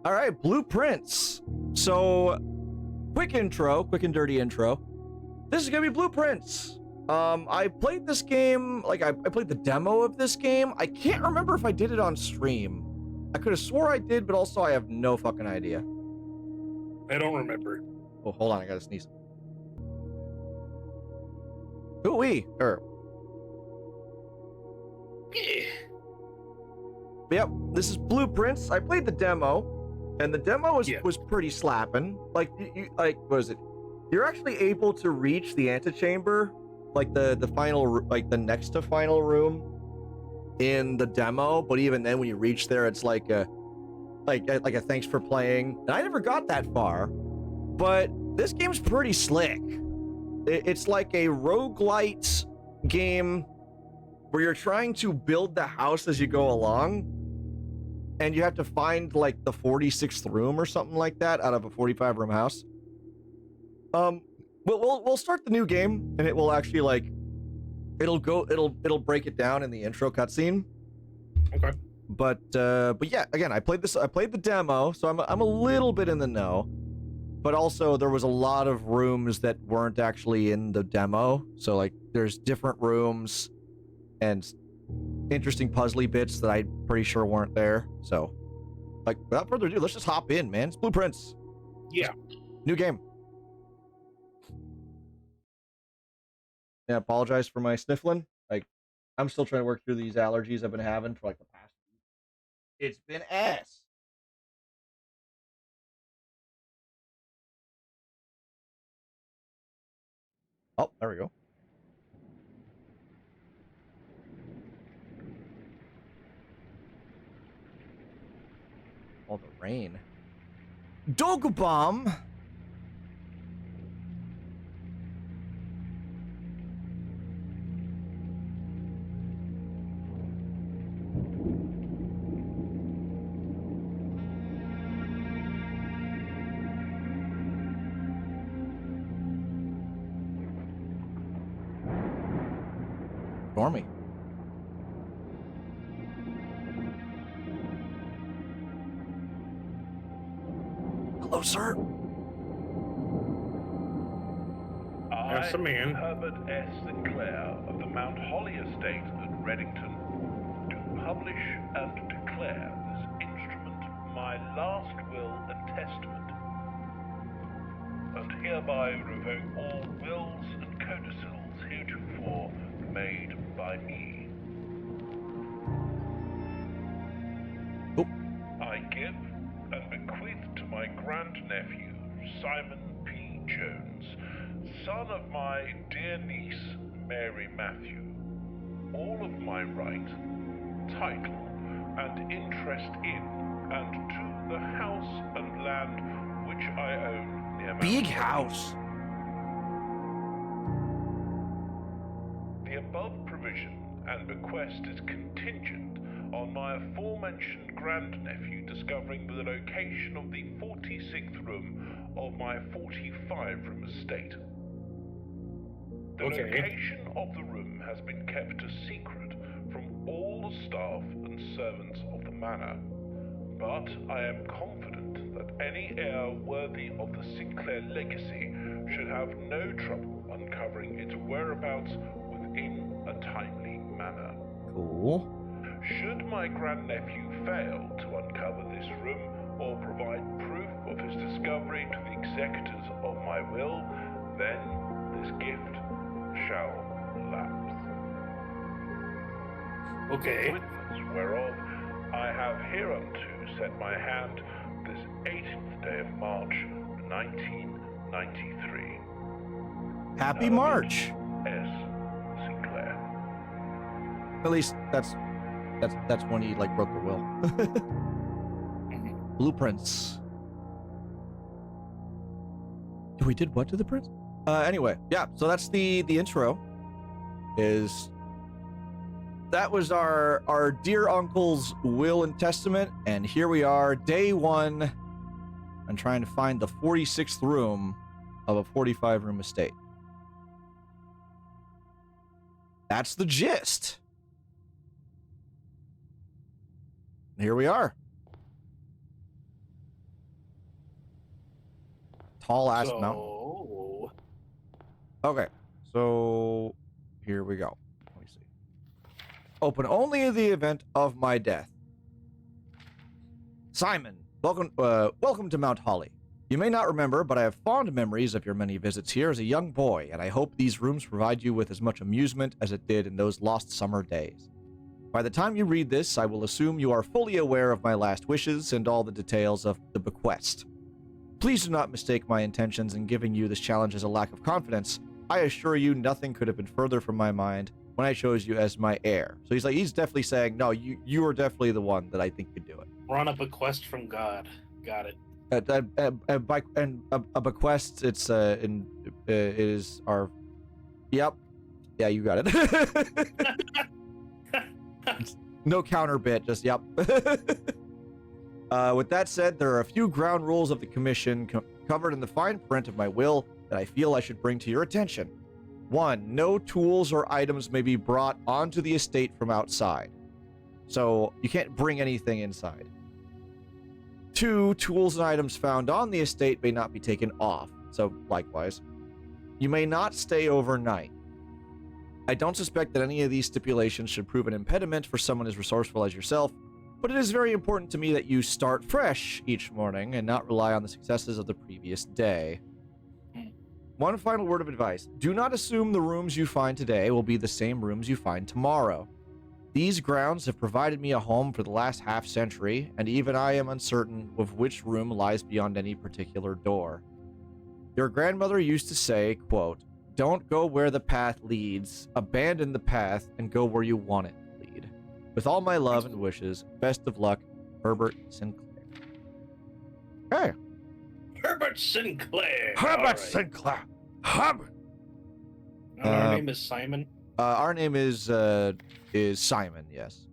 All right, Blueprints. So, quick and dirty intro. This is gonna be Blueprints. I played this game, like I played the demo of this game. I can't remember if I did it on stream. I could have swore I did, but also I have no fucking idea. I don't remember. Oh, hold on, I gotta sneeze. Ooh-wee, Yep, this is Blueprints. I played the demo, and the demo was pretty slapping. Like, like, what is it? You're actually able to reach the antechamber, like the final, like the next to final room in the demo. But even then, when you reach there, it's like a thanks for playing. And I never got that far, but this game's pretty slick. It's like a roguelite game where you're trying to build the house as you go along, and you have to find like the 46th room or something like that out of a 45-room house. We'll start the new game, and it will actually like it'll break it down in the intro cutscene. Okay. But yeah, again, I played the demo, so I'm a little bit in the know. But also there was a lot of rooms that weren't actually in the demo. So like there's different rooms and interesting puzzly bits that I'm pretty sure weren't there. So like without further ado, let's just hop in, man. It's Blueprints. Yeah. New game. Yeah, apologize for my sniffling. Like I'm still trying to work through these allergies I've been having for like the past week. It's been ass. Oh, there we go. Oh, the rain. Dog bomb. Stormy. Hello, sir. There's some man. Herbert S. Sinclair of the Mount Holly Estate at Reddington, do publish and declare this instrument my last will and testament, and hereby revoke all wills and codicils heretofore made by me. Oh. I give and bequeath to my grandnephew, Simon P. Jones, son of my dear niece, Mary Matthew, all of my right, title, and interest in, and to the house and land which I own near Mount Big Holly. house. The above provision and bequest is contingent on my aforementioned grandnephew discovering the location of the 46th room of my 45-room estate. The location of the room has been kept a secret from all the staff and servants of the manor, but I am confident that any heir worthy of the Sinclair legacy should have no trouble uncovering its whereabouts within a timely manner. Cool. Should my grandnephew fail to uncover this room or provide proof of his discovery to the executors of my will, then this gift shall lapse. Okay. Witness whereof I have hereunto set my hand this 18th day of March, 1993. Happy March. S. Sinclair. At least that's when he like broke the will. Blueprints. We did what to the prince? Anyway, yeah. So that's the intro. That was our dear uncle's will and testament, and here we are, day one, and trying to find the 46th room of a 45-room estate. That's the gist. Here we are. tall ass mountain. Okay, so here we go. Let me see. Open only in the event of my death. Simon, welcome to Mount Holly. You may not remember, but I have fond memories of your many visits here as a young boy, and I hope these rooms provide you with as much amusement as it did in those lost summer days. By the time you read this, I will assume you are fully aware of my last wishes and all the details of the bequest. Please do not mistake my intentions in giving you this challenge as a lack of confidence. I assure you nothing could have been further from my mind when I chose you as my heir. So he's definitely saying, no, you are definitely the one that I think could do it. We're on a bequest from God. Got it. A bequest, it is our... Yep. Yeah, you got it. No counter bit, just yep. With that said, there are a few ground rules of the commission covered in the fine print of my will that I feel I should bring to your attention. 1. No tools or items may be brought onto the estate from outside. So you can't bring anything inside. 2. Tools and items found on the estate may not be taken off. So likewise. You may not stay overnight. I don't suspect that any of these stipulations should prove an impediment for someone as resourceful as yourself, but it is very important to me that you start fresh each morning and not rely on the successes of the previous day. One final word of advice. Do not assume the rooms you find today will be the same rooms you find tomorrow. These grounds have provided me a home for the last half-century, and even I am uncertain of which room lies beyond any particular door. Your grandmother used to say, quote, "Don't go where the path leads, abandon the path, and go where you want it to lead. With all my love and wishes, best of luck, Herbert Sinclair." Okay. Herbert Sinclair. Herbert Sinclair. Herbert. Our name is Simon. Our name is Simon. Yes.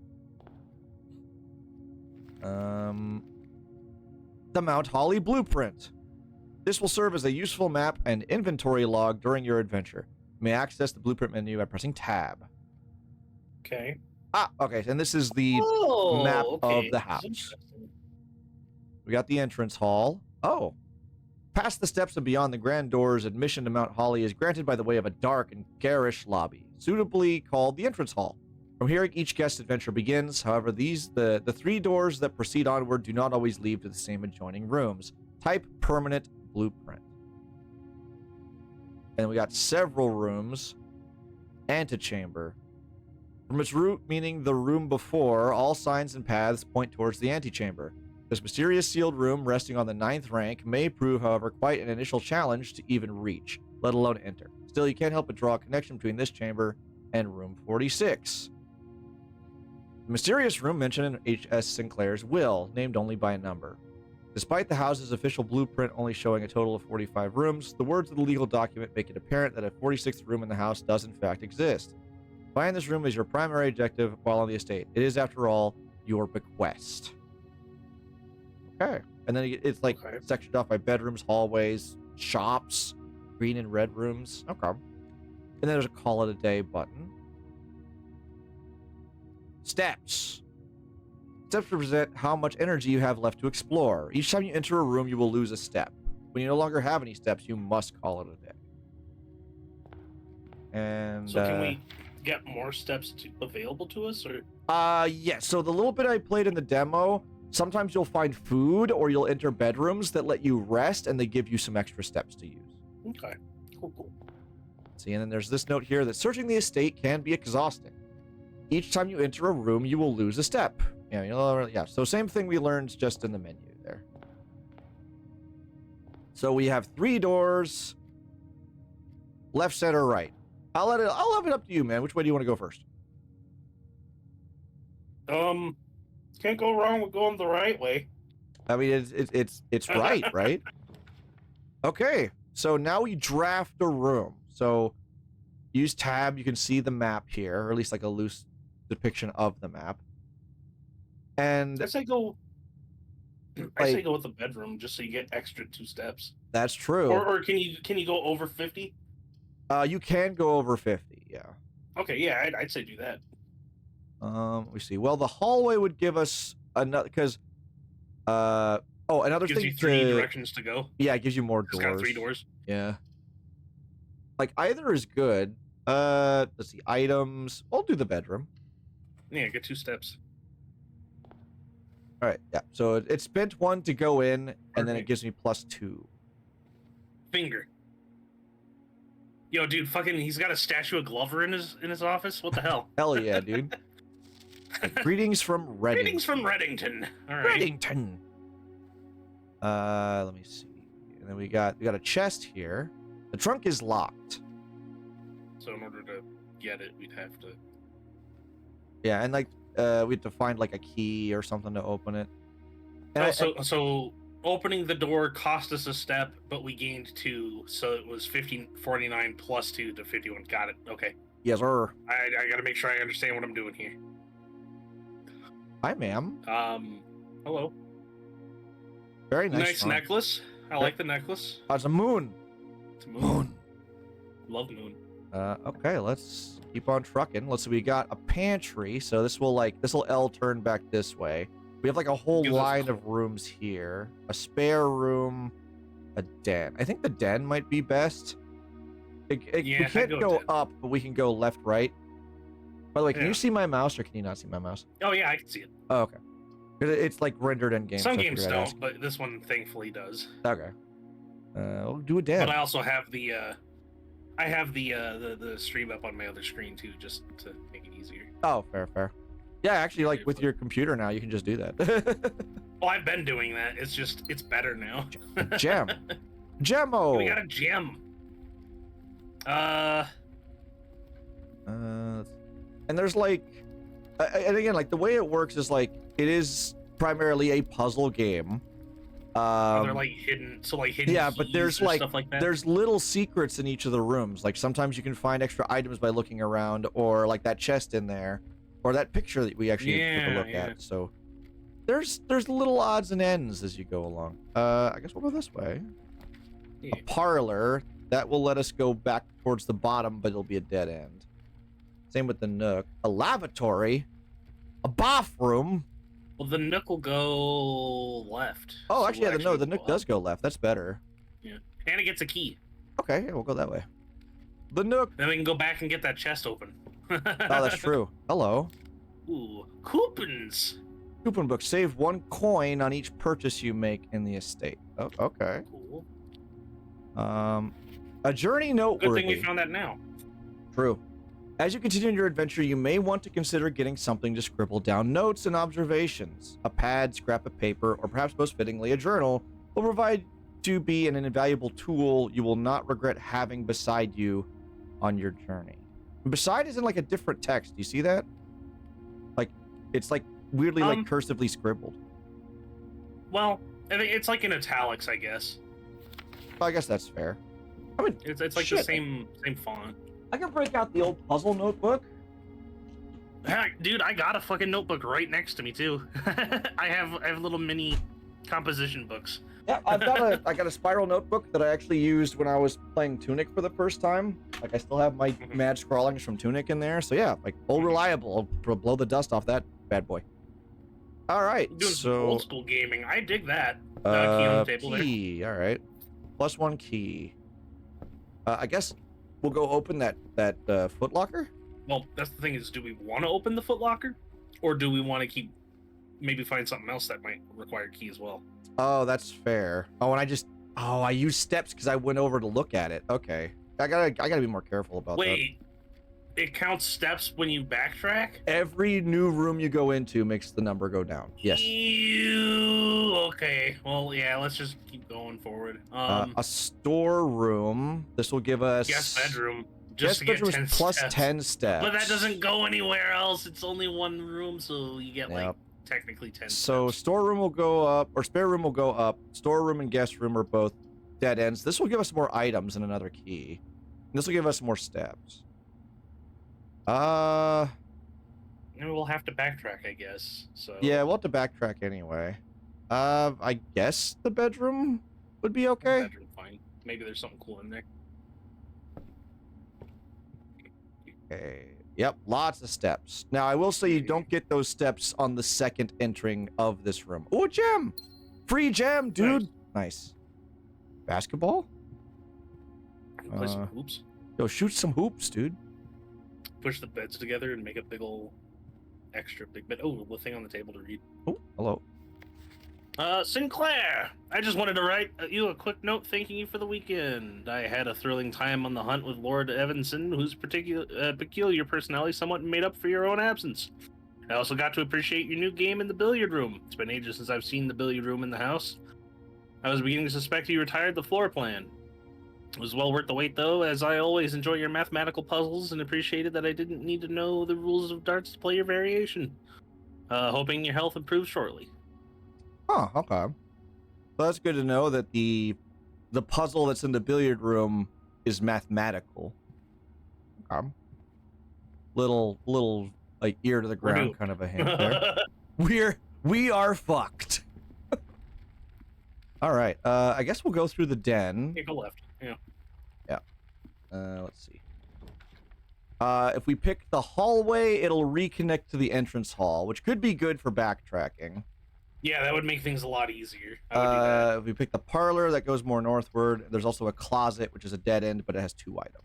The Mount Holly Blueprint. This will serve as a useful map and inventory log during your adventure. You may access the blueprint menu by pressing tab. Okay. Okay, and this is the map of the house. We got the entrance hall. Oh. Past the steps and beyond the grand doors, admission to Mount Holly is granted by the way of a dark and garish lobby, suitably called the entrance hall. From here, each guest adventure begins. However, the 3 doors that proceed onward do not always lead to the same adjoining rooms. Type permanent blueprint. And we got several rooms. Antechamber. From its root meaning the room before, all signs and paths point towards the antechamber. This mysterious sealed room, resting on the 9th rank, may prove, however, quite an initial challenge to even reach, let alone enter. Still, you can't help but draw a connection between this chamber and room 46. The mysterious room mentioned in H.S. Sinclair's will, named only by a number. Despite the house's official blueprint only showing a total of 45 rooms, the words of the legal document make it apparent that a 46th room in the house does in fact exist. Find this room is your primary objective while on the estate. It is, after all, your bequest. Okay. And then it's like sectioned off by bedrooms, hallways, shops, green and red rooms. Okay. And then there's a call it a day button. Steps. Steps represent how much energy you have left to explore. Each time you enter a room, you will lose a step. When you no longer have any steps, you must call it a day. And so can we get more steps available to us, or? Yes. So the little bit I played in the demo, sometimes you'll find food or you'll enter bedrooms that let you rest and they give you some extra steps to use. Okay. Cool. See, and then there's this note here that searching the estate can be exhausting. Each time you enter a room, you will lose a step. Yeah. So same thing we learned just in the menu there. So we have 3 doors. Left, center, right. I'll leave it up to you, man. Which way do you want to go first? Can't go wrong with going the right way. I mean, it's right, right? Okay, so now we draft a room. So use tab, you can see the map here, or at least like a loose depiction of the map. And I say go with the bedroom just so you get extra 2 steps. That's true. Or can you go over 50? You can go over 50, yeah. Okay, yeah, I'd say do that. Let me see. Well, the hallway would give us another, because Oh, another Gives thing you 3 directions to go. Yeah, it gives you more It's doors. got 3 doors. Yeah. Like either is good. Let's see. Items. I'll do the bedroom. Yeah, get 2 steps. All right. Yeah. So it spent 1 to go in, and then it Perfect. gives me +2. Finger. Yo, dude, fucking, he's got a statue of Glover in his office. What the hell? Hell yeah, dude. Greetings from Reddington. Greetings from Reddington. All right. Reddington. Let me see. And then we got a chest here. The trunk is locked. So in order to get it, we'd have to. Yeah, and like we have to find like a key or something to open it. And So opening the door cost us a step, but we gained 2, so it was 49 plus 2 to 51. Got it. Okay. Yes, sir. I got to make sure I understand what I'm doing here. Hi, ma'am. Hello. Very nice. Nice necklace. I like the necklace. Oh, it's a moon. It's a moon. Love moon. Okay, let's keep on trucking. Let's see, we got a pantry, so this will L turn back this way. We have like a whole line of rooms here. A spare room, a den. I think the den might be best. We can't go up, but we can go left, right. By the way, can you see my mouse, or can you not see my mouse? Oh yeah, I can see it. Oh, okay. It's like rendered in game. Some games don't, but this one thankfully does. Okay. We'll do a den. But I also have the the stream up on my other screen too, just to make it easier. Oh, fair. Yeah, actually, like with your computer now, you can just do that. Well, I've been doing that. It's better now. Gem. Gemmo. We got a gem. And there's like, and again, like the way it works is like it is primarily a puzzle game. They're like hidden, yeah, but there's like, stuff like that. There's little secrets in each of the rooms. Like sometimes you can find extra items by looking around, or like that chest in there, or that picture that we actually took a look at. So there's little odds and ends as you go along. I guess we'll go this way. Yeah. A parlor that will let us go back towards the bottom, but it'll be a dead end. Same with the nook. A lavatory, a bathroom. Well, the nook will go left. Oh, so actually, yeah, the nook does go left. That's better. Yeah, and it gets a key. Okay, yeah, we'll go that way. The nook. Then we can go back and get that chest open. Oh, that's true. Hello. Ooh, coupons. Coupon book. Save 1 coin on each purchase you make in the estate. Oh, okay. Cool. A journey noteworthy. Good thing we found that now. True. As you continue your adventure, you may want to consider getting something to scribble down notes and observations. A pad, scrap of paper, or perhaps most fittingly, a journal will provide to be an invaluable tool you will not regret having beside you on your journey. And beside is in like a different text. Do you see that? Like, it's like weirdly like cursively scribbled. Well, I think it's like in italics, I guess. Well, I guess that's fair. I mean, it's like the same font. I can break out the old puzzle notebook. Heck, dude, I got a fucking notebook right next to me too. I have little mini composition books. Yeah, I got a spiral notebook that I actually used when I was playing Tunic for the first time. Like I still have my mad scrawlings from Tunic in there. So yeah, like old reliable. I'll blow the dust off that bad boy. All right, doing some old school gaming. I dig that. Key on the table key. All right, +1 key. I guess we'll go open that footlocker. Well, that's the thing is, do we want to open the footlocker, or do we want to maybe find something else that might require key as well? Oh, that's fair. Oh, and I used steps because I went over to look at it. Okay, I gotta be more careful about that. Wait, it counts steps when you backtrack? Every new room you go into makes the number go down. Yes. Okay. Well, yeah. Let's just keep going forward. A storeroom. This will give us guest bedroom. Just to get 10 plus steps. 10 steps. But that doesn't go anywhere else. It's only 1 room, so you get like technically 10 So steps. Storeroom will go up, or spare room will go up. Storeroom and guest room are both dead ends. This will give us more items and another key. And this will give us more steps. And we'll have to backtrack, I guess. So yeah, we'll have to backtrack anyway. I guess the bedroom would be okay. Bedroom, fine. Maybe there's something cool in there. Okay. Yep, lots of steps. Now, I will say you don't get those steps on the second entering of this room. Oh, a gem! Free gem, dude. Nice. Basketball? Play some hoops. Yo, shoot some hoops, dude. Push the beds together and make a big ol' extra big bed. Oh, the thing on the table to read. Oh, hello. Sinclair, I just wanted to write you a quick note thanking you for the weekend. I had a thrilling time on the hunt with Lord Evanson, whose peculiar personality somewhat made up for your own absence. I also got to appreciate your new game in the billiard room. It's been ages since I've seen the billiard room in the house. I was beginning to suspect you retired the floor plan. It was well worth the wait, though, as I always enjoy your mathematical puzzles and appreciated that I didn't need to know the rules of darts to play your variation. Hoping your health improves shortly. Huh, okay. Well, that's good to know that the puzzle that's in the billiard room is mathematical. Okay. Little like ear to the ground kind of a hint there. We are fucked. All right. I guess we'll go through the den. Yeah, go left. Yeah. Yeah. Let's see. If we pick the hallway, it'll reconnect to the entrance hall, which could be good for backtracking. Yeah, that would make things a lot easier. I would do that. If we pick the parlor, that goes more northward. There's also a closet, which is a dead end, but it has 2 items.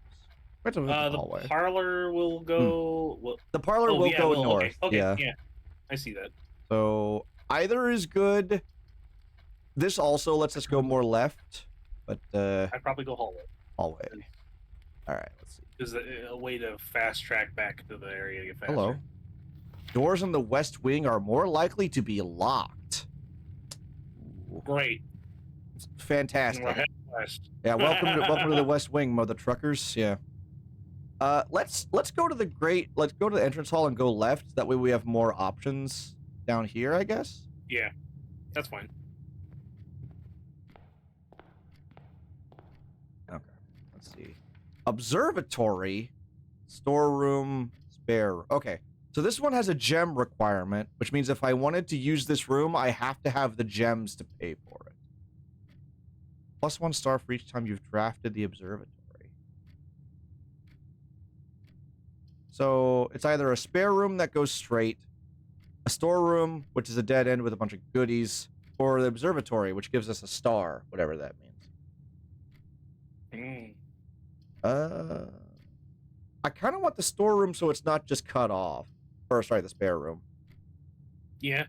The parlor will go. The parlor will go north. Okay, yeah, I see that. So either is good. This also lets us go more left, but I'd probably go hallway. Hallway. All right, let's see. Is a way to fast track back to the area to get faster. Hello. Doors in the west wing are more likely to be locked. Great. Fantastic. We're heading west. Yeah, welcome to the west wing, mother truckers. Yeah. Let's go to the entrance hall and go left. That way we have more options down here, I guess. Yeah, that's fine. Okay. Let's see. Observatory, storeroom, spare. Okay. So this one has a gem requirement, which means if I wanted to use this room, I have to have the gems to pay for it. +1 star for each time you've drafted the observatory. So it's either a spare room that goes straight, a storeroom, which is a dead end with a bunch of goodies, or the observatory, which gives us a star, whatever that means. I kind of want the storeroom so it's not just cut off. Or sorry, the spare room. Yeah.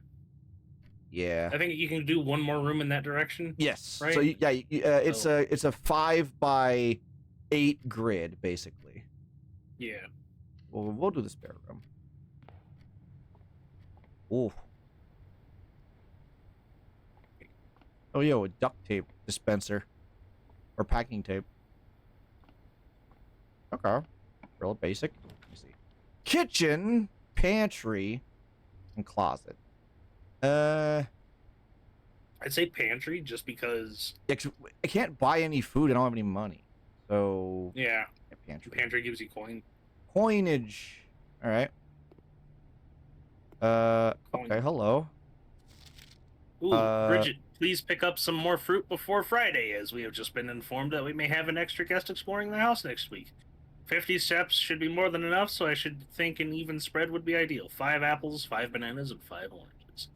Yeah. I think you can do one more room in that direction. Yes. Right? So it's a 5x8 grid basically. Yeah. Well, we'll do the spare room. Ooh. Oh, yo, a duct tape dispenser. Or packing tape. Okay. Real basic. Let me see. Kitchen, pantry, and closet. I'd say pantry just because... I can't buy any food. I don't have any money. So... Yeah. Pantry. Pantry gives you coin. Coinage. All right. Okay, hello. Ooh, Bridget, please pick up some more fruit before Friday, as we have just been informed that we may have an extra guest exploring the house next week. 50 steps should be more than enough, so I should think an even spread would be ideal. 5 apples, 5 bananas, and 5 oranges.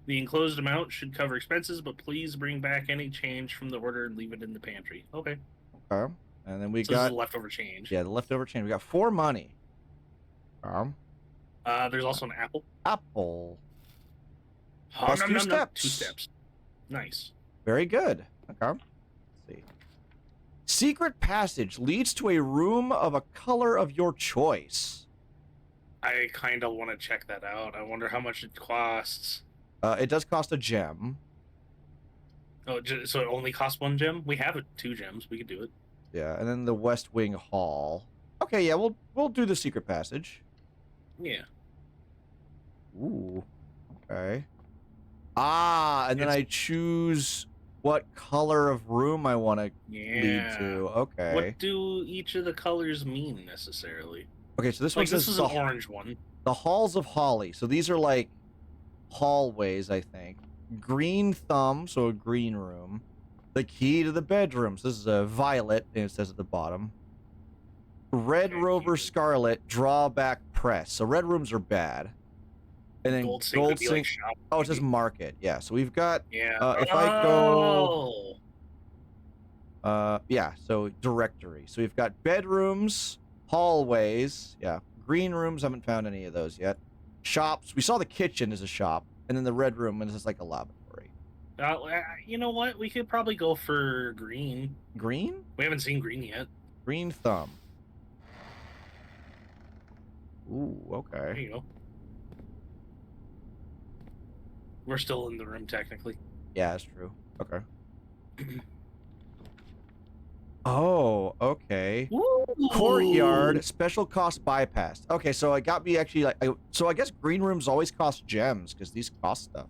The enclosed amount should cover expenses, but please bring back any change from the order and leave it in the pantry. Okay. Okay. And then we so got... This is leftover change. Yeah, the leftover change. We got 4 money. There's also an apple. Apple. Plus 2 steps. 2 steps. Nice. Very good. Okay. Let's see. Secret passage leads to a room of a color of your choice. I kind of want to check that out. I wonder how much it costs. It does cost a gem. Oh, so it only costs 1 gem? We have 2 gems. We could do it. Yeah, and then the West Wing Hall. Okay, yeah, we'll do the secret passage. Yeah. Ooh. Okay. And then I choose what color of room I want to lead to. Okay. What do each of the colors mean necessarily? Okay, so this one says this is an orange one. The Halls of Holly. So these are like hallways, I think. Green thumb, so a green room. The key to the bedrooms. This is a violet, and it says at the bottom. Red Rover Scarlet, drawback press. So red rooms are bad. And then gold sink would be like shop. Oh, it says market. Yeah. So we've got. Yeah. If I go. Yeah. So directory. So we've got bedrooms, hallways. Yeah. Green rooms. Haven't found any of those yet. Shops. We saw the kitchen as a shop, and then the red room is just like a lavatory. You know what? We could probably go for green. Green? We haven't seen green yet. Green thumb. Ooh. Okay. There you go. We're still in the room, technically. Yeah, that's true. Okay. Oh, okay. Ooh. Courtyard, special cost bypassed. Okay, so it got me actually like... so I guess green rooms always cost gems, because these cost stuff.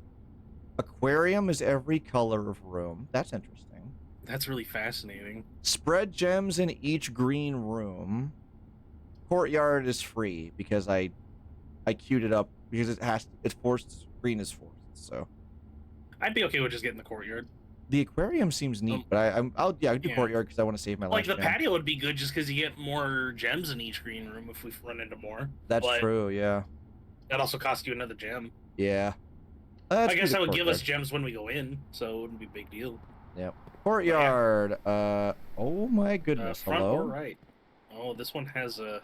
Aquarium is every color of room. That's interesting. That's really fascinating. Spread gems in each green room. Courtyard is free, because I queued it up, because it's forced, green is forced. So I'd be okay with just getting the courtyard. The aquarium seems neat, but I'll do courtyard because I want to save my life. Like the patio would be good just because you get more gems in each green room if we run into more. That's true, yeah. That also costs you another gem. Yeah. I guess that would give us gems when we go in, so it wouldn't be a big deal. Yep. Courtyard. Oh my goodness. Front Hello. or right? Oh, this one has a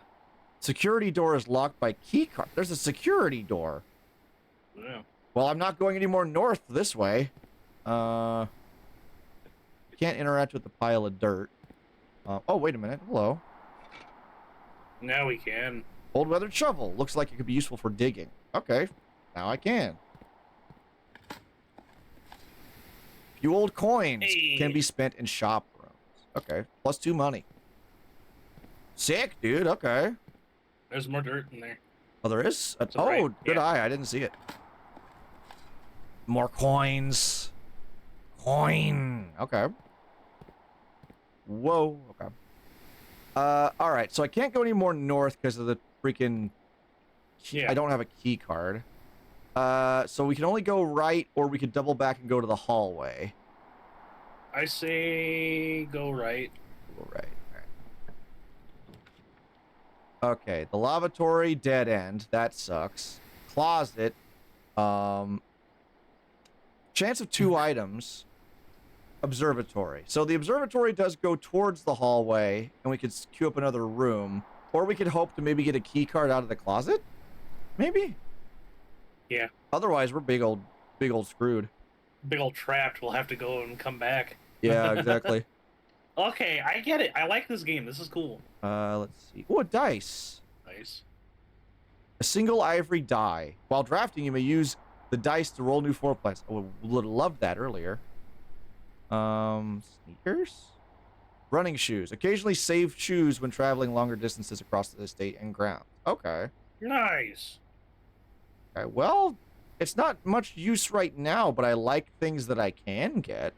security door is locked by key card. There's a security door. Yeah. Well, I'm not going any more north this way. Can't interact with the pile of dirt. Oh, wait a minute. Hello. Now we can. Old weathered shovel. Looks like it could be useful for digging. Okay. Now I can. Few old coins can be spent in shop rooms. Okay. +2 money. Sick, dude. Okay. There's more dirt in there. Oh, there is? Oh, right. good eye. I didn't see it. More coins. Coin. Okay. Whoa. Okay. All right. So I can't go any more north because of the freaking... Yeah. I don't have a key card. So we can only go right, or we could double back and go to the hallway. I say go right. Go right. All right. Okay. The lavatory, dead end. That sucks. Closet. Chance of 2 items. Observatory. So the observatory does go towards the hallway, and we could queue up another room. Or we could hope to maybe get a key card out of the closet? Maybe? Yeah. Otherwise, we're big old screwed. Big old trapped. We'll have to go and come back. Yeah, exactly. Okay, I get it. I like this game. This is cool. Let's see. Oh, a dice. Nice. A single ivory die. While drafting, you may use the dice to roll new floor plans. I would have loved that earlier. Sneakers? Running shoes. Occasionally save shoes when traveling longer distances across the estate and ground. Okay. Nice. Okay, well, it's not much use right now, but I like things that I can get.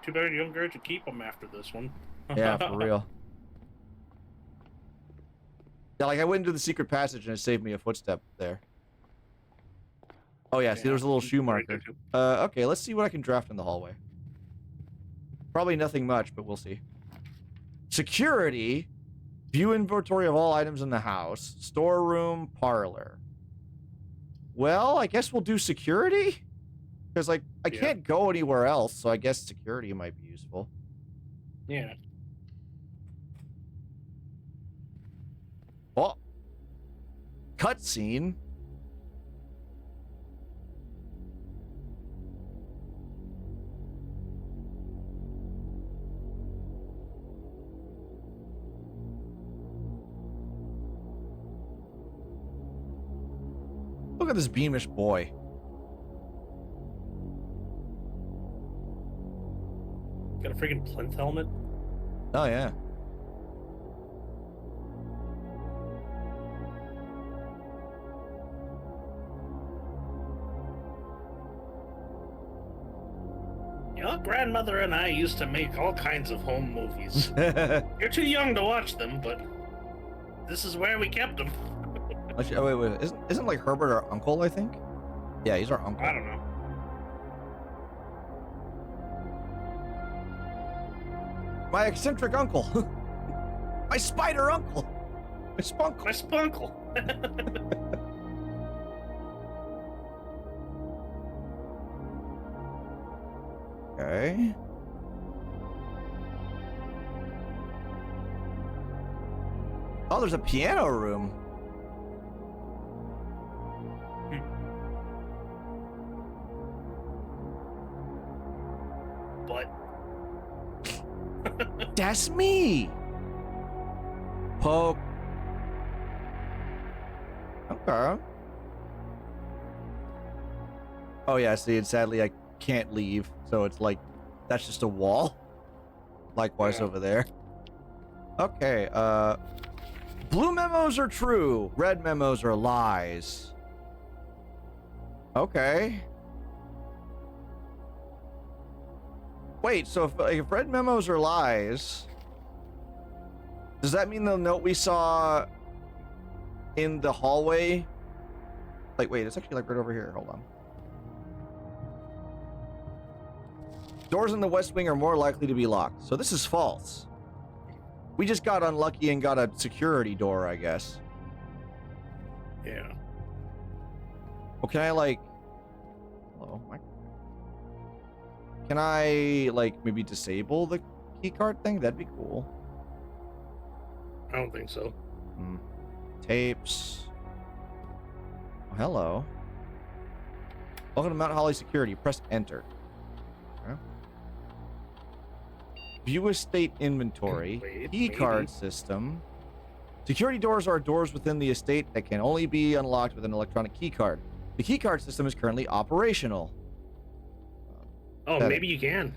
Too bad you don't get to keep them after this one. Yeah, for real. Yeah, like I went into the secret passage and it saved me a footstep there. Oh yeah, see there's a little shoe marker. Okay, let's see what I can draft in the hallway. Probably nothing much, but we'll see. Security. View inventory of all items in the house. Storeroom, parlor. Well, I guess we'll do security? Because, like, I can't go anywhere else, so I guess security might be useful. Yeah. Oh. Cutscene. Look at this beamish boy. Got a freaking plinth helmet? Oh, yeah. Your grandmother and I used to make all kinds of home movies. You're too young to watch them, but this is where we kept them. Actually, oh, wait. Isn't like Herbert our uncle, I think? Yeah, he's our uncle. I don't know. My eccentric uncle. My spider uncle. My spunkle. My spunkle. Okay. Oh, there's a piano room. But That's me. Poke. Okay. Oh yeah, see, and sadly I can't leave, so it's like that's just a wall. Likewise over there. Okay, blue memos are true, red memos are lies. Okay. Wait, so if red memos are lies, does that mean the note we saw in the hallway? Like, wait, it's actually like right over here. Hold on. Doors in the West Wing are more likely to be locked. So this is false. We just got unlucky and got a security door, I guess. Yeah. Well, can I like... Hello? Can I like maybe disable the keycard thing? That'd be cool. I don't think so. Tapes. Oh, hello. Welcome to Mount Holly Security. Press enter. Okay. View estate inventory. Wait, Keycard system. Security doors are doors within the estate that can only be unlocked with an electronic keycard. The keycard system is currently operational. Oh, maybe you can.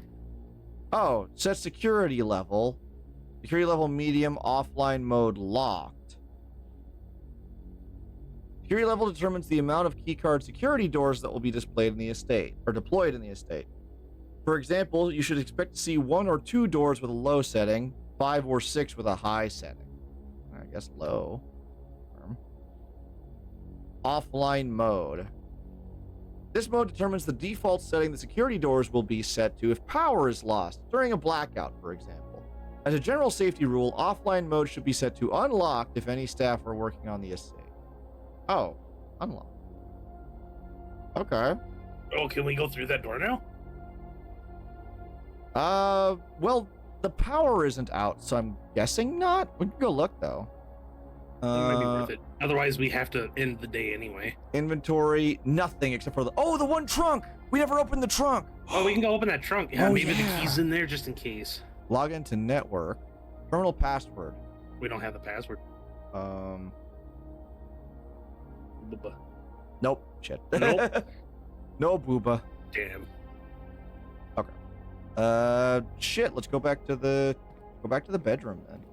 Oh, set security level. Security level medium, offline mode locked. Security level determines the amount of keycard security doors that will be displayed in the estate, or deployed in the estate. For example, you should expect to see 1 or 2 doors with a low setting, 5 or 6 with a high setting. I guess low. Offline mode. This mode determines the default setting the security doors will be set to if power is lost, during a blackout, for example. As a general safety rule, offline mode should be set to unlocked if any staff are working on the estate. Oh, unlocked. Okay. Oh, can we go through that door now? Well, the power isn't out, so I'm guessing not. We can go look, though. It might be worth it. Otherwise, we have to end the day anyway. Inventory, nothing except for the... Oh, the one trunk! We never opened the trunk! Oh, we can go open that trunk. Yeah, Oh, maybe yeah. the key's in there just in case. Log into network. Terminal password. We don't have the password. Booba. Nope. Shit. Nope. No booba. Damn. Shit. Let's go back to the bedroom then.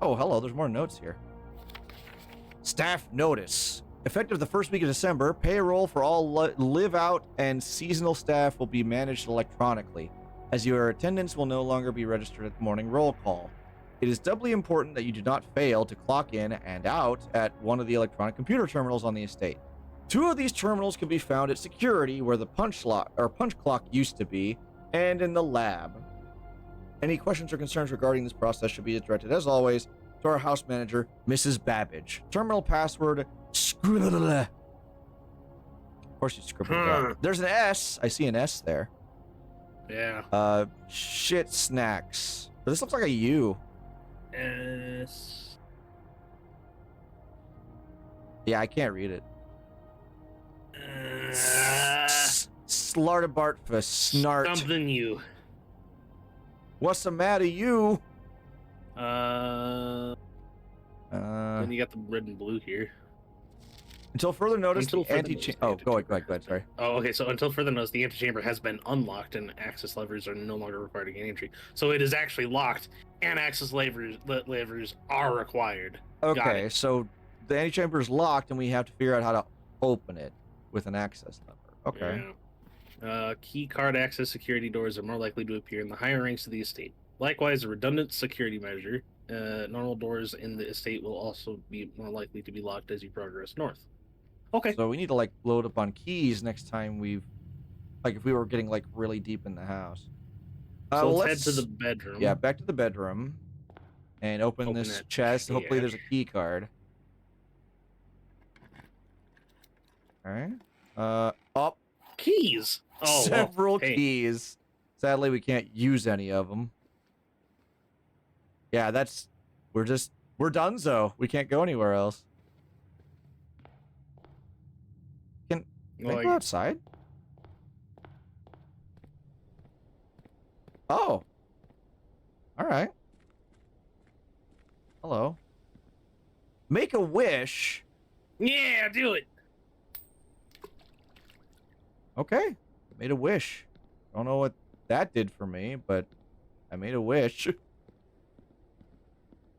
Oh, hello. There's more notes here. Staff notice. Effective the first week of December, payroll for all live-out and seasonal staff will be managed electronically, as your attendance will no longer be registered at morning roll call. It is doubly important that you do not fail to clock in and out at one of the electronic computer terminals on the estate. 2 of these terminals can be found at security, where the punch clock used to be, and in the lab. Any questions or concerns regarding this process should be directed, as always, to our house manager, Mrs. Babbage. Terminal password, of course you scribbled it down. There's an S. I see an S there. Yeah. Shit snacks. But this looks like a U. S. Yeah, I can't read it. Slartibart for snart. Something you. What's the matter, you? Then you got the red and blue here. Until further notice, Until the further anti-chamber... notice, Oh, the go ahead, sorry. Oh, okay. So until further notice, the antechamber has been unlocked and access levers are no longer required to gain entry. So it is actually locked, and access levers are required. Okay, so the antechamber is locked, and we have to figure out how to open it with an access lever. Okay. Yeah. Key card access security doors are more likely to appear in the higher ranks of the estate. Likewise, a redundant security measure. Normal doors in the estate will also be more likely to be locked as you progress north. Okay. So we need to like load up on keys next time if we were getting like really deep in the house. So let's head to the bedroom. Yeah, back to the bedroom and open this that chest. Hopefully there's a trash. key card. All right. Up. Keys. Oh, Several hey. keys. Sadly, we can't use any of them. Yeah, we're donezo. We can't go anywhere else. Can I go outside? Oh. All right. Hello. Make a wish. Yeah, do it. Okay. Made a wish. Don't know what that did for me, but I made a wish.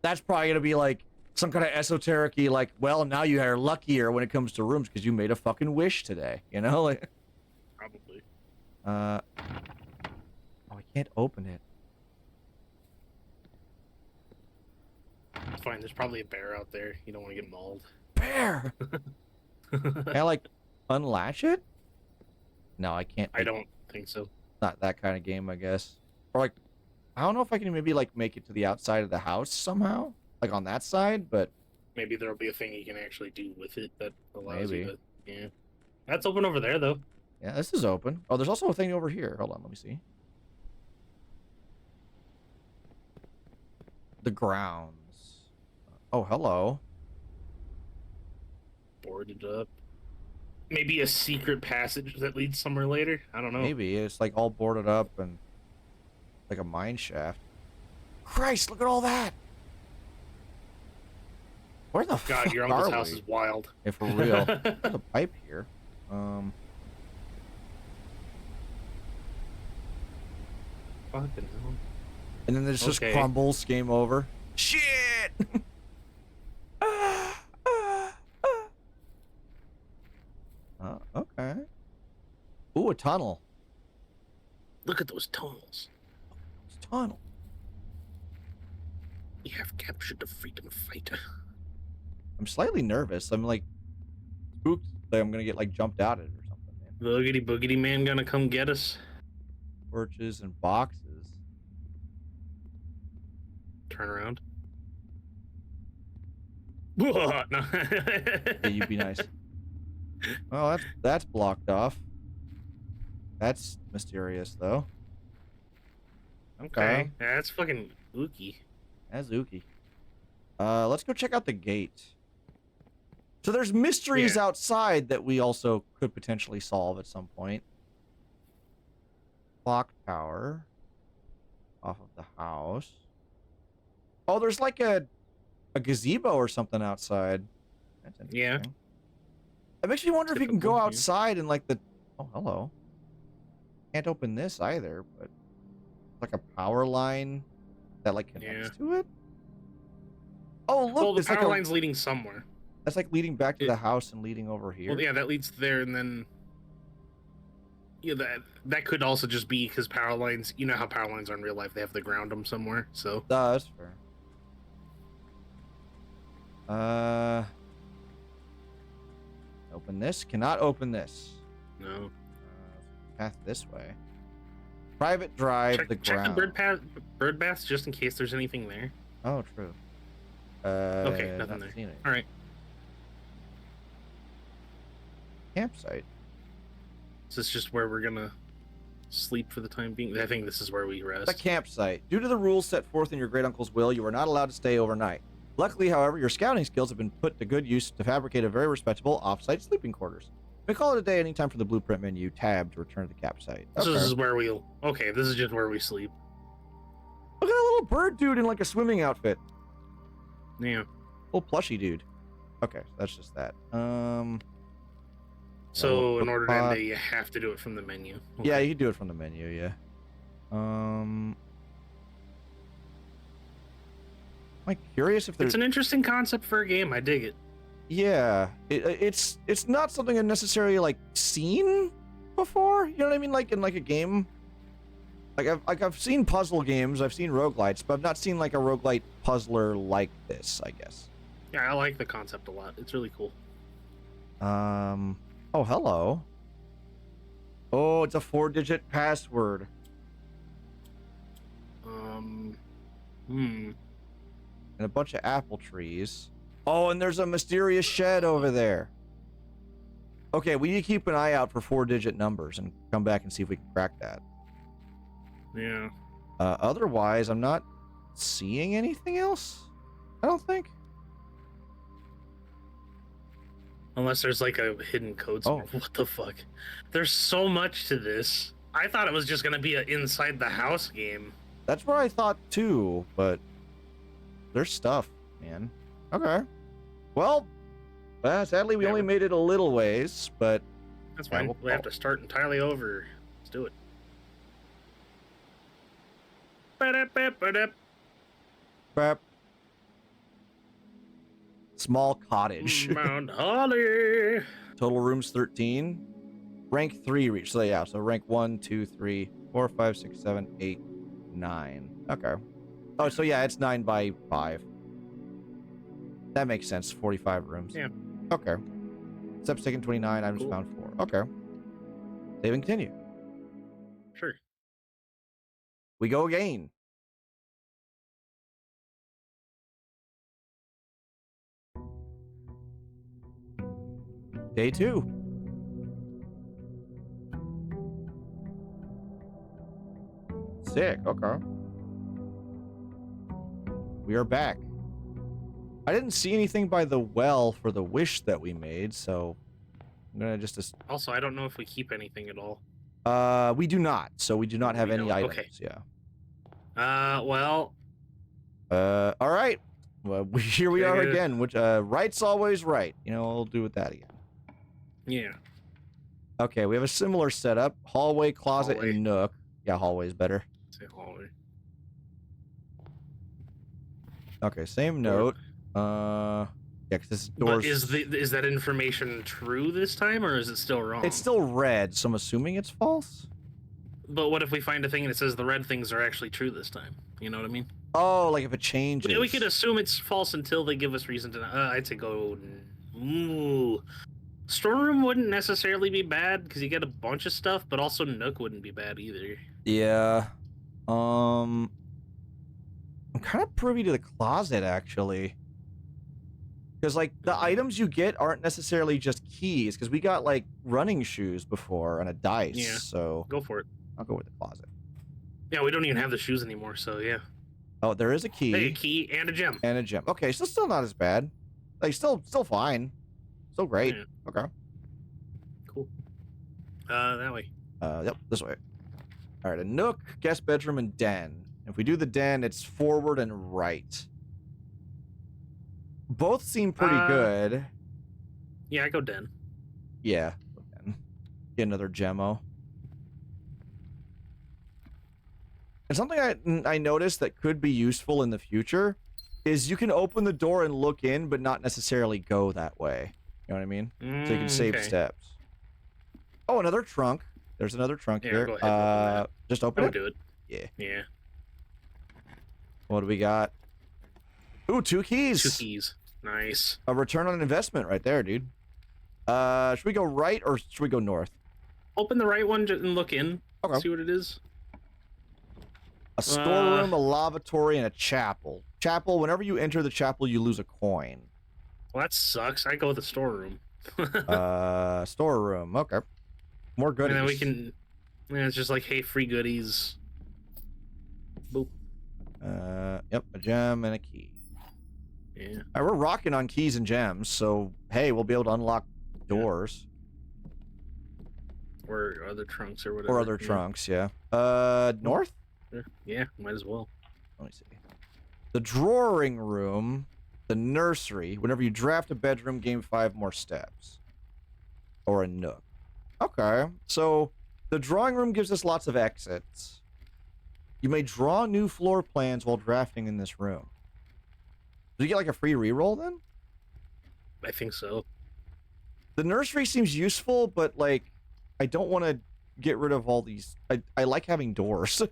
That's probably gonna be like some kind of esoteric-y, like, well, now you are luckier when it comes to rooms because you made a fucking wish today. You know, like. Probably. Oh, I can't open it. It's fine. There's probably a bear out there. You don't want to get mauled. Bear. Can I like unlatch it? No, I can't. I don't think so. Not that kind of game, I guess. Or like, I don't know if I can maybe like make it to the outside of the house somehow, like on that side, but Maybe there'll be a thing you can actually do with it that allows Maybe. you to. Yeah. That's open over there, though. yeah, this is open. Oh, there's also a thing over here. Hold on, let me see. The grounds. Oh, hello. Boarded up. Maybe a secret passage that leads somewhere later. I don't know. Maybe it's like all boarded up and like a mine shaft. Christ, look at all that. Where the God, fuck your uncle's are house we? is wild. Yeah, for real. There's a pipe here. Fucking hell. And then there's just Okay. crumbles. Game over. Shit. Okay. Ooh, a tunnel. Look at those tunnels. It's a tunnel. We have captured the freedom fighter. I'm slightly nervous. I'm like spooked that I'm gonna get like jumped out at it or something, man. Boogity boogity man gonna come get us. Torches and boxes. Turn around. Whoa, no. Yeah, you'd be nice. Oh, that's blocked off. That's mysterious though. Okay. Yeah, that's fucking ooky. That's ooky. Let's go check out the gate. So there's mysteries Yeah. outside that we also could potentially solve at some point. Clock tower. Off of the house. Oh, there's like a gazebo or something outside. That's interesting. Yeah. It makes me wonder if you can go Typical, yeah. outside and like the... Oh, hello. Can't open this either, but... Like a power line that like connects to it? Oh, look, Well, the it's like power a... line's leading somewhere. That's like leading back to the house and leading over here. Well, yeah, that leads there, and then yeah, that could also just be because power lines. You know how power lines are in real life; they have to ground them somewhere. So That's fair. Open this. Cannot open this. no. Path this way. Private drive. Check ground. the bird baths just in case there's anything there. Oh, true. Okay, nothing not there. seen it. All right. Campsite. Is this just where we're gonna sleep for the time being? I think this is where we The rest. campsite. Due to the rules set forth in your great uncle's will, you are not allowed to stay overnight. Luckily, however, your scouting skills have been put to good use to fabricate a very respectable off-site sleeping quarters. You may call it a day anytime from the blueprint menu tab to return to the campsite. So Okay. this is where we'll. Okay, this is just where we sleep. Look at that little bird dude in like a swimming outfit. Yeah. Little plushy dude. Okay, so that's just that. So in Look, order to end it, you have to do it from the menu. Yeah, Okay. you can do it from the menu, yeah. I'm curious if there's... It's an interesting concept for a game. I dig it. Yeah, it's not something I've necessarily like seen before. You know what I mean? Like in like a game. I've seen puzzle games. I've seen roguelites, but I've not seen like a roguelite puzzler like this, I guess. Yeah, I like the concept a lot. It's really cool. Oh, hello. Oh, it's a 4-digit password. Hmm. And a bunch of apple trees. Oh, and there's a mysterious shed over there. Okay, we need to keep an eye out for 4-digit numbers and come back and see if we can crack that. Yeah. Otherwise, I'm not seeing anything else. I don't think. Unless there's like a hidden code somewhere. What the fuck? There's so much to this. I thought it was just gonna be an inside the house game. That's what I thought too, but there's stuff, man. Okay. Well, sadly, we only made it a little ways, but that's fine. We have to start entirely over. Let's do it. Crap. Small cottage. Mount Holly. Total rooms 13. Rank 3 reach. So yeah, so rank 1, 2, 3, 4, 5, 6, 7, 8, 9. Okay. Oh, so yeah, it's 9 by 5. That makes sense. 45 rooms. Yeah. Okay. Steps taken 29, items found 4. Okay. Save and continue. Sure. We go again. Day 2. Sick. Okay. We are back. I didn't see anything by the well for the wish that we made, so I'm gonna just. Also, I don't know if we keep anything at all. We do not. So we do not have any items. Okay. Yeah. Well. All right. Well, here we are again. Which right's always right. You know, we'll do with that again. Yeah. Okay, we have a similar setup: hallway, closet, and nook. Yeah, hallway's better. Say hallway. Okay, same note. Yeah, because this door's... But is that information true this time, or is it still wrong? It's still red, so I'm assuming it's false. But what if we find a thing and it says the red things are actually true this time? You know what I mean? Oh, like if it changes. We could assume it's false until they give us reason to. I'd say go. Ooh. Storeroom wouldn't necessarily be bad because you get a bunch of stuff, but also Nook wouldn't be bad either. Yeah. I'm kind of privy to the closet actually. Because like the items you get aren't necessarily just keys, because we got like running shoes before and a dice. Yeah. So go for it. I'll go with the closet. Yeah, we don't even have the shoes anymore, so yeah. Oh, there is a key. Hey, a key and a gem. And a gem. Okay, so still not as bad. Like still fine. Still great. Yeah. Okay. Cool. That way. Yep, this way. All right, a nook, guest bedroom, and den. If we do the den, it's forward and right. Both seem pretty good. Yeah, I go den. Yeah. Get another gemmo. And something I noticed that could be useful in the future is you can open the door and look in, but not necessarily go that way. You know what I mean? So you can save steps. Oh, another trunk. There's another trunk here. Go ahead, just open it? do it. Yeah. Yeah. What do we got? Ooh, 2 keys. 2 keys. Nice. A return on investment right there, dude. Should we go right or should we go north? Open the right one and look in. Okay. See what it is. A storeroom, a lavatory, and a chapel. Chapel, whenever you enter the chapel, you lose a coin. Well, that sucks. I go with the storeroom. Storeroom. Okay. More goodies. And then we can... Yeah, it's just like, hey, free goodies. Boop. Yep, a gem and a key. Yeah. All right, we're rocking on keys and gems, so hey, we'll be able to unlock doors. Or other trunks or whatever. Or other trunks, yeah. North? Yeah, might as well. Let me see. The drawing room, the nursery. Whenever you draft a bedroom, gain 5 more steps. Or a nook. Okay, so the drawing room gives us lots of exits. You may draw new floor plans while drafting in this room. Do you get like a free reroll then? I think so. The nursery seems useful, but like, I don't want to get rid of all these. I like having doors.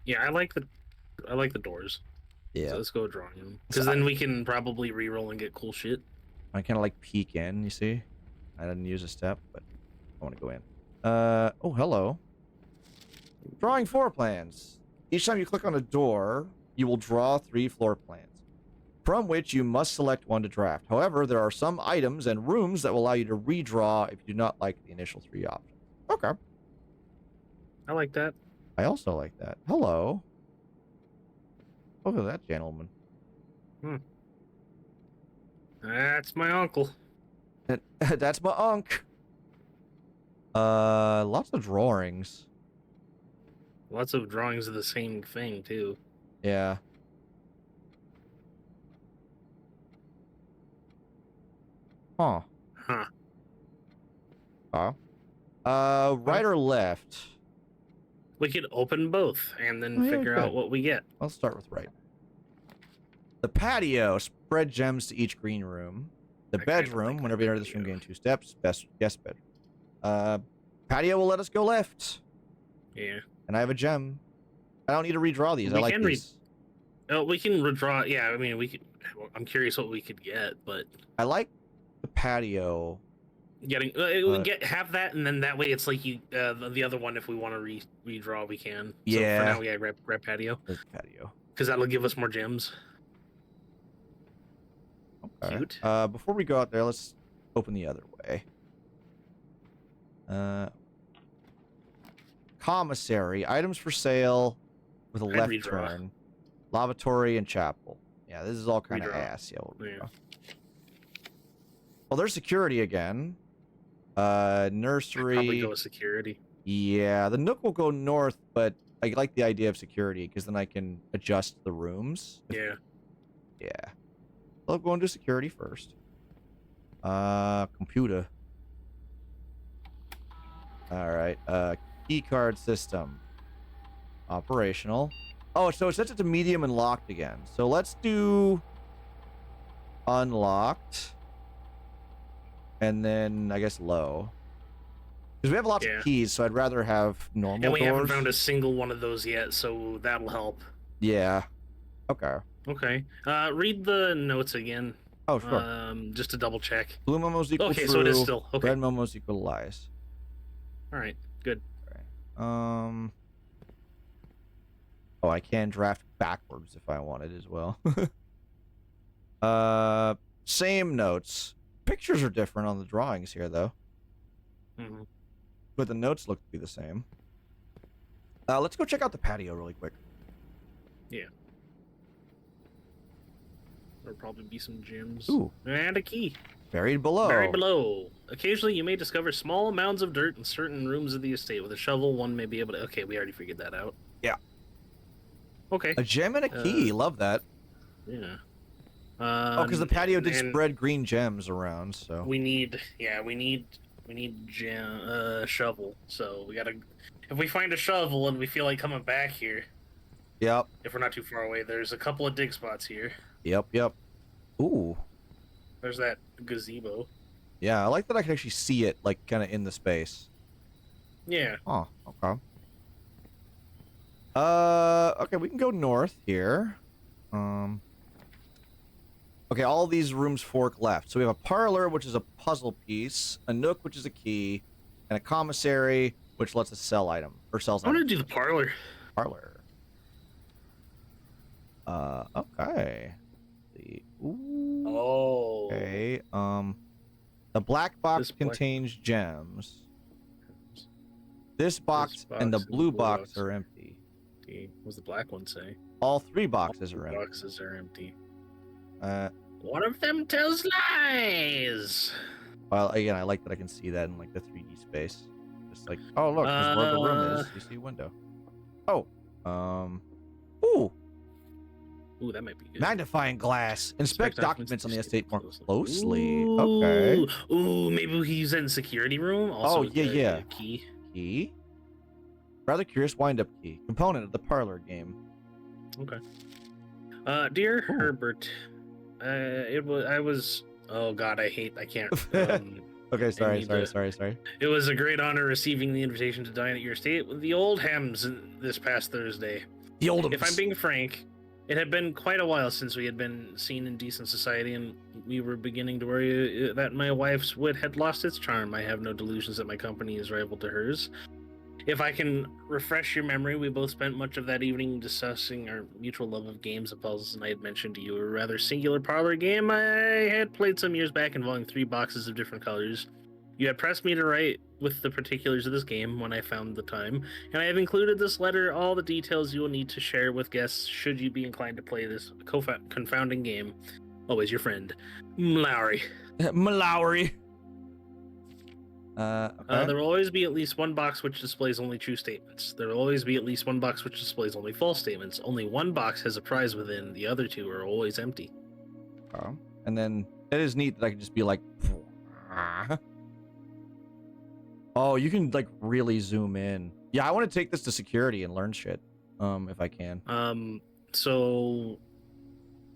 Yeah, I like the doors. Yeah. So let's go drawing room. Because then we can probably reroll and get cool shit. I kind of like peek in, you see? I didn't use a step, but I want to go in. Oh, hello. Drawing floor plans. Each time you click on a door, you will draw 3 floor plans, from which you must select one to draft. However, there are some items and rooms that will allow you to redraw if you do not like the initial 3 options. Okay. I like that. I also like that. Hello. Look at that gentleman. That's my uncle. That's my unk. Lots of drawings. Lots of drawings of the same thing too. Yeah. Huh. Huh. Right or left? We could open both and then Oh, yeah, figure out good. what we get. I'll start with right. The patio. Spread gems to each green room. The I kinda bedroom. like Whenever that you enter this room, patio. gain 2 steps. Best guest bedroom. Patio will let us go left. Yeah. And I have a gem. I don't need to redraw these. I We like can these. Oh, we can redraw. Yeah, I mean, we could. I'm curious what we could get, but I like the patio. getting we have that, and then that way it's like you the other one. If we want to redraw, we can. So Yeah. for now, we got grab patio There's the patio. because that'll give us more gems. Okay. Cute. Before we go out there, let's open the other way. Commissary. Items for sale with a I'd left redraw. turn. Lavatory and chapel. Yeah, this is all kind of Redraw. ass. Yeah, we'll Yeah. redraw. Well, there's security again. Nursery. Probably go with security. Yeah, the Nook will go north, but I like the idea of security because then I can adjust the rooms. Yeah. Yeah. I'll go into security first. Computer. Alright, key card system. Operational. Oh, so it sets it to medium and locked again. So let's do unlocked. And then, I guess, low. Because we have lots Yeah. of keys, so I'd rather have normal And we haven't doors. found a single one of those yet, so that'll help. Yeah. Okay. Okay. Read the notes again. Oh, sure. Just to double check. Blue memos equal Okay, true. so it is still okay. Red memos equal lies. All right. Good. Oh, I can draft backwards if I wanted as well. Same notes. Pictures are different on the drawings here, though. Mm-hmm. But the notes look to be the same. Let's go check out the patio really quick. Yeah. There'll probably be some gems. Ooh, And a key. buried below. Buried below. Occasionally, you may discover small mounds of dirt in certain rooms of the estate. With a shovel, one may be able to... Okay, we already figured that out. Yeah. Okay. A gem and a key. Love that. Yeah. Because the patio did and spread green gems around, so... we need shovel. So we gotta... If we find a shovel and we feel like coming back here, Yep. if we're not too far away, there's a couple of dig spots here. Yep. Ooh. There's that gazebo. Yeah, I like that I can actually see it, like, kind of in the space. Yeah. Oh, okay. Okay, we can go north here. Okay, all these rooms fork left. So we have a parlor, which is a puzzle piece, a nook, which is a key, and a commissary, which lets us sell item or sells I want to items. do the parlor. Parlor. Okay. Ooh. Oh. Okay. The black box This black- contains gems. This box and the blue box are empty. What does the black one say? All 3 boxes All are empty. boxes are empty. One One of them tells lies. Well, again, I like that I can see that in like the 3D space. Just like, oh look, there's where the room is. You see a window. Oh, ooh, Ooh, that might be good. magnifying glass. Inspect documents on the estate more closely. Ooh. Okay. Ooh, maybe we can use that in security room. Also Oh, with yeah, the yeah. Key. Key. Rather curious wind-up key. Component of the parlor game. Okay. Dear Ooh. Herbert, I was. Oh God, I can't. Okay, sorry. need to- It was a great honor receiving the invitation to dine at your estate with the Oldhams this past Thursday. The old. If I'm being frank, it had been quite a while since we had been seen in decent society, and we were beginning to worry that my wife's wit had lost its charm. I have no delusions that my company is rival to hers. If I can refresh your memory, we both spent much of that evening discussing our mutual love of games and puzzles, and I had mentioned to you a rather singular parlor game I had played some years back involving 3 boxes of different colors. You had pressed me to write with the particulars of this game when I found the time, and I have included this letter all the details you will need to share with guests should you be inclined to play this confounding game. Always your friend, Mallory. Mallory. Okay. There will always be at least one box which displays only true statements. There will always be at least one box which displays only false statements. Only one box has a prize within. The other two are always empty. Oh. And then it is neat that I can just be like, oh, you can like really zoom in. Yeah, I want to take this to security and learn shit, if I can. So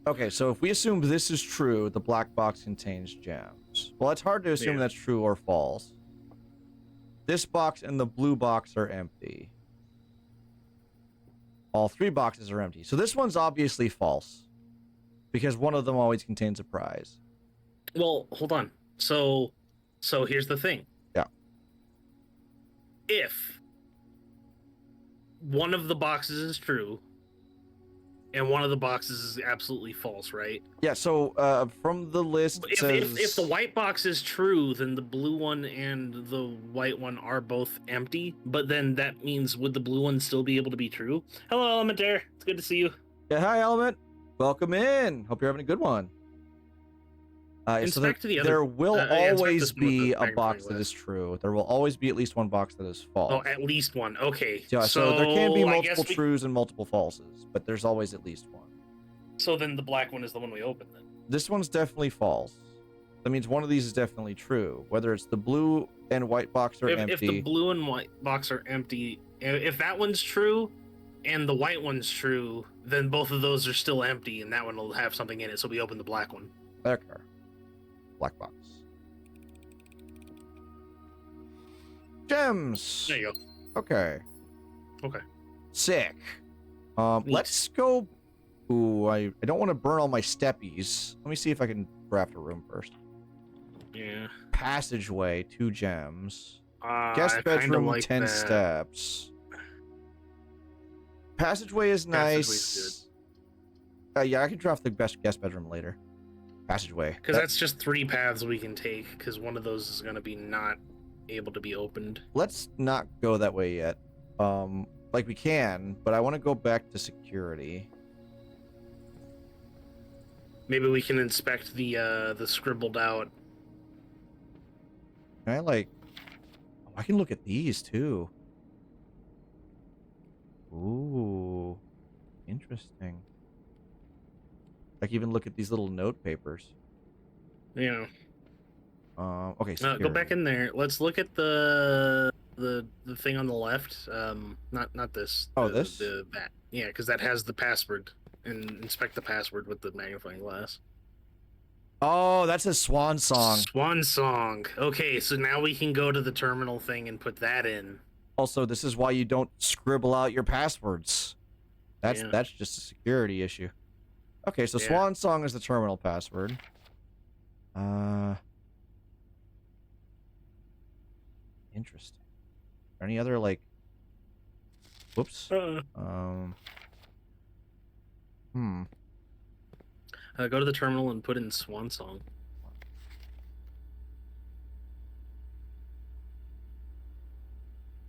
okay, so if we assume this is true, the black box contains gems. Well, it's hard to assume that's true or false. This box and the blue box are empty. All three boxes are empty. So this one's obviously false, because one of them always contains a prize. Well, hold on. So here's the thing. Yeah. If one of the boxes is true and one of the boxes is absolutely false, right? Yeah, so from the list it says... if the white box is true, then the blue one and the white one are both empty, but then that means would the blue one still be able to be true? Hello, Elementaire. It's good to see you. Yeah, hi, Element. Welcome in. Hope you're having a good one. So there will always be a box that is true. There will always be at least one box that is false. Oh, at least one. Okay. Yeah, so there can be multiple trues and multiple falses, but there's always at least one. So then the black one is the one we opened then. This one's definitely false. That means one of these is definitely true. Whether it's the blue and white box are empty. If the blue and white box are empty, if that one's true and the white one's true, then both of those are still empty and that one will have something in it, so we open the black one. Okay. Black box. Gems. There you go. Okay. Okay. Sick. Let's go. Ooh, I don't want to burn all my steppies. Let me see if I can craft a room first. Yeah. Passageway, 2 gems. Guest bedroom, like 10 steps. Passageway is nice. Yeah, I can draft the best guest bedroom later. Passageway. Because that's just 3 paths we can take, because one of those is going to be not able to be opened. Let's not go that way yet. Like we can, but I want to go back to security. Maybe we can inspect the scribbled out. Can I like... Oh, I can look at these too. Ooh. Interesting. I can even look at these little note papers. Yeah. Okay. Go back in there. Let's look at the thing on the left. Not this. Oh, this. That. Yeah, because that has the password. And inspect the password with the magnifying glass. Oh, that's a swan song. Swan song. Okay, so now we can go to the terminal thing and put that in. Also, this is why you don't scribble out your passwords. That's just a security issue. Okay, so Swan Song is the terminal password. Interesting. Any other like? Whoops. Go to the terminal and put in Swan Song.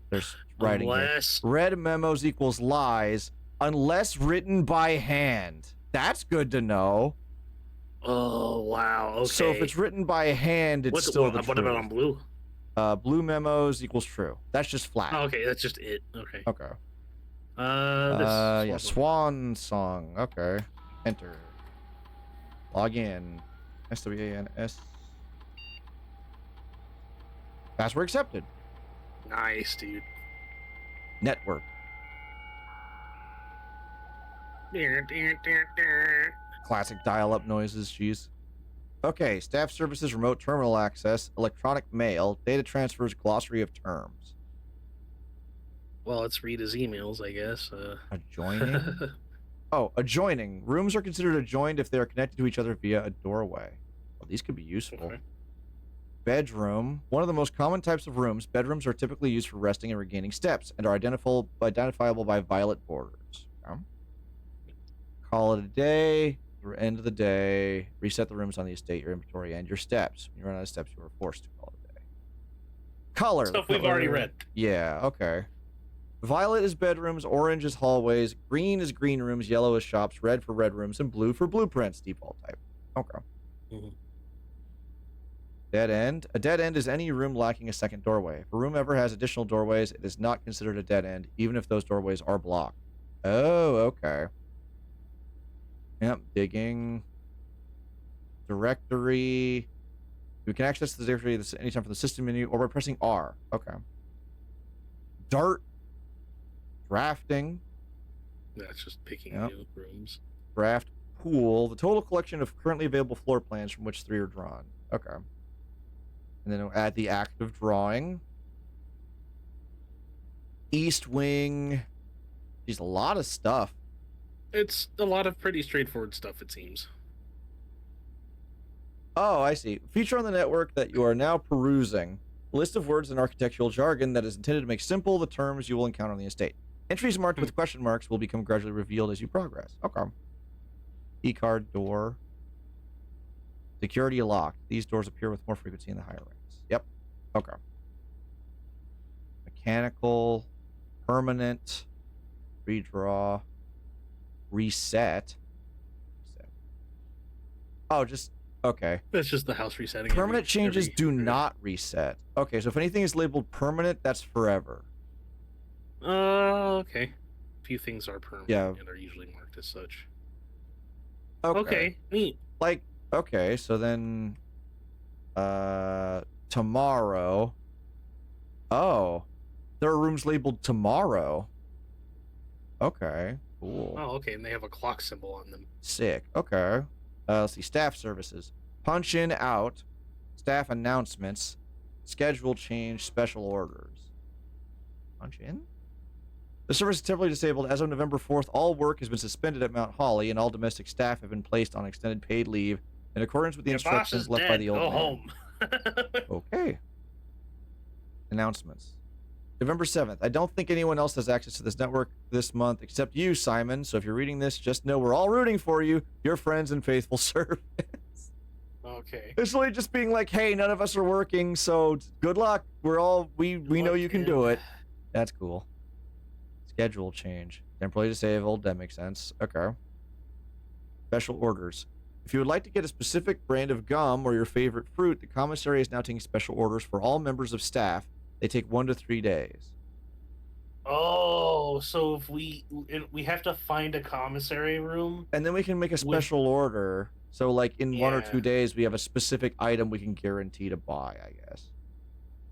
There's writing here. Red memos equals lies unless written by hand. That's good to know. Oh, wow. Okay. So if it's written by hand, it's still the truth. What about on blue? Blue memos equals true. That's just flat. Oh, okay, that's just it. Okay. Okay. This Swan Song. Okay. Enter. Log in. SWANS. Password accepted. Nice, dude. Network. Classic dial-up noises, jeez. Okay, staff services, remote terminal access, electronic mail, data transfers, glossary of terms. Well, let's read his emails, I guess. Adjoining? Oh, adjoining. Rooms are considered adjoined if they are connected to each other via a doorway. Well, these could be useful. Okay. Bedroom. One of the most common types of rooms, bedrooms are typically used for resting and regaining steps and are identifiable by violet borders. Okay. Call it a day. End of the day. Reset the rooms on the estate, your inventory, and your steps. When you run out of steps, you are forced to call it a day. Color. Stuff we've already read. Yeah, okay. Violet is bedrooms, orange is hallways, green is green rooms, yellow is shops, red for red rooms, and blue for blueprints, default type. Okay. Mhm. Dead end. A dead end is any room lacking a second doorway. If a room ever has additional doorways, it is not considered a dead end, even if those doorways are blocked. Oh, okay. Yep, digging. Directory. You can access the directory anytime from the system menu or by pressing R. Okay. Dart. Drafting. That's just picking Yep. new rooms. Draft pool. The total collection of currently available floor plans from which 3 are drawn. Okay. And then we'll add the act of drawing. East wing. Geez, a lot of stuff. It's a lot of pretty straightforward stuff, it seems. Oh, I see. Feature on the network that you are now perusing. A list of words and architectural jargon that is intended to make simple the terms you will encounter on the estate. Entries marked with question marks will become gradually revealed as you progress. Okay. E-card door. Security locked. These doors appear with more frequency in the higher ranks. Yep. Okay. Mechanical. Permanent. Redraw. Reset. Oh, just... Okay. That's just the house resetting. Permanent changes do not reset. Okay, so if anything is labeled permanent, that's forever. Okay. A few things are permanent Yeah. and are usually marked as such. Okay. Neat. Like, okay, so then tomorrow. Oh. There are rooms labeled tomorrow. Okay. Cool. Oh, okay, and they have a clock symbol on them. Sick. Okay. Let's see. Staff services. Punch in, out. Staff announcements. Schedule change. Special orders. Punch in? The service is temporarily disabled. As of November 4th, all work has been suspended at Mount Holly, and all domestic staff have been placed on extended paid leave in accordance with the Your boss instructions is left dead. by the old Go man. home. Okay. Announcements. November 7th. I don't think anyone else has access to this network this month except you, Simon. So if you're reading this, just know we're all rooting for you, your friends and faithful servants. Okay. It's really just being like, hey, none of us are working, so good luck. We know you can do it. That's cool. Schedule change. Temporarily disabled. That makes sense. Okay. Special orders. If you would like to get a specific brand of gum or your favorite fruit, the commissary is now taking special orders for all members of staff. They take 1 to 3 days. Oh, so if we have to find a commissary room. And then we can make a special order. So like in 1 or 2 Yeah. days, we have a specific item we can guarantee to buy, I guess.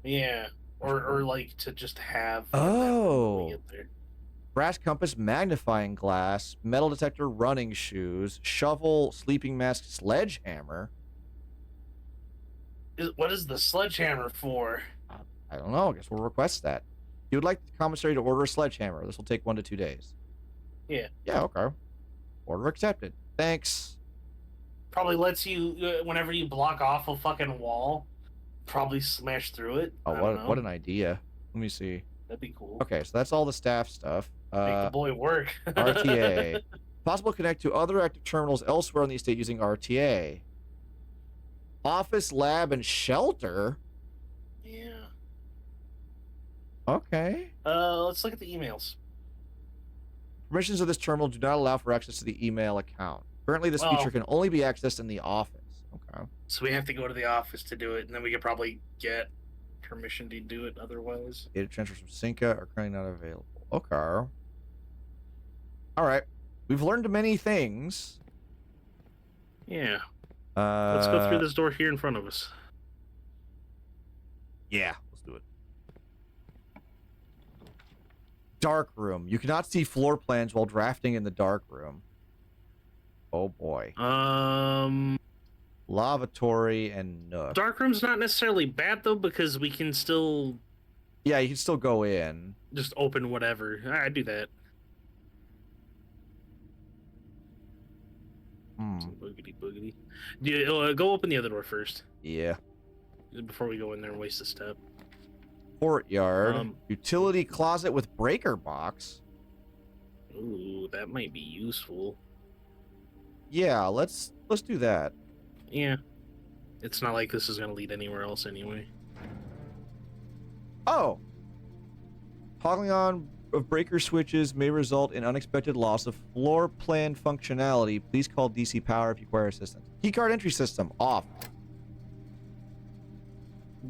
Yeah, or like to just have. Oh. when we get there. Brass compass, magnifying glass, metal detector, running shoes, shovel, sleeping mask, sledgehammer. What is the sledgehammer for? I don't know. I guess we'll request that. You would like the commissary to order a sledgehammer. This will take 1 to 2 days. Yeah. Yeah, okay. Order accepted. Thanks. Probably lets you whenever you block off a fucking wall, probably smash through it. Oh, I don't know. what an idea. Let me see. That'd be cool. Okay, so that's all the staff stuff. Make the boy work. RTA. Possible to connect to other active terminals elsewhere on the estate using RTA. Office, lab, and shelter? Yeah. Okay. Let's look at the emails. Permissions of this terminal do not allow for access to the email account. Currently, this feature can only be accessed in the office. Okay. So we have to go to the office to do it, and then we could probably get permission to do it otherwise. Data transfers from Cinca are currently not available. Okay. All right. We've learned many things. Yeah. Let's go through Uh, this door here in front of us. Yeah, let's do it. Dark room. You cannot see floor plans while drafting in the dark room. Oh boy. Lavatory and nook. Dark room's not necessarily bad though, because we can still Yeah, you can still go in. just open whatever. I do that. Boogity boogity. Yeah, go open the other door first Yeah. before we go in there and waste a step. Courtyard. Utility closet with breaker box. Ooh, that might be useful. Yeah, let's do that. Yeah. It's not like this is gonna lead anywhere else anyway. Oh. Toggling on of breaker switches may result in unexpected loss of floor plan functionality. Please call DC Power if you require assistance. Keycard entry system off.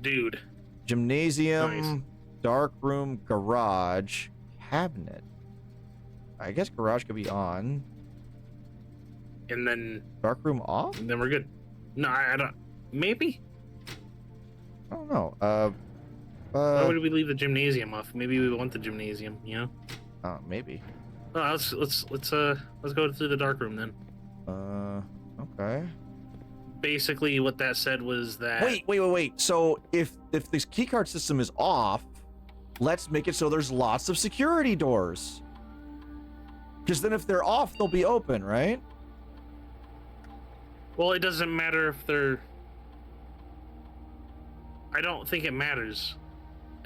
Dude. Gymnasium, Nice. dark room, garage, cabinet. I guess garage could be on. And then Dark room off? we're good. No, I don't. Maybe. I don't know. Why would we leave the gymnasium off? Maybe we want the gymnasium. You know. Maybe. Oh, let's go through the dark room then. Okay. Basically, what that said was that. Wait. So if this keycard system is off, let's make it so there's lots of security doors. Because then if they're off, they'll be open, right? Well, it doesn't matter if they're. I don't think it matters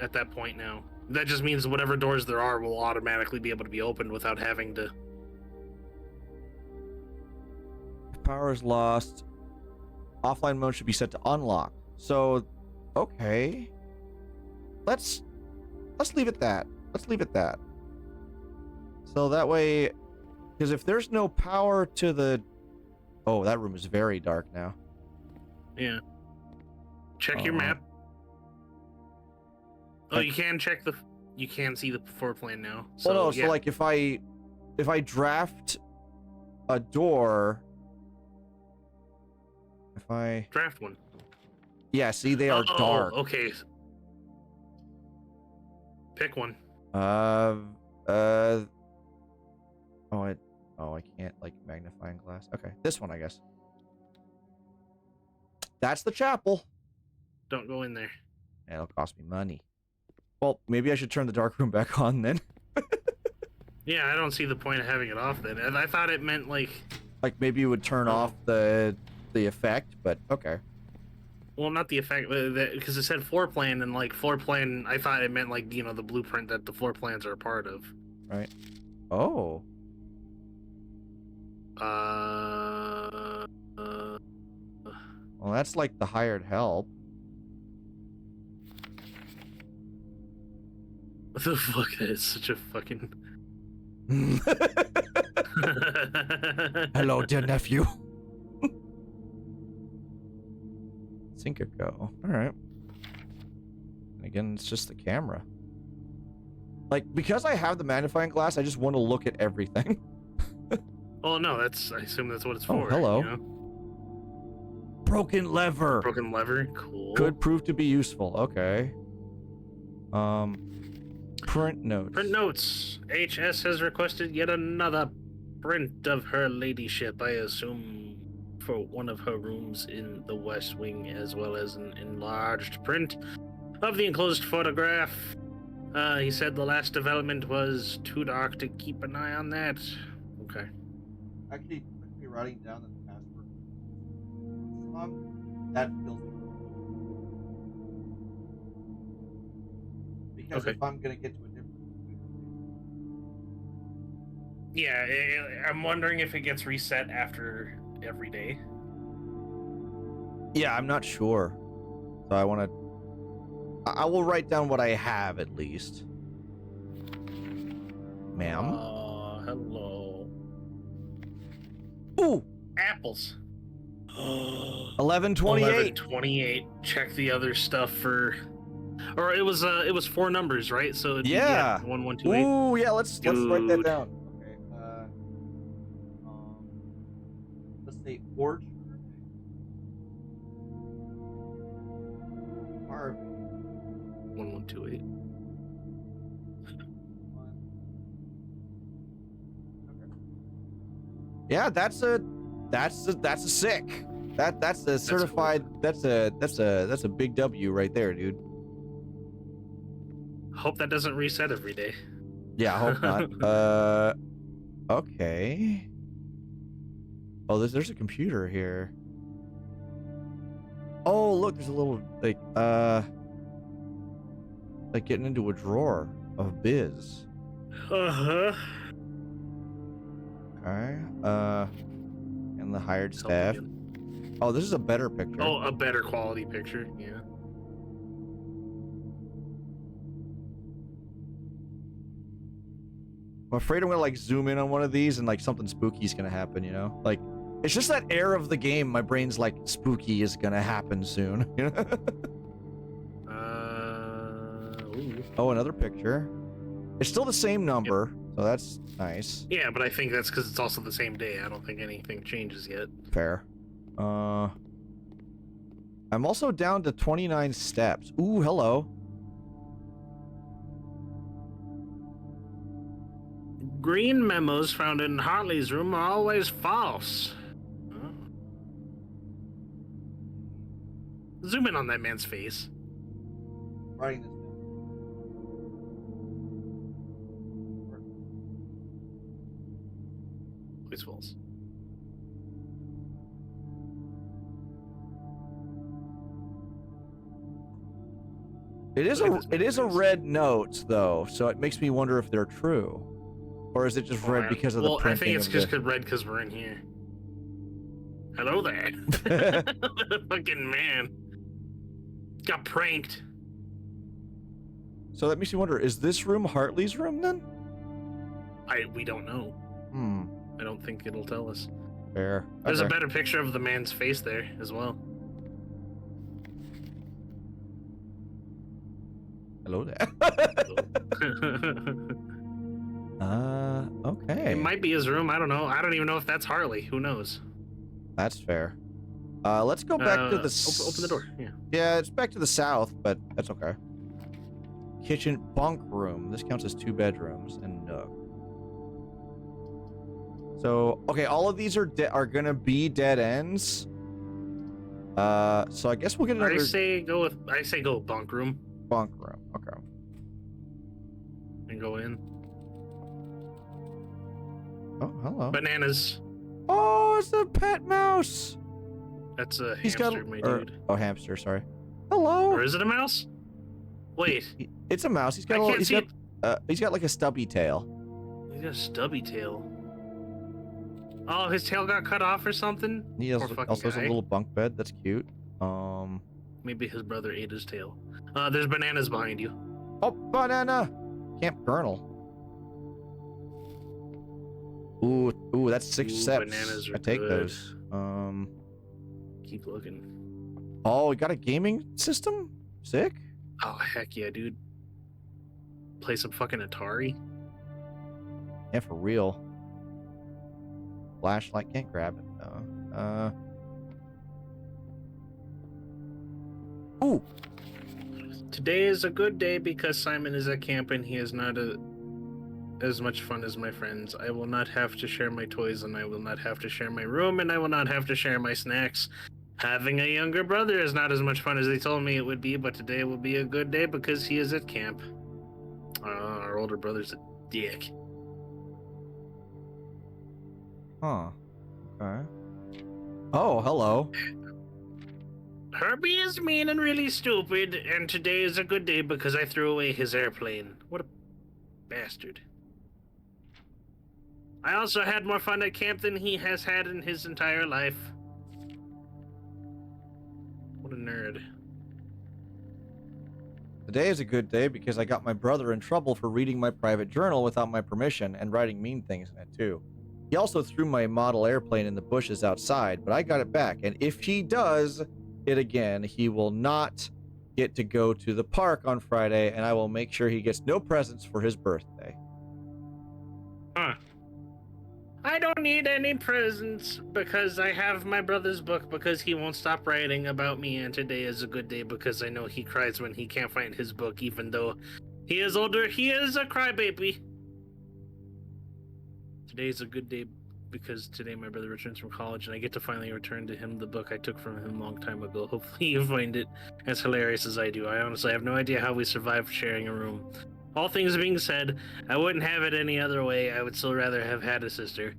at that point now. That just means whatever doors there are will automatically be able to be opened without having to. If power is lost, offline mode should be set to unlock. So, okay. Let's leave it that. Let's leave it that. So that way, because if there's no power to the... Oh, that room is very dark now. Yeah. Check your map. Oh, you can check the. You can see the floor plan now. So, well, no, yeah. so like if I draft a door, if I Draft one. yeah, see they are dark. Okay. Pick one. I can't like magnifying glass. Okay, this one I guess. That's the chapel. Don't go in there. It'll cost me money. Well, maybe I should turn the dark room back on then. Yeah, I don't see the point of having it off then. I thought it meant like maybe you would turn off the effect, but okay. well, not the effect, because it said floor plan, and like floor plan, I thought it meant like, you know, the blueprint that the floor plans are a part of. Right. Oh. Well, that's like the hired help. What the fuck? That is such a fucking. Hello, dear nephew. Sync it go. All right. And again, it's just the camera. Like, because I have the magnifying glass, I just want to look at everything. Oh no, I assume that's what it's Oh, for. hello. You know? Broken lever. Broken lever, cool. Could prove to be useful. Okay. Print notes. Print notes. HS has requested yet another print of her ladyship, I assume, for one of her rooms in the West Wing, as well as an enlarged print of the enclosed photograph. He said the last development was too dark to keep an eye on that. Okay. Actually, be writing down the password. That feels because Okay. if I'm gonna get to a different Yeah, I'm wondering if it gets reset after every day. yeah, I'm not sure. So I want to. I will write down what I have at least. Ma'am. Hello. Ooh, Apples. 1128. 1128. Check the other stuff for. Or it was 4 numbers, right? So it'd be, Yeah. 1128. Ooh, yeah. Let's write that Dude. down. Okay. Let's say orchard. Harvey. 1128. Yeah, that's a sick. That's a certified. That's a big W right there, dude. Hope that doesn't reset every day. Yeah, I hope not. Okay. Oh, there's a computer here. Oh, look, there's a little like getting into a drawer of biz. Uh-huh. Okay. And the hired staff. Oh, this is a better picture. Oh, a better quality picture, yeah. I'm afraid I'm gonna like zoom in on one of these and like something spooky is gonna happen, you know? Like, it's just that air of the game. My brain's like, spooky is gonna happen soon, you know? Ooh. Oh, another picture. It's still the same number, so that's nice. Yeah, but I think that's because it's also the same day. I don't think anything changes yet. Fair. I'm also down to 29 steps. Ooh, hello. Green memos found in Hartley's room are always false. Huh? Zoom in on that man's face. Writing this down. Always false. It is a red note though, so it makes me wonder if they're true, or is it just red because of the printing? I think it's of just the... red because we're in here. Hello there. Fucking man. Got pranked. So that makes me wonder: is this room Hartley's room then? We don't know. I don't think it'll tell us. Fair. There's Okay. a better picture of the man's face there as well. Hello there. Okay. It might be his room. I don't know. I don't even know if that's Harley. Who knows? That's fair. Let's go back to the... Open the door. Yeah. Yeah, it's back to the south, but that's okay. Kitchen bunk room. This counts as 2 bedrooms and nook. So, okay, all of these are gonna be dead ends. So I guess we'll get another... I say go bunk room bunk room. Okay. and go in. Oh, hello. Bananas. Oh, it's a pet mouse. That's a He's hamster, got... my or- dude. Oh, hamster, sorry. Hello. Or is it a mouse? Wait. It's a mouse. He's got I a little, can't he's see got, it. he's got like a stubby tail. He's got a stubby tail. Oh, his tail got cut off or something? He has, Poor fucking also has a guy. little bunk bed. That's cute. Maybe his brother ate his tail. There's bananas behind you. Oh, banana! Camp Colonel. Ooh, that's 6 Ooh, steps. bananas are I take good. those. Keep looking. Oh, we got a gaming system? Sick. Oh, heck yeah, dude. Play some fucking Atari. Yeah, for real. Flashlight, can't grab it though. Ooh, Today is a good day because Simon is at camp and he is not as much fun as my friends. I will not have to share my toys and I will not have to share my room and I will not have to share my snacks. Having a younger brother is not as much fun as they told me it would be, but today will be a good day because he is at camp. Our older brother's a dick. huh. Okay. Oh, hello. Herbie is mean and really stupid, and today is a good day because I threw away his airplane. What a bastard. I also had more fun at camp than he has had in his entire life. What a nerd. Today is a good day because I got my brother in trouble for reading my private journal without my permission and writing mean things in it too. He also threw my model airplane in the bushes outside, but I got it back, and if he does it again, he will not get to go to the park on Friday, and I will make sure he gets no presents for his birthday. Huh. I don't need any presents because I have my brother's book because he won't stop writing about me, and today is a good day because I know he cries when he can't find his book, even though he is older. He is a crybaby. Today is a good day because today my brother returns from college and I get to finally return to him the book I took from him a long time ago. Hopefully you find it as hilarious as I do. I honestly have no idea how we survived sharing a room. All things being said, I wouldn't have it any other way. I would still rather have had a sister.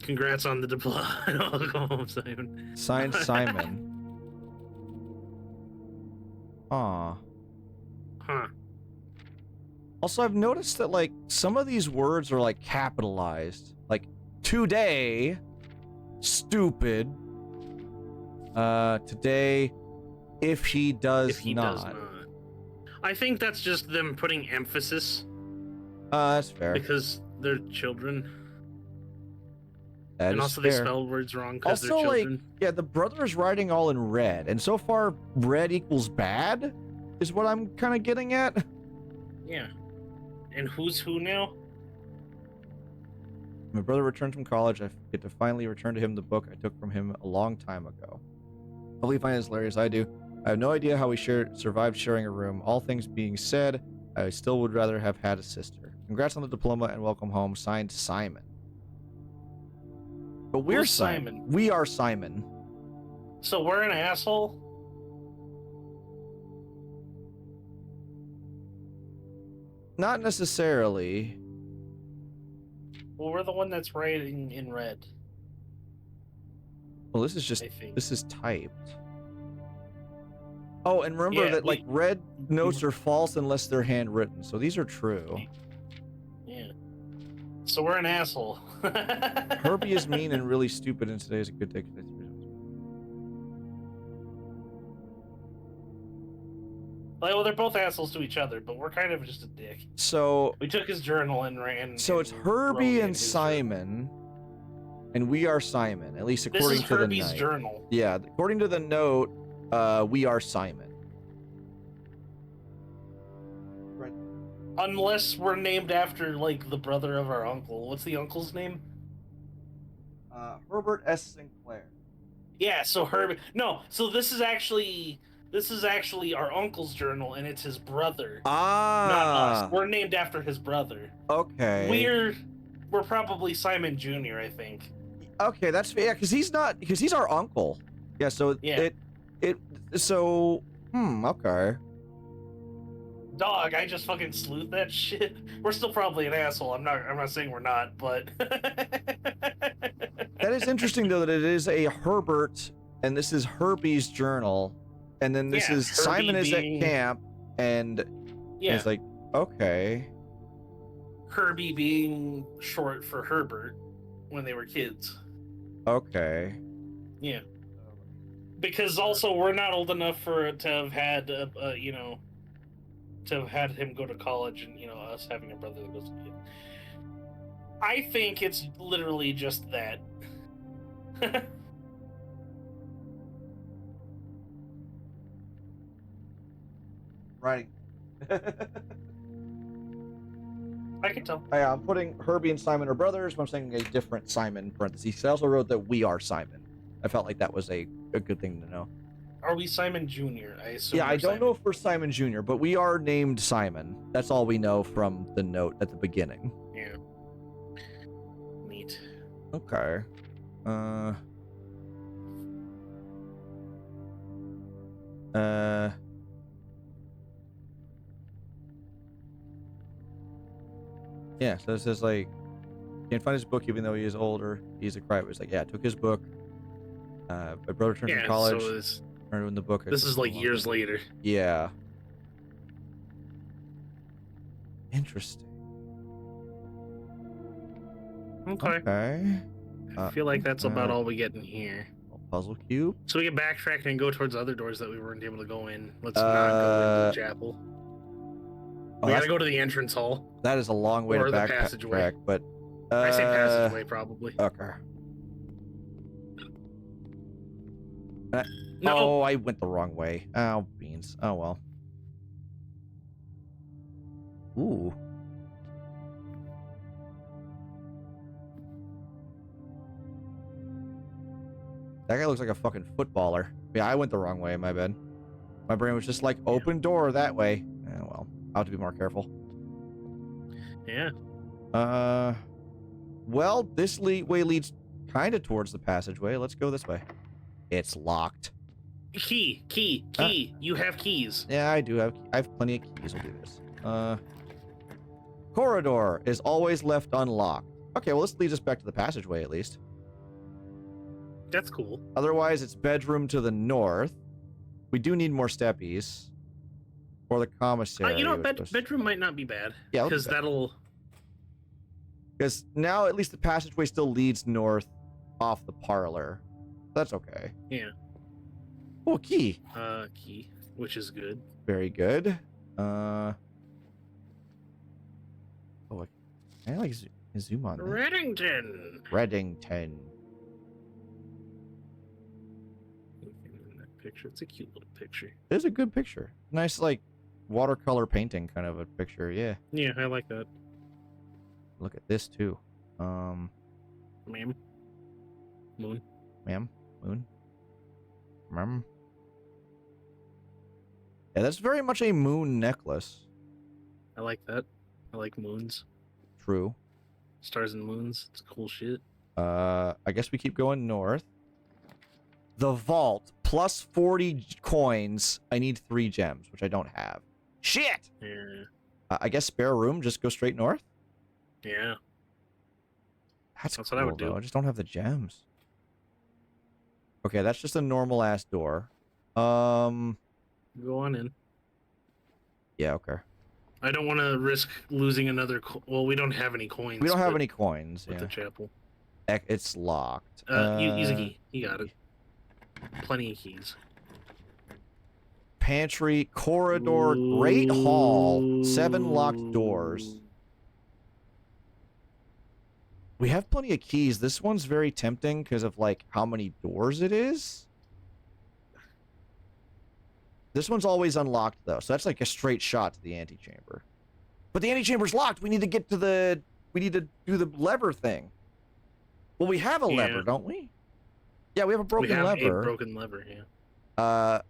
Congrats on the diploma. I'll go home, Simon. Signed, Simon. Aw. Huh. Also, I've noticed that, like, some of these words are, like, capitalized. Like, today, stupid. Today, if he does not. I think that's just them putting emphasis. That's fair. Because They're children. That And is also fair. they spell words wrong because they're Also, like, children. yeah, the brother is writing all in red, and so far, red equals bad, is what I'm kind of getting at. Yeah. And who's who now? My brother returned from college. I get to finally return to him the book I took from him a long time ago. Hopefully, you find it as hilarious as I do. I have no idea how we survived sharing a room. All things being said, I still would rather have had a sister. Congrats on the diploma and welcome home. Signed, Simon. But we're Who's Simon. Simon? We are Simon. So we're an asshole? Not necessarily. Well, we're the one that's writing in red, Well, this is just I think. this is typed. Oh, and remember Yeah, that like red notes are false unless they're handwritten. So these are true. Yeah. So we're an asshole. Herbie is mean and really stupid, and today is a good day. Like, well, they're both assholes to each other, but we're kind of just a dick. So We took his journal and ran. so it's and Herbie wrote in and his Simon, and we are Simon. At least journal. according This is to the Herbie's note. journal. Yeah, according to the note, we are Simon. Unless we're named after, like, the brother of our uncle. What's the uncle's name? Herbert S. Sinclair. Yeah, so Herbie. No, so this is actually our uncle's journal, and it's his brother, not Ah, us. We're named after his brother. okay. We're probably Simon Jr., I think. Okay, that's yeah, because he's our uncle. Yeah, so Yeah. okay. Dog, I just fucking sleuth that shit. We're still probably an asshole. I'm not saying we're not, but That is interesting though that it is a Herbert and this is Herbie's journal, and then this Yeah, is Herbie Simon is at being- camp, and yeah, it's like okay. Herbie being short for Herbert when they were kids. Okay. Yeah. Because also we're not old enough to have had to have had him go to college, and us having a brother that goes to college. I think it's literally just that. Right. I can tell. I'm putting Herbie and Simon are brothers, but I'm saying a different Simon in parentheses. I also wrote that we are Simon. I felt like that was a good thing to know. Are we Simon Jr.? I assume. Yeah, I we're don't Simon. know if we're Simon Jr., but we are named Simon. That's all we know from the note at the beginning. Yeah. Neat. Okay. Yeah, so it says like, can't find his book even though he is older. He's a cry. It was like, yeah, I took his book. My brother returned Yeah. from college. So this Turned in the book. is like years later. Yeah. Interesting. Okay. Okay. I feel like that's about all we get in here. Puzzle cube. So we can backtrack and go towards other doors that we weren't able to go in. Let's not go into the chapel. Oh, We that's- gotta go to the entrance hall. that is a long way or to the backtrack, passageway. but I say passageway probably. Okay. No. Oh, I went the wrong way. Oh, beans. Oh well. Ooh. That guy looks like a fucking footballer. Yeah, I went the wrong way, my bad. My brain was just like, open door that way. Oh, well. I'll have to be more careful. Yeah. Well, this way leads kind of towards the passageway. Let's go this way. It's locked. Key. You have keys. Yeah, I do have. I have plenty of keys. We'll do this. Corridor is always left unlocked. Okay, well, this leads us back to the passageway at least. That's cool. Otherwise, it's bedroom to the north. We do need more steppies. Or the commissary. You know, bedroom might not be bad. Yeah, because that'll. Because now at least the passageway still leads north off the parlor. That's okay. Yeah. Oh, key. Key, which is good. Very good. Oh, I like. Zoom on that. Reddington. Reddington. That picture. It's a cute little picture. It is a good picture. Nice, like, watercolor painting kind of a picture. Yeah. Yeah, I like that. Look at this too. Ma'am. Moon. Ma'am. Moon. Ma'am. Yeah, that's very much a moon necklace. I like that. I like moons. True. Stars and moons. It's cool shit. I guess we keep going north. The vault, plus 40 coins. I need 3 gems, which I don't have. Shit! Yeah. I guess spare room, just go straight north? Yeah. That's what cool, I would do. though. I just don't have the gems. Okay, that's just a normal-ass door. Go on in. Yeah, okay. I don't want to risk losing another. Well, we don't have any coins. We don't have any coins. with Yeah. the chapel. It's locked. Use a key. You got it. Plenty of keys. Pantry, corridor, great hall, 7 locked doors. We have plenty of keys. This one's very tempting because of, like, how many doors it is. This one's always unlocked, though, so that's like a straight shot to the antechamber. But the antechamber's locked. We need to get to the... We need to do the lever thing. Well, we have a lever, don't we? Yeah, we have a broken we have lever. A broken lever, yeah.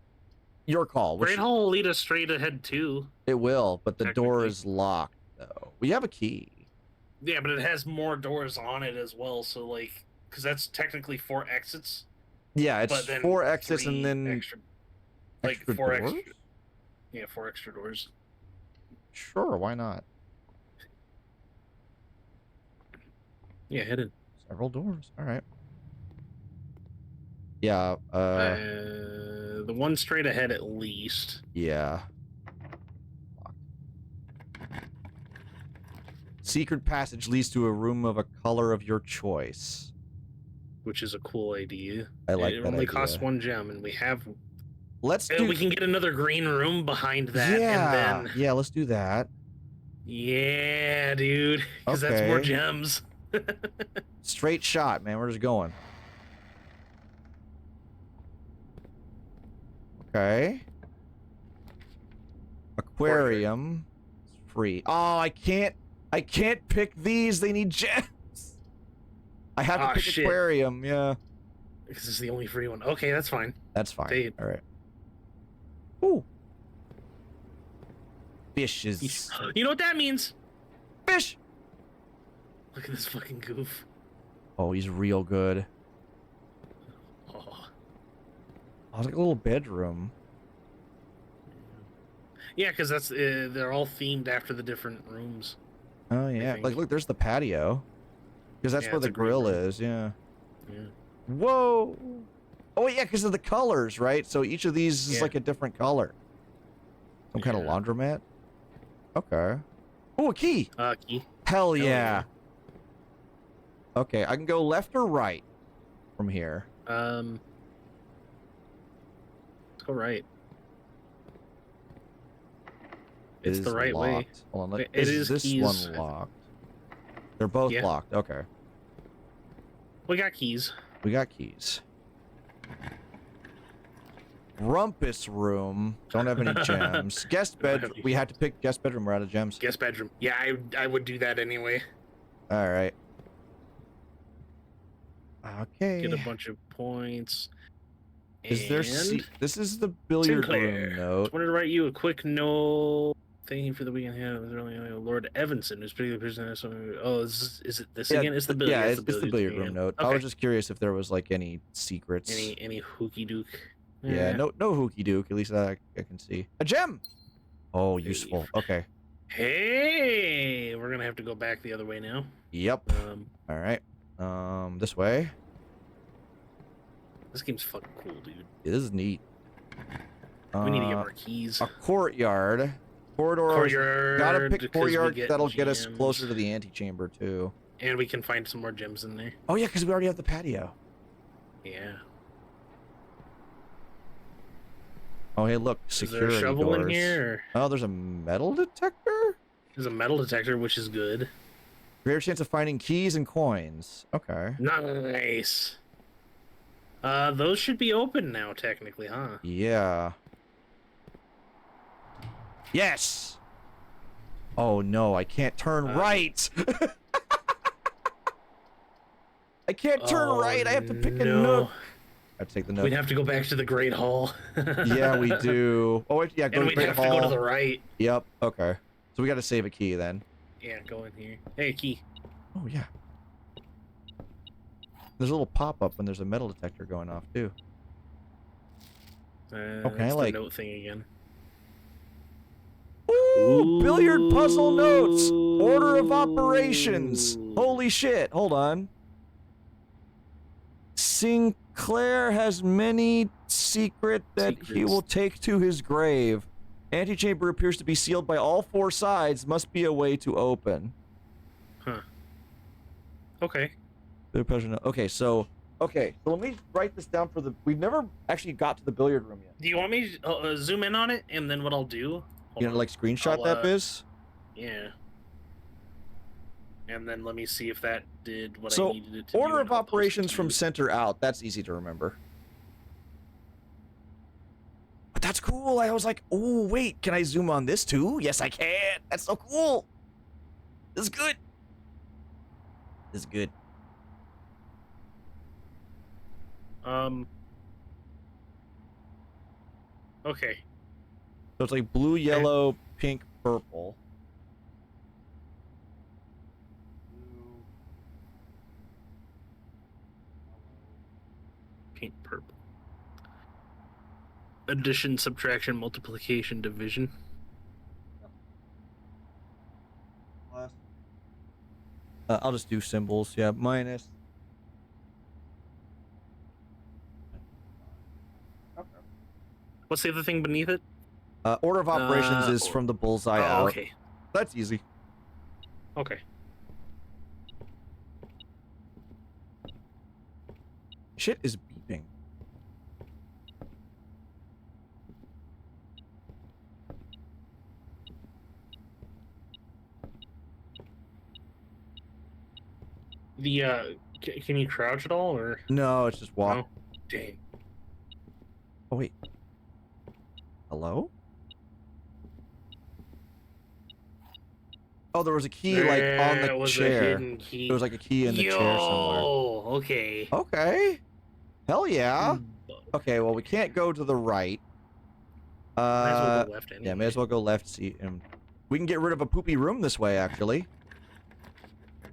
Your call. Great Hall will lead us straight ahead, too. It will, but the door Technically. is locked, though. We have a key. Yeah, but it has more doors on it as well, so, like... Because that's technically 4 exits. Yeah, it's but then 4 exits 3 and then... Extra, like, extra 4 doors? extra... Yeah, 4 extra doors. Sure, why not? Yeah, head in. Several doors. All right. Yeah. The one straight ahead, at least. Yeah. Secret passage leads to a room of a color of your choice. Which is a cool idea. I like it that only idea. costs 1 gem, and we have. Let's And do. we can get another green room behind that, Yeah. and then. Yeah. Let's do that. Yeah, dude. Because that's more Okay. gems. Straight shot, man. We're just going. Okay. Aquarium. It's free. Oh, I can't pick these. They need gems. I have to Ah, pick shit. aquarium. Yeah. Because this is the only free one. Okay, that's fine. That's fine. They- All right. Ooh. Fishes. You know what that means? Fish. Look at this fucking goof. Oh, he's real good. Oh. Oh, it's like a little bedroom. Yeah, because that's they're all themed after the different rooms. Oh yeah. think. Like, look, there's the patio. Because that's Yeah, where it's the a great grill room. is. Yeah. Yeah. Whoa. Oh yeah, because of the colors, right? So each of these is Yeah. like a different color. Some kind of Yeah. laundromat. Okay. Oh, a key. Key. Hell yeah. yeah. Okay, I can go left or right from here. Let's go right. It It's is the right way. locked. Hold on, It is is this keys. one locked? They're both Yeah. locked. Okay. We got keys. We got keys. Rumpus room. Don't have any gems. Guest Don't have bedroom. any We had to pick guest bedroom. We're out of gems. Guest bedroom. Yeah, I would do that anyway. All right. Okay. Get a bunch of points. Is there? And This is the billiard Sinclair. room note. Just wanted to write you a quick note. Thank you for the weekend. Yeah, it was really Lord Evanson, who's pretty good person. Oh, is it this again? It's the billiard. Yeah, it's the billiard room again. note. I Okay. was just curious if there was like any secrets. Any hooky duke. Yeah, no hooky duke. At least I can see a gem. Oh, useful. Okay. Hey, we're gonna have to go back the other way now. Yep. All right. This way. This game's fucking cool, dude. It is neat. We need to get more keys. A courtyard. Corridor. Gotta pick 'cause we courtyard. get That'll get us gems. closer to the antechamber too. And we can find some more gems in there. Oh yeah, because we already have the patio. Yeah. Oh hey, look, Is there security a shovel doors. in here? Oh, there's a metal detector. There's a metal detector, which is good. Greater chance of finding keys and coins. Okay. Nice. Those should be open now, technically, huh? Yeah. Yes! Oh no, I can't turn right! I can't turn right, I have to pick a nook. I have to take the nook. We'd have to go back to the Great Hall. Yeah, we do. Oh, wait, yeah, go and to we'd Great have Hall. to go to the right. Yep, okay. So we gotta save a key then. Yeah, go in here. Hey, key. Oh, yeah. There's a little pop-up when there's a metal detector going off, too. Okay, like... the note thing again. Ooh, billiard puzzle notes! Order of operations! Holy shit, hold on. Sinclair has many secrets he will take to his grave. Antechamber appears to be sealed by all four sides. Must be a way to open. Huh. Okay. Okay, so let me write this down for the... We've never actually got to the billiard room yet. Do you want me to zoom in on it, and then what I'll do... You know, like screenshot that biz? Yeah. And then let me see if that did what So, I needed it to do. order of and I'll post it operations to from you. center out. That's easy to remember. But that's cool. I was like, oh, wait, can I zoom on this too? Yes, I can. That's so cool. This is good. This is good. Okay. So it's like blue, yellow, pink, purple. Pink, purple. Addition, subtraction, multiplication, division. I'll just do symbols. Yeah, minus. What's the other thing beneath it? Order of operations is from the bullseye out. Okay. That's easy. Okay. Shit is beeping. The can you crouch at all or No, it's just walk. no? Dang. Oh wait. Hello? Oh, there was a key like on There the was a chair. hidden key. There was like a key in the chair somewhere. Okay. Okay. Hell yeah. Mm, Okay, well we can't go to the right. Might as well go left anyway. Yeah, may as well go left. See, we can get rid of a poopy room this way, actually.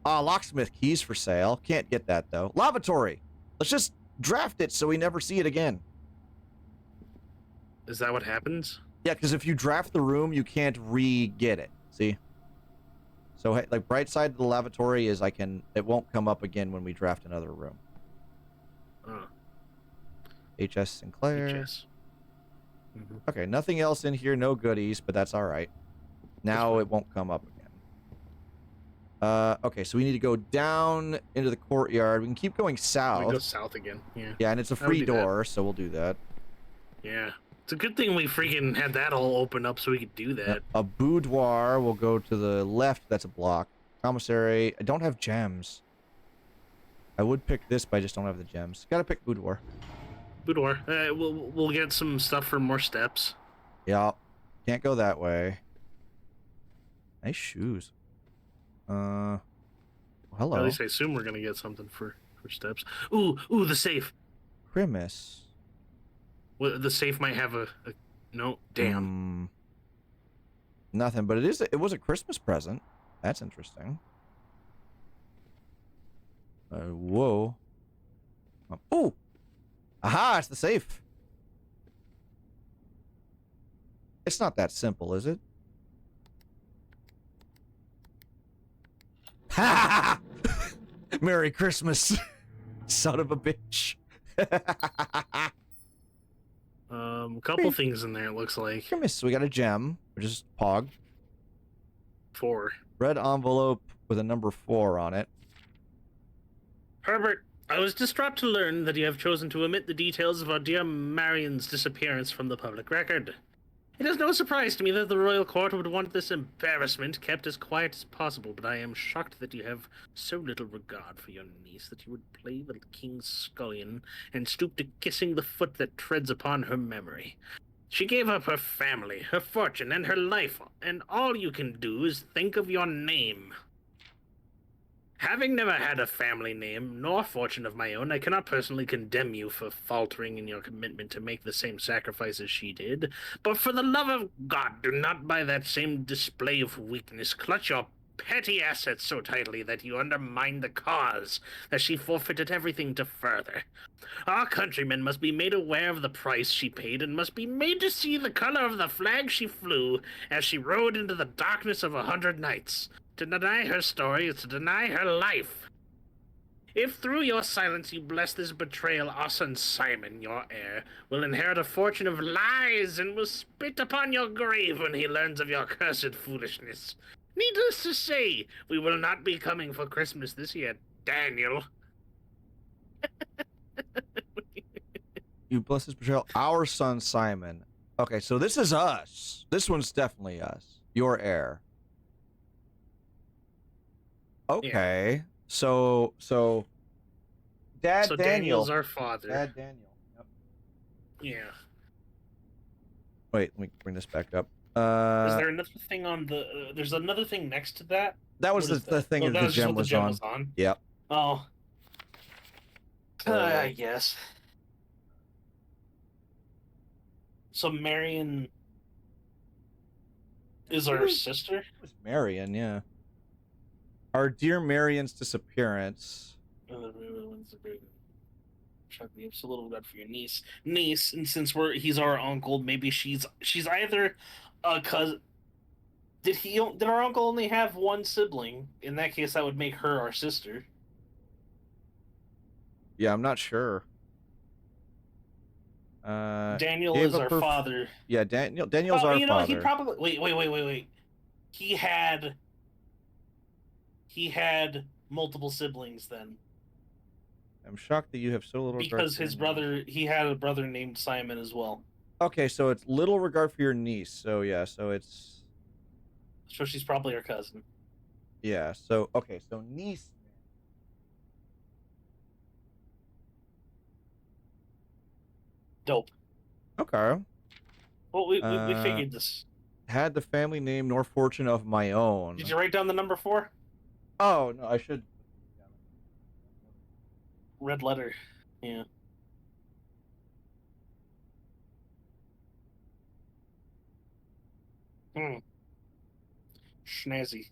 Locksmith keys for sale. Can't get that though. Lavatory. Let's just draft it so we never see it again. Is that what happens? Yeah, because if you draft the room, you can't re-get it. See? So, like, right side of the lavatory is it won't come up again when we draft another room. HS Sinclair. HS. Okay, nothing else in here, no goodies, but that's all right. Now it won't come up again. Okay, so we need to go down into the courtyard. We can keep going south. We go south again. Yeah. Yeah, and it's a free door, so we'll do that. Yeah. It's a good thing we freaking had that all open up so we could do that. A boudoir will go to the left. That's a block. Commissary. I don't have gems. I would pick this, but I just don't have the gems. Gotta pick boudoir. Boudoir. We'll get some stuff for more steps. Yeah. Can't go that way. Nice shoes. Hello. At least I assume we're gonna get something for steps. Ooh, the safe. Grimace. Well, the safe might have a no. Damn. Nothing, but it was a Christmas present. That's interesting. Whoa. Ooh. Aha, it's the safe. It's not that simple, is it? Ha! Merry Christmas, son of a bitch. Couple things in there, it looks like. So we got a gem, which is Pog. 4. Red envelope with a number 4 on it. Herbert, I was distraught to learn that you have chosen to omit the details of our dear Marion's disappearance from the public record. It is no surprise to me that the royal court would want this embarrassment kept as quiet as possible, but I am shocked that you have so little regard for your niece that you would play the king's scullion and stoop to kissing the foot that treads upon her memory. She gave up her family, her fortune, and her life, and all you can do is think of your name. Having never had a family name, nor fortune of my own, I cannot personally condemn you for faltering in your commitment to make the same sacrifices she did. But for the love of God, do not by that same display of weakness clutch your petty assets so tightly that you undermine the cause that she forfeited everything to further. Our countrymen must be made aware of the price she paid and must be made to see the color of the flag she flew as she rode into the darkness of 100 nights. To deny her story is to deny her life. If through your silence you bless this betrayal, our son Simon, your heir, will inherit a fortune of lies and will spit upon your grave when he learns of your cursed foolishness. Needless to say, we will not be coming for Christmas this year, Daniel. You bless his betrayal. Our son Simon. Okay, so this is us. This one's definitely us. Your heir. Okay. Yeah. So Dad so Daniel. Daniel's our father. Dad Daniel. Yep. Yeah. Wait, let me bring this back up. Is there another thing on the there's another thing next to that? That was the thing that the gem was on. Yep. Oh. I guess. So Marion is our sister? It was Marion, yeah. Our dear Marion's disappearance. It's a little bad for your niece. And since he's our uncle, maybe she's either a cousin. Did our uncle only have one sibling? In that case, that would make her our sister. Yeah, I'm not sure. Daniel is our father. Yeah, Daniel's our father. He probably wait. He had multiple siblings then. I'm shocked that you have so little because he had a brother named Simon as well. Okay, so it's little regard for your niece. So yeah, so she's probably her cousin. Yeah, so okay, so niece. Dope. Okay. Well, we figured this. Had the family name nor fortune of my own. Did you write down the number 4? Oh, no, I should. Red letter. Yeah. Schnazzy.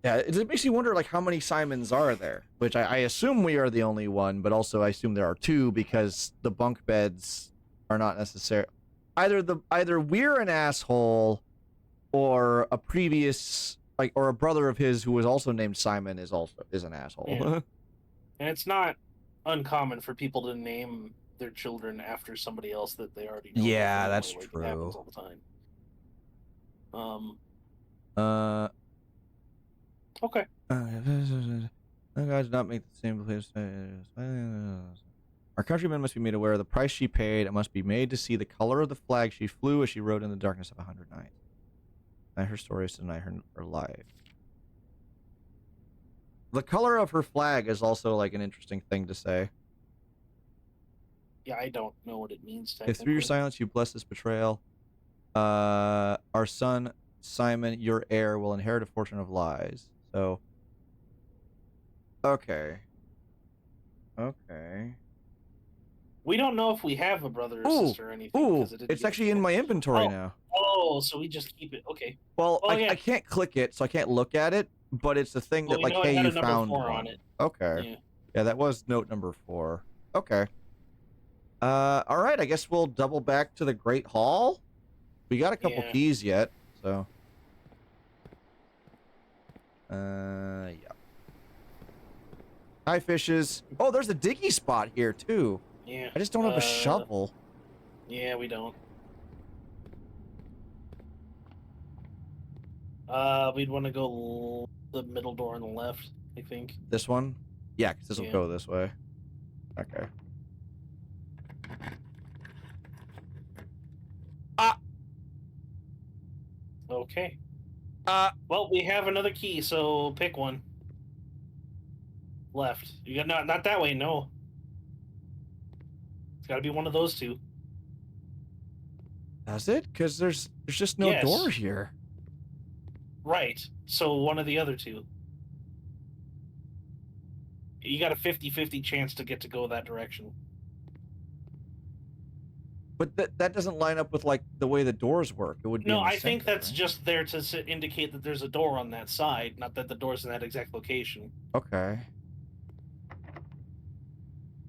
Yeah, it makes you wonder, like, how many Simons are there? Which I assume we are the only one, but also I assume there are 2 because the bunk beds are not necessary. Either we're an asshole, or a previous, like, or a brother of his who was also named Simon is an asshole. Yeah. And it's not uncommon for people to name their children after somebody else that they already know. Yeah, that's true. It happens all the time. Okay. God did not make the same place. Our countrymen must be made aware of the price she paid. It must be made to see the color of the flag she flew as she rode in the darkness of 100 nights. Deny her stories, deny her life. The color of her flag is also like an interesting thing to say. Yeah, I don't know what it means. If through your silence you bless this betrayal, our son Simon, your heir, will inherit a fortune of lies. So, okay. We don't know if we have a brother or sister or anything. Ooh, it's actually in my inventory now. Oh, so we just keep it. Okay. Well, I can't click it, so I can't look at it, but it's a thing that, like, hey, you found one. On it. Okay. Yeah, that was note number 4. Okay. All right, I guess we'll double back to the Great Hall. We got a couple keys yet, so. Yeah. Hi, fishes. Oh, there's a diggy spot here, too. Yeah. I just don't have a shovel. Yeah, we don't. We'd want to go the middle door on the left, I think. This one? Yeah, because this will go this way. Okay. Okay. Well, we have another key, so pick one. Left. You got not that way. No. It's got to be one of those two. Does it? Because there's just no Yes. door here. Right. So one of the other two. You got a 50-50 chance to get to go that direction. But that doesn't line up with like the way the doors work. It would be. No, in the I think center, that's right? just there to indicate that there's a door on that side, not that the door's in that exact location. Okay.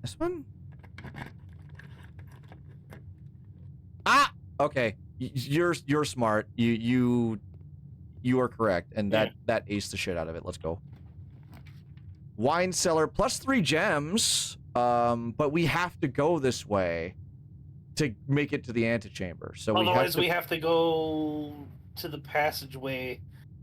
This one? Ah! Okay. You're smart. You are correct, and that aced the shit out of it. Let's go. Wine cellar plus 3 gems. But we have to go this way to make it to the antechamber. So otherwise we have to go to the passageway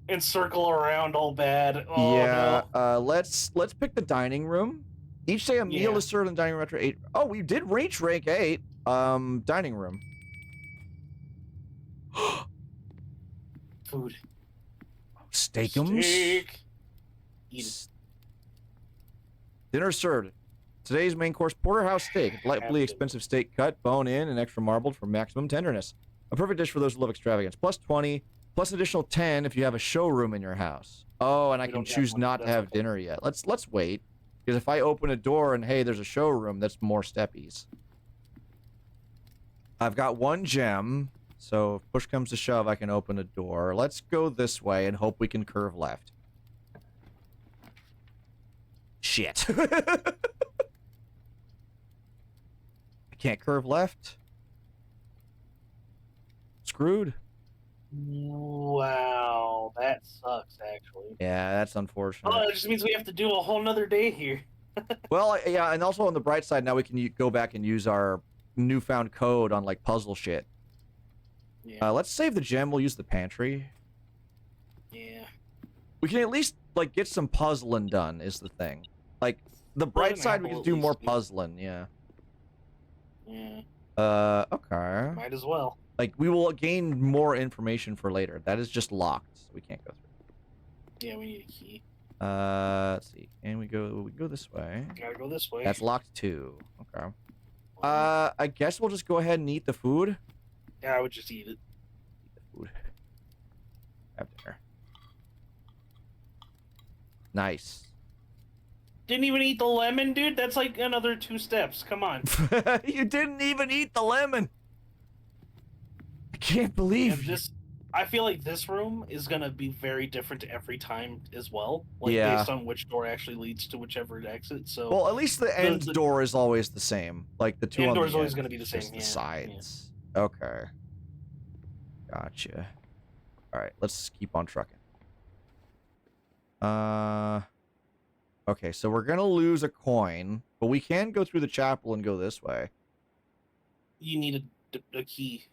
and circle around all bad. Oh, yeah. no. Let's pick the dining room. Each day a meal is served in the dining room after 8. Oh, we did reach rank 8. Dining room. Food. Steakums. Steak. Eat it. Dinner served. Today's main course, porterhouse steak. Lightly expensive steak cut, bone in, and extra marbled for maximum tenderness. A perfect dish for those who love extravagance. Plus 20, plus an additional 10 if you have a showroom in your house. Oh, and I can choose not to have dinner yet. Let's wait. Because if I open a door and, hey, there's a showroom, that's more steppies. I've got 1 gem, so if push comes to shove, I can open a door. Let's go this way and hope we can curve left. Shit. I can't curve left. Screwed. Wow, that sucks, actually. Yeah, that's unfortunate. Oh, it just means we have to do a whole nother day here. Well, yeah, and also on the bright side, now we can go back and use our newfound code on, like, puzzle shit. Yeah. Let's save the gem. We'll use the pantry. Yeah. We can at least, like, get some puzzling done, is the thing. Like, the bright side, we can do more puzzling, yeah. Yeah. Okay. Might as well. Like, we will gain more information for later. That is just locked, so we can't go through. Yeah, we need a key. Let's see. And we go this way. Gotta go this way. That's locked too. Okay. I guess we'll just go ahead and eat the food. Yeah, I would just eat it. Eat the food. Have dinner. Nice. Didn't even eat the lemon, dude? That's like another 2 steps. Come on. You didn't even eat the lemon. I can't believe this. I feel like this room is gonna be very different every time as well. Like Yeah. based on which door actually leads to whichever exit. So Well, at least the end door is always the same. Like the two end on door the is always end, gonna be the same. just the Yeah. sides. Okay. Gotcha. All right, let's keep on trucking. Okay, so we're gonna lose a coin, but we can go through the chapel and go this way. You need a key.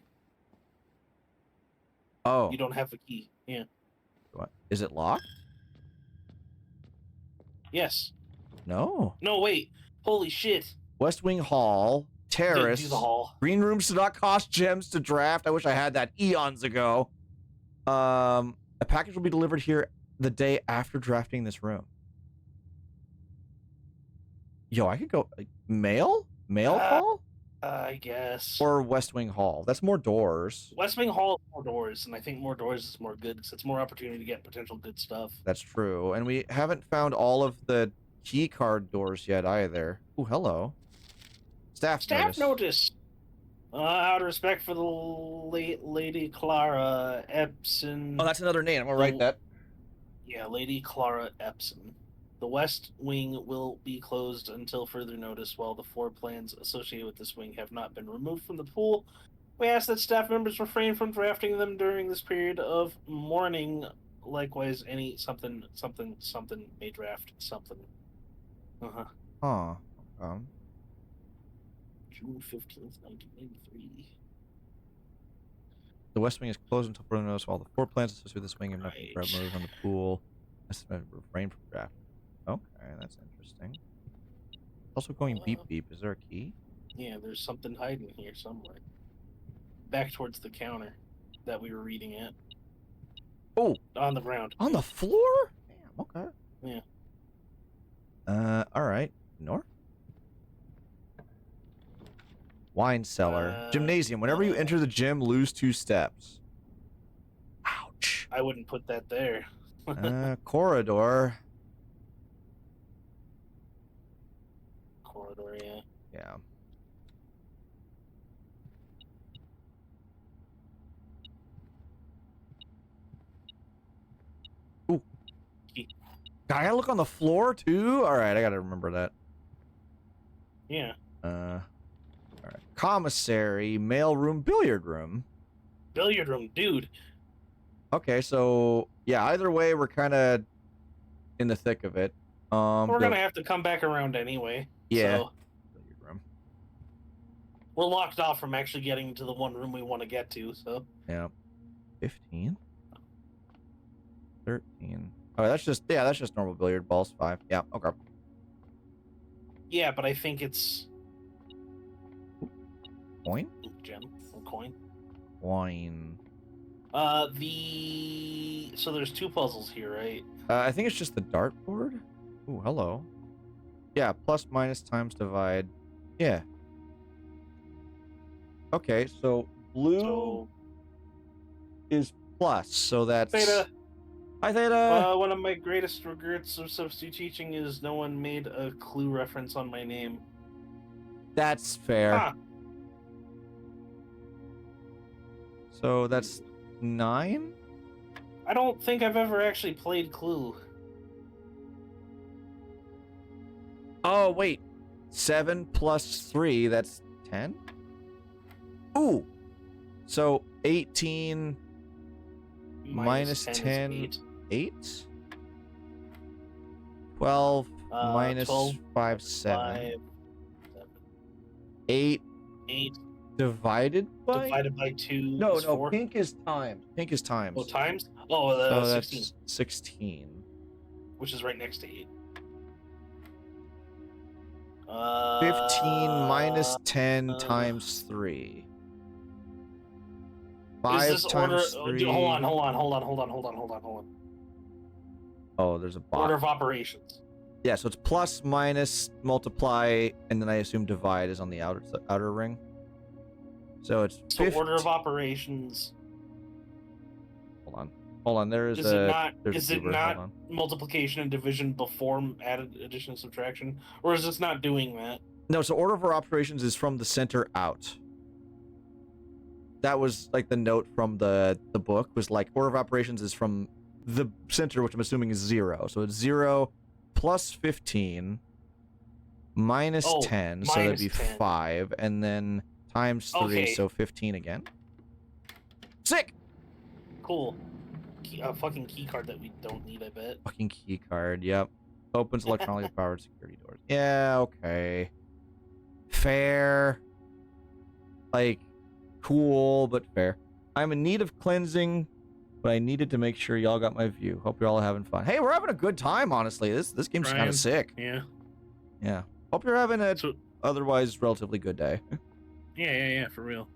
Oh. You don't have a key. Yeah. What? Is it locked? Yes. No. No, wait. Holy shit. West Wing Hall, terrace. Do the hall. Green rooms do not cost gems to draft. I wish I had that eons ago. A package will be delivered here the day after drafting this room. Yo, I could go mail call, I guess. or West Wing Hall. That's more doors. West Wing Hall is more doors, and I think more doors is more good because it's more opportunity to get potential good stuff. That's true, and we haven't found all of the key card doors yet either. Ooh, hello. Staff notice. Out of respect for the late Lady Clara Epson. Oh, that's another name. I'm gonna write that. Yeah, Lady Clara Epson. The West Wing will be closed until further notice while the 4 plans associated with this wing have not been removed from the pool. We ask that staff members refrain from drafting them during this period of mourning. Likewise, any something may draft something. Huh. June 15th, 1993. The West Wing is closed until further notice while the 4 plans associated with this wing have not been removed from the pool. Refrain from draft. Okay, that's interesting. Also going beep beep. Is there a key? Yeah, there's something hiding here somewhere. Back towards the counter that we were reading at. Oh, On the ground. on the floor? Damn, okay. Yeah. All right. North? Wine cellar. Gymnasium. Whenever you enter the gym, lose 2 steps. Ouch. I wouldn't put that there. Corridor. Corridor, yeah. Yeah. Ooh. I gotta look on the floor too? Alright, I gotta remember that. Yeah. Alright. Commissary, mailroom, billiard room. Billiard room, dude. Okay, so yeah, either way we're kinda in the thick of it. We're gonna have to come back around anyway. Yeah. So Billiard room. we're locked off from actually getting to the one room we want to get to, so. Yeah. 15. 13. Oh, that's just normal billiard balls. 5. Yeah, okay. Yeah, but I think it's Coin? gem or coin. Wine. So there's 2 puzzles here, right? I think it's just the dartboard. Ooh, hello. Yeah, plus, minus, times, divide. Yeah. Okay, so blue is plus, so that's... Theta. Hi, Theta! One of my greatest regrets of substitute teaching is no one made a clue reference on my name. That's fair. Huh. So that's 9? I don't think I've ever actually played Clue. Oh, wait. 7 plus 3, that's 10? Ooh! So 18 minus 10, 8. 8? 12 minus 12, 5, 7. 5, 7. 8 8 divided by? divided by 2 No, is no, 4. pink is times. Pink is times. Oh, times? Oh, So 16, that's 16. which is right next to 8. 15 minus 10 times 3. 5 is this times order? 3. Hold on. Oh, there's a box. Order of operations. Yeah, so it's plus, minus, multiply, and then I assume divide is on the outer ring. So it's 50. So order of operations. Hold on. There is Is a. it not? there's a Is it keyword. not Hold multiplication and division before added, addition, and subtraction, or is this not doing that? No, so order of our operations is from the center out. That was like the note from the book was like order of operations is from the center, which I'm assuming is 0. So it's 0 plus 15 minus 10, so that'd be 10. 5, and then times 3, Okay. so 15 again. Sick! Cool. A fucking key card that we don't need, I bet. Fucking key card, yep. Opens electronically powered security doors. Yeah, okay. Fair. Like, cool, but fair. I'm in need of cleansing, but I needed to make sure y'all got my view. Hope you're all having fun. Hey, we're having a good time, honestly. This game's kind Ryan? of sick. Yeah. Yeah. Hope you're having a So, otherwise relatively good day. yeah, for real.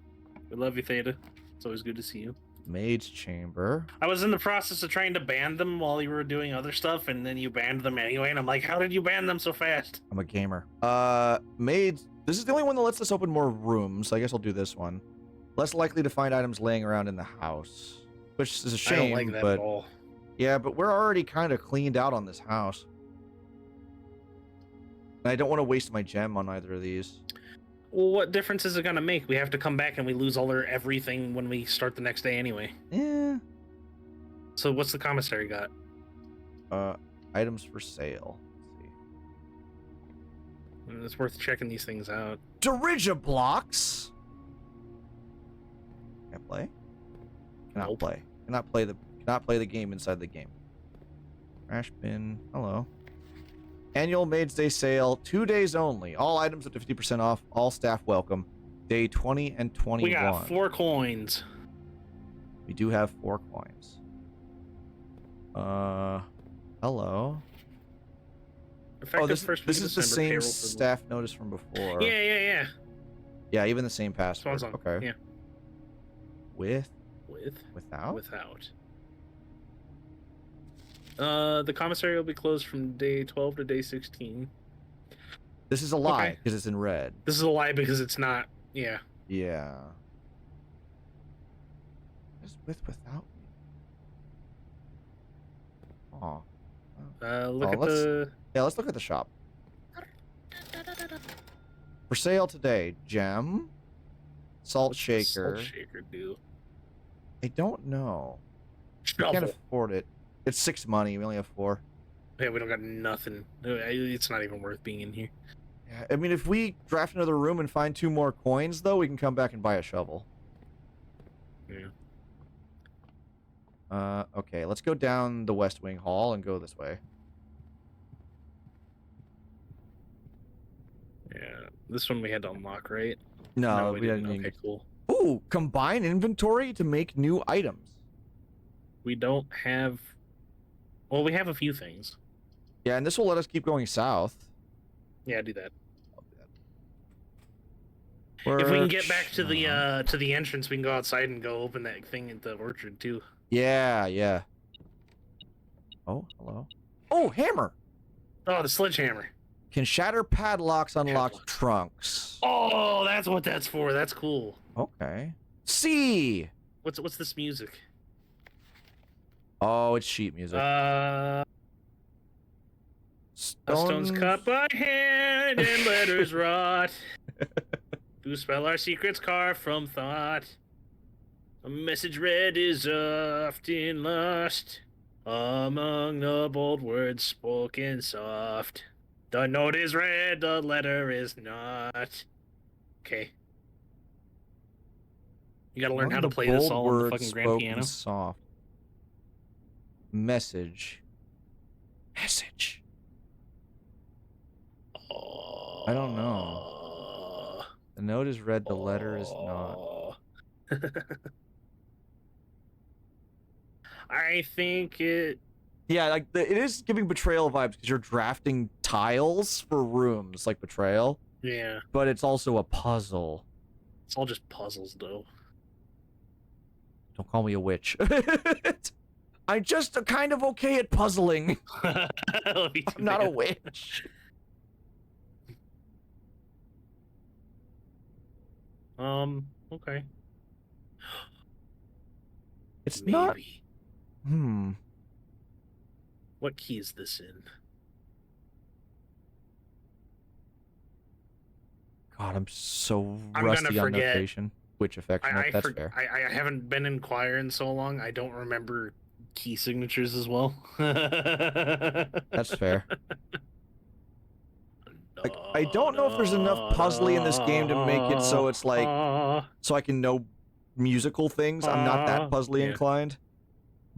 We love you, Theta. It's always good to see you. Maid's chamber. I was in the process of trying to ban them while you were doing other stuff, and then you banned them anyway, and I'm like, how did you ban them so fast? I'm a gamer. Maid's. This is the only one that lets us open more rooms, so I guess I'll do this one. Less likely to find items laying around in the house. Which is a shame, I don't like that but at all. yeah, but we're already kind of cleaned out on this house. And I don't want to waste my gem on either of these. Well, what difference is it gonna make? We have to come back and we lose all our everything when we start the next day anyway. Yeah. So what's the commissary got? Items for sale. Let's see. It's worth checking these things out. Dirigiblocks. Can I play? Cannot Nope. play. Cannot play the game inside the game. Trash bin. Hello. Annual Maids Day sale, 2 days only. All items up to 50% off. All staff welcome. Day 20 and 21. We got 4 coins. We do have 4 coins. Hello. Effective This first week is of the December, same payroll for- staff notice from before. Yeah. Yeah, even the same password. Swan's on. Okay. Yeah. Without? Without. The commissary will be closed from day 12 to day 16. This is a lie Okay. because it's in red. This is a lie because it's not. Yeah. Yeah. Just without me. Oh. Look at the. Yeah, let's look at the shop. For sale today, gem, salt shaker. Salt shaker do. I don't know. We Shovel. can't afford it. It's 6 money. We only have 4. Yeah, we don't got nothing. It's not even worth being in here. Yeah, I mean, if we draft another room and find 2 more coins, though, we can come back and buy a shovel. Yeah. Okay, let's go down the West Wing Hall and go this way. Yeah. This one we had to unlock, right? No, we we didn't. didn't. Okay, cool. Ooh, combine inventory to make new items. We don't have. Well, we have a few things. Yeah, and this will let us keep going south. Yeah, do that. If Work. we can get back to the entrance, we can go outside and go open that thing at the orchard too. Yeah, yeah. Oh, hello. Oh, hammer. Oh, the sledgehammer. Can shatter padlocks, unlock Padlocks. trunks. Oh, that's what that's for. That's cool. Okay. C. What's this music? Oh, it's sheet music. A stone's cut by hand and letters wrought. To spell our secrets carved from thought. A message read is often lost among the bold words spoken soft. The note is read, the letter is not. Okay. You gotta learn how to play this all on the fucking grand piano. Soft. Message. Message. I don't know. The note is read, the letter is not. I think it. Yeah, like it is giving Betrayal vibes because you're drafting tiles for rooms like Betrayal. Yeah. But it's also a puzzle. It's all just puzzles, though. Don't call me a witch. I'm just kind of okay at puzzling. I'm not a witch. Okay. It's Maybe. not. What key is this in? God, I'm so I'm rusty gonna on forget. notation. Witch affection. That's fair. I haven't been in choir in so long. I don't remember key signatures as well. That's fair. Like, I don't know if there's enough puzzly in this game to make it so it's like, so I can know musical things. I'm not that puzzly inclined.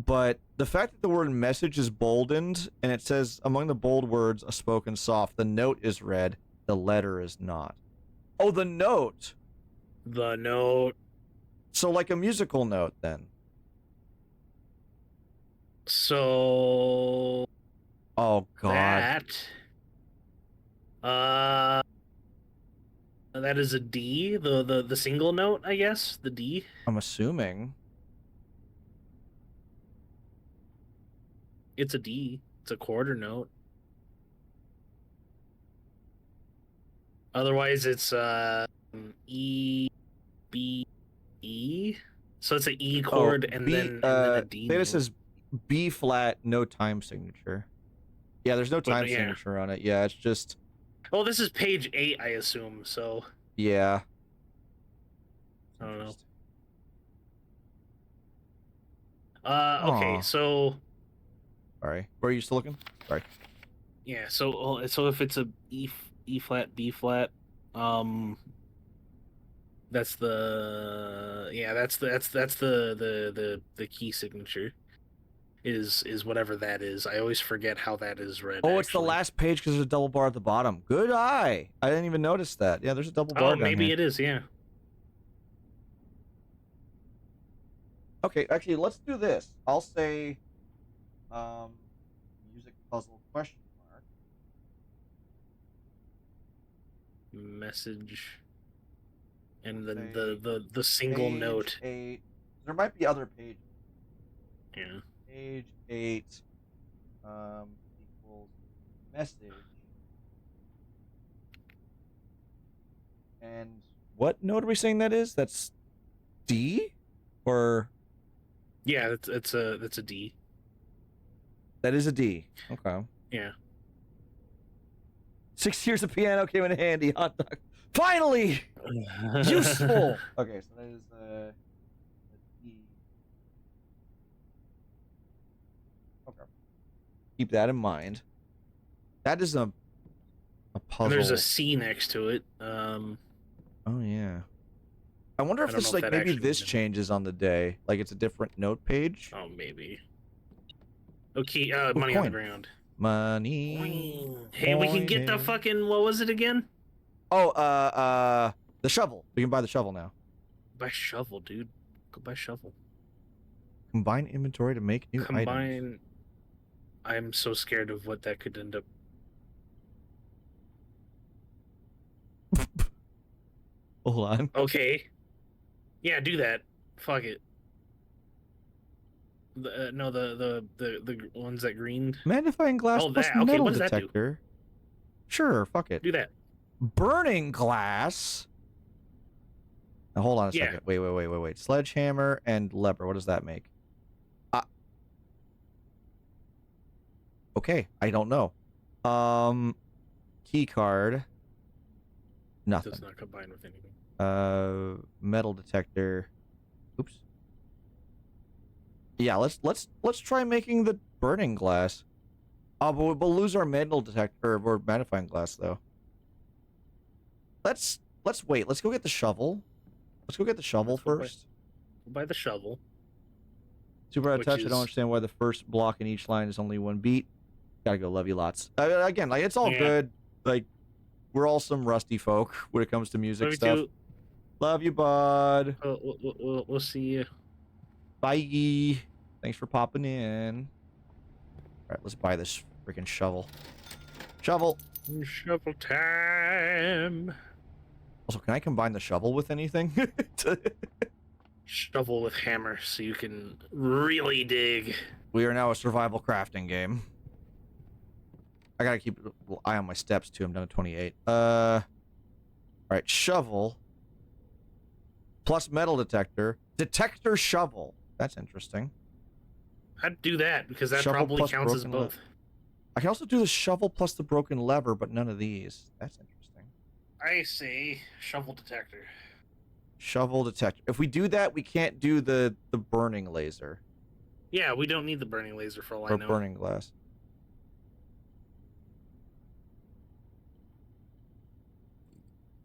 But the fact that the word message is boldened and it says among the bold words, a spoken soft, the note is read, the letter is not. Oh, the note. The note. So like a musical note then. So. Oh God. That is a D, the single note, I guess. The D. I'm assuming. It's a D. It's a quarter note. Otherwise, it's E, B, E. So it's an E chord and then a D. Data says B flat, no time signature. Yeah, there's no time signature on it. Yeah, it's just. Oh, this is page 8, I assume. So. Yeah. I don't know. Okay, so. Sorry. Where are you still looking? Sorry. Yeah. So if it's a E flat, B flat, that's the key signature. Is whatever that is. I always forget how that is read. Oh, it's the last page because there's a double bar at the bottom. Good eye. I didn't even notice that. Yeah, there's a double bar down maybe here. it is, yeah. Okay, actually, let's do this. I'll say, music puzzle question mark. Message. And then the single page note. 8. There might be other pages. Yeah. Page 8. equals message. And what node are we saying that is? That's D? Or Yeah, that's a D. that is a D. Okay. Yeah. 6 years of piano came in handy. Hot dog. Finally! Useful! Okay, so that is a D. Okay. Keep that in mind. That is a puzzle. And there's a C next to it. Oh yeah. I wonder if I don't this know if like that maybe actually this was in- changes on the day. Like it's a different note page. Oh, maybe. Okay, Ooh, money on the coin. ground. Money. Hey, we can get the Coin. fucking, what was it again? Oh, the shovel. We can buy the shovel now. Buy shovel, dude. Go buy shovel. Combine inventory to make new items. Combine. I'm so scared of what that could end up. Hold on. Okay. Yeah, do that. Fuck it. No, the ones that greened. Magnifying glass Oh, plus that. Okay, metal what does that do? detector. Sure, fuck it. Do that. Burning glass. Now hold on a Yeah. second. Wait. Sledgehammer and lever. What does that make? Okay, I don't know. Key card. Nothing. Does not combine with anything. Metal detector. Oops. Yeah, let's try making the burning glass. But we'll lose our metal detector or magnifying glass though. Let's wait. Let's go get the shovel. Let's go get the shovel Let's go first. Buy the shovel. Super out of Which touch. I is- don't understand why the first block in each line is only one beat. Gotta go. Love you lots. Again, like it's all Yeah. good. Like we're all some rusty folk when it comes to music Love you stuff. too. Love you, bud. We'll see you. Bye. Thanks for popping in. All right, let's buy this freaking shovel. Shovel. Shovel time. Also, can I combine the shovel with anything? Shovel with hammer so you can really dig. We are now a survival crafting game. I gotta keep an eye on my steps too. I'm down to 28. All right, shovel plus metal detector. Detector shovel. That's interesting. I'd do that because that Shovel probably plus counts as broken both. I can also do the shovel plus the broken lever, but none of these. That's interesting. I say shovel detector. Shovel detector. If we do that, we can't do the burning laser Yeah, we don't need the burning laser for all I or know. burning glass.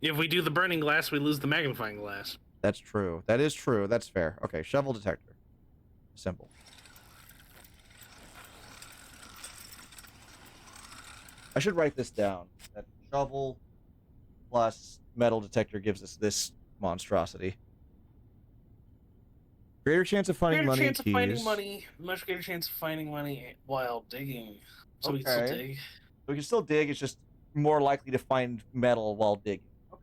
If we do the burning glass, we lose the magnifying glass. That's true. That is true. That's fair. Okay, shovel detector. Simple. I should write this down. That shovel plus metal detector gives us this monstrosity. Greater chance of finding Greater money. chance of finding keys. money. Much greater chance of finding money while digging. So we can Okay. still dig. We can still dig. It's just more likely to find metal while digging. Okay.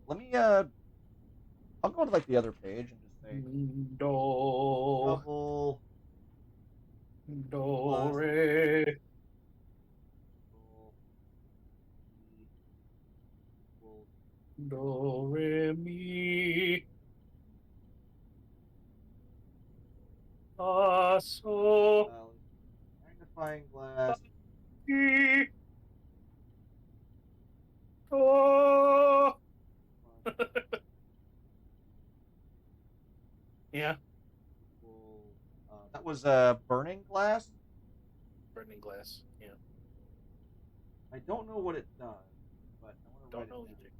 Let me. I'll go to like the other page and just say Do, shovel. do, re. Do, re, mi. Fa, so, Magnifying glass. si. Do. Yeah, That was burning glass. burning glass. Yeah, I don't know what it does, but I want to write don't know it down. either.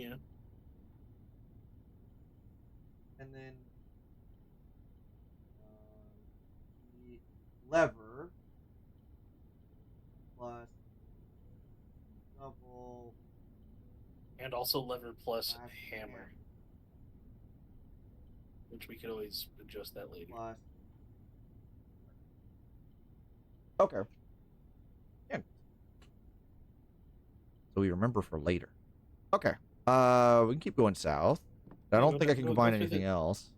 Yeah. And then the lever plus double And also lever plus glass hammer, which we could always adjust that later. plus. Okay. Yeah. So we remember for later. Okay. We can keep going south. I Yeah, don't go think I down- can go combine through anything the- else.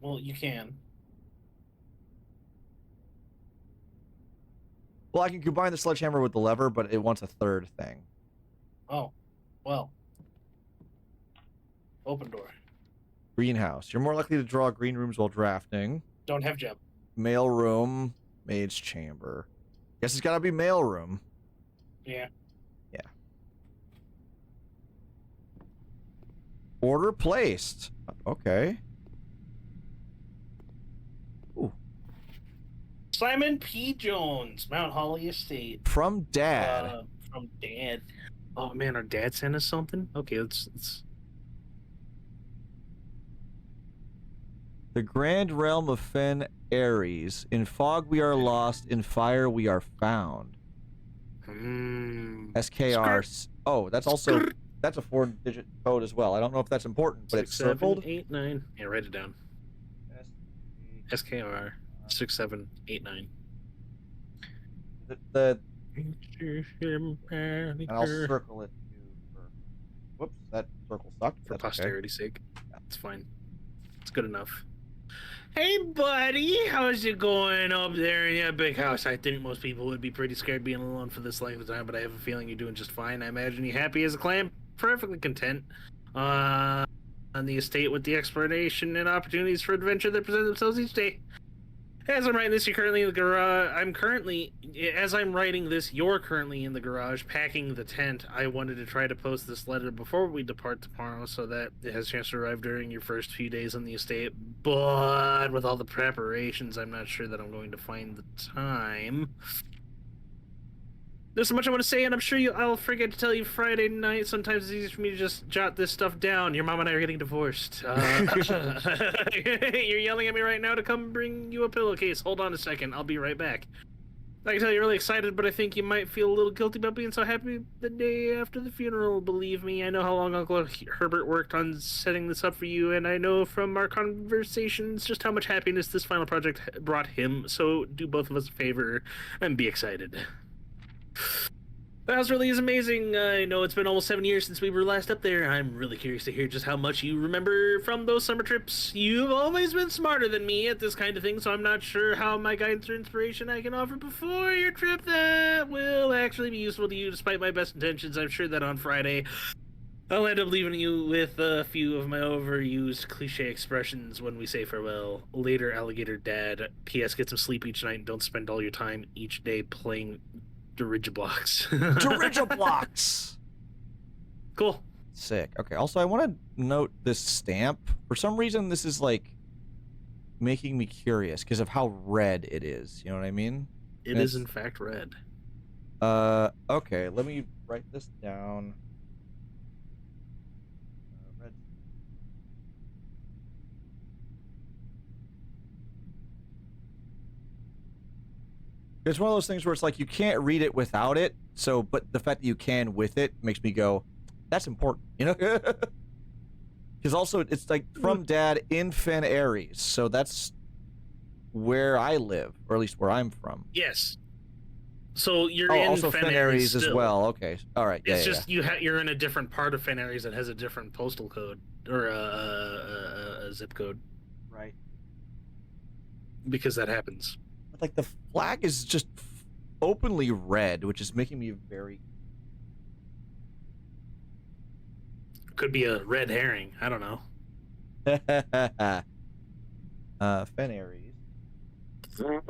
Well, you can. Well, I can combine the sledgehammer with the lever, but it wants a third thing. Oh, well. Open door. Greenhouse. You're more likely to draw green rooms while drafting. Don't have gem. Mail room. Maid's chamber. Guess it's gotta be mail room. Yeah. Yeah. Order placed. Okay. Ooh. Simon P. Jones, Mount Holly Estate. From Dad. From Dad. Oh man, our dad sent us something? Okay, let's... The grand realm of Fen Ares. In fog we are lost, in fire we are found. SKR. Oh, that's also... That's a 4-digit code as well. I don't know if that's important, but it's circled. 6789. Yeah, write it down. SKR 6789. And I'll circle it for... Whoops, that circle sucked. For That's posterity's sake. It's fine. It's good enough. Hey, buddy, how's it going up there in your big house? I think most people would be pretty scared being alone for this length of time, but I have a feeling you're doing just fine. I imagine you're happy as a clam, perfectly content on the estate with the exploration and opportunities for adventure that present themselves each day. As I'm writing this, you're currently in the garage. As I'm writing this, you're currently in the garage packing the tent. I wanted to try to post this letter before we depart tomorrow so that it has a chance to arrive during your first few days on the estate. But with all the preparations, I'm not sure that I'm going to find the time. There's so much I want to say, and I'm sure I'll forget to tell you Friday night. Sometimes it's easier for me to just jot this stuff down. Your mom and I are getting divorced. You're yelling at me right now to come bring you a pillowcase. Hold on a second. I'll be right back. I can tell you're really excited, but I think you might feel a little guilty about being so happy the day after the funeral. Believe me, I know how long Uncle Herbert worked on setting this up for you, and I know from our conversations just how much happiness this final project brought him. So do both of us a favor and be excited. That was really amazing. I know it's been almost 7 years since we were last up there. I'm really curious to hear just how much you remember from those summer trips. You've always been smarter than me at this kind of thing, so I'm not sure how my guidance or inspiration I can offer before your trip that will actually be useful to you despite my best intentions. I'm sure that on Friday I'll end up leaving you with a few of my overused cliche expressions when we say farewell. Later, alligator dad. P.S. Get some sleep each night and don't spend all your time each day playing Dirigiblocks. Dirigiblocks! Cool. Sick. Okay, also I want to note this stamp. For some reason, this is like making me curious because of how red it is. You know what I mean? It is in fact red. Okay, let me write this down. Red. It's one of those things where it's like you can't read it without it. So, but the fact that you can with it makes me go, that's important, you know? Because also it's like from Dad in Fen Ares, so that's where I live, or at least where I'm from. Yes. So you're in also Fen Ares as well. Okay, all right. It's just you're in a different part of Fen Ares that has a different postal code or a zip code. Right. Because that happens. Like the flag is just openly red, which is making me very... Could be a red herring. I don't know. Fen Ares. All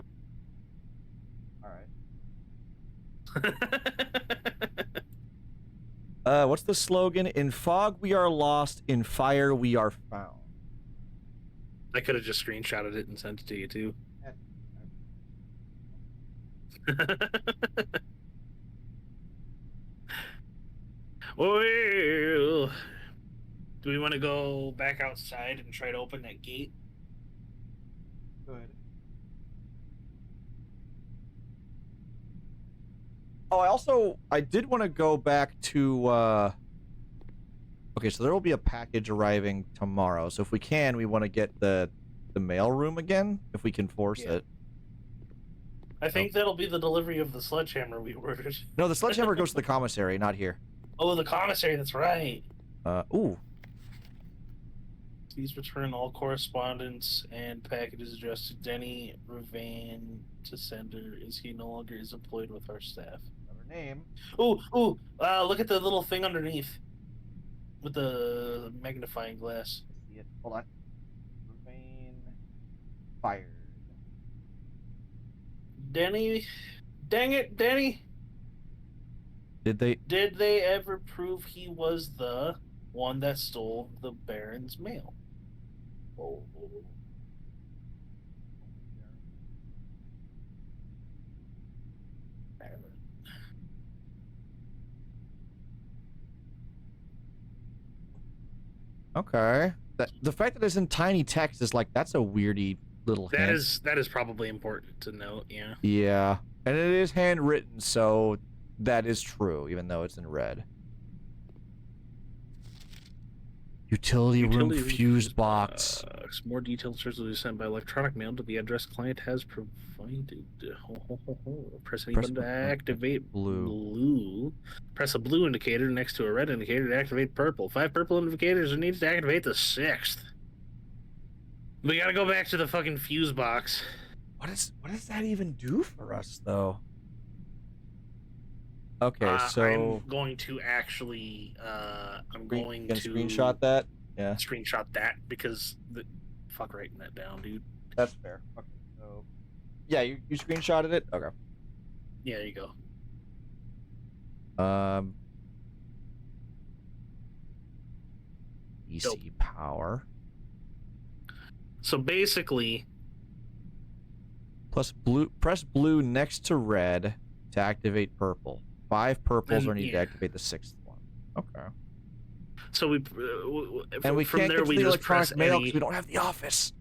right. What's the slogan? In fog we are lost, in fire we are found. I could have just screenshotted it and sent it to you too. Well, do we want to go back outside and try to open that gate? Good. Oh, I did want to go back to, okay, so there will be a package arriving tomorrow. So if we can, we want to get the mail room again, if we can force it. I think that'll be the delivery of the sledgehammer we ordered. No, the sledgehammer goes to the commissary, not here. Oh, the commissary, that's right. Ooh. Please return all correspondence and packages addressed to Denny Ravan to sender. Is he no longer is employed with our staff? Another name. Ooh! Look at the little thing underneath with the magnifying glass. I see it. Hold on. Ravan fired. Denny, dang it, Denny! Did they ever prove he was the one that stole the Baron's mail? Oh. Baron. Okay. The fact that it's in tiny text is like, that's a weirdy little hint. That is probably important to note, yeah. Yeah. And it is handwritten, so that is true, even though it's in red. Utility room fuse box. More detailed searches will be sent by electronic mail to the address client has provided. Press any button to activate blue. Press a blue indicator next to a red indicator to activate purple. 5 purple indicators are needed to activate the 6th. We gotta go back to the fucking fuse box. What does that even do for us, though? Okay, so I'm going to actually screenshot that. Yeah, screenshot that because fuck writing that down, dude. That's fair. Okay, so yeah, you screenshotted it. Okay. Yeah, there you go. DC power. So basically, plus blue. Press blue next to red to activate purple. 5 purples are needed to activate the 6th one. Okay. So we and we from can't there get to we the just electronic press mail any... because we don't have the office.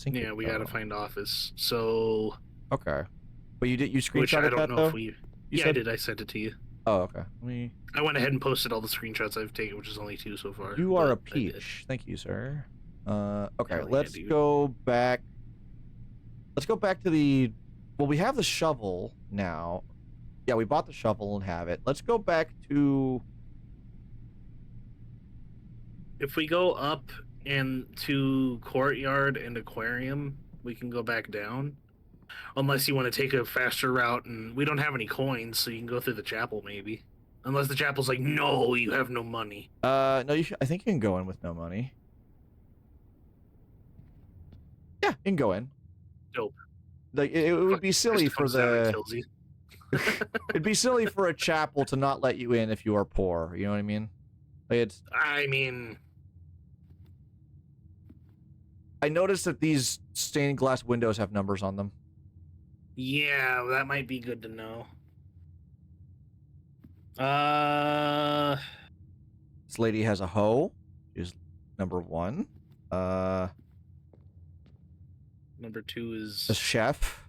Yeah, we gotta find office. So okay, but you screenshotted which I don't that know though? if we. Yeah, I did. I sent it to you. Oh, okay. I went ahead and posted all the screenshots I've taken, which is only 2 so far. You are a peach. Thank you, sir. Okay, Hell let's yeah, go back. Let's go back to the. Well, we have the shovel now. Yeah, we bought the shovel and have it. Let's go back to. If we go up and to courtyard and aquarium, we can go back down. Unless you want to take a faster route, and we don't have any coins, so you can go through the chapel maybe. Unless the chapel's like, no, you have no money. No, I think you can go in with no money. Yeah, you can go in. Dope. Like it would be silly for the. Kills you. It'd be silly for a chapel to not let you in if you are poor. You know what I mean? Like it's. I mean. I noticed that these stained glass windows have numbers on them. Yeah, that might be good to know. This lady has a hoe. Is number 1. Number 2 is a chef.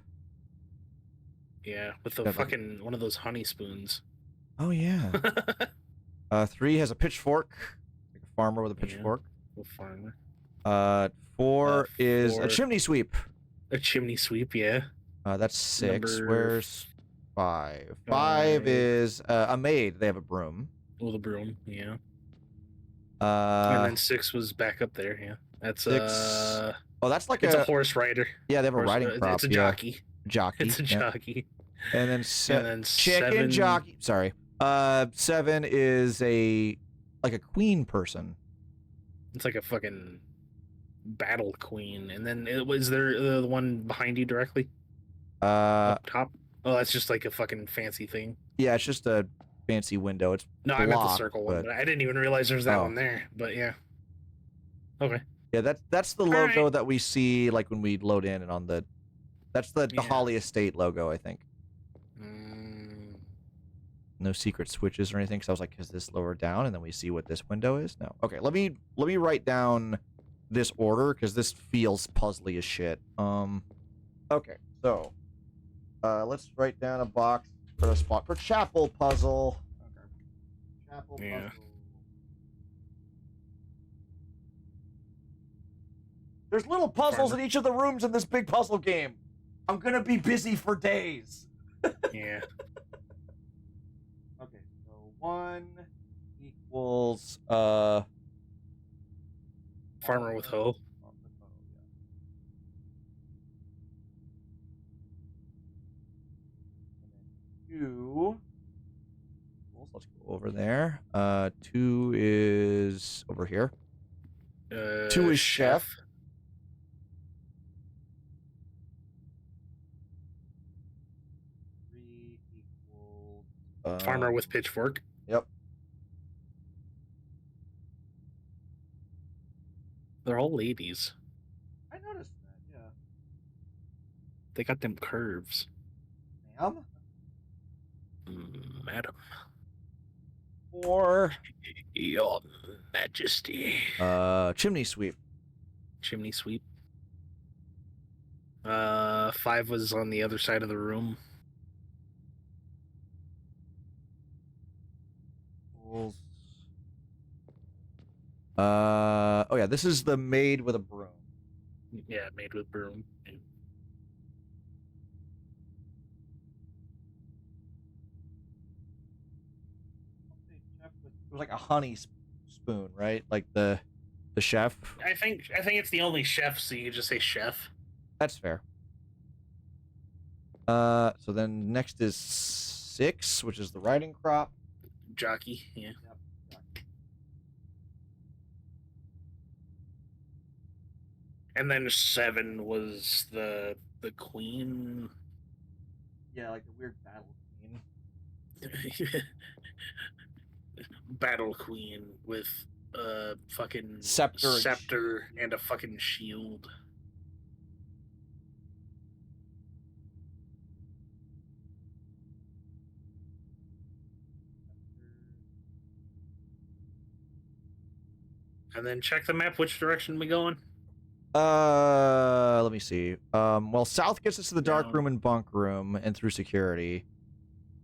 Yeah, with the fucking one of those honey spoons. Oh yeah. 3 has a pitchfork, like a farmer with a pitchfork. A farmer. 4 is a chimney sweep. A chimney sweep, yeah. That's 6. Where's 5? 5 is a maid. They have a broom. Oh, the broom, yeah. And then 6 was back up there, yeah. That's 6. Oh, that's like it's a horse rider. Yeah, they have a riding prop. It's a jockey. Jockey. It's a jockey. And then, chicken 7... jockey. Sorry. 7 is like a queen person. It's like a fucking battle queen. And then was there the one behind you directly? Up top. Oh, that's just like a fucking fancy thing. Yeah, it's just a fancy window. It's I meant the circle one, but I didn't even realize there's that one there. But yeah. Okay. Yeah, that's the logo that we see like when we load in and on the. That's the Holly Estate logo, I think. No secret switches or anything. So I was like, is this lower down? And then we see what this window is. No. Okay, let me write down this order because this feels puzzly as shit. Okay, so let's write down a box for a spot for chapel puzzle. Okay. Chapel puzzle. There's little puzzles in each of the rooms in this big puzzle game. I'm gonna be busy for days. Yeah. Okay, so 1 equals equals Farmer with hoe. Two. Let's go over there. 2 is over here. 2 is chef. 3 equals Farmer with pitchfork. Yep. They're all ladies. I noticed that. Yeah. They got them curves. Ma'am. Madam. 4. Your Majesty. Chimney sweep. Chimney sweep. 5 was on the other side of the room. Oh yeah, this is the maid with a broom. Yeah, made with broom. Yeah. It was like a honey spoon, right? Like the chef. I think it's the only chef, so you could just say chef. That's fair. So then next is 6, which is the riding crop. Jockey, yeah. Yep. And then 7 was the queen. Yeah, like the weird battle queen. Battle queen with fucking Scepter and a fucking shield. And then check the map. Which direction we going? Let me see. Well, south gets us to the dark Down. room and bunk room and through security.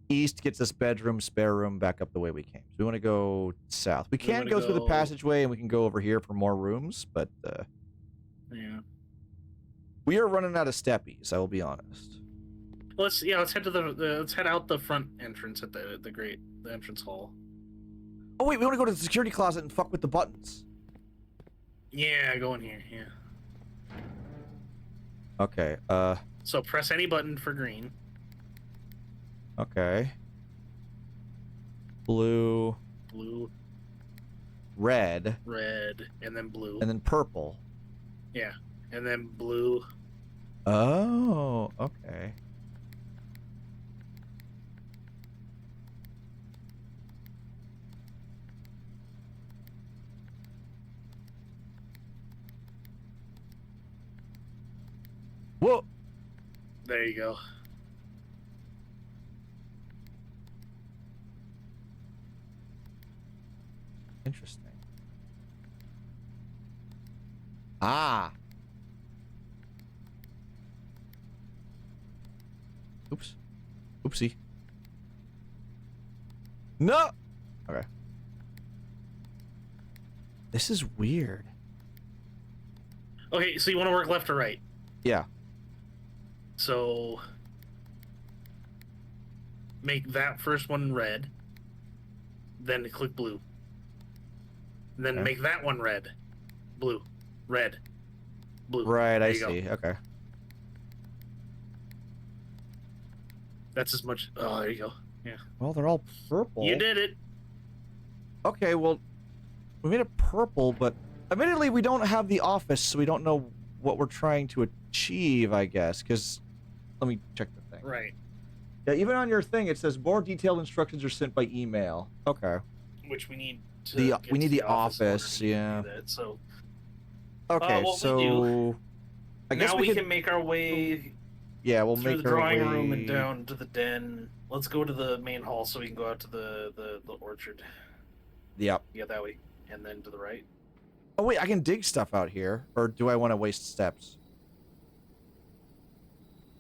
East gets us bedroom, spare room, back up the way we came. So we want to go south. We can go through the passageway and we can go over here for more rooms, but yeah, we are running out of steppies. I will be honest. let's head to let's head out the front entrance at the entrance hall. Oh wait, we want to go to the security closet and fuck with the buttons. Yeah, go in here. Yeah. Okay. So press any button for green. Okay. Blue. Blue. Red. Red, and then blue. And then purple. Yeah, and then blue. Oh, okay. Whoa. There you go. Interesting. Ah. Oops. Oopsie. No. Okay. This is weird. Okay, so you want to work left or right? Yeah. So make that first one red, then click blue. And then Okay. make that one red, blue, red, blue. Right, There I you go. see. Okay. That's as much. Oh, there you go. Yeah. Well, they're all purple. You did it. Okay, well, we made it purple, but admittedly, we don't have the office, so we don't know what we're trying to achieve, I guess, because let me check the thing. Right. Yeah, even on your thing, it says more detailed instructions are sent by email. Okay. Which we need to. We get need to the in order office, to yeah. do that, so Okay, what we so do- I guess now we can make our way yeah, we'll through make the our drawing way... room and down to the den. Let's go to the main hall so we can go out to the orchard. Yep. Yeah, that way, and then to the right. Oh wait, I can dig stuff out here, or do I want to waste steps?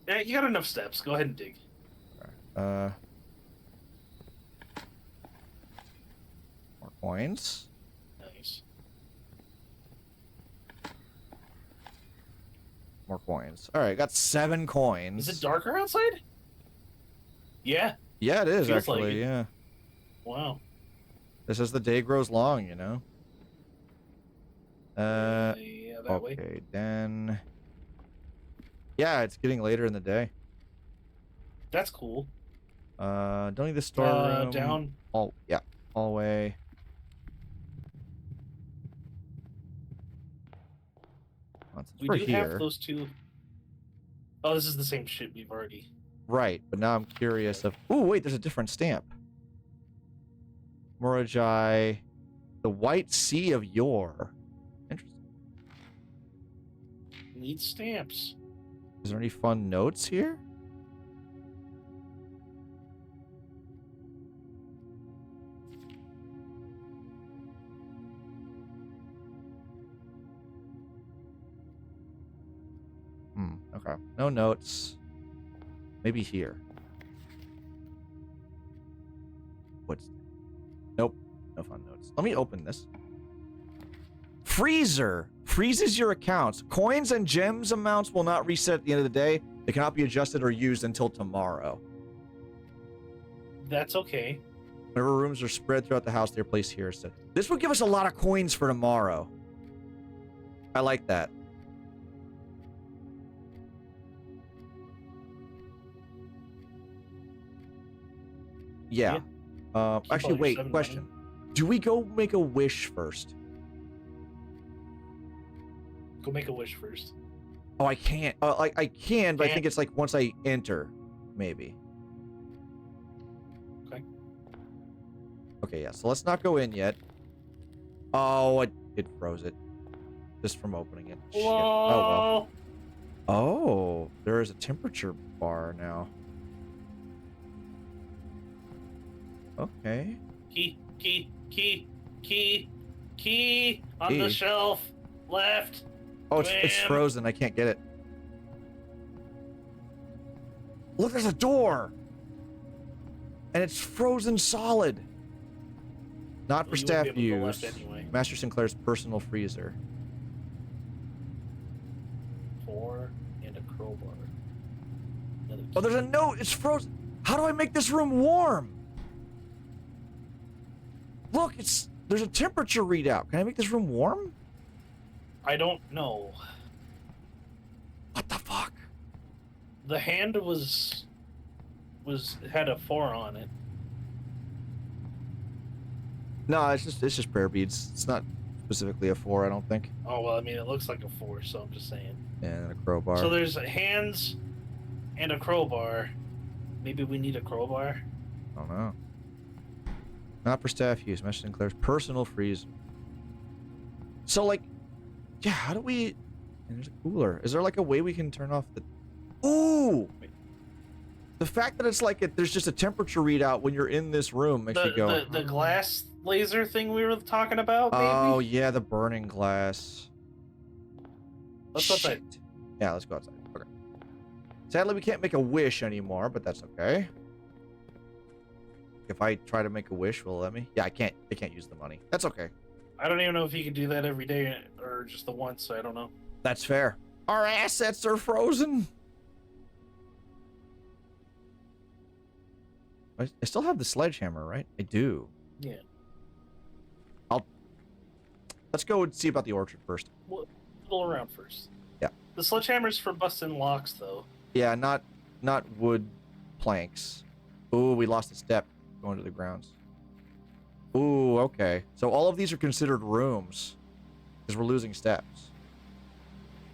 Yeah, you got enough steps. Go ahead and dig. More coins. Nice. More coins. All right, got 7 coins. Is it darker outside? Yeah. Yeah, it is Feels like actually. it. Yeah. Wow. This as the day grows long, you know. Yeah, that way. Okay, then. Yeah, it's getting later in the day. That's cool. Don't need the storeroom. Down. Oh, yeah, hallway. We We're do here. have those two. Oh, this is the same shit we've already. Right, but now I'm curious of. Ooh, wait, there's a different stamp. Murajai, the White Sea of Yore. Interesting. Need stamps. Is there any fun notes here? Okay. No notes. Maybe here. What's... Nope. No fun notes. Let me open this. Freezer. Freezes your accounts. Coins and gems amounts will not reset at the end of the day. They cannot be adjusted or used until tomorrow. That's okay. Whenever rooms are spread throughout the house, they're placed here. So this will give us a lot of coins for tomorrow. I like that. Yeah. Actually, wait. Question. Do we go make a wish first? Go make a wish first. Oh, I can't. I can, but I think it's like once I enter, maybe. Okay. Okay, yeah. So let's not go in yet. Oh, it froze it. Just from opening it. Shit. Oh, well. Oh, there is a temperature bar now. Okay. Key on the shelf. Left. Oh, it's frozen. I can't get it. Look, there's a door. And it's frozen solid. Not for staff use. Anyway. Master Sinclair's personal freezer. 4 and a crowbar. Oh, there's a note. It's frozen. How do I make this room warm? Look, there's a temperature readout. Can I make this room warm? I don't know. What the fuck? The hand had a 4 on it. No, it's just prayer beads. It's not specifically a 4, I don't think. Oh well, I mean it looks like a 4, so I'm just saying. And a crowbar. So there's hands and a crowbar. Maybe we need a crowbar. I don't know. Not for staff use. Master Sinclair's personal freezer. So like, yeah, how do we? And there's a cooler. Is there like a way we can turn off the? Ooh. The fact that it's like there's just a temperature readout when you're in this room makes me go. The glass laser thing we were talking about. Maybe? Oh yeah, the burning glass. Let's go outside. Yeah, let's go outside. Okay. Sadly, we can't make a wish anymore, but that's okay. If I try to make a wish, will it let me? Yeah, I can't. They can't use the money. That's okay. I don't even know if you can do that every day or just the once. So I don't know. That's fair. Our assets are frozen. I still have the sledgehammer, right? I do. Yeah. Let's go and see about the orchard first. We'll go around first. Yeah. The sledgehammer's for busting locks, though. Yeah, not wood planks. Ooh, we lost a step going to the grounds. Ooh, okay. So all of these are considered rooms because we're losing steps.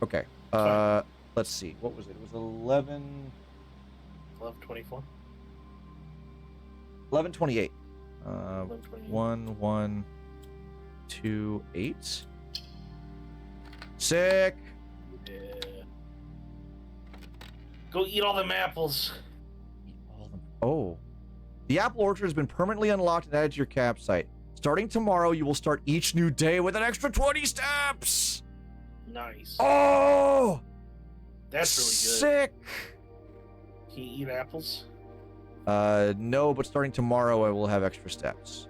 Okay. Let's see. What was it? It was 11... 11:24. 11:28. 11:28. 1, 1, 2, 8. Sick. Yeah. Go eat all them apples. Oh. The apple orchard has been permanently unlocked and added to your campsite. Starting tomorrow, you will start each new day with an extra 20 steps. Nice. Oh. That's really good. Sick. Can you eat apples? No, but starting tomorrow, I will have extra steps.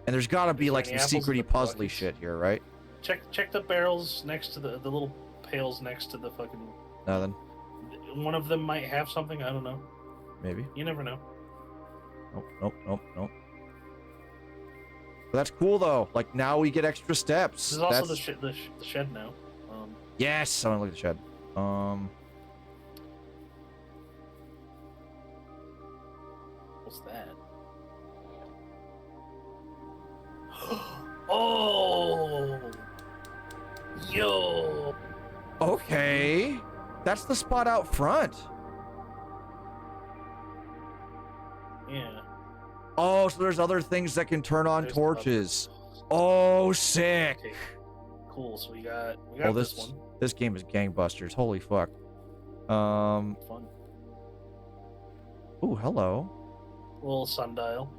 And there's got to be like some secrety puzzly shit here, right? Check the barrels next to the little pails next to the fucking... Nothing. One of them might have something, I don't know. Maybe. You never know. Nope. That's cool though. Like now we get extra steps. This is also That's... the shed now. Yes, I want to look at the shed. What's that? Oh, yo. Okay, that's the spot out front. Yeah. Oh, so there's other things that can turn on There's torches. Oh, sick. Okay. Cool. So we got Oh, this one. this game is gangbusters. Holy fuck. Fun. Ooh, hello. Little sundial.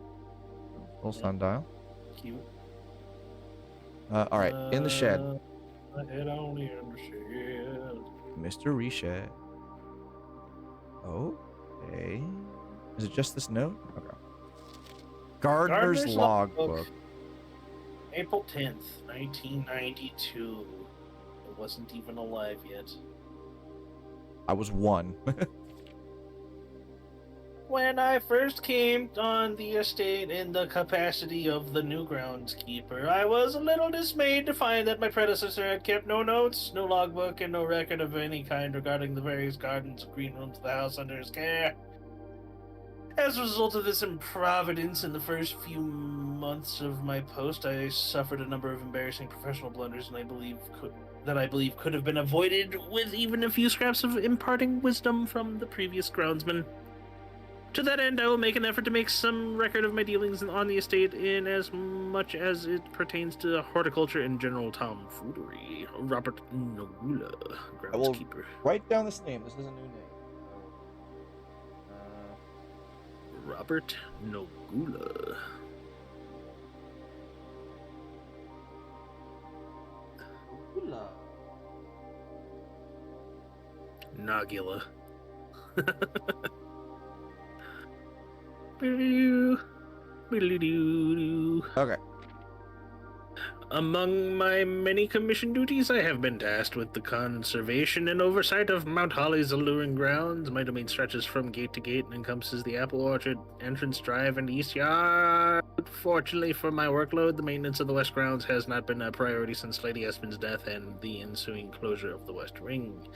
Little sundial. Cute. All right, in the shed. Head on in the shed. Mr. Reshed. Okay. Is it just this note? Okay. Gardener's logbook. April 10th, 1992. I wasn't even alive yet. I was 1. When I first came on the estate in the capacity of the new groundskeeper, I was a little dismayed to find that my predecessor had kept no notes, no logbook, and no record of any kind regarding the various gardens and green rooms of the house under his care. As a result of this improvidence in the first few months of my post, I suffered a number of embarrassing professional blunders and I believe could have been avoided with even a few scraps of imparting wisdom from the previous groundsman. To that end, I will make an effort to make some record of my dealings on the estate in as much as it pertains to horticulture and general tomfoolery. Robert Nogula, groundskeeper. Write down this name. This is a new name. Robert Nogula. Nogula. Okay. Among my many commission duties, I have been tasked with the conservation and oversight of Mount Holly's alluring grounds. My domain stretches from gate to gate and encompasses the Apple Orchard, Entrance Drive, and East Yard. Fortunately for my workload, the maintenance of the West Grounds has not been a priority since Lady Espen's death and the ensuing closure of the West Ring.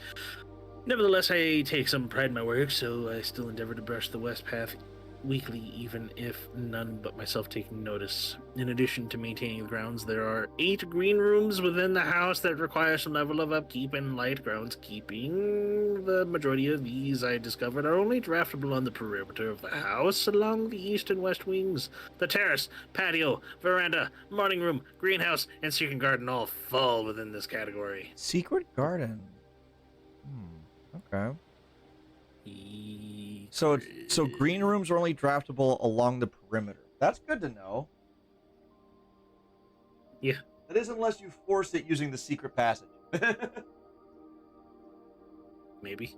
Nevertheless, I take some pride in my work, so I still endeavor to brush the West Path weekly, even if none but myself taking notice. In addition to maintaining the grounds, there are 8 green rooms within the house that require some level of upkeep and light groundskeeping. The majority of these, I discovered, are only draftable on the perimeter of the house along the east and west wings. The terrace, patio, veranda, morning room, greenhouse, and secret garden all fall within this category. Secret garden. Okay. So green rooms are only draftable along the perimeter. That's good to know. Yeah. That is unless you force it using the secret passage. Maybe.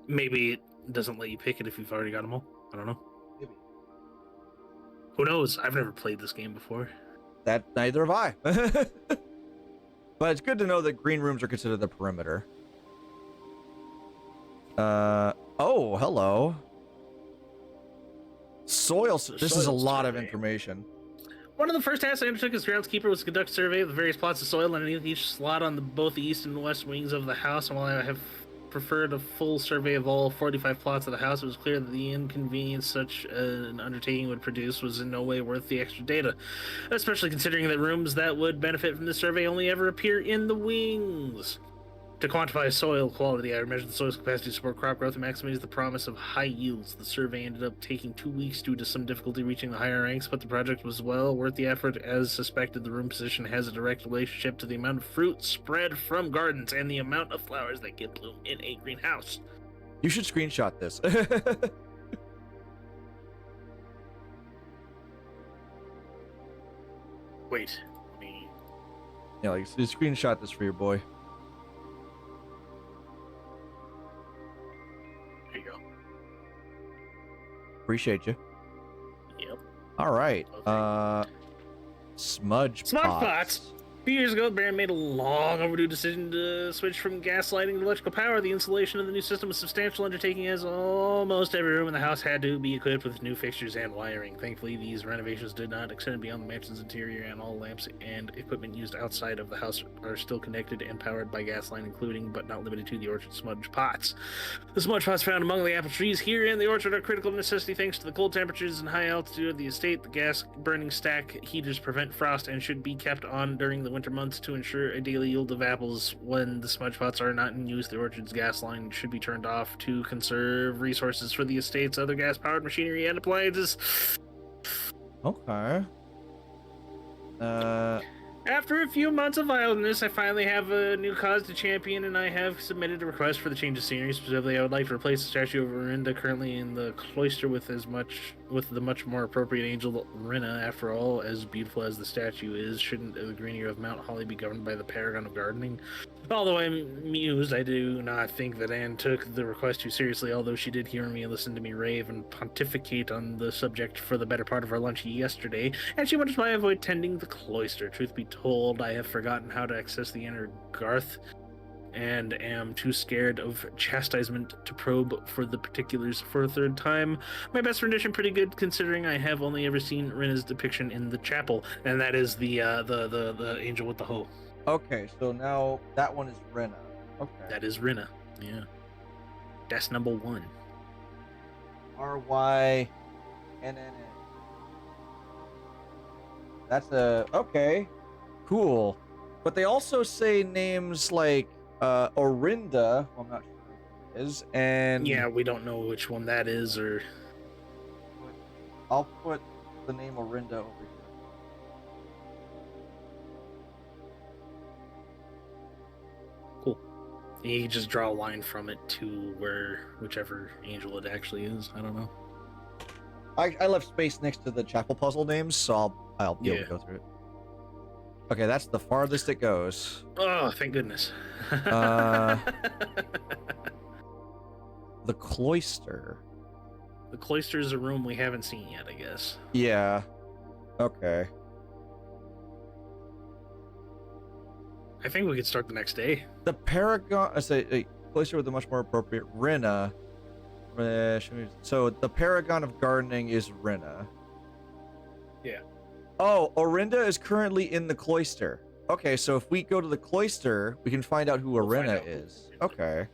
Maybe it doesn't let you pick it if you've already got them all. I don't know. Maybe. Who knows? I've never played this game before. That neither have I. But it's good to know that green rooms are considered the perimeter. Oh, hello. Soil. This is a lot of information. One of the first tasks I undertook as groundskeeper was to conduct a survey of the various plots of soil underneath each slot on both the east and west wings of the house. And while I have preferred a full survey of all 45 plots of the house, it was clear that the inconvenience such an undertaking would produce was in no way worth the extra data, especially considering that rooms that would benefit from this survey only ever appear in the wings. To quantify soil quality, I measured the soil's capacity to support crop growth and maximize the promise of high yields. The survey ended up taking 2 weeks due to some difficulty reaching the higher ranks, but the project was well worth the effort. As suspected, the room position has a direct relationship to the amount of fruit spread from gardens and the amount of flowers that get bloom in a greenhouse. You should screenshot this. Wait, let me... Yeah, like screenshot this for your boy. There you go. Appreciate you. Yep. All right. Okay. Smudge Smudge pots. pots. A few years ago, the Baron made a long overdue decision to switch from gaslighting to electrical power. The installation of the new system was a substantial undertaking, as almost every room in the house had to be equipped with new fixtures and wiring. Thankfully, these renovations did not extend beyond the mansion's interior, and all lamps and equipment used outside of the house are still connected and powered by gas line, including but not limited to the orchard smudge pots. The smudge pots found among the apple trees here in the orchard are critical necessity thanks to the cold temperatures and high altitude of the estate. The gas burning stack heaters prevent frost and should be kept on during the winter months to ensure a daily yield of apples. When the smudge pots are not in use, the orchard's gas line should be turned off to conserve resources for the estate's other gas-powered machinery and appliances. Okay. After a few months of idleness, I finally have a new cause to champion, and I have submitted a request for the change of scenery. Specifically, I would like to replace the statue of Orinda currently in the cloister with the much more appropriate angel Rinna. After all, as beautiful as the statue is, shouldn't the greenery of Mount Holly be governed by the paragon of gardening? Although I'm amused, I do not think that Anne took the request too seriously, although she did hear me and listen to me rave and pontificate on the subject for the better part of our lunch yesterday, and she wonders why I avoid tending the cloister. Truth be told, I have forgotten how to access the inner garth, and am too scared of chastisement to probe for the particulars for a third time. My best rendition pretty good, considering I have only ever seen Rinna's depiction in the chapel, and that is the angel with the hoe. Okay, so now that one is Rinna. Okay. That is Rinna. Yeah. That's number 1. RYNNA. That's okay. Cool. But they also say names like Orinda, well, I'm not sure what it is, and Yeah, we don't know which one that is, or I'll put the name Orinda over here. you just draw a line from it to whichever angel it actually is. I don't know. I left space next to the chapel puzzle names, so I'll be able to go through it. Okay, that's the farthest it goes. Oh, thank goodness. The cloister. The cloister is a room we haven't seen yet, I guess. Yeah. Okay. I think we could start the next day. The paragon. I say a cloister with a much more appropriate Rinna. So the paragon of gardening is Rinna. Yeah. Oh, Orinda is currently in the cloister. Okay, so if we go to the cloister, we can find out who Orinda is. Okay.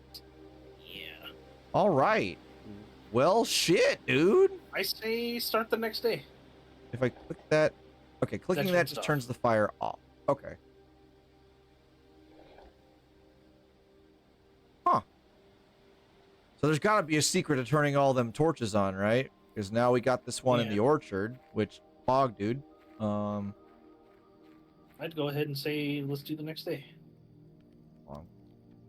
Yeah. All right. Well, shit, dude. I say start the next day. If I click that, okay, clicking that just turns the fire off. Okay. Huh. So there's got to be a secret to turning all them torches on, right? Because now we got this one in the orchard, which fog, dude. I'd go ahead and say let's do the next day.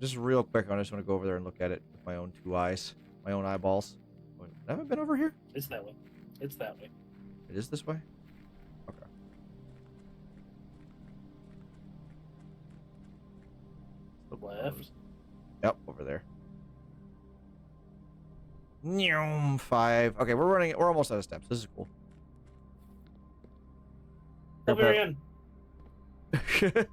Just real quick, I just want to go over there and look at it with my own 2 eyes, my own eyeballs. I haven't been over here. It's that way. It's that way. It is this way? Okay. The left. Yep, over there. 5. Okay, we're almost out of steps. This is cool. Barbarian. Grab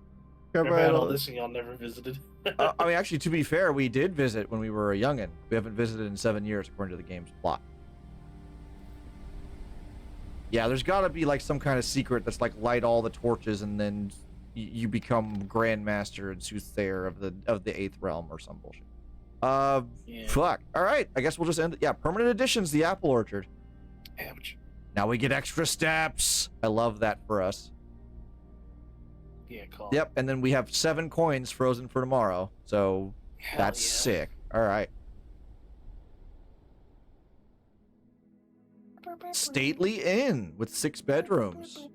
I've had all this and y'all never visited. I mean, actually, to be fair, we did visit when we were a youngin'. We haven't visited in 7 years, according to the game's plot. Yeah, there's got to be like some kind of secret that's like light all the torches and then you become Grandmaster and Soothsayer of the 8th realm or some bullshit. Fuck. All right, I guess we'll just end it. Yeah, permanent additions, the apple orchard. Ouch. Now we get extra steps. I love that for us. Yeah, call. Yep, and then we have 7 coins frozen for tomorrow. So that's sick. All right. Stately Inn with 6 bedrooms.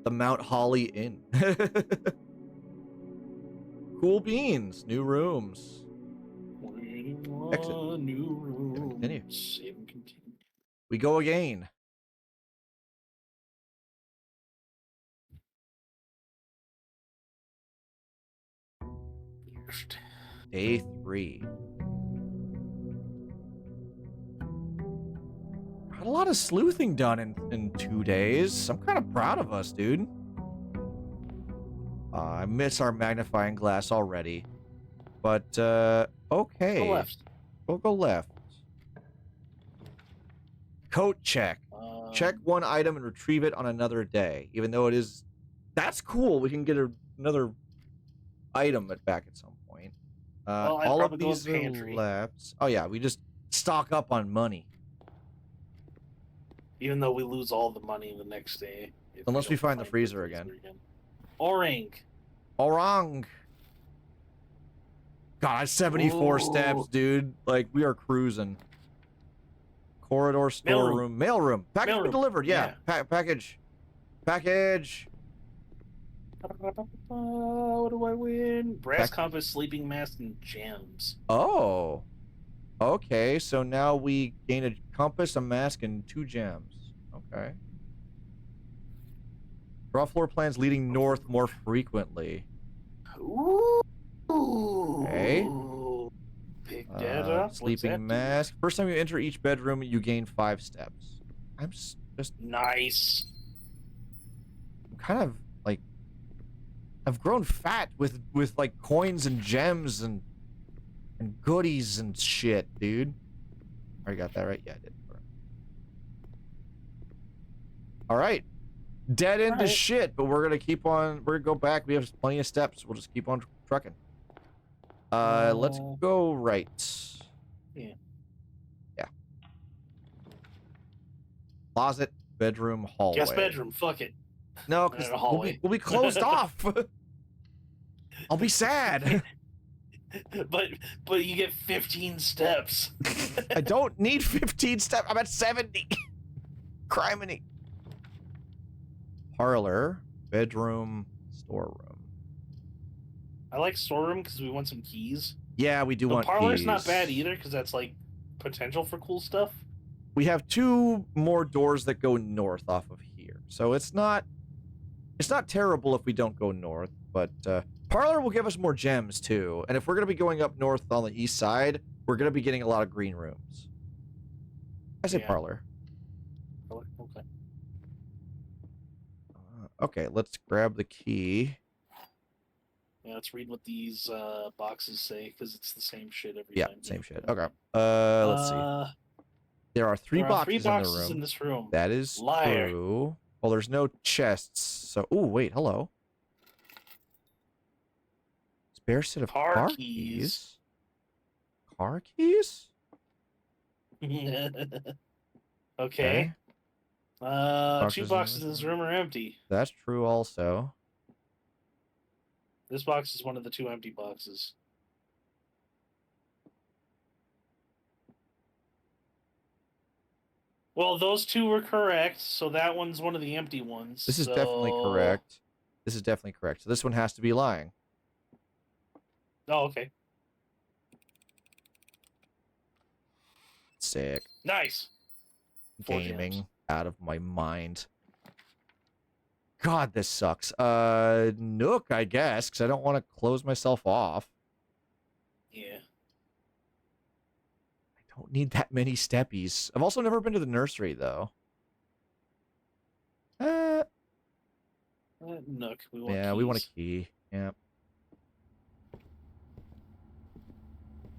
The Mount Holly Inn. Cool beans. New rooms. Exit. New rooms. Continue. Save and continue. We go again. Day 3. How got a lot of sleuthing done in 2 days. I'm kind of proud of us, dude. I miss our magnifying glass already. But, okay. Go left. We'll go left. Coat check. Check one item and retrieve it on another day. Even though it is... That's cool. We can get another item back at some point. Well, I'd all of probably go with these are pantry. left. Oh, yeah. We just stock up on money. Even though we lose all the money the next day. Unless we don't find the freezer again. Orang. Orang. God, 74 steps, dude. Like, we are cruising. Corridor, storeroom, mailroom. Package been delivered, yeah. Package. Package. What do I win? Brass compass, sleeping mask, and gems. Oh. Okay, so now we gain a compass, a mask, and 2 gems. Okay. Draw floor plans leading north more frequently. Ooh. Okay. Pick that up. Sleeping mask. First time you enter each bedroom, you gain 5 steps. I'm just nice. I'm kind of like I've grown fat with like coins and gems and goodies and shit, dude. Already got that right? Yeah, I did. All right. Dead end is shit, but we're gonna keep on. We're gonna go back. We have plenty of steps. We'll just keep on trucking. Let's go right. Yeah. Closet, bedroom, hallway. Guest bedroom. Fuck it. No, because we'll be closed off. I'll be sad. But you get 15 steps. I don't need 15 steps. I'm at 70. Criminy. Parlor, bedroom, storeroom. I like storeroom because we want some keys. Yeah, we do want keys. Parlor's not bad either because that's like potential for cool stuff. We have 2 more doors that go north off of here, so it's not terrible if we don't go north. But Parlor will give us more gems too, and if we're gonna be going up north on the east side, we're gonna be getting a lot of green rooms. I say Parlor. Okay. Okay, let's grab the key. Yeah, let's read what these boxes say because it's the same shit every time. Yeah, same shit. Okay. Let's see. There are 3 boxes in this room. That is Liar. true. Well, there's no chests, so... Ooh, wait, hello. Spare set of car keys. Car keys? Okay. 2 boxes in this room are empty. That's true also. This box is one of the 2 empty boxes. Well, those 2 were correct, so that one's one of the empty ones. This is definitely correct. This is definitely correct. So this one has to be lying. Oh, okay. Sick. Nice. Gaming out of my mind. God, this sucks. Nook, I guess, because I don't want to close myself off. Yeah. I don't need that many steppies. I've also never been to the nursery, though. Nook. We want yeah, keys. we want a key. Yeah.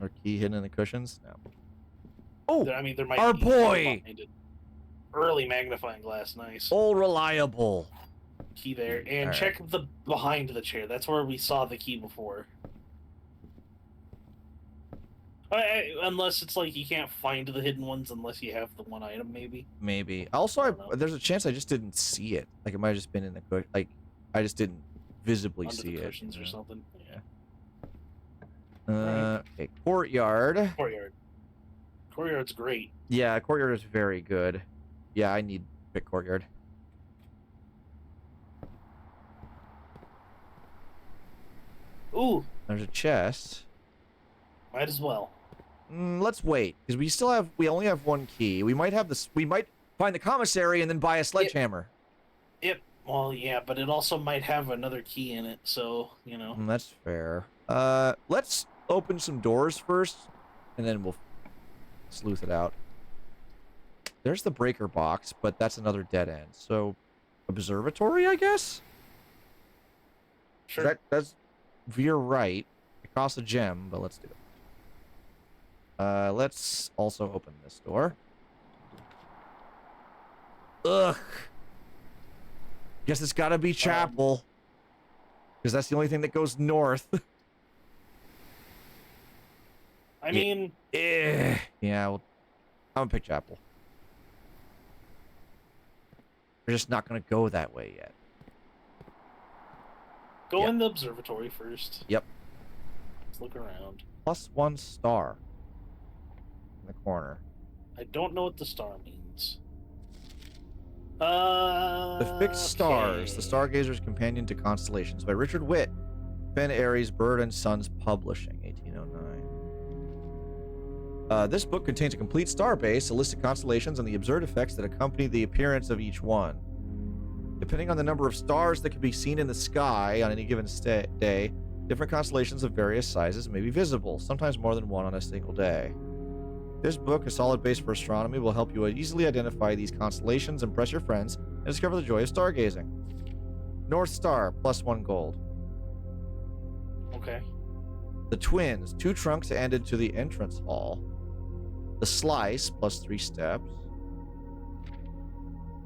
Our key hidden in the cushions? No. Oh! I mean, there might our be boy! Early magnifying glass, nice. All reliable. Key there, and check the behind the chair. That's where we saw the key before. Unless it's like you can't find the hidden ones unless you have the one item, maybe. Maybe. Also, there's a chance I just didn't see it. Like it might have just been in the like I just didn't visibly Under see the it. cushions or something. Yeah. Okay. Courtyard. Courtyard's great. Yeah, courtyard is very good. Yeah, I need pick courtyard. Ooh. There's a chest. Might as well. Let's wait because we only have 1 key. We might have this. We might find the commissary and then buy a sledgehammer. Yep. Well, yeah, but it also might have another key in it, so you know. That's fair. Let's open some doors first, and then we'll sleuth it out. There's the breaker box, but that's another dead end. So, observatory, I guess? Sure. That's veer right. It costs a gem, but let's do it. Let's also open this door. Ugh. Guess it's gotta be chapel. Because that's the only thing that goes north. I mean... Yeah, well, I'm gonna pick chapel. We're just not gonna go that way yet. Go in the observatory first. Yep. Let's look around. +1 star. In the corner. I don't know what the star means. The Fixed Stars, The Stargazer's Companion to Constellations by Richard Witt. Fenn Aries, Bird and Sons Publishing, 1809. This book contains a complete star base, a list of constellations, and the observed effects that accompany the appearance of each one. Depending on the number of stars that can be seen in the sky on any given day, different constellations of various sizes may be visible, sometimes more than one on a single day. This book, a solid base for astronomy, will help you easily identify these constellations, impress your friends, and discover the joy of stargazing. North Star, +1 gold. Okay. The Twins, 2 trunks added to the entrance hall. The Slice, +3 steps.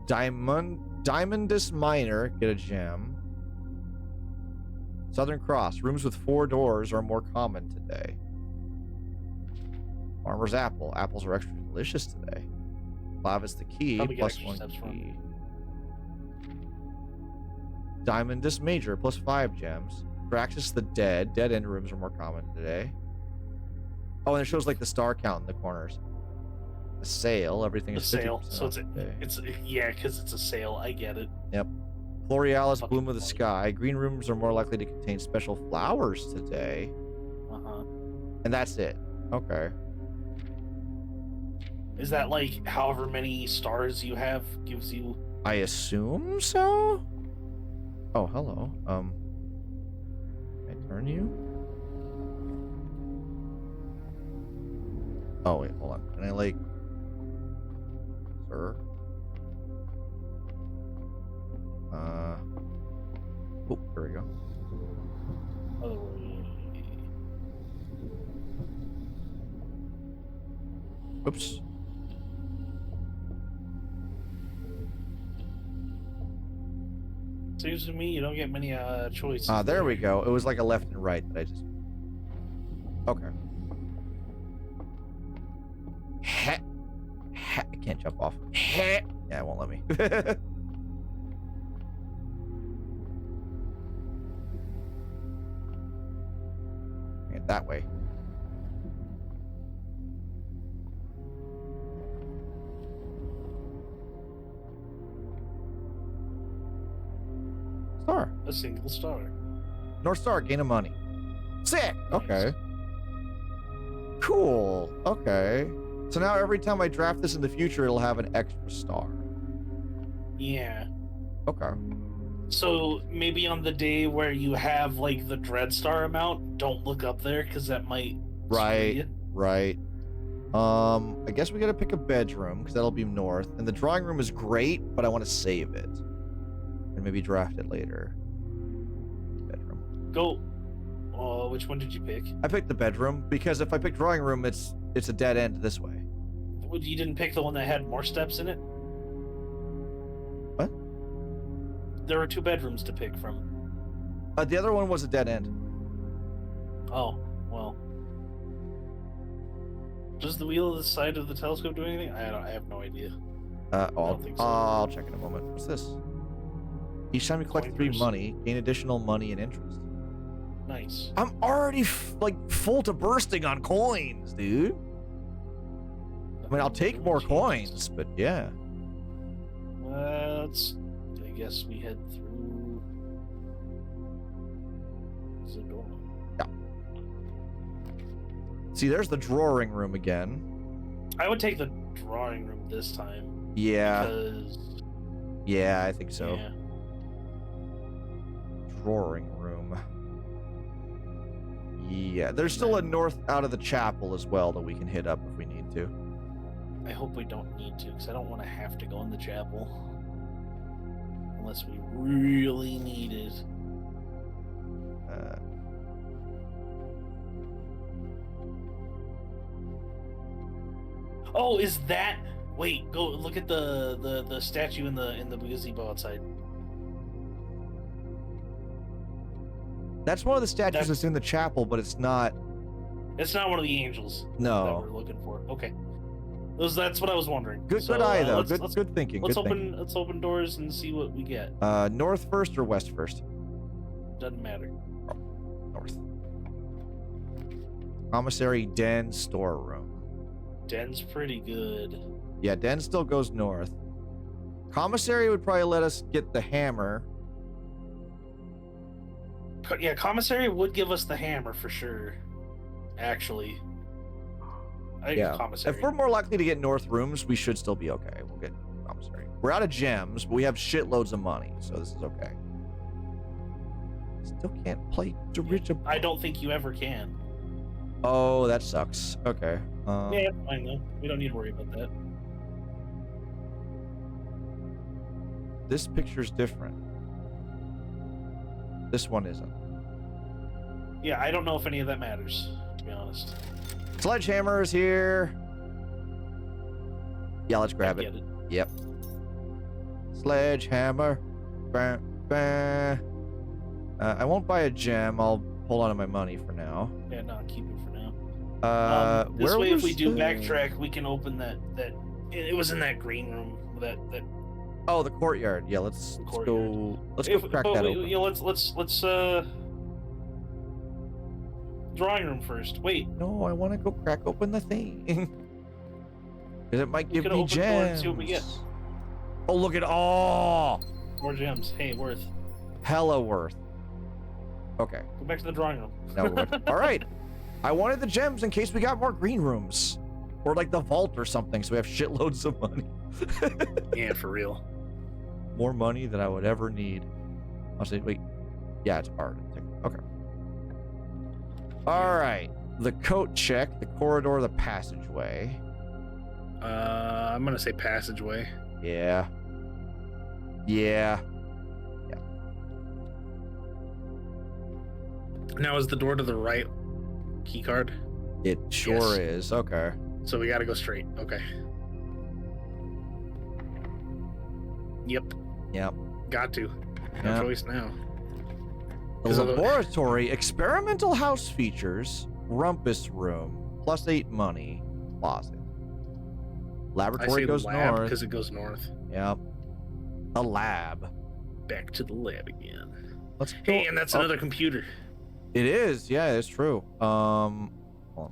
Diamondus Minor, get a gem. Southern Cross, rooms with 4 doors are more common today. Farmer's Apple, apples are extra delicious today. Clavis the Key, Probably get +1 extra steps key. Diamondus Major, +5 gems. Praxis the Dead, dead end rooms are more common today. Oh, and it shows like the star count in the corners. The sale, everything The is 50% sale. So off today. yeah, because it's a sale. I get it. Yep. Florealis, Fucking Bloom of the funny. Sky. Green rooms are more likely to contain special flowers today. Uh-huh. And that's it. Okay. Is that like however many stars you have gives you? I assume so? Oh, hello. Can I turn you? Oh, wait, hold on. Can I, like... Sir? Oh, there we go. Oh, Oops. seems to me you don't get many choices. There we go. It was like a left and right that I just... Okay. Heh. Heh. I can't jump off. Heh. Yeah, it won't let me. And that way. Star. A single star. North Star, gain of money. Sick. Okay. Cool. Okay. So now every time I draft this in the future, it'll have an extra star. Yeah. Okay. So maybe on the day where you have like the dread star amount, don't look up there because that might screw Right. you. Right. I guess we gotta pick a bedroom because that'll be north. And the drawing room is great, but I want to save it. And maybe draft it later. Bedroom. Go. Which one did you pick? I picked the bedroom because if I pick drawing room, it's a dead end this way. Well, you didn't pick the one that had more steps in it? What? There were 2 bedrooms to pick from. The other one was a dead end. Oh, well. Does the wheel of the side of the telescope do anything? I have no idea. I'll think so. I'll check in a moment. What's this? Each time you collect 3 Pointers. money, gain additional money and interest. Nice. I'm already like full to bursting on coins, dude. I mean, I'll take more coins, but yeah. Let's. I guess we head through. Is it door? See, there's the drawing room again. I would take the drawing room this time. Yeah, Because. yeah, I think so. Yeah. Drawing room. Yeah, there's still a north out of the chapel as well that we can hit up if we need to. I hope we don't need to, because I don't want to have to go in the chapel. Unless we really need it. Oh, is that... Wait, go look at the statue in the gazebo outside. That's one of the statues that's in the chapel, but it's not. It's not one of the angels. No. That we're looking for. Okay. That's what I was wondering. Good eye though. Good thinking. Let's open doors and see what we get. North first or west first? Doesn't matter. North. Commissary den storeroom. Den's pretty good. Yeah, den still goes north. Commissary would probably let us get the hammer. Yeah, commissary would give us the hammer for sure. Actually. Yeah. Commissary. If we're more likely to get north rooms, we should still be okay. We'll get commissary. We're out of gems, but we have shitloads of money, so this is okay. Still can't play dirigible. I don't think you ever can. Oh, that sucks. Okay. Yeah, fine though. We don't need to worry about that. This picture's different. This one isn't. Yeah, I don't know if any of that matters, to be honest. Sledgehammer is here. Yeah, let's grab it. Yep. Sledgehammer. Bah, bah. I won't buy a gem. I'll hold on to my money for now. Yeah, no, keep it for now. This way, if we do backtrack, we can open that. It was in that green room. That. Oh, the courtyard. Yeah, let's go. Let's go crack that open. Yeah, let's drawing room first. Wait. No, I want to go crack open the thing. Because it might give me gems. See what we get. Oh, look at all. More gems. Hey, worth. Hella worth. Okay. Go back to the drawing room. No, all right. I wanted the gems in case we got more green rooms. Or like the vault or something, so we have shitloads of money. Yeah, for real. More money than I would ever need. I'll say, wait. Yeah, it's art. Okay. All right. The coat check, the corridor, the passageway. I'm gonna say passageway. Yeah. Yeah. Yeah. Now is the door to the right key card? It sure is. Okay. So we gotta go straight. Okay. Yep. Yep. Got to. No choice now. The laboratory, experimental house features, rumpus room, +8 money, closet. Laboratory goes north. Because it goes north. Yep. A lab. Back to the lab again. Let's go. Hey, and that's another computer. It is. Yeah, it's true. Hold on.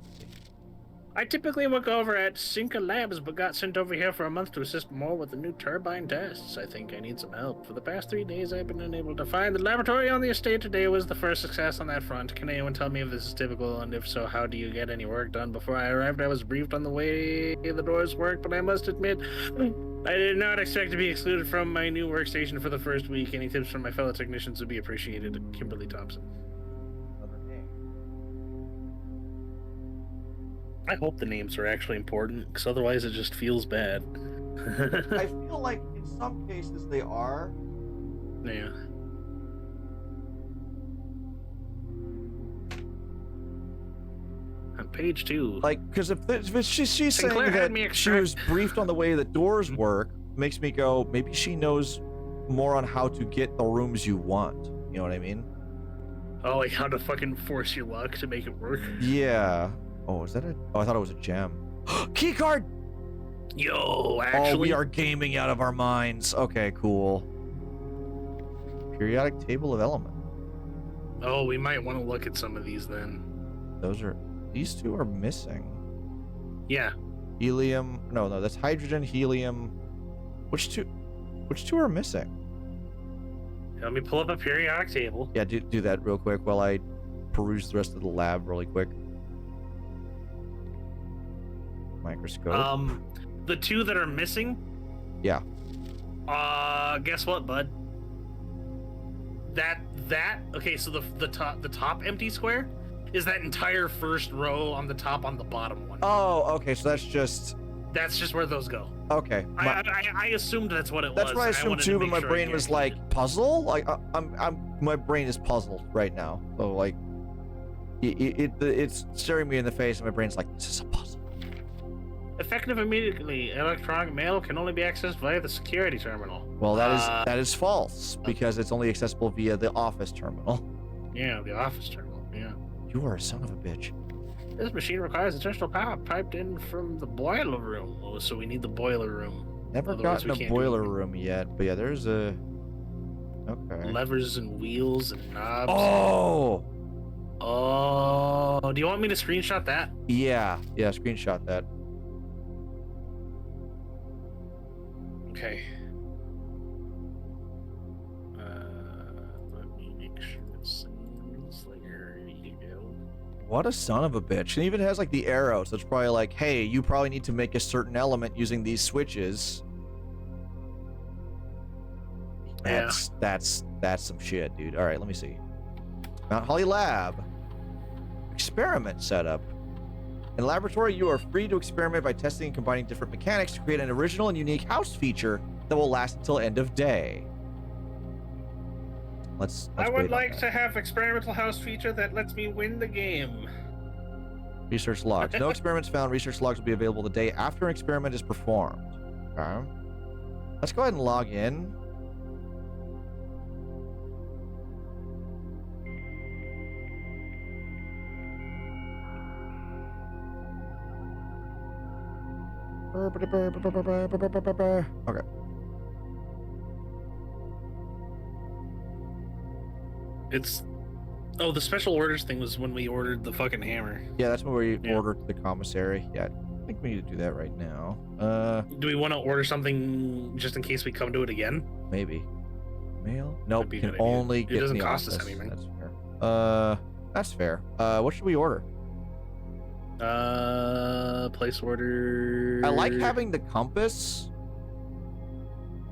I typically work over at Cinca Labs, but got sent over here for a month to assist more with the new turbine tests. I think I need some help. For the past 3 days, I've been unable to find the laboratory on the estate. Today was the first success on that front. Can anyone tell me if this is typical, and if so, how do you get any work done? Before I arrived, I was briefed on the way the doors work, but I must admit, I did not expect to be excluded from my new workstation for the first week. Any tips from my fellow technicians would be appreciated. Kimberly Thompson. I hope the names are actually important, because otherwise it just feels bad. I feel like in some cases they are. Yeah. On page 2. Like, because if she's saying that she was briefed on the way that doors work, makes me go, maybe she knows more on how to get the rooms you want. You know what I mean? Oh, like how to fucking force your luck to make it work? Yeah. Oh, is that I thought it was a gem. Key card! Yo, actually. Oh, we are gaming out of our minds. Okay, cool. Periodic table of element. Oh, we might want to look at some of these then. These two are missing. Yeah. Helium. No, that's hydrogen, helium. Which two are missing? Let me pull up a periodic table. Yeah, do that real quick while I peruse the rest of the lab really quick. Microscope. The two that are missing? Yeah. Guess what, bud? Okay, so the top empty square is that entire first row on the top on the bottom one. Oh, okay, so that's just That's just where those go. Okay. I assumed that's what it was. That's what I assumed wanted too, to but make my sure I brain was guaranteed like, puzzle? Like, my brain is puzzled right now. So, like, it's staring me in the face, and my brain's like, this is a puzzle. Effective immediately. Electronic mail can only be accessed via the security terminal. Well, that is false, because it's only accessible via the office terminal. Yeah, the office terminal. Yeah. You are a son of a bitch. This machine requires additional power piped in from the boiler room. Oh, so we need the boiler room. Never Otherwise, gotten we a can't do boiler anything. room yet, but yeah, there's a... Okay. Levers and wheels and knobs. Oh! Oh, do you want me to screenshot that? Yeah, screenshot that. Okay. Let me make sure it sends. There you go. What a son of a bitch. And even has like the arrow, so it's probably like, hey, you probably need to make a certain element using these switches. That's some shit, dude. All right, let me see. Mount Holly Lab. Experiment setup. In the laboratory, you are free to experiment by testing and combining different mechanics to create an original and unique house feature that will last until end of day. Let's I wait would on like that. to have experimental house feature that lets me win the game. Research logs. No experiments found. Research logs will be available the day after an experiment is performed. Okay. Let's go ahead and log in. Okay. It's the special orders thing was when we ordered the fucking hammer. Yeah, that's when we Yeah. ordered the commissary. Yeah, I think we need to do that right now. Do we want to order something just in case we come to it again? Maybe. Mail? Nope, be a can good idea. only It get in doesn't the cost us office. anything. That's fair. That's fair. What should we order? Place order. I like having the compass.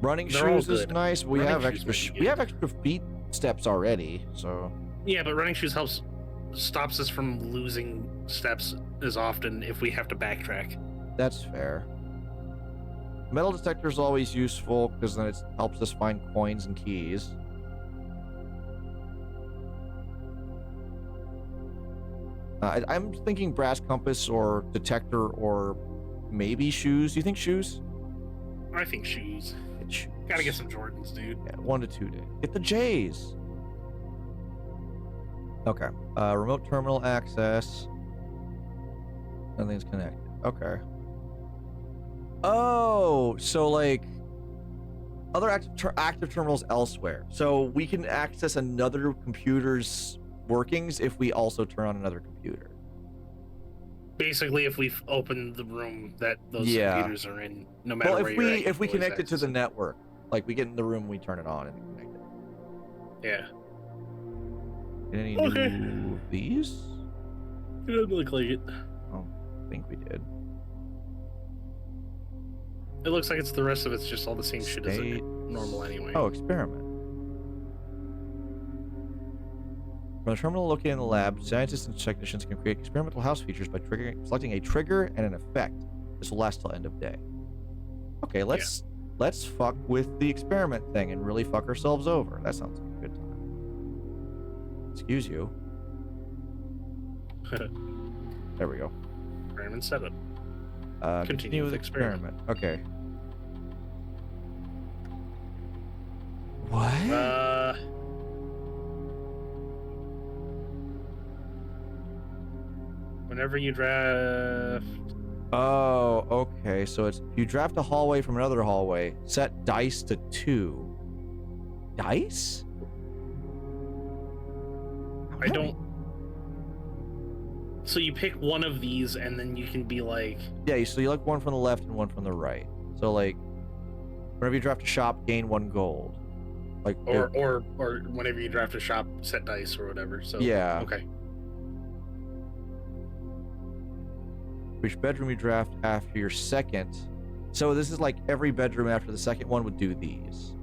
Running They're all shoes is good. nice. We Running have shoes extra. might be We good. have extra feet steps already, so Yeah, but running shoes stops us from losing steps as often if we have to backtrack. that's fair. Metal detector is always useful because then it helps us find coins and keys. I'm thinking brass compass or detector or maybe shoes. Do you think shoes? I think shoes. Get shoes. Gotta get some Jordans, dude. Yeah, 1 to 2 days. Get the J's. Okay. Remote terminal access. Nothing's connected. Okay. Oh, so like other active terminals elsewhere. So we can access another computer's workings if we also turn on another computer. Basically, if we've opened the room that those Yeah. computers are in, no matter Well, where if you're at, you we can always connect it to access the network, like we get in the room, we turn it on and connect it. Yeah. Any Okay. new of these? It doesn't look like it. I think we did. It looks like it's the rest of it's just all the same shit as State- normal anyway. Oh, experiment. From the terminal located in the lab, scientists and technicians can create experimental house features by selecting a trigger and an effect. This will last till end of day. Okay, let's fuck with the experiment thing and really fuck ourselves over. That sounds like a good time. Excuse you. There we go. Experiment setup. Continue with experiment. Okay. What? Whenever you draft, Oh, okay. So it's if you draft a hallway from another hallway, set dice to 2. Dice? How I many? don't. So you pick one of these, and then you can be like, Yeah, so you like one from the left and one from the right. So like, whenever you draft a shop, gain 1 gold. Like, or whenever you draft a shop, set dice or whatever. So Yeah. okay. which bedroom you draft after your second. So this is like every bedroom after the second one would do these.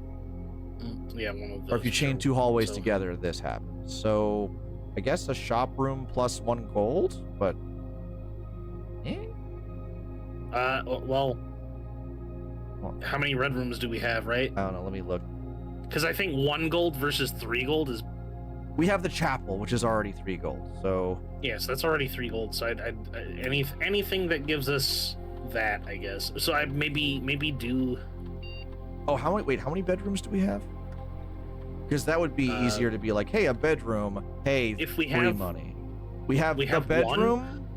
Yeah, one of those. Or if you chain 2 hallways So- together, this happens. So I guess a shop room plus 1 gold, but Well, how many red rooms do we have, right? I don't know. Let me look. Because I think 1 gold versus 3 gold is... We have the chapel, which is already 3 gold. So Yes, that's already 3 gold. So anything that gives us that, I guess. So I maybe do... oh, how many bedrooms do we have? Because that would be easier to be like, hey, a bedroom, hey, if we free have money. We have the have bedroom,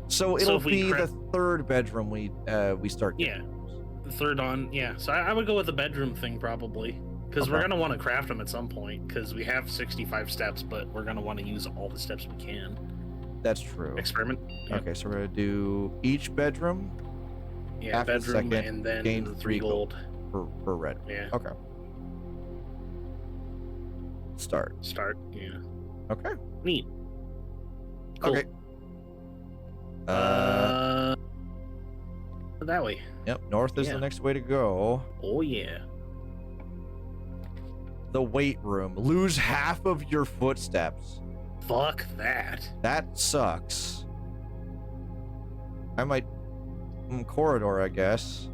so it'll if we be the 3rd bedroom we start getting. Yeah, the 3rd on. Yeah, so I would go with the bedroom thing probably, because we're Okay. gonna want to craft them at some point. Because we have 65 steps, but we're gonna want to use all the steps we can. That's true. Experiment. Yeah. Okay, so we're gonna do each bedroom Yeah, after the bedroom second, and then gain 3 3 gold. per red. Yeah. Okay. Start. Start. Yeah. Okay. Neat. Cool. Okay. That way. Yep. North is yeah. the next way to go. Oh yeah. The weight room. Lose half of your footsteps. Fuck that. That sucks. I might corridor, I guess.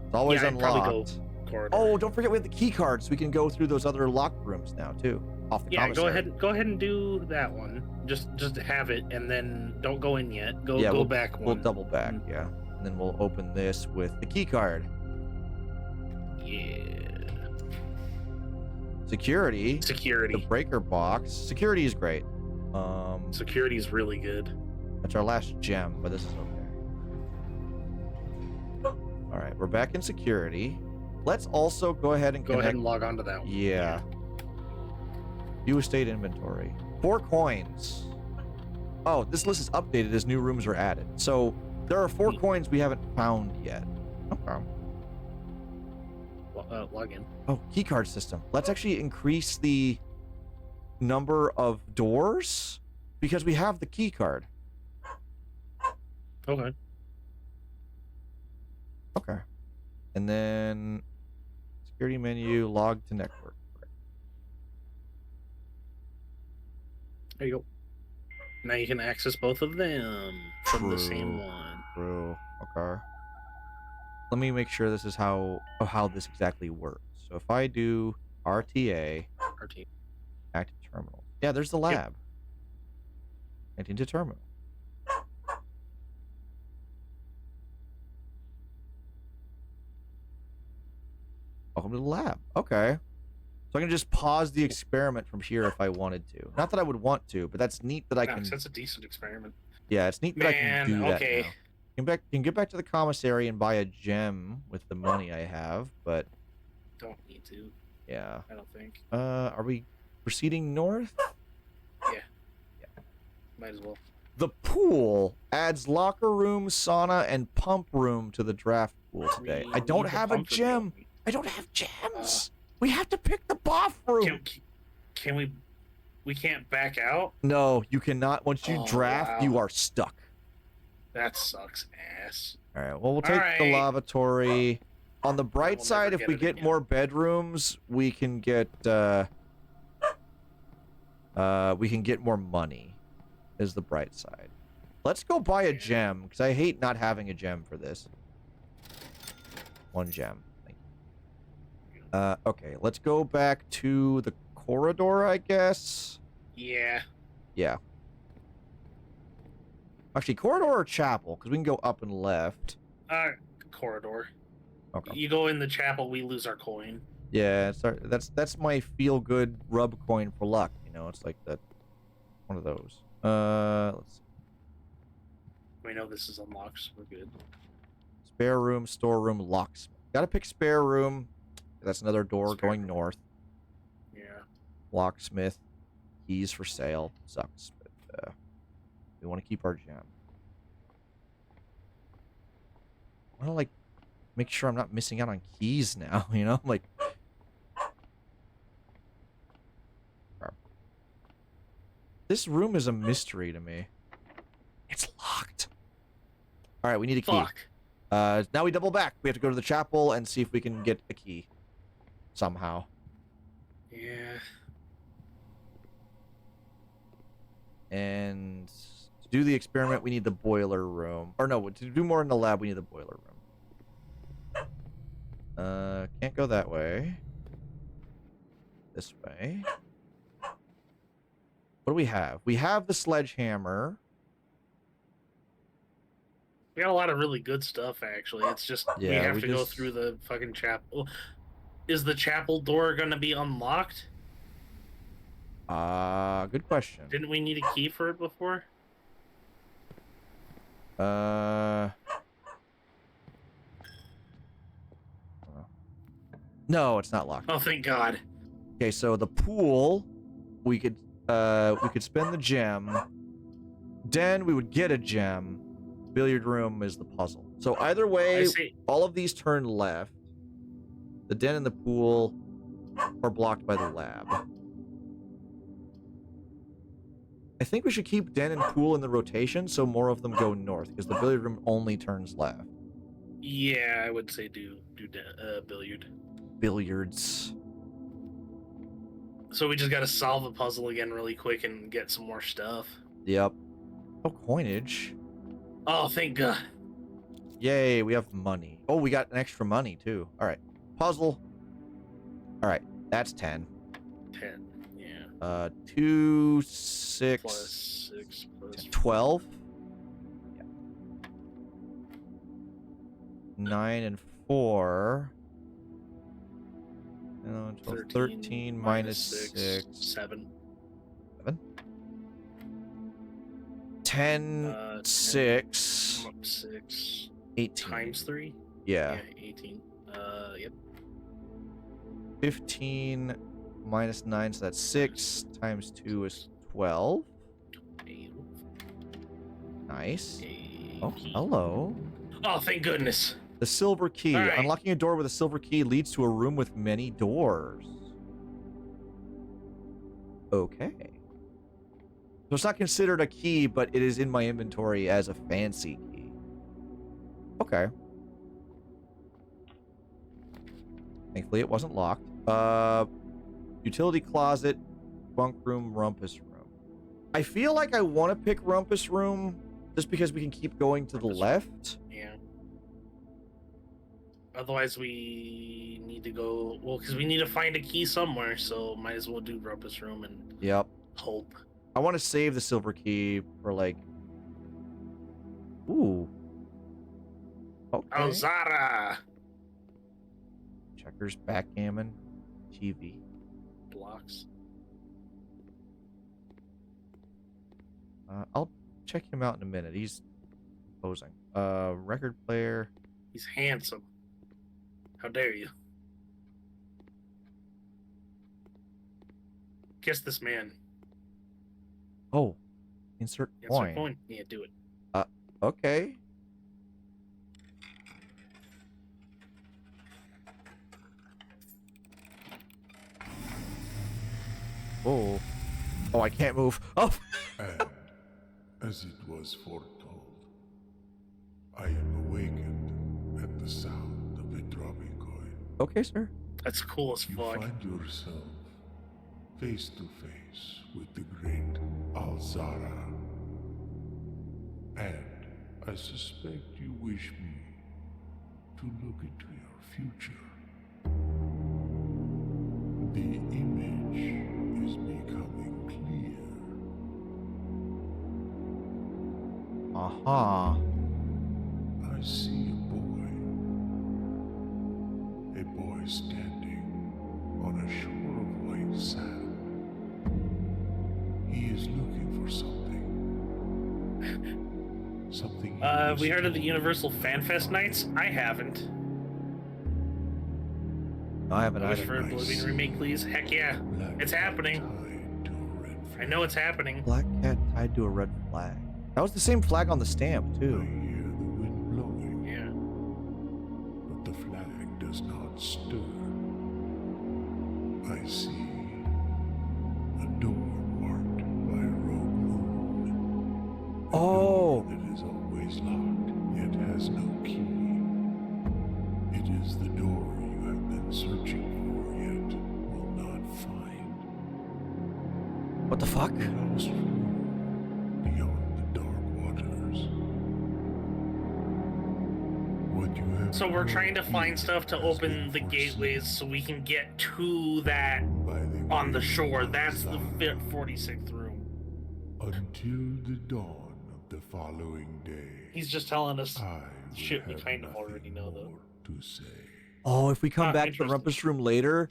It's always Yeah, I'd probably go unlocked. corridor. Oh, don't forget we have the key card, so we can go through those other locked rooms now too. Off the Yeah, commissary. go ahead and do that one. Just have it, and then don't go in yet. Go we'll, back one. We'll double back, yeah. And then we'll open this with the key card. Yeah. Security. The Security. breaker box. Security is great. Security is really good. That's our last gem, but this is okay. All right, we're back in security. Let's also go ahead and Go connect. ahead and log on to that one. Yeah. View estate inventory. 4 coins. Oh, this list is updated as new rooms are added. So there are 4 coins we haven't found yet. Okay. Log in. Oh, keycard system. Let's actually increase the number of doors because we have the key card. Okay. Okay. And then security menu, log to network. There you go. Now you can access both of them from the same True. one. True. Okay. Let me make sure this is how this exactly works. So if I do RTA, RT. active terminal. Yeah, there's the lab. Connecting to terminal. Welcome to the lab. Okay. So I can just pause the experiment from here if I wanted to. Not that I would want to, but that's neat that I can. That's a decent experiment. Yeah, it's neat that I can do that okay. now. Can get back to the commissary and buy a gem with the money I have, but Don't need to. yeah. I don't think. Are we proceeding north? Might as well. The pool adds locker room, sauna, and pump room to the draft pool today. I don't have a gem. I don't have gems. We have to pick the buff room. Can we? We can't back out. No, you cannot. Once you draft, wow. you are stuck. That sucks ass. All right. Well, we'll take the lavatory. On the bright we'll side, never if we get it get again. more bedrooms, we can get more money. Is the bright side. Let's go buy a gem because I hate not having a gem for this. 1 gem. Thank you. Okay. Let's go back to the corridor, I guess. Yeah. Yeah. Actually, corridor or chapel, because we can go up and left. Corridor. Okay. You go in the chapel, we lose our coin. Yeah, that's my feel good rub coin for luck. You know, it's like that. One of those. Let's see. We know this is unlocked, so we're good. Spare room, storeroom, locksmith. Gotta pick spare room. That's another door Spare going room. north. Yeah. Locksmith. Keys for sale. Sucks, but we want to keep our gem. I want to, like, make sure I'm not missing out on keys now, you know? Like... This room is a mystery to me. It's locked. All right, we need a key. Fuck. Now we double back. We have to go to the chapel and see if we can get a key. Somehow. Yeah. And... do the experiment, we need the boiler room. Or no, to do more in the lab, we need the boiler room. Can't go that way. This way. What do we have? We have the sledgehammer. We got a lot of really good stuff, actually. It's just we have to go through the fucking chapel. Is the chapel door gonna be unlocked? Good question. Didn't we need a key for it before? No, it's not locked. Oh, thank God. Okay, so the pool, we could spend the gem. Den, we would get a gem. Billiard room is the puzzle. So either way, all of these turn left. The den and the pool are blocked by the lab. I think we should keep den and pool in the rotation so more of them go north, because the billiard room only turns left. Yeah, I would say do billiard. Billiards. So we just gotta solve the puzzle again really quick and get some more stuff. Yep. Oh, coinage. Oh, thank God. Yay, we have money. Oh, we got an extra money, too. All right. Puzzle. All right. That's 10. 10, yeah. 2, 6... Plus 6, plus 12. Yeah. 9 and 4. 13 minus 6. 7. 7. 10, 6. 6. 18. Times 3? Yeah. 18. Yep. 15 minus 9, so that's 6. Times 2 is 12. 12. Nice. 18. Oh, hello. Oh, thank goodness. The silver key. Right. Unlocking a door with a silver key leads to a room with many doors. Okay. So it's not considered a key, but it is in my inventory as a fancy key. Okay. Thankfully, it wasn't locked. Utility closet, bunk room, rumpus room. I feel like I want to pick rumpus room just because we can keep going to the left. Yeah. Otherwise, we need to go... Well, because we need to find a key somewhere, so might as well do rumpus room and hope. I want to save the silver key for, like... Ooh. Okay. Alzara! Checkers, backgammon, TV. Blocks. I'll check him out in a minute. He's posing. Record player. He's handsome. How dare you? Kiss this man. Oh. Insert coin. Insert coin. Yeah, do it. Okay. Oh. Oh, I can't move. Oh. And, as it was foretold, I am awakened at the sound of a dropping coin. Okay, sir. That's cool as You fuck. find yourself face to face with the great Alzara. And I suspect you wish me to look into your future. The image is becoming clear. Aha. I see a boy. A boy standing on a shore of white sand. He is looking for something. Something. Have we heard of the Universal FanFest nights? I haven't. No, I haven't Wish either. for Oblivion remake, please. Heck yeah. It's happening. I know it's happening. Black cat tied to a red flag. That was the same flag on the stamp, I too. hear the wind blowing, Yeah. but the flag does not stir. I see a door marked by a rogue moon. A Oh. door that is always locked, yet has no key. It is the door you have been searching for, yet will not find. What the fuck? It goes through beyond the dark that you have. So we're no trying to find fear stuff to has open been the foreseen gateways so we can get to that by on the waves shore. of That's the desire. 46th room. Until the dawn of the following day. He's just telling us I will shit we have kind of nothing already know, though. more to say. Oh, if we come back to the interesting. rumpus room later,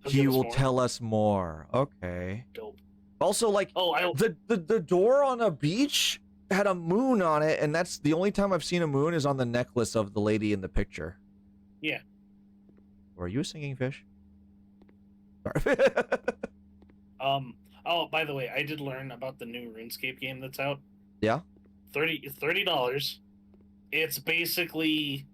He'll he give us will more. tell us more. Okay. Dope. Also, like, Oh, the door on a beach had a moon on it, and that's the only time I've seen a moon is on the necklace of the lady in the picture. Yeah. Or are you a singing fish? Sorry. Oh, by the way, I did learn about the new RuneScape game that's out. Yeah? $30. It's basically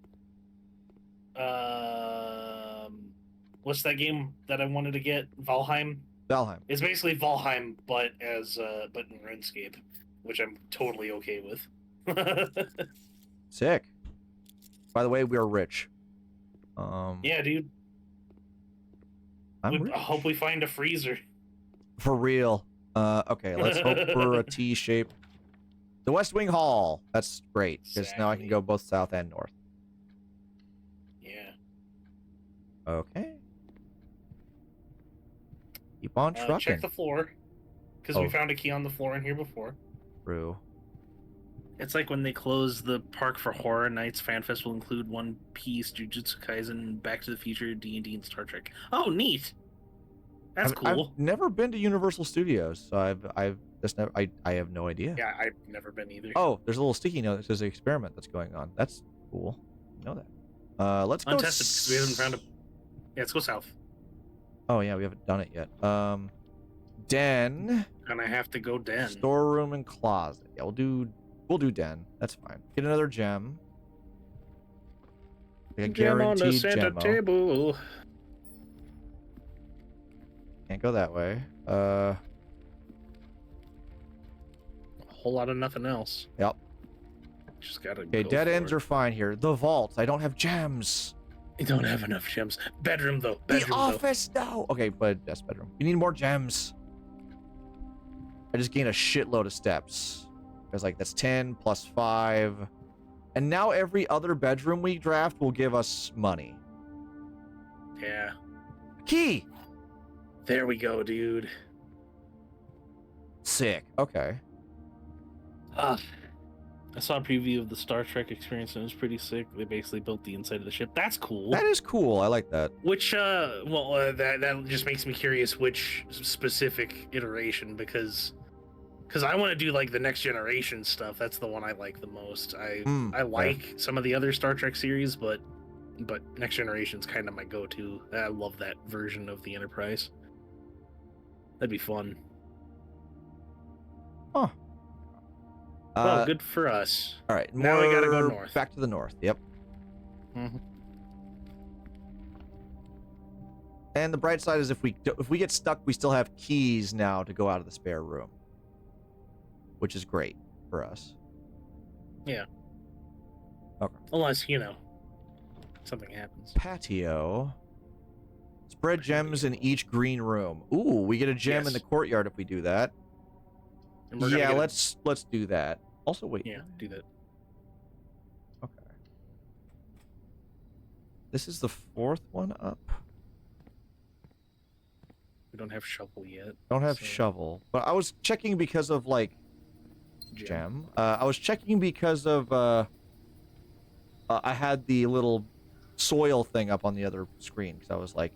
what's that game that I wanted to get? Valheim? Valheim. It's basically Valheim, but in RuneScape, which I'm totally okay with. Sick. By the way, we are rich. Yeah, dude. I'm I rich. hope we find a freezer. For real. Okay, let's hope for a T shape. The West Wing Hall. That's great, because now I can Exactly. go both south and north. Yeah. Okay. Keep on trucking. Check the floor, because Oh. we found a key on the floor in here before. True. It's like when they close the park for Horror Nights. FanFest will include One Piece, Jujutsu Kaisen, Back to the Future, D&D, and Star Trek. Oh, neat. That's cool. I've never been to Universal Studios, so I've just never. I have no idea. Yeah, I've never been either. Oh, there's a little sticky note that says experiment that's going on. That's cool. I know that. Let's go. Untested, because we haven't found a... Yeah, let's go south. Oh yeah, we haven't done it yet. Den, And I have to go den. storeroom, and closet. Yeah, we'll do den. That's fine. Get another gem. Like a Gem on the guaranteed center gemmo. table. Can't go that way. A whole lot of nothing else. Yep. Just gotta Okay, go dead for ends it. are fine here. The vault. I don't have gems. You don't have enough gems. Bedroom, though. Bedroom, The office, no. Okay, but that's bedroom. We need more gems. I just gained a shitload of steps. Because like that's 10 plus 5. And now every other bedroom we draft will give us money. though. Yeah. Key! There we go, dude. Sick. Okay. I saw a preview of the Star Trek experience and it was pretty sick. They basically built the inside of the ship. That's cool. That is cool. I like that. Which, that just makes me curious which specific iteration, because I want to do like the next generation stuff. That's the one I like the most. I like some of the other Star Trek series, but next generation's kind of my go-to. I love that version of the Enterprise. That'd be fun. Huh. Well, good for us. All right. Now we gotta go more north. Back to the north. Yep. Mhm. And the bright side is if we get stuck, we still have keys now to go out of the spare room, which is great for us. Yeah. Okay. Unless, something happens. Patio. Spread gems in each green room. Ooh, we get a gem in Yes. the courtyard if we do that. And we're gonna Yeah, get a- let's do that. Also, wait. Yeah, do that. Okay. This is the fourth one up. We don't have shovel yet. Don't have so- shovel, but I was checking because of like gem. I was checking because of I had the little soil thing up on the other screen because I was like,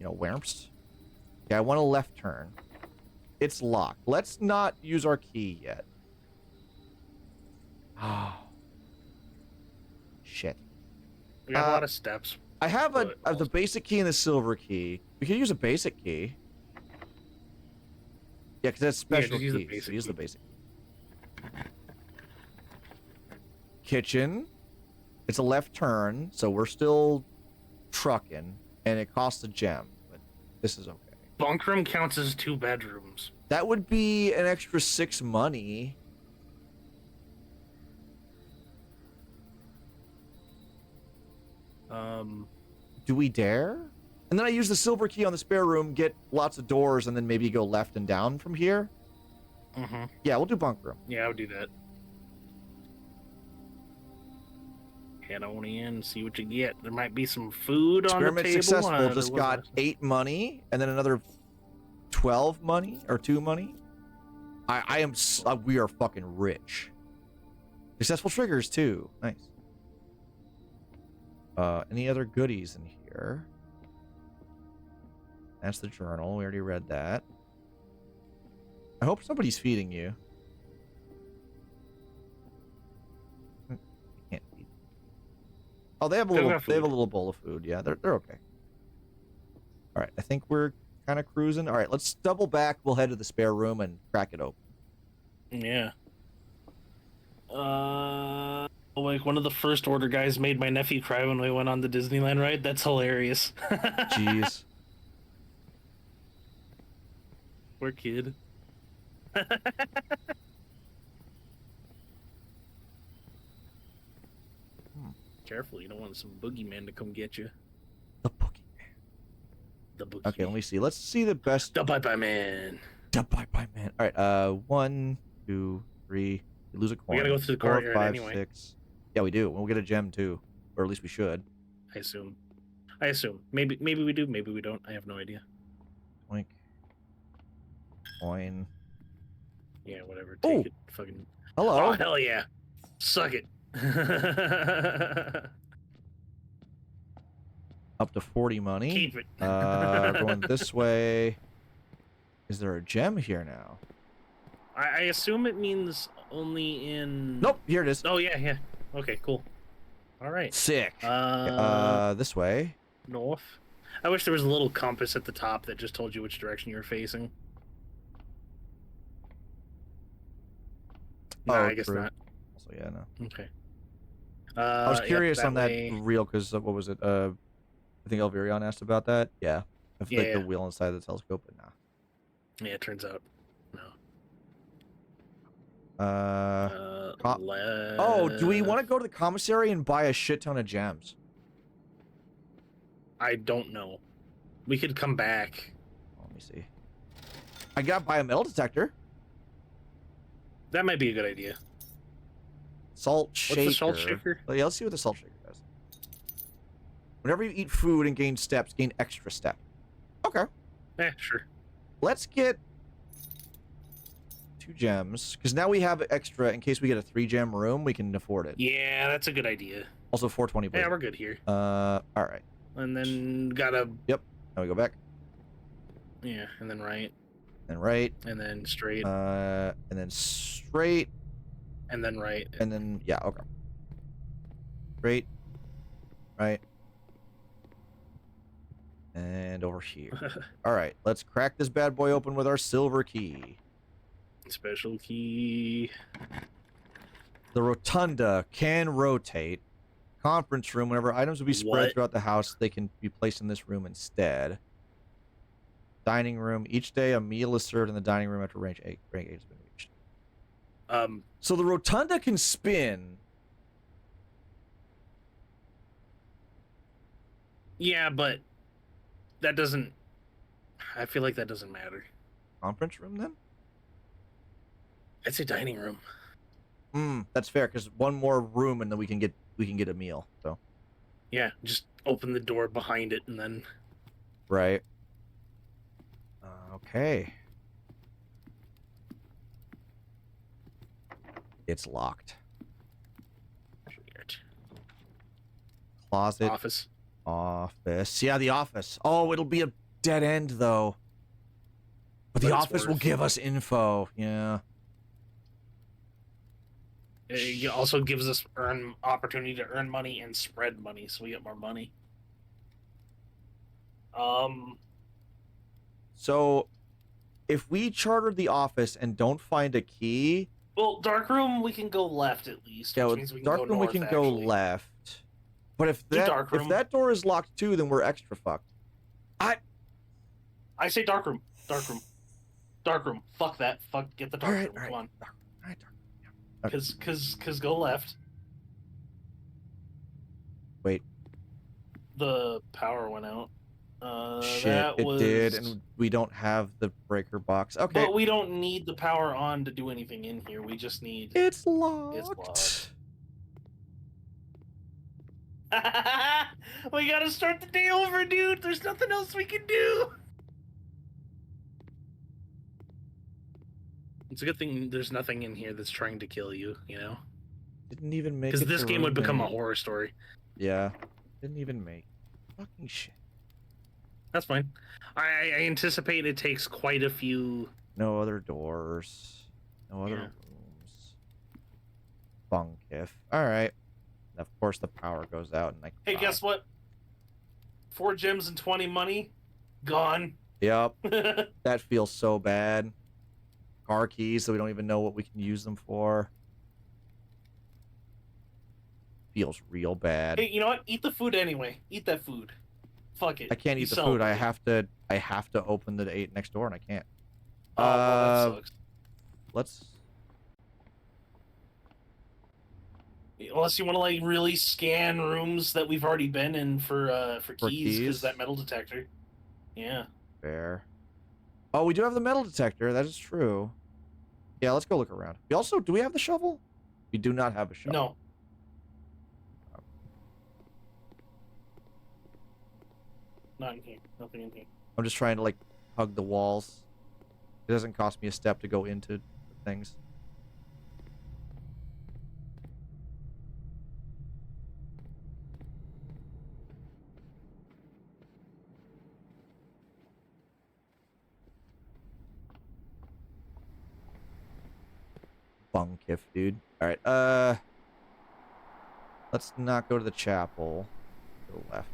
wherms. Yeah, I want a left turn. It's locked. Let's not use our key yet. Oh. Shit. We got a lot of steps. I have But the also- basic key and the silver key. We could use a basic key. Yeah, because that's Yeah, special just use the keys. So basic use the key. basic. Kitchen. It's a left turn, so we're still trucking, and it costs a gem, but this is okay. Bunk room counts as 2 bedrooms. That would be an extra 6 money. Do we dare? And then I use the silver key on the spare room, get lots of doors, and then maybe go left and down from here. Mm-hmm. Yeah, we'll do bunk room. Yeah, I would do that. Head on in, see what you get. There might be some food on the Experiment table. successful. Just got 8 money and then another 12 money or 2 money. We are fucking rich. Successful triggers too. Nice. Any other goodies in here? That's the journal. We already read that. I hope somebody's feeding you. Can't feed. Oh, they have a little bowl of food. Yeah, they're okay. All right, I think we're kind of cruising. All right, let's double back. We'll head to the spare room and crack it open. Yeah. Like one of the first order guys made my nephew cry when we went on the Disneyland ride. That's hilarious. Jeez. Poor kid. Careful, you don't want some boogeyman to come get you. The boogeyman. The boogeyman. Okay, let me see. Let's see the best. The bye-bye man. The bye-bye man. All right, 1, 2, 3. We lose a coin. We gotta go through the 4, courtyard 5, anyway. 6. Yeah, we do. We'll get a gem too, or at least we should. I assume. Maybe we do. Maybe we don't. I have no idea. Oink. Coin. Yeah, whatever. Oh. Take it. Fucking. Hello. Oh hell yeah! Suck it. Up to 40 money. Keep it. Going this way. Is there a gem here now? I assume it means only in. Nope. Here it is. Oh yeah. Okay, cool. All right. Sick. This way. North. I wish there was a little compass at the top that just told you which direction you were facing. No, I guess true. not. Also, yeah, no. Okay. I was curious on that way. reel because what was it? I think Elvirion asked about that. Yeah. If like Yeah. the wheel inside the telescope, but nah. Yeah, it turns out. No. Oh, do we want to go to the commissary and buy a shit ton of gems? I don't know. We could come back. Let me see. I got buy a metal detector. That might be a good idea. Salt shaker. What's the salt shaker? Oh, yeah, let's see what the salt shaker does. Whenever you eat food and gain steps, gain extra step. Okay. Sure. Let's get 2 gems because now we have extra in case we get a 3-gem room. We can afford it. Yeah, that's a good idea. Also 420. Yeah, we're good here. All right. And then gotta. Yep. Now we go back. Yeah, and then right. And right. And then straight. And then straight. And then right. And then yeah. Okay. Straight. Right. And over here. All right. Let's crack this bad boy open with our silver key. Special key. The rotunda can rotate. Conference room. Whenever items will be spread What? throughout the house, they can be placed in this room instead. Dining room. Each day, a meal is served in the dining room after rank 8 has been reached. So the rotunda can spin. Yeah, but that doesn't. I feel like that doesn't matter. Conference room then? It's a dining room. That's fair because one more room and then we can get a meal. So Yeah, just open the door behind it and then. right. Okay. It's locked. Weird. Closet. Office. Yeah, the office. Oh, it'll be a dead end though. But the But it's office will worth- give us info. Yeah. It also gives us opportunity to earn money and spread money, so we get more money. So, if we chartered the office and don't find a key, Well, dark room we can go left at least. yeah, Which with means we can dark go room we north, can go actually. left. But if Do dark if room. that door is locked too, then we're extra fucked. I say dark room. Dark room. Fuck that. Fuck. Get the dark room. Come on. All right, dark. Yeah. Cause go left. Wait. The power went out. Shit, that it was... did, and we don't have the breaker box. Okay. But we don't need the power on to do anything in here. We just need. It's locked. It's locked. We gotta start the day over, dude. There's nothing else we can do. It's a good thing there's nothing in here that's trying to kill you, you know? Didn't even make it. Because this to game room would become a eight. horror story. Yeah. Didn't even make. Fucking shit. That's fine. I anticipate it takes quite a few. No other doors. No other rooms. Bunkif. Alright. Of course the power goes out and I Hey, cry. guess what? 4 gems and 20 money, gone. Yep. That feels so bad. Car keys, so we don't even know what we can use them for. Feels real bad. Hey, you know what? Eat the food anyway. Eat that food. Fuck it. I can't You eat the sell food. it. I have to open the 8 next door and I can't. Oh, well, that sucks. Let's Unless you want to like really scan rooms that we've already been in for keys, because that metal detector. Yeah. fair. Oh, we do have the metal detector. That is true. Yeah, let's go look around. We also, do we have the shovel? We do not have a shovel. No. Not in here. Nothing in here. I'm just trying to like hug the walls. It doesn't cost me a step to go into things. Bunkif, dude. Alright, let's not go to the chapel. Go left.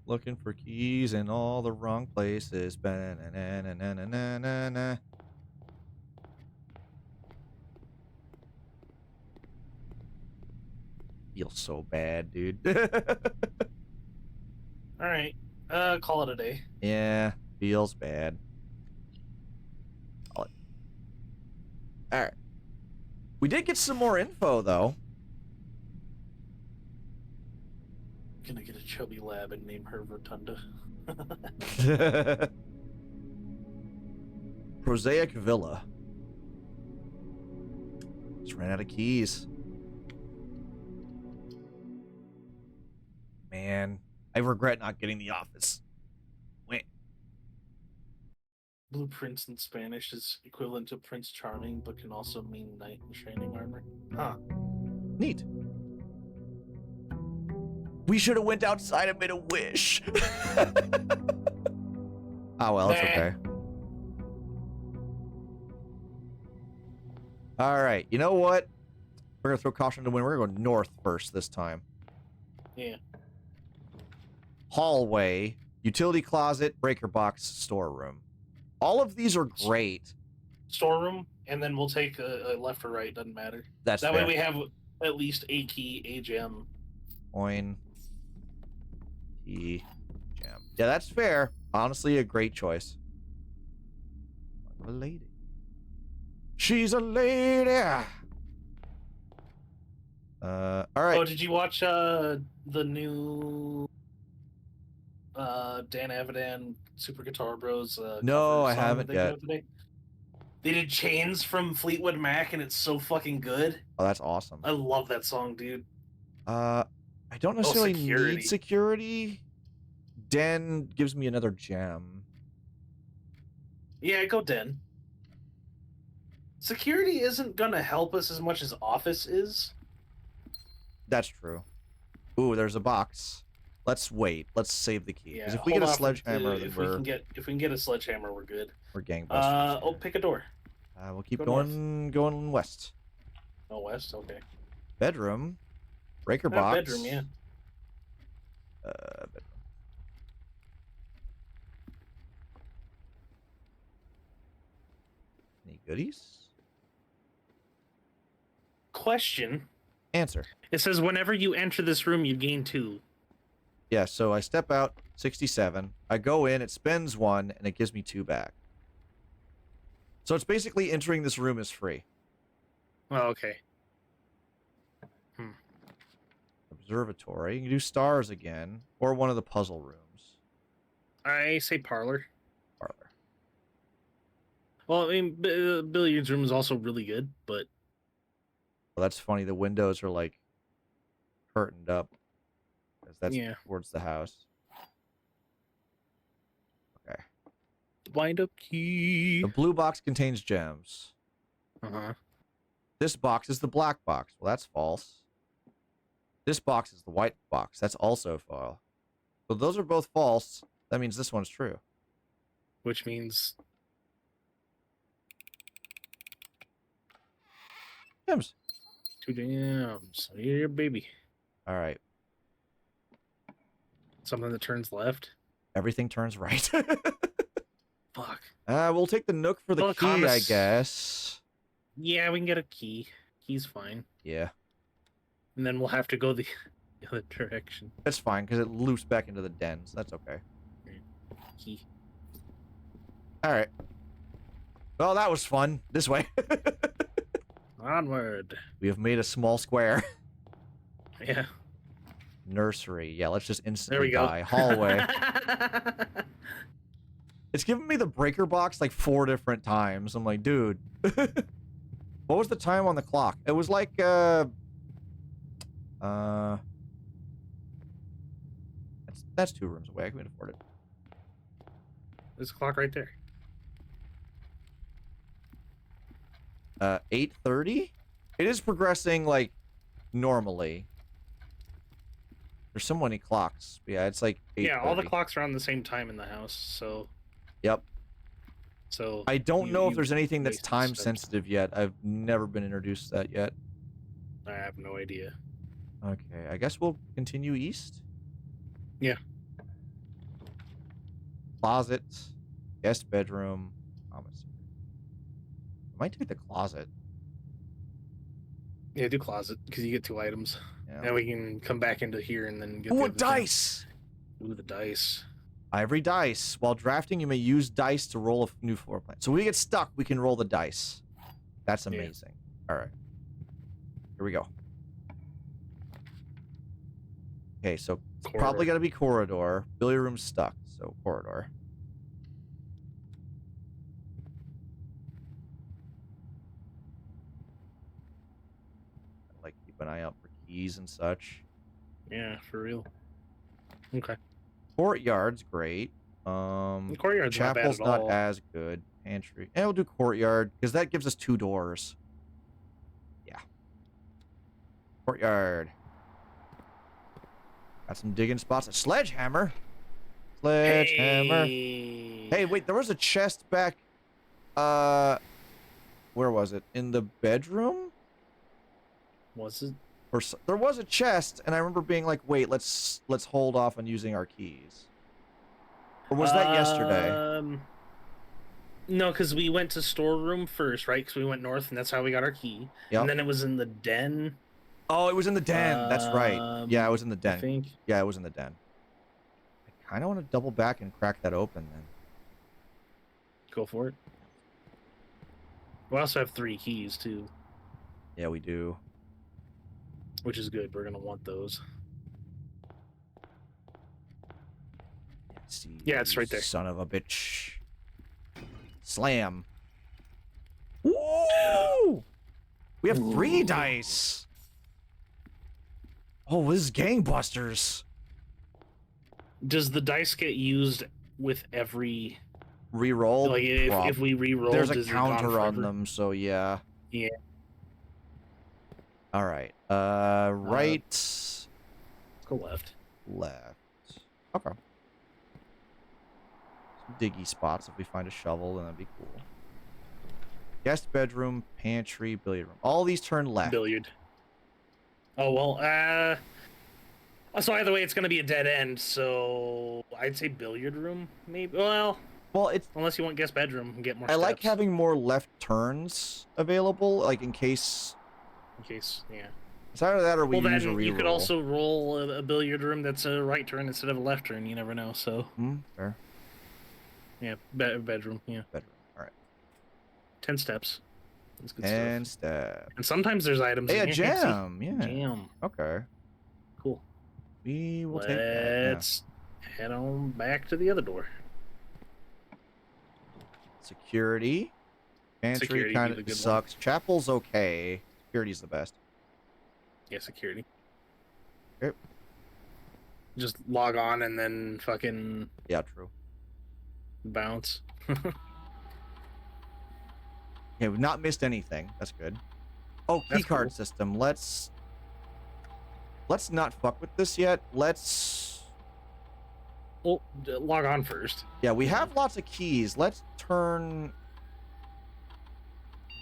Looking for keys in all the wrong places. Ba-na-na-na-na-na-na-na. Feels so bad, dude. All right. Call it a day. Yeah, feels bad. Alright. We did get some more info, though. Gonna get a chubby lab and name her Rotunda. Prosaic Villa. Just ran out of keys. Man, I regret not getting the office. Wait. Blueprints in Spanish is equivalent to Prince Charming, but can also mean knight in shining armor. Huh. Neat. We should have went outside and made a wish. Oh, well, it's okay. All right. You know what? We're going to throw caution to the wind. We're going to go north first this time. Yeah. Hallway, utility closet, breaker box, storeroom. All of these are great. Storeroom, and then we'll take a left or right. Doesn't matter. That's that fair. way we have at least a key, a gem. Coin. Key. Gem. Yeah, that's fair. Honestly, a great choice. A lady. She's a lady. All right. Oh, did you watch the new Dan Avidan Super Guitar Bros? No, cover I song haven't that they put yet. out today? They did Chains from Fleetwood Mac, and it's so fucking good. Oh, that's awesome. I love that song, dude. I don't necessarily security. need security. Den gives me another gem. Yeah, go Den. Security isn't gonna help us as much as Office is. That's true. Ooh, there's a box. Let's wait. Let's save the key. Because Yeah, if we get a hold off sledgehammer, then if we can get a sledgehammer, we're good. we're gangbusters. Oh, pick a door. We'll keep go going west. Oh, west. Okay. Bedroom. Breaker box. Bedroom, yeah. Bedroom. Any goodies? Question. Answer. It says whenever you enter this room, you gain 2. Yeah, so I step out, 67. I go in, it spends 1, and it gives me 2 back. So it's basically entering this room is free. Oh, okay. Observatory. You can do stars again, or one of the puzzle rooms. I say parlor. Parlor. Well, I mean, billiards room is also really good, but Well, that's funny. The windows are like curtained up, because that's yeah, towards the house. Okay. wind up key. The blue box contains gems. Uh-huh. This box is the black box. Well, that's false. This box is the white box. That's also false. So those are both false. That means this one's true. Which means Gems. 2 jams. Yeah, baby. All right. Something that turns left. Everything turns right. Fuck. We'll take the nook for the Well, key, I Thomas. guess. Yeah, we can get a key. Key's fine. Yeah. And then we'll have to go the other direction. That's fine, because it loops back into the den, so that's okay. Key. All right. Well, that was fun. This way. Onward. We have made a small square. Yeah. Nursery. Yeah, let's just There instantly we go. die. Hallway. It's given me the breaker box like 4 different times. I'm like, dude. What was the time on the clock? It was like, that's 2 rooms away. I can afford it. There's a clock right there. 8:30? It is progressing like normally. There's so many clocks. Yeah, it's like 8:30. Yeah, all the clocks are on the same time in the house, so Yep. so I don't know if you there's anything that's wasted time steps. sensitive yet. I've never been introduced to that yet. I have no idea. Okay, I guess we'll continue east. Yeah. Closet, guest bedroom, commissary. I might take the closet. Yeah, do closet because you get 2 items, Yeah. and we can come back into here and then get the Ooh, a other thing. dice! Ooh, the dice. Ivory dice. While drafting, you may use dice to roll a new floor plan. So when we get stuck, we can roll the dice. That's Yeah. amazing. All right. Here we go. Okay, so it's probably got to be corridor. Billiard room's stuck, so corridor. Like, keep an eye out for keys and such. Yeah, for real. Okay. Courtyard's great. The courtyard's Chapel's not bad at not all. as good. Pantry. And we'll do courtyard, because that gives us 2 doors. Yeah. Courtyard. Got some digging spots. A sledgehammer. Sledgehammer. Hey, wait, there was a chest back. Where was it? In the bedroom? Was it? Or there was a chest, and I remember being like, "Wait, let's hold off on using our keys." Or was that yesterday? No, because we went to storeroom first, right? Because we went north, and that's how we got our key. Yep. And then it was in the den, Oh, it was in the den. That's right. Yeah, it was in the I den. think. Yeah, it was in the den. I kind of want to double back and crack that open then. Go for it. We also have 3 keys too, Yeah, we do. which is good. We're gonna want those. See, Yeah, it's right there. Son of a bitch. Slam. Woo! We have 3 dice. Oh, this is gangbusters. Does the dice get used with every Reroll. like if we re-roll? There's a does it gone counter on forever? them, so yeah. Yeah. All right. Right. Let's go left. Left. Okay. Some diggy spots. If we find a shovel, then that'd be cool. Guest bedroom, pantry, billiard room. All these turn left. Billiard. Oh well. So either way, it's gonna be a dead end. So I'd say billiard room, maybe. Well, It's. unless you want guest bedroom and get more. I like steps, having more left turns available, like in case. in case. Yeah. It's either that or we Well, use a then reroll. you could also roll a billiard room that's a right turn instead of a left turn. You never know. So Fair. yeah, bedroom. Yeah, Bedroom. All right. 10 steps. That's good And stuff. step. And sometimes there's items. Hey, in a here. Hey, see? gem. Yeah. Jam. Okay. Cool. We will take that. Let's head on back to the other door. Yeah. Security. Pantry Security kind be the of good one. sucks. Chapel's okay. Security's the best. Yeah, security. Okay. Just log on and then fucking Yeah, true. bounce. Yeah, we've not missed anything. That's good. Oh, key That's card cool. system. Let's not fuck with this yet. Let's. Well, log on first. Yeah, we have lots of keys. Let's turn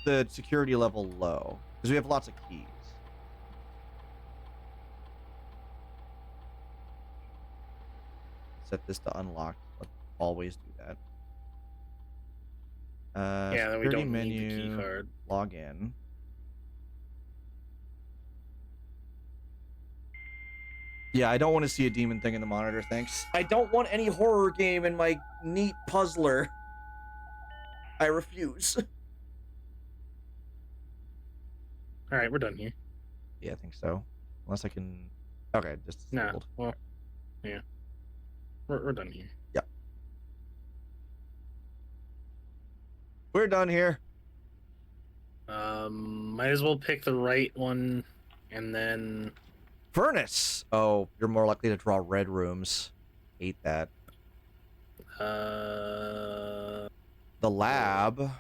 the security level low because we have lots of keys. Set this to unlocked. Let's always do that. Yeah, then we security don't menu, need the key card. log in. Yeah, I don't want to see a demon thing in the monitor, thanks. I don't want any horror game in my neat puzzler. I refuse. All right, we're done here. Yeah, I think so. Unless I can... Okay, just Nah, disabled. well, yeah. We're done here. Yep. We're done here. Might as well pick the right one, and then... Furnace! Oh, you're more likely to draw red rooms. Hate that. The The lab. lab.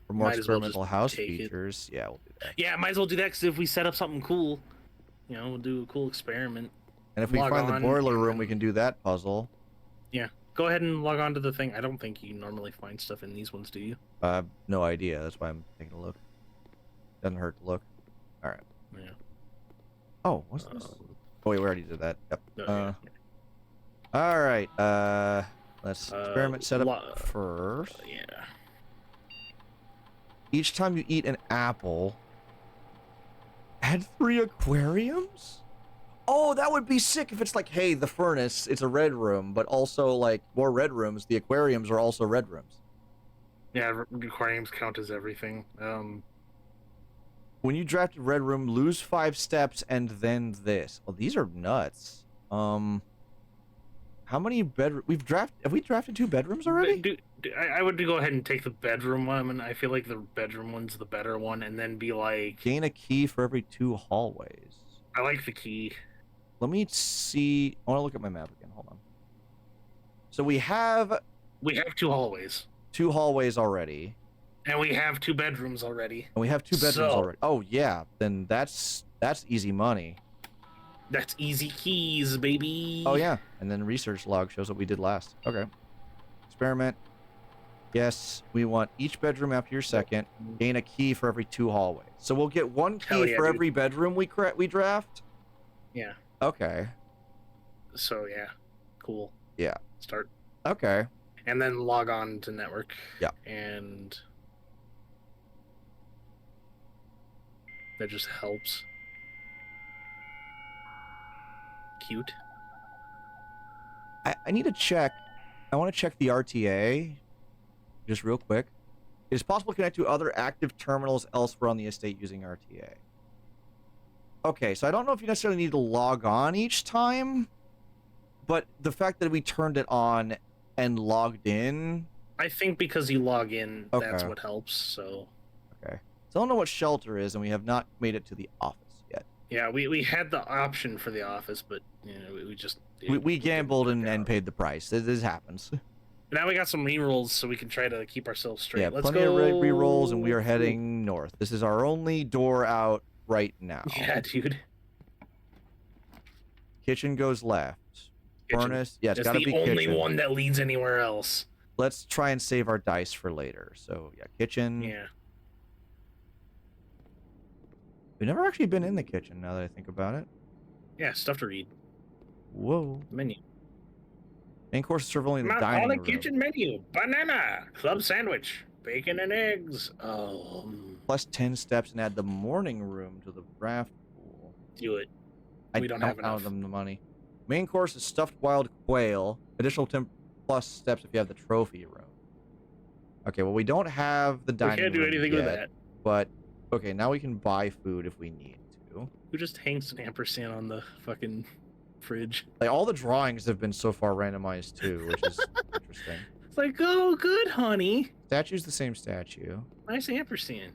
For more Might as well experimental just house take it. features. Yeah, we'll do that. Yeah, might as well do that, because if we set up something cool, you know, we'll do a cool experiment. And if we Log find the on boiler and room, then- we can do that puzzle. Yeah, go ahead and log on to the thing. I don't think you normally find stuff in these ones, do you? I have no idea. That's why I'm taking a look. Doesn't hurt to look. Alright. Yeah. Oh, what's this? Oh, wait, we already did that. Yep. No, Alright, let's experiment setup first. yeah. Each time you eat an apple, add 3 aquariums? Oh, that would be sick if it's like, hey, the furnace, it's a red room, but also, like, more red rooms. The aquariums are also red rooms. Yeah, aquariums count as everything. When you draft a red room, lose 5 steps and then this. Oh, these are nuts. How many bedrooms? Have we drafted 2 bedrooms already? I would go ahead and take the bedroom one. I mean, I feel like the bedroom one's the better one, and then be like, Gain a key for every 2 hallways. I like the key. Let me see. I want to look at my map again. Hold on. So we have We have 2 hallways, 2 hallways already. and we have 2 bedrooms already. And we have 2 bedrooms So- already. Oh yeah, then that's easy money. That's easy keys, baby. Oh yeah, and then research log shows what we did last. Okay. Experiment. Yes, we want each bedroom after your second. Gain a key for every 2 hallways. So we'll get 1 key Hell yeah, for dude. every bedroom we draft. Yeah. Okay. So yeah, cool. Yeah. Start, Okay. and then log on to network. Yeah. And that just helps. Cute. I need to check. I want to check the RTA just real quick. It is possible to connect to other active terminals elsewhere on the estate using RTA. Okay, so I don't know if you necessarily need to log on each time, but the fact that we turned it on and logged in. I think because you log in, that's Okay. what helps. So Okay. So I don't know what shelter is, and we have not made it to the office yet. yeah, we had the option for the office, but you know we just We gambled didn't and work out. paid the price. This happens. Now we got some rerolls, so we can try to keep ourselves straight. Yeah, Let's plenty go. of re-rolls, and we are heading north. This is our only door out right now. Yeah, dude. Kitchen goes left. Kitchen. Furnace, yeah, it's That's gotta the be only kitchen. one that leads anywhere else. Let's try and save our dice for later. So yeah, kitchen. Yeah. We've never actually been in the kitchen now that I think about it. Yeah, stuff to read. Whoa. Menu. Main course is served only in the Not dining on the room. kitchen menu. Banana, club sandwich, bacon and eggs. Plus 10 steps and add the morning room to the draft pool. Do it. I We don't have enough. them the money. Main course is stuffed wild quail. Additional 10 plus steps if you have the trophy room. Okay, well we don't have the We dining room can't do anything yet, with that. but okay, now we can buy food if we need to. Who just hangs an ampersand on the fucking fridge? Like all the drawings have been so far randomized too, which is interesting. It's like, oh, good, honey. Statue's the same statue. Nice ampersand.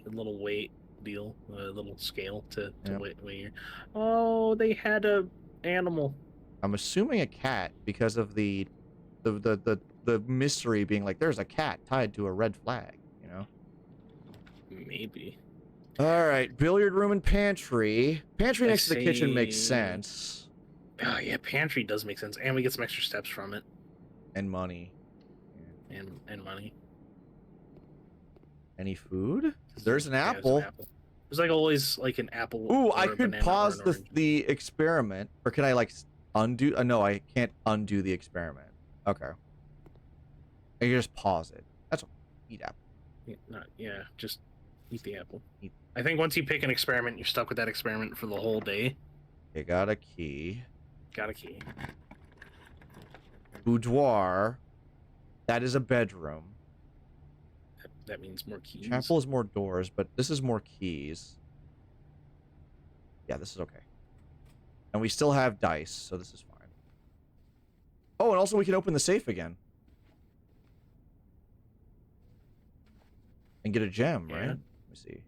A little weight deal, a little scale to Yep. weigh your... Oh, they had a animal. I'm assuming a cat because of the mystery being like there's a cat tied to a red flag, you know? Maybe. All right, billiard room and pantry. Pantry I next to the kitchen makes see. sense. Oh yeah, pantry does make sense, and we get some extra steps from it, And money. and money. Any food? There's an Yeah, there's apple. There's like always like an apple. Ooh, or I a could banana or pause an the orange. the experiment, or can I like undo? No, I can't undo the experiment. Okay. I can just pause it. That's what eat apple. Yeah, just eat the apple. Eat. I think once you pick an experiment, you're stuck with that experiment for the whole day. Okay, got a key. Got a key. Boudoir. That is a bedroom. That means more keys. Chapel is more doors, but this is more keys. Yeah, this is okay. And we still have dice, so this is fine. Oh, and also we can open the safe again. And get a gem, right? Yeah. Let me see.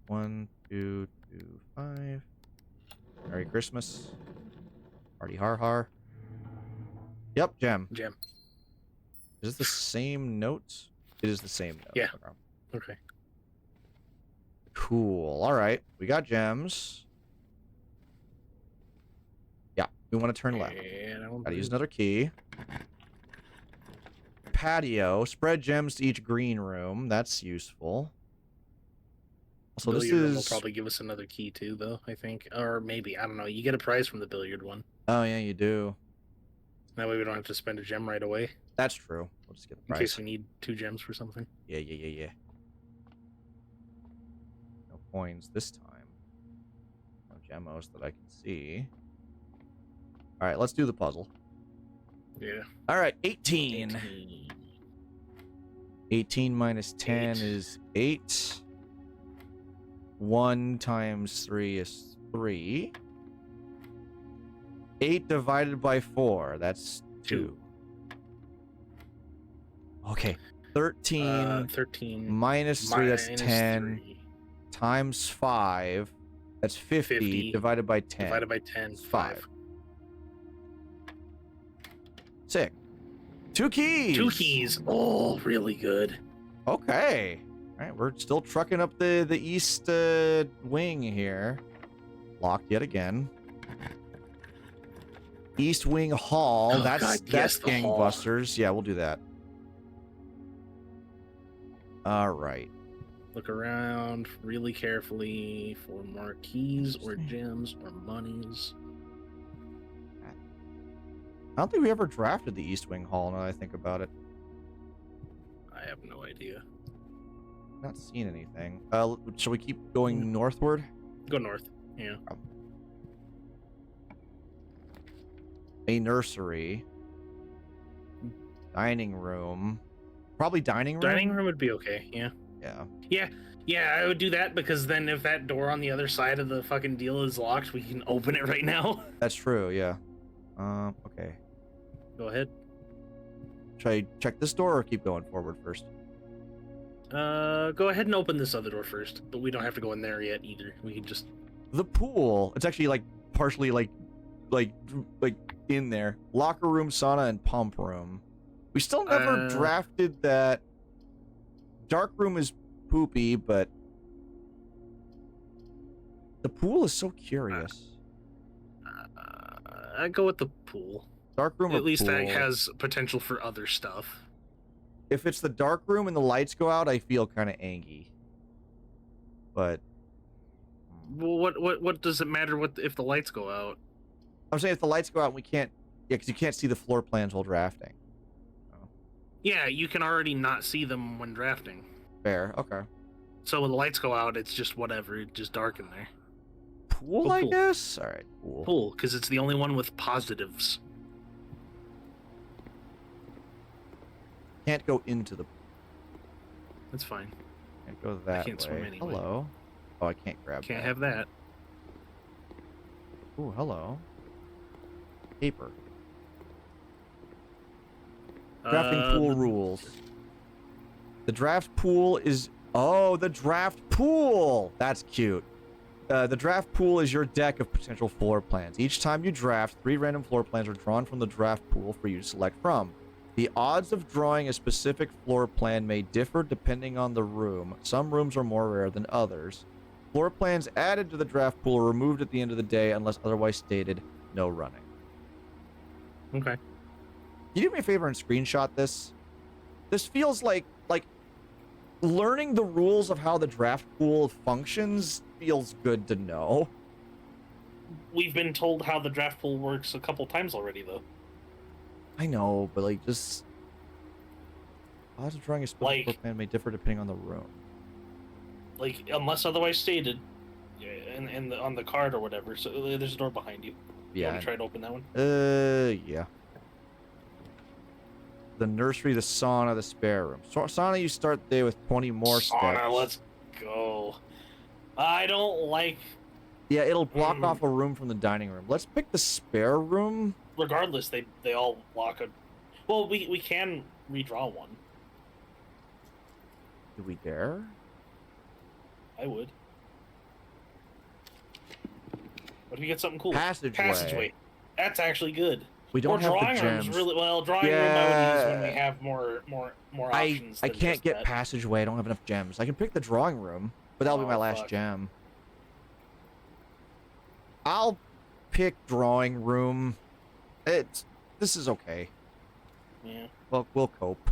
1, 2, 2, 5. Merry Christmas. Party har har. Yep, gem. Gem. Is it the same note? It is the same note. Yeah. Okay. Okay. Cool. All right. We got gems. Yeah. We want to turn left. And I want Gotta use another key. Patio. Spread gems to each green room. That's useful. So this billiard room will is... probably give us another key too, though. I think, or maybe I don't know. You get a prize from the billiard one. Oh, yeah, you do. That way we don't have to spend a gem right away That's true. We'll just get the in price. case we need 2 gems for something. Yeah. No coins this time. No gemos that I can see. All right, let's do the puzzle. Yeah. All right, 18. 18 minus 10 8. is 8. 1 times 3 is 3. 8 divided by 4, that's 2. Okay, 13, 13 minus 3, that's minus 10, 3 times 5, that's 50, 50 divided by 10. divided by 10, 5. Sick. 2 keys. 2 keys. Oh, really good. Okay. All right, we're still trucking up the east wing here. Locked yet again. East Wing Hall. Oh, that's God, yes, the hall. gangbusters. Yeah, we'll do that. All right. Look around really carefully for more keys or gems or monies. I don't think we ever drafted the East Wing Hall. Now that I think about it, I have no idea. not seeing anything. Shall we keep going northward? Go north. Yeah. A nursery. Dining room. Probably dining room. Dining room would be okay. Yeah. Yeah. Yeah, I would do that because then if that door on the other side of the fucking deal is locked, we can open it right now. That's true. Yeah. Okay. Go ahead. Should I check this door or keep going forward first? Go ahead and open this other door first, but we don't have to go in there yet either. We can just... The pool. It's actually like partially like in there. Locker room, sauna, and pump room. We still never drafted that. Dark room is poopy, but the pool is so curious. I go with the pool. Dark room or At least pool? that has potential for other stuff. If it's the dark room and the lights go out, I feel kind of angy. But Well, what does it matter if the lights go out? I'm saying if the lights go out, we can't. Yeah, because you can't see the floor plans while drafting. Yeah, you can already not see them when drafting. Fair. Okay. So when the lights go out, it's just whatever. It's just dark in there. Pool, Oh, I pool. guess. All right. Pool. Pool, because it's the only one with positives. Can't go into the. That's fine. Can't go that can't way. swim anyway. Hello. Oh, I can't grab. Can't that. have that. Ooh, hello. Paper. Drafting pool rules. The draft pool is... Oh, the draft pool! That's cute. The draft pool is your deck of potential floor plans. Each time you draft, 3 random floor plans are drawn from the draft pool for you to select from. The odds of drawing a specific floor plan may differ depending on the room. Some rooms are more rare than others. Floor plans added to the draft pool are removed at the end of the day unless otherwise stated. No running. Okay. Can you do me a favor and screenshot this? This feels like learning the rules of how the draft pool functions feels good to know. We've been told how the draft pool works a couple times already, though. I know, but like just odds of drawing a specific floor plan may differ depending on the room. Like, unless otherwise stated, and on the card or whatever. So there's a door behind you. You Yeah. want to try to open that one? Yeah. The nursery, the sauna, the spare room. So, sauna, you start the day with 20 more steps. Sauna, let's go. I don't like... Yeah, it'll block off a room from the dining room. Let's pick the spare room. Regardless, they all block a... Well, we can redraw one. Do we dare? I would. What if you get something cool? Passageway. That's actually good. We don't have drawing the gems. rooms really well. Drawing room I would use when we have more options. I than can't just get that. passageway. I don't have enough gems. I can pick the drawing room, but that'll be my last fuck. gem. I'll pick drawing room. This is okay. Yeah. Well, we'll cope.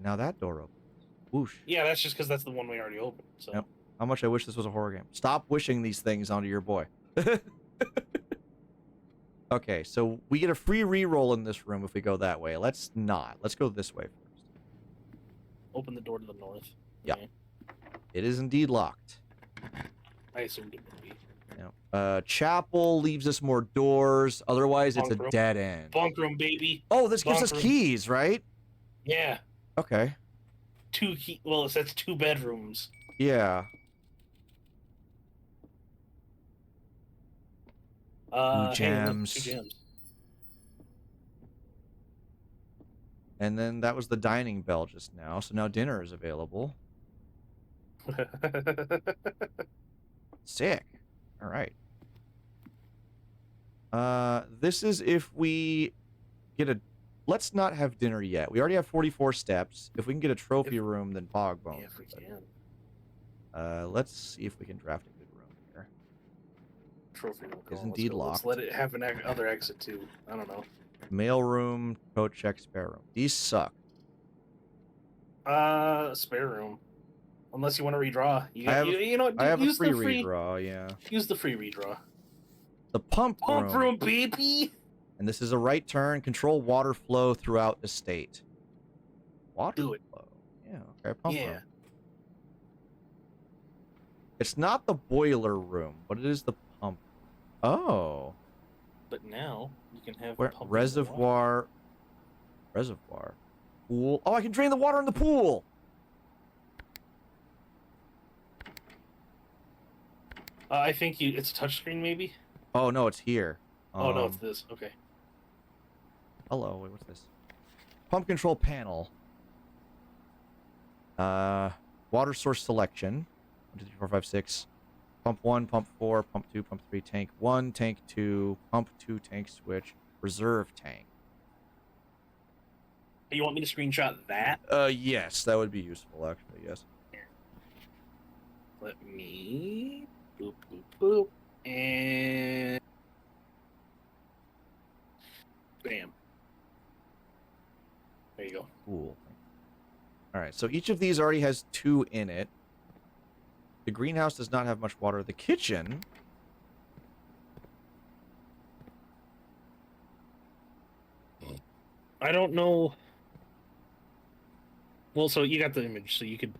Now that door opens. Whoosh. Yeah, that's just because that's the one we already opened. So. Yep. How much I wish this was a horror game. Stop wishing these things onto your boy. Okay, so we get a free reroll in this room if we go that way. Let's not. Let's go this way first. Open the door to the north. Yeah. Okay. It is indeed locked. I assumed it would be. Chapel leaves us more doors. Otherwise, it's Bunk a room. dead end. Bunk room, baby. Oh, this gives Bunk us room. keys, right? Yeah. Okay. 2 key. Well, it says 2 bedrooms. Yeah. Hey, look, 2 gems. gems. And then that was the dining bell just now. So now dinner is available. Sick. All right. This is if we get a... Let's not have dinner yet. We already have 44 steps. If we can get a trophy room, then bog bones. Yeah, if we can. Let's see if we can draft a good room here. Trophy room. Is Let's indeed go. locked. Let's let it have other exit too. I don't know. Mail room, coat check, spare room. These suck. Spare room. Unless you want to redraw. You know what? I have a use free the free redraw, yeah. Use the free redraw. The pump room. Baby. And this is a right turn. Control water flow throughout estate. Water Do it. flow. Yeah, okay. Pump Yeah. room. It's not the boiler room, but it is the pump. Oh. But now you can have Where, pump reservoir. Reservoir. Pool. Oh, I can drain the water in the pool. I think it's a touchscreen, maybe. Oh, no, it's here. Oh no, it's this. Okay. Hello, wait, what's this? Pump control panel. Water source selection. 1, 2, 3, 4, 5, 6. Pump 1, pump 4, pump 2, pump 3, tank 1, tank 2, pump 2, tank switch, reserve tank. You want me to screenshot that? Yes, that would be useful, actually, yes. Let me boop boop boop and bam. There you go. Cool. Alright, so each of these already has 2 in it. The greenhouse does not have much water. The kitchen... I don't know. Well, so you got the image, so you could.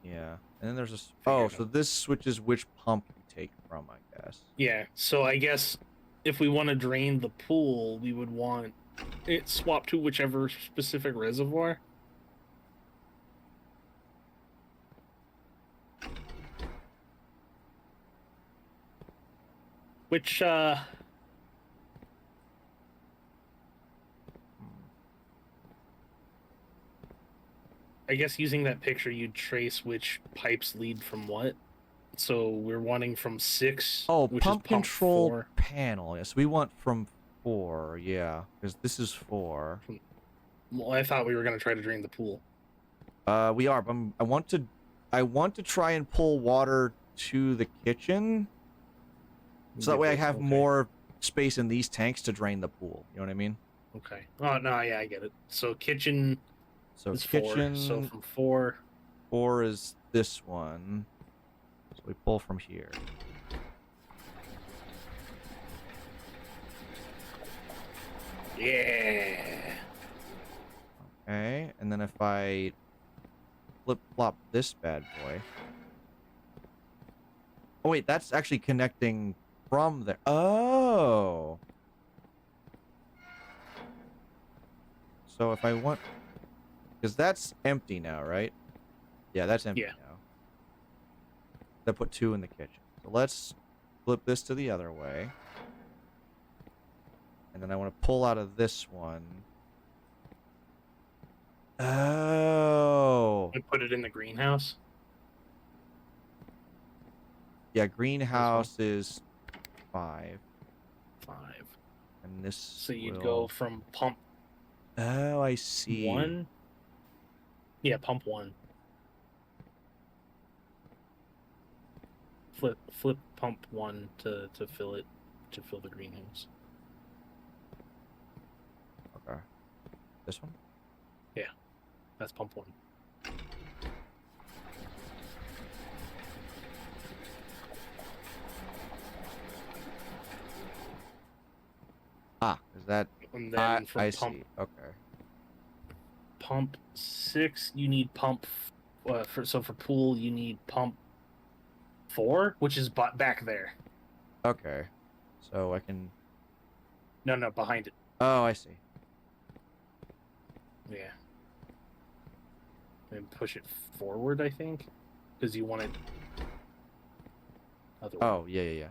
Yeah. And then there's a... Oh, so this switches which pump you take from, I guess. Yeah, so I guess if we want to drain the pool, we would want it swapped to whichever specific reservoir. Which, I guess using that picture, you'd trace which pipes lead from what. So we're wanting from 6. Oh, which pump is pump control 4. panel. Yes, we want from 4. Yeah, because this is 4. Well, I thought we were gonna try to drain the pool. We are. But I want to try and pull water to the kitchen, so that way I have Okay. more space in these tanks to drain the pool. You know what I mean? Okay. Oh no, yeah, I get it. So kitchen So is kitchen 4. So from 4. 4 is this one. So we pull from here. Yeah. Okay, and then if I flip-flop this bad boy. Oh wait, that's actually connecting from there. Oh. So if I want, because that's empty now, right? Yeah, that's empty Yeah. now. That put 2 in the kitchen. So let's flip this to the other way. And then I want to pull out of this one. Oh. I put it in the greenhouse. Yeah, greenhouse is 5. 5. And this So you'd will... go from pump Oh, I see. 1. Yeah, pump 1. Flip pump 1 to fill it, to fill the greenhouse. Okay. This one? That's pump 1. Ah, is that... And then from I pump see. Okay. pump 6, you need pump. For pool, you need pump 4, which is back there. Okay. So I can... No, behind it. Oh, I see. Yeah. And push it forward, I think, because you want it. Other way. Oh, yeah.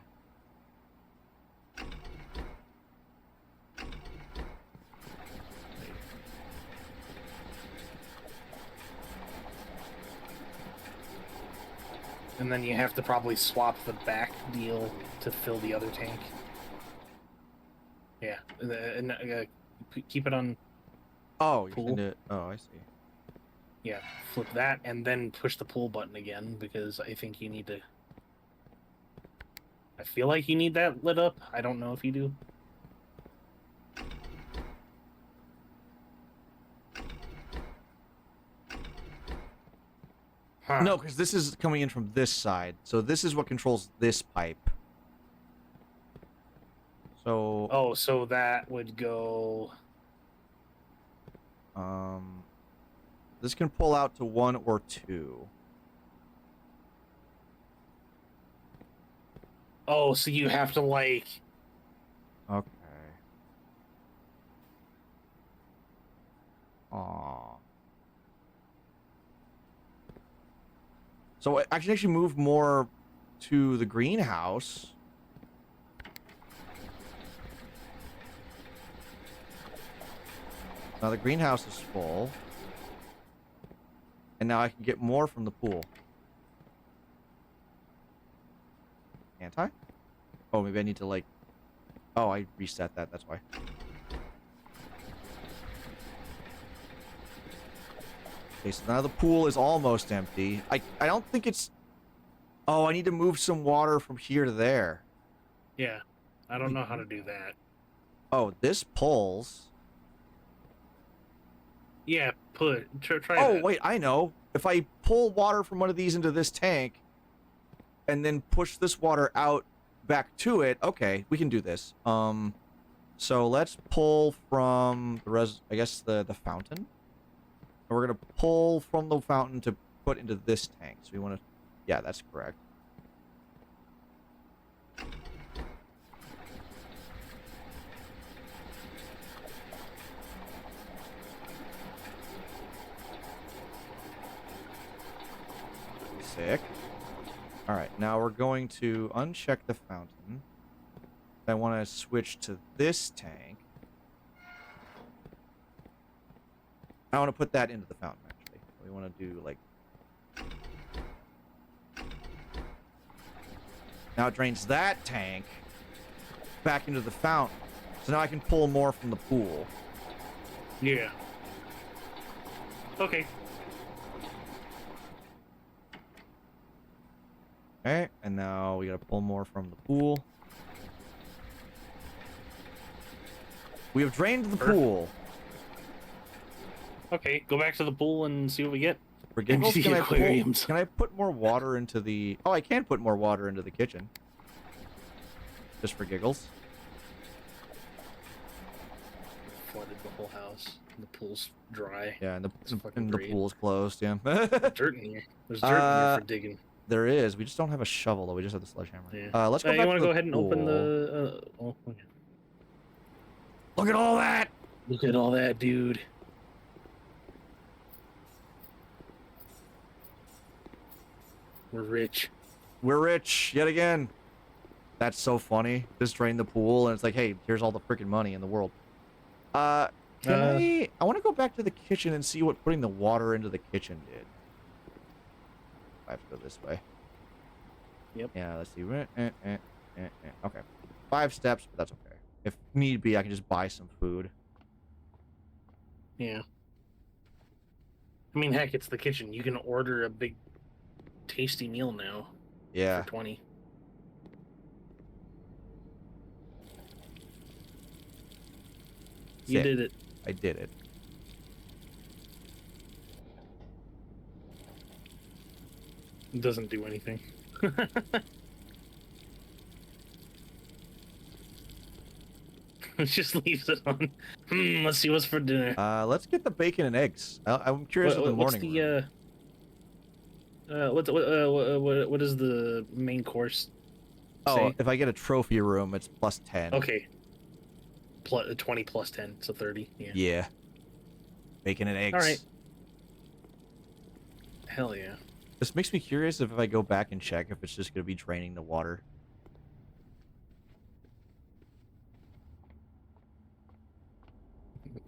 And then you have to probably swap the back deal to fill the other tank. Yeah, and keep it on. Oh, you're Pool. gonna... Oh, I see. Yeah, flip that and then push the pull button again, because I think you need to. I feel like you need that lit up. I don't know if you do. Huh. No, because this is coming in from this side. So this is what controls this pipe. So... Oh, so that would go. This can pull out to 1 or 2. Oh, so you have to like. Okay. Aw. So I can actually move more to the greenhouse. Now the greenhouse is full. And now I can get more from the pool. Can't I? Oh, maybe I need to like... Oh, I reset that, that's why. Okay, so now the pool is almost empty. I don't think it's... Oh, I need to move some water from here to there. Yeah, I don't know how to do that. Oh, this pulls. Yeah, try Oh, that. wait, I know. If I pull water from one of these into this tank and then push this water out back to it, okay, we can do this. So let's pull from the fountain. And we're going to pull from the fountain to put into this tank. So we want to... Yeah, that's correct. Sick. Alright, now we're going to uncheck the fountain. I want to switch to this tank. I want to put that into the fountain, actually. We want to do like. Now it drains that tank back into the fountain. So now I can pull more from the pool. Yeah. Okay. Okay, and now we gotta pull more from the pool. We have drained the pool. Okay, go back to the pool and see what we get. For giggles, The aquariums. can I put more water into the... Oh, I can put more water into the kitchen. Just for giggles. Flooded the whole house. The pool's dry. Yeah, and the fucking great. pool's closed, yeah. Dirt in here. There's dirt in here for digging. There is. We just don't have a shovel, though. We just have the sledgehammer. Yeah. Let's go back You to want to the go ahead and open pool. the... okay. Look at all that! Look at all that, dude. We're rich. We're rich, yet again. That's so funny. Just drain the pool, and it's like, hey, here's all the freaking money in the world. I want to go back to the kitchen and see what putting the water into the kitchen did. I have to go this way. Yep. Yeah, let's see. Okay. 5 steps, but that's okay. If need be, I can just buy some food. Yeah. I mean, heck, it's the kitchen. You can order a big, tasty meal now. Yeah. For 20. You Sick. did it. I did it. It doesn't do anything. It just leaves it on. Let's see what's for dinner. Let's get the bacon and eggs. I'm curious what the morning. What is the main course? Oh, say? if I get a trophy room, it's plus 10. Okay. 20 plus 10, so 30. Yeah. Yeah. Bacon and eggs. All right. Hell yeah. This makes me curious if I go back and check if it's just going to be draining the water.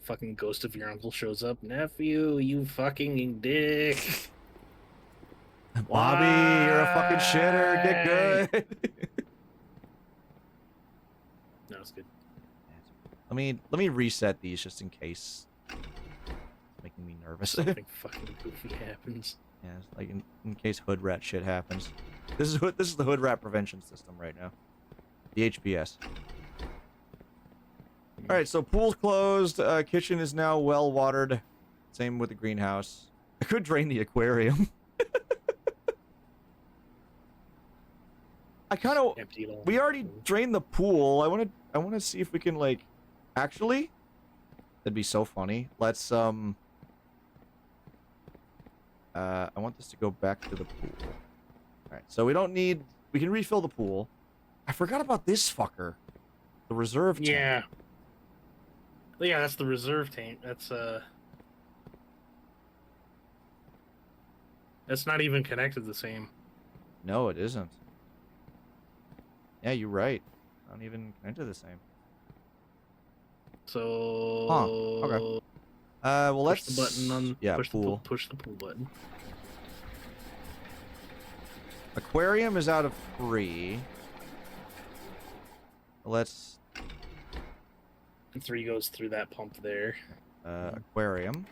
Fucking ghost of your uncle shows up. Nephew, you fucking dick. Bobby, you're a fucking shitter. Get good. No, it's good. let me reset these just in case. It's making me nervous. Something fucking goofy happens. Yeah, it's like in case hood rat shit happens. This is the hood rat prevention system right now. The HPS. All right, so pool's closed. Kitchen is now well watered. Same with the greenhouse. I could drain the aquarium. I kind of. We already drained the pool. I want to see if we can like. Actually, that'd be so funny. Let's I want this to go back to the pool. All right, so we don't need. We can refill the pool. I forgot about this fucker. The reserve tank. Yeah. Yeah, that's the reserve tank. That's not even connected the same. No, it isn't. Yeah, you're right. Not even connected the same. So Okay. Well, push let's the button on push pool. Push the pool button. Aquarium is out of 3. Let's 3 goes through that pump there. aquarium.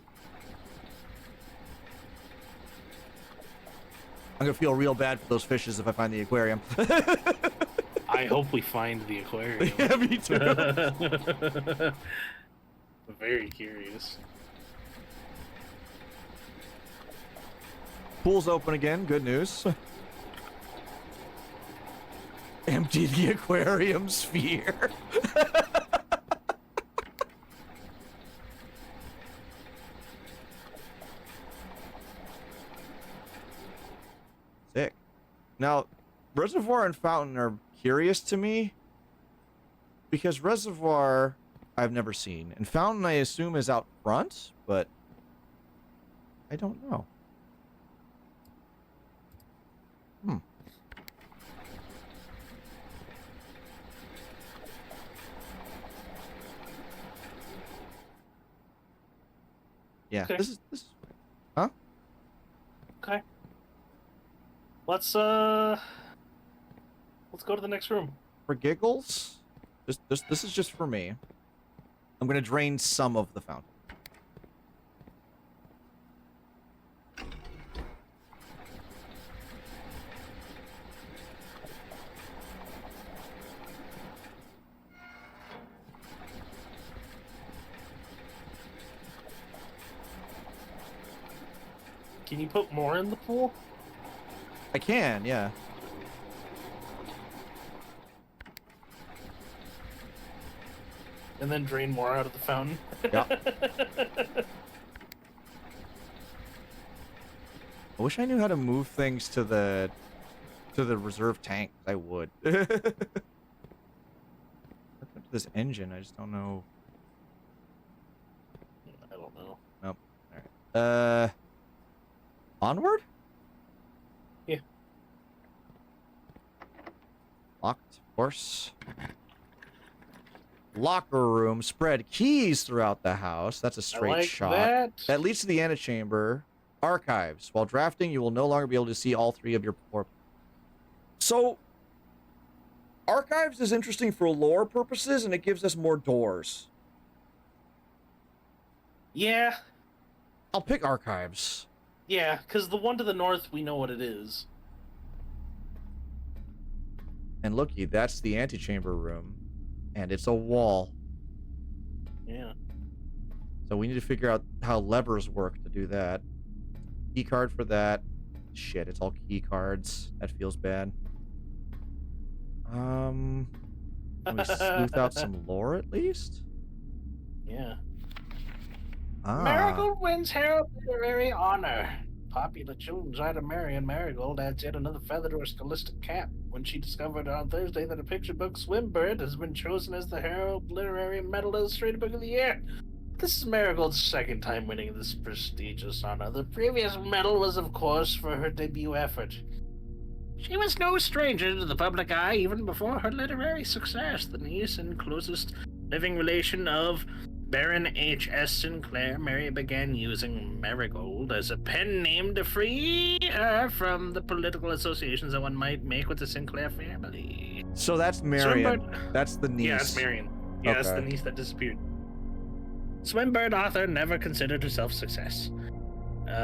I'm gonna feel real bad for those fishes if I find the aquarium. I hope we find the aquarium. Yeah, me too. Very curious. Pool's open again. Good news. Empty the aquarium sphere. Sick. Now, Reservoir and Fountain are curious to me because Reservoir I've never seen, and Fountain I assume is out front, but I don't know. Yeah, Okay. this is huh? Okay. Let's go to the next room. For giggles, this is just for me. I'm gonna drain some of the fountain. Can you put more in the pool? I can, yeah. And then drain more out of the fountain? Yeah. I wish I knew how to move things to the reserve tank. I would. Look at this engine. I just don't know. I don't know. Nope. All right. Onward? Yeah. Locked, of course. Locker room. Spread keys throughout the house. That's a straight I like shot. that. Leads to the antechamber. Archives. While drafting, you will no longer be able to see all three of your four. So, archives is interesting for lore purposes, and it gives us more doors. Yeah. I'll pick archives. Yeah, because the one to the north, we know what it is. And looky, that's the antechamber room. And it's a wall. Yeah. So we need to figure out how levers work to do that. Key card for that. Shit, it's all key cards. That feels bad. Can we sleuth out some lore at least? Yeah. Ah. Marigold wins Herald Literary Honor. Popular children's writer Marion Marigold adds yet another feather to her scholastic cap when she discovered on Thursday that a picture book, Swimbird, has been chosen as the Herald Literary Medal Illustrated Book of the Year. This is Marigold's second time winning this prestigious honor. The previous medal was, of course, for her debut effort. She was no stranger to the public eye even before her literary success. The niece and closest living relation of Baron H.S. Sinclair, Mary began using Marigold as a pen name to free her from the political associations that one might make with the Sinclair family. So that's Marion. Swimbird... That's the niece. Yeah, that's Marion. Yeah, that's the niece that disappeared. Swimbird author never considered herself success.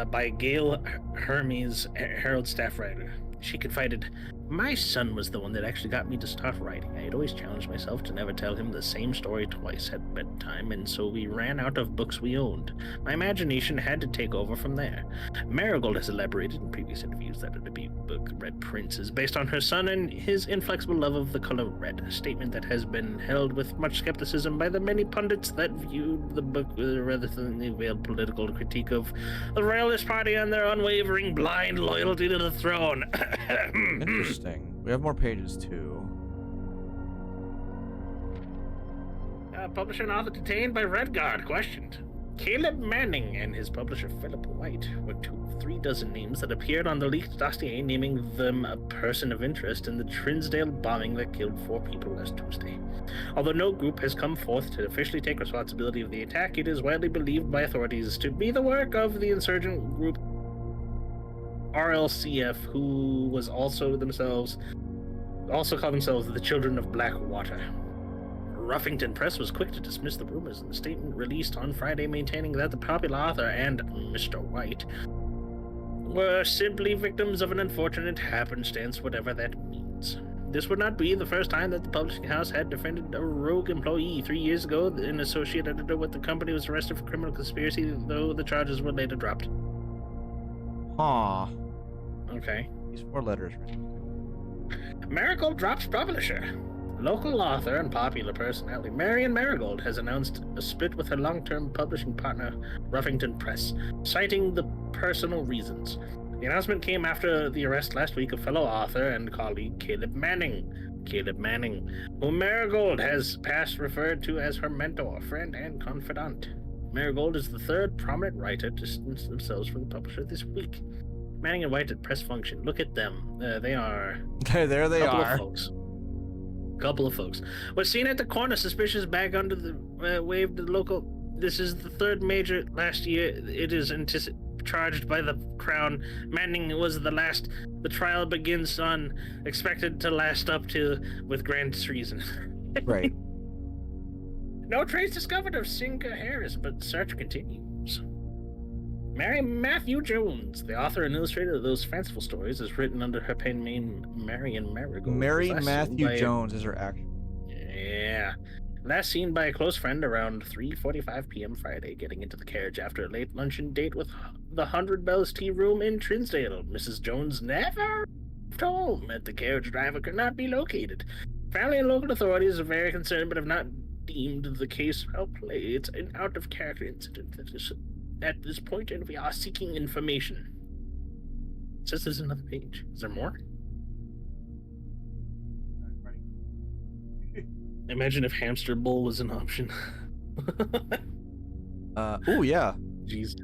By Gail Hermes, Herald staff writer. She confided, "My son was the one that actually got me to start writing. I had always challenged myself to never tell him the same story twice at bedtime, and so we ran out of books we owned. My imagination had to take over from there." Marigold has elaborated in previous interviews that her debut book, Red Prince, is based on her son and his inflexible love of the color red, a statement that has been held with much skepticism by the many pundits that viewed the book with a rather thinly veiled political critique of the Royalist Party and their unwavering blind loyalty to the throne. Interesting. We have more pages too. Publisher and author detained by Redguard questioned. Caleb Manning and his publisher Philip White were 2 of 3 dozen names that appeared on the leaked dossier, naming them a person of interest in the Trinsdale bombing that killed 4 people last Tuesday. Although no group has come forth to officially take responsibility of the attack, it is widely believed by authorities to be the work of the insurgent group RLCF, who was also called themselves the Children of Blackwater. Ruffington Press was quick to dismiss the rumors in the statement released on Friday, maintaining that the popular author and Mr. White were simply victims of an unfortunate happenstance, whatever that means. This would not be the first time that the publishing house had defended a rogue employee. 3 years ago, an associate editor with the company was arrested for criminal conspiracy, though the charges were later dropped. Huh. Okay. These 4 letters. Marigold drops publisher. Local author and popular personality Marion Marigold has announced a split with her long-term publishing partner, Ruffington Press, citing the personal reasons. The announcement came after the arrest last week of fellow author and colleague Caleb Manning, whom Marigold has past referred to as her mentor, friend, and confidant. Marigold is the 3rd prominent writer to distance themselves from the publisher this week. Manning and White at press function. Look at them. They are... There they are. Couple of folks. Was seen at the corner, suspicious bag under the wave to the local. This is the 3rd major last year. It is charged by the Crown, Manning was the last. The trial begins on, expected to last up to, with grand treason. Right. No trace discovered of Sinka Harris, but the search continues. Mary Matthew Jones, the author and illustrator of those fanciful stories, is written under her pen name Marion Marigold. Mary Matthew Jones is her actual. Yeah. Last seen by a close friend around 3:45 p.m. Friday, getting into the carriage after a late luncheon date with the 100 Bells Tea Room in Trinsdale. Mrs. Jones never left home, and the carriage driver could not be located. Family and local authorities are very concerned, but have not deemed the case well played. It's an out-of-character incident that is at this point, and we are seeking information. It says there's another page. Is there more? Imagine if Hamster Bull was an option. Oh yeah. Jeez.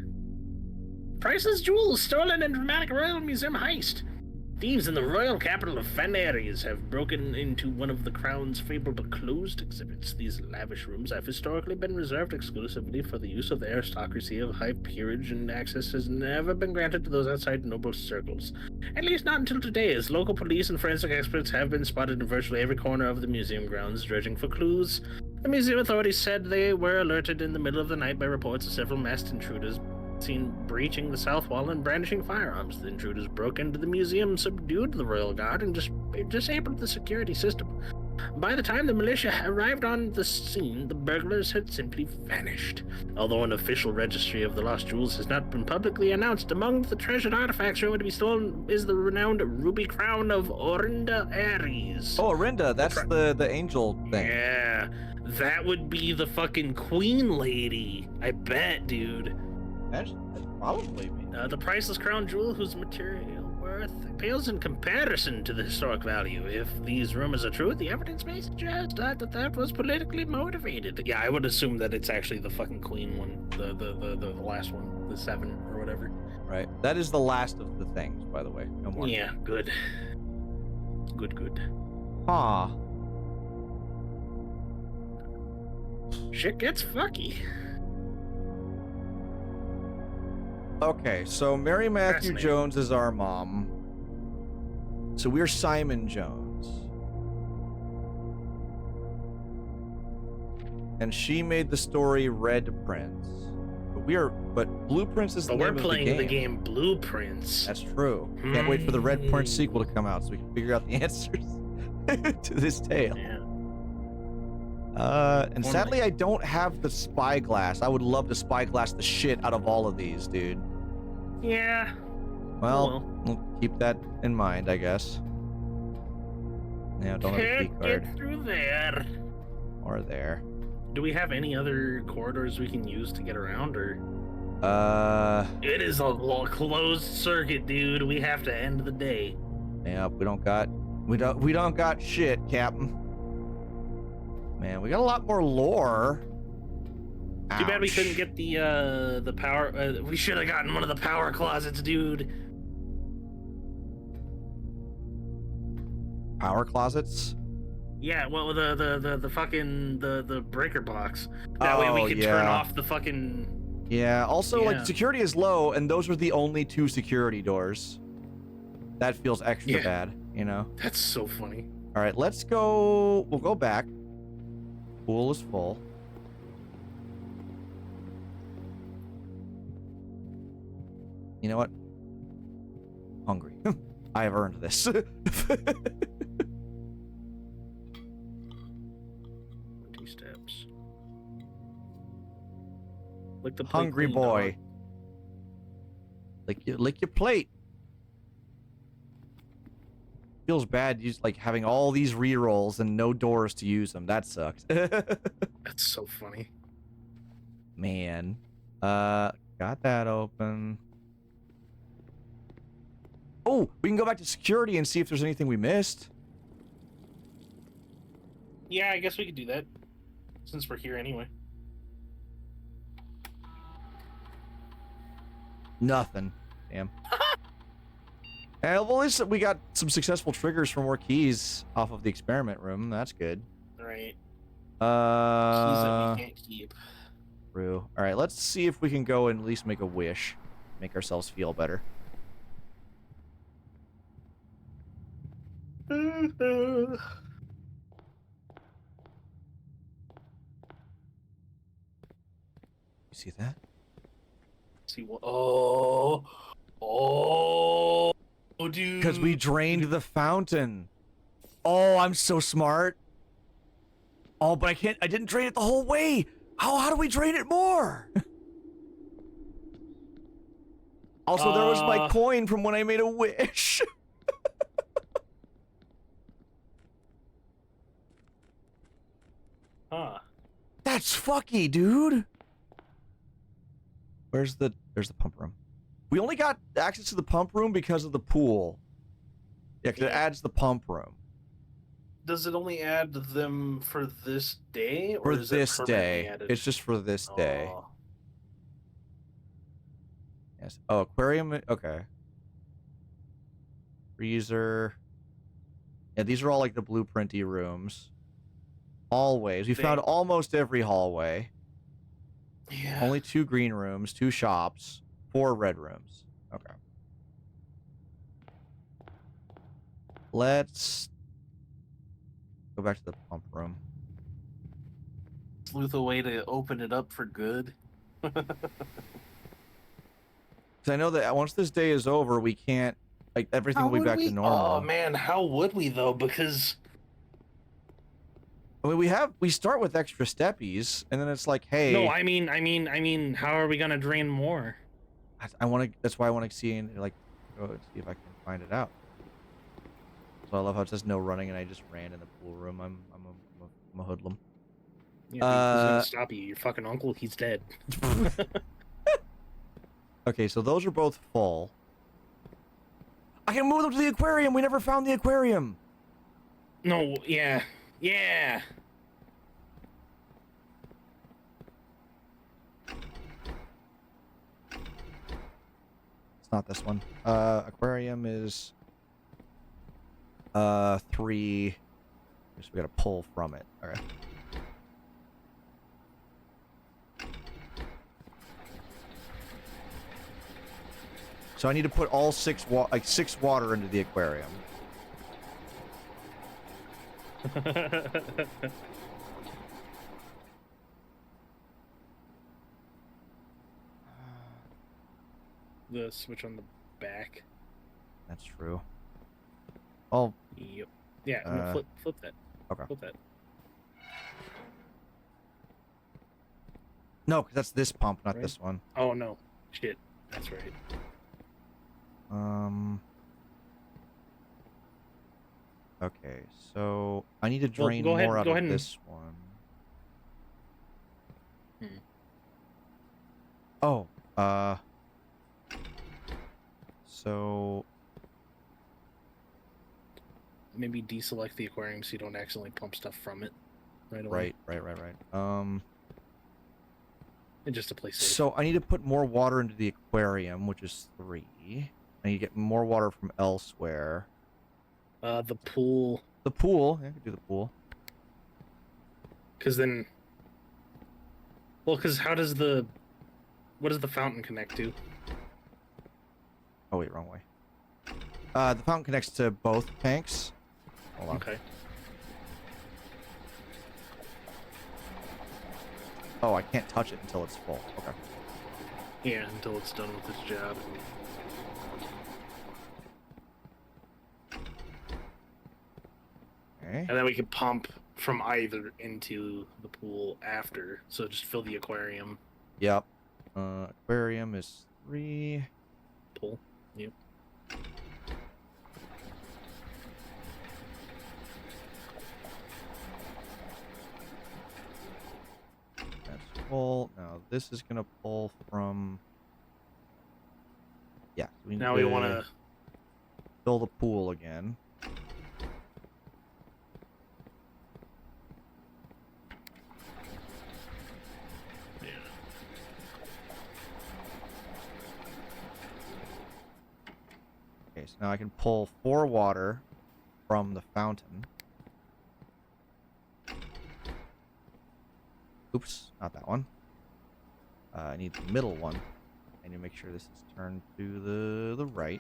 Priceless jewels stolen in dramatic Royal Museum heist. Thieves in the royal capital of Fanaries have broken into one of the Crown's fabled closed exhibits. These lavish rooms have historically been reserved exclusively for the use of the aristocracy of high peerage, and access has never been granted to those outside noble circles. At least not until today, as local police and forensic experts have been spotted in virtually every corner of the museum grounds, dredging for clues. The museum authorities said they were alerted in the middle of the night by reports of several masked intruders seen breaching the south wall and brandishing firearms. The intruders broke into the museum, subdued the royal guard, and disabled the security system. By the time the militia arrived on the scene, the burglars had simply vanished. Although an official registry of the lost jewels has not been publicly announced, among the treasured artifacts shown to be stolen is the renowned ruby crown of Orinda Aries. Oh, Orinda, that's the angel thing. Yeah, that would be the fucking queen lady. I bet, dude. That's probably me. The priceless crown jewel whose material worth pales in comparison to the historic value. If these rumors are true, the evidence may suggest that was politically motivated. Yeah, I would assume that it's actually the fucking queen one, the last one, the 7 or whatever. Right. That is the last of the things, by the way. No more. Yeah, good. Good. Huh. Shit gets fucky. Okay, so Mary Matthew Fascinating. Jones is our mom. So we're Simon Jones. And she made the story Red Prince. But Blueprints is the But name we're of playing the game. Blueprints. That's true. Can't wait for the Red Prince sequel to come out so we can figure out the answers to this tale. Yeah. And sadly I don't have the spyglass. I would love to spyglass the shit out of all of these, dude. Yeah. Well, we'll keep that in mind, I guess. Yeah, don't have a key Can't card. get through there. Or there. Do we have any other corridors we can use to get around, or? It is a closed circuit, dude. We have to end the day. Yeah, we don't got shit, Captain. Man, we got a lot more lore. Too bad we Ouch. couldn't get the power. We should have gotten one of the power closets, dude. Power closets? Yeah, well, the fucking the breaker box. That way we could turn off the fucking. Yeah. Also, Yeah. like, security is low, and those are the only 2 security doors. That feels extra bad, you know. That's so funny. All right, let's go. We'll go back. Pool is full. You know what? Hungry. I have earned this. 20 steps. Lick the plate Hungry clean, boy. dog. Lick your plate. Feels bad just like having all these rerolls and no doors to use them. That sucks. That's so funny. Man. Got that open. Oh, we can go back to security and see if there's anything we missed. Yeah, I guess we could do that. Since we're here anyway. Nothing. Damn. Well, at least we got some successful triggers for more keys off of the experiment room. That's good. Alright. Keys that we can't keep. True. All right, let's see if we can go and at least make a wish. make ourselves feel better. You You see that? see what? Oh, dude. Because we drained the fountain. Oh, I'm so smart. Oh, but I didn't drain it the whole way. How do we drain it more? Also, there was my coin from when I made a wish. Huh. That's fucky, dude. There's the pump room. We only got access to the pump room because of the pool. Yeah, because it adds the pump room. Does it only add them for this day, or For is this it permanently day. added? It's just for this day. Oh. Yes. Oh, aquarium. Okay. Freezer. Yeah, these are all like the blueprinty rooms. Hallways. We found almost every hallway. Yeah. Only 2 green rooms, 2 shops, 4 red rooms. Okay. Let's go back to the pump room. Sleuth a way to open it up for good. Because I know that once this day is over, we can't, like, everything will be back to normal. Oh man, how would we though? Because I mean, we start with extra steppies, and then it's like, hey. no, I mean, how are we gonna drain more? That's why I want to see, like, go see if I can find it out. So I love how it says no running, and I just ran in the pool room. I'm a hoodlum. Yeah, dude, who's gonna stop you? Your fucking uncle? He's dead. Okay, so those are both full. I can move them to the aquarium. We never found the aquarium. No, yeah. It's not this one. Aquarium is 3. So we gotta pull from it. Okay. So I need to put all 6 water into the aquarium. The switch on the back. That's true. Oh. Yep. Yeah. No, flip that. Okay. Flip that. No, because that's this pump, not Right? this one. Oh no. Shit. That's right. Okay, so I need to Well, drain go ahead- more out go of ahead and- this one. Hmm. Oh, so Maybe deselect the aquarium so you don't accidentally pump stuff from it right away. right. And just to play safe. So I need to put more water into the aquarium, which is 3. I need to get more water from elsewhere. The pool. The pool, yeah, I could do the pool. Because then. Well, because what does the fountain connect to? Oh wait, wrong way. The fountain connects to both tanks. Hold on. Okay. Oh, I can't touch it until it's full. Okay. Yeah, until it's done with its job. Okay. And then we can pump from either into the pool after. So just fill the aquarium. Yep. Aquarium is 3. Pool. Yep. That's full. Now this is gonna pull from. Yeah. So we Now we want to. fill the pool again. Okay, so now I can pull 4 water from the fountain. Oops, not that one. I need the middle one. I And you make sure this is turned to the right.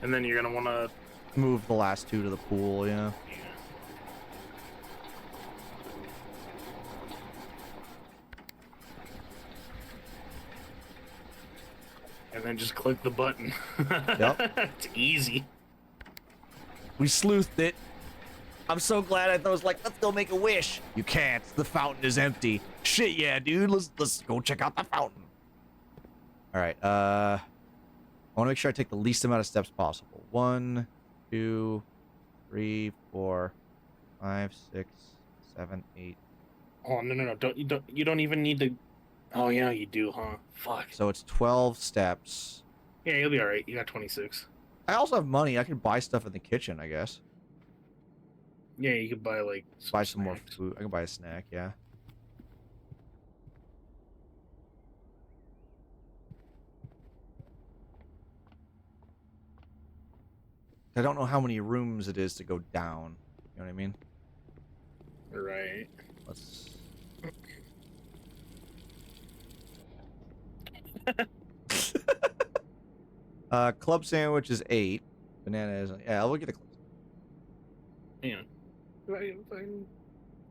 And then you're gonna want to Move the last two to the pool, yeah. and then just click the button. Yep. It's easy. We sleuthed it. I'm so glad. I was like, let's go make a wish. You can't. The fountain is empty. Shit, yeah, dude. Let's go check out the fountain. All right. I want to make sure I take the least amount of steps possible. 1, 2, 3, 4, 5, 6, 7, 8. Oh no! You don't even need to. Oh yeah, you do, huh? Fuck. So it's 12 steps. Yeah, you'll be all right. You got 26. I also have money. I can buy stuff in the kitchen, I guess. Yeah, you could buy like Buy some more snacks. food. I can buy a snack, yeah. I don't know how many rooms it is to go down. You know what I mean? Right. Let's... club sandwich is 8. Banana is... Yeah, I'll get a club. Yeah.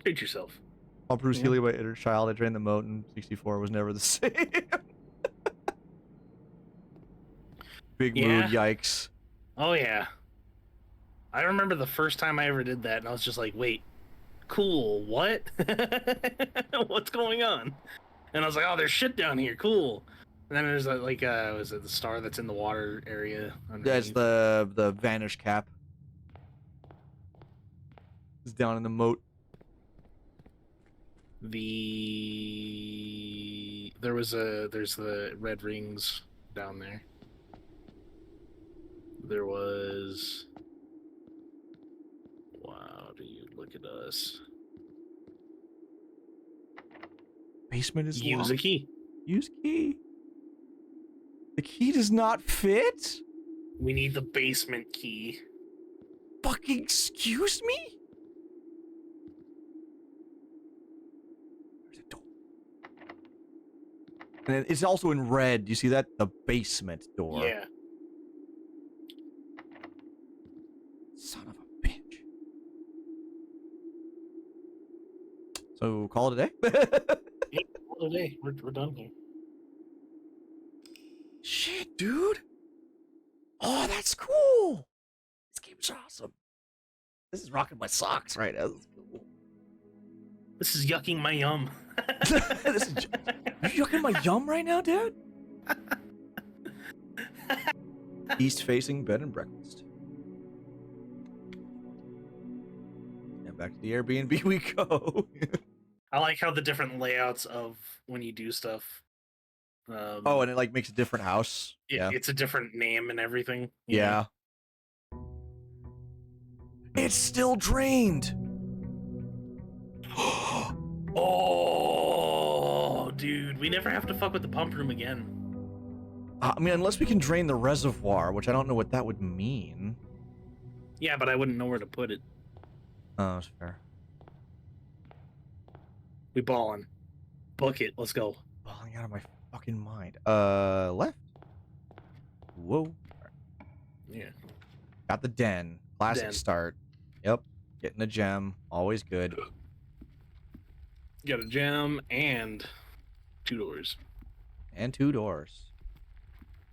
Treat yourself. I'll Bruce Yeah. Healy by inner child. I drained the moat in 64. Was never the same. Big mood. Yikes. Oh yeah. I remember the first time I ever did that, and I was just like, "Wait, cool, what? What's going on?" And I was like, "Oh, there's shit down here, cool." And then there's was it the star that's in the water area? That's the vanish cap. It's down in the moat. There's the red rings down there. There was. Wow, dude, look at us. Basement is Use a locked. key. Use key. The key does not fit? We need the basement key. Fucking excuse me? There's a door. And it's also in red. Do you see that? The basement door. Yeah. Son of a bitch. So call it a day? Yeah, all day. We're done here. Shit, dude. Oh, that's cool. This game is awesome. This is rocking my socks right now. This is cool. This is yucking my yum. This is, you yucking my yum right now, dude? East-facing bed and breakfast. And back to the Airbnb we go. I like how the different layouts of when you do stuff. Oh, and it like makes a different house. Yeah. It's a different name and everything. Yeah. It's still drained. Oh, dude, we never have to fuck with the pump room again. I mean, unless we can drain the reservoir, which I don't know what that would mean. Yeah, but I wouldn't know where to put it. Oh, that's fair. We ballin'. Book it. Let's go. Falling out of my fucking mind. Left. Whoa. Yeah. Got the den. Classic Den. start. Yep. Getting a gem. Always good. Got a gem and 2 doors. And 2 doors.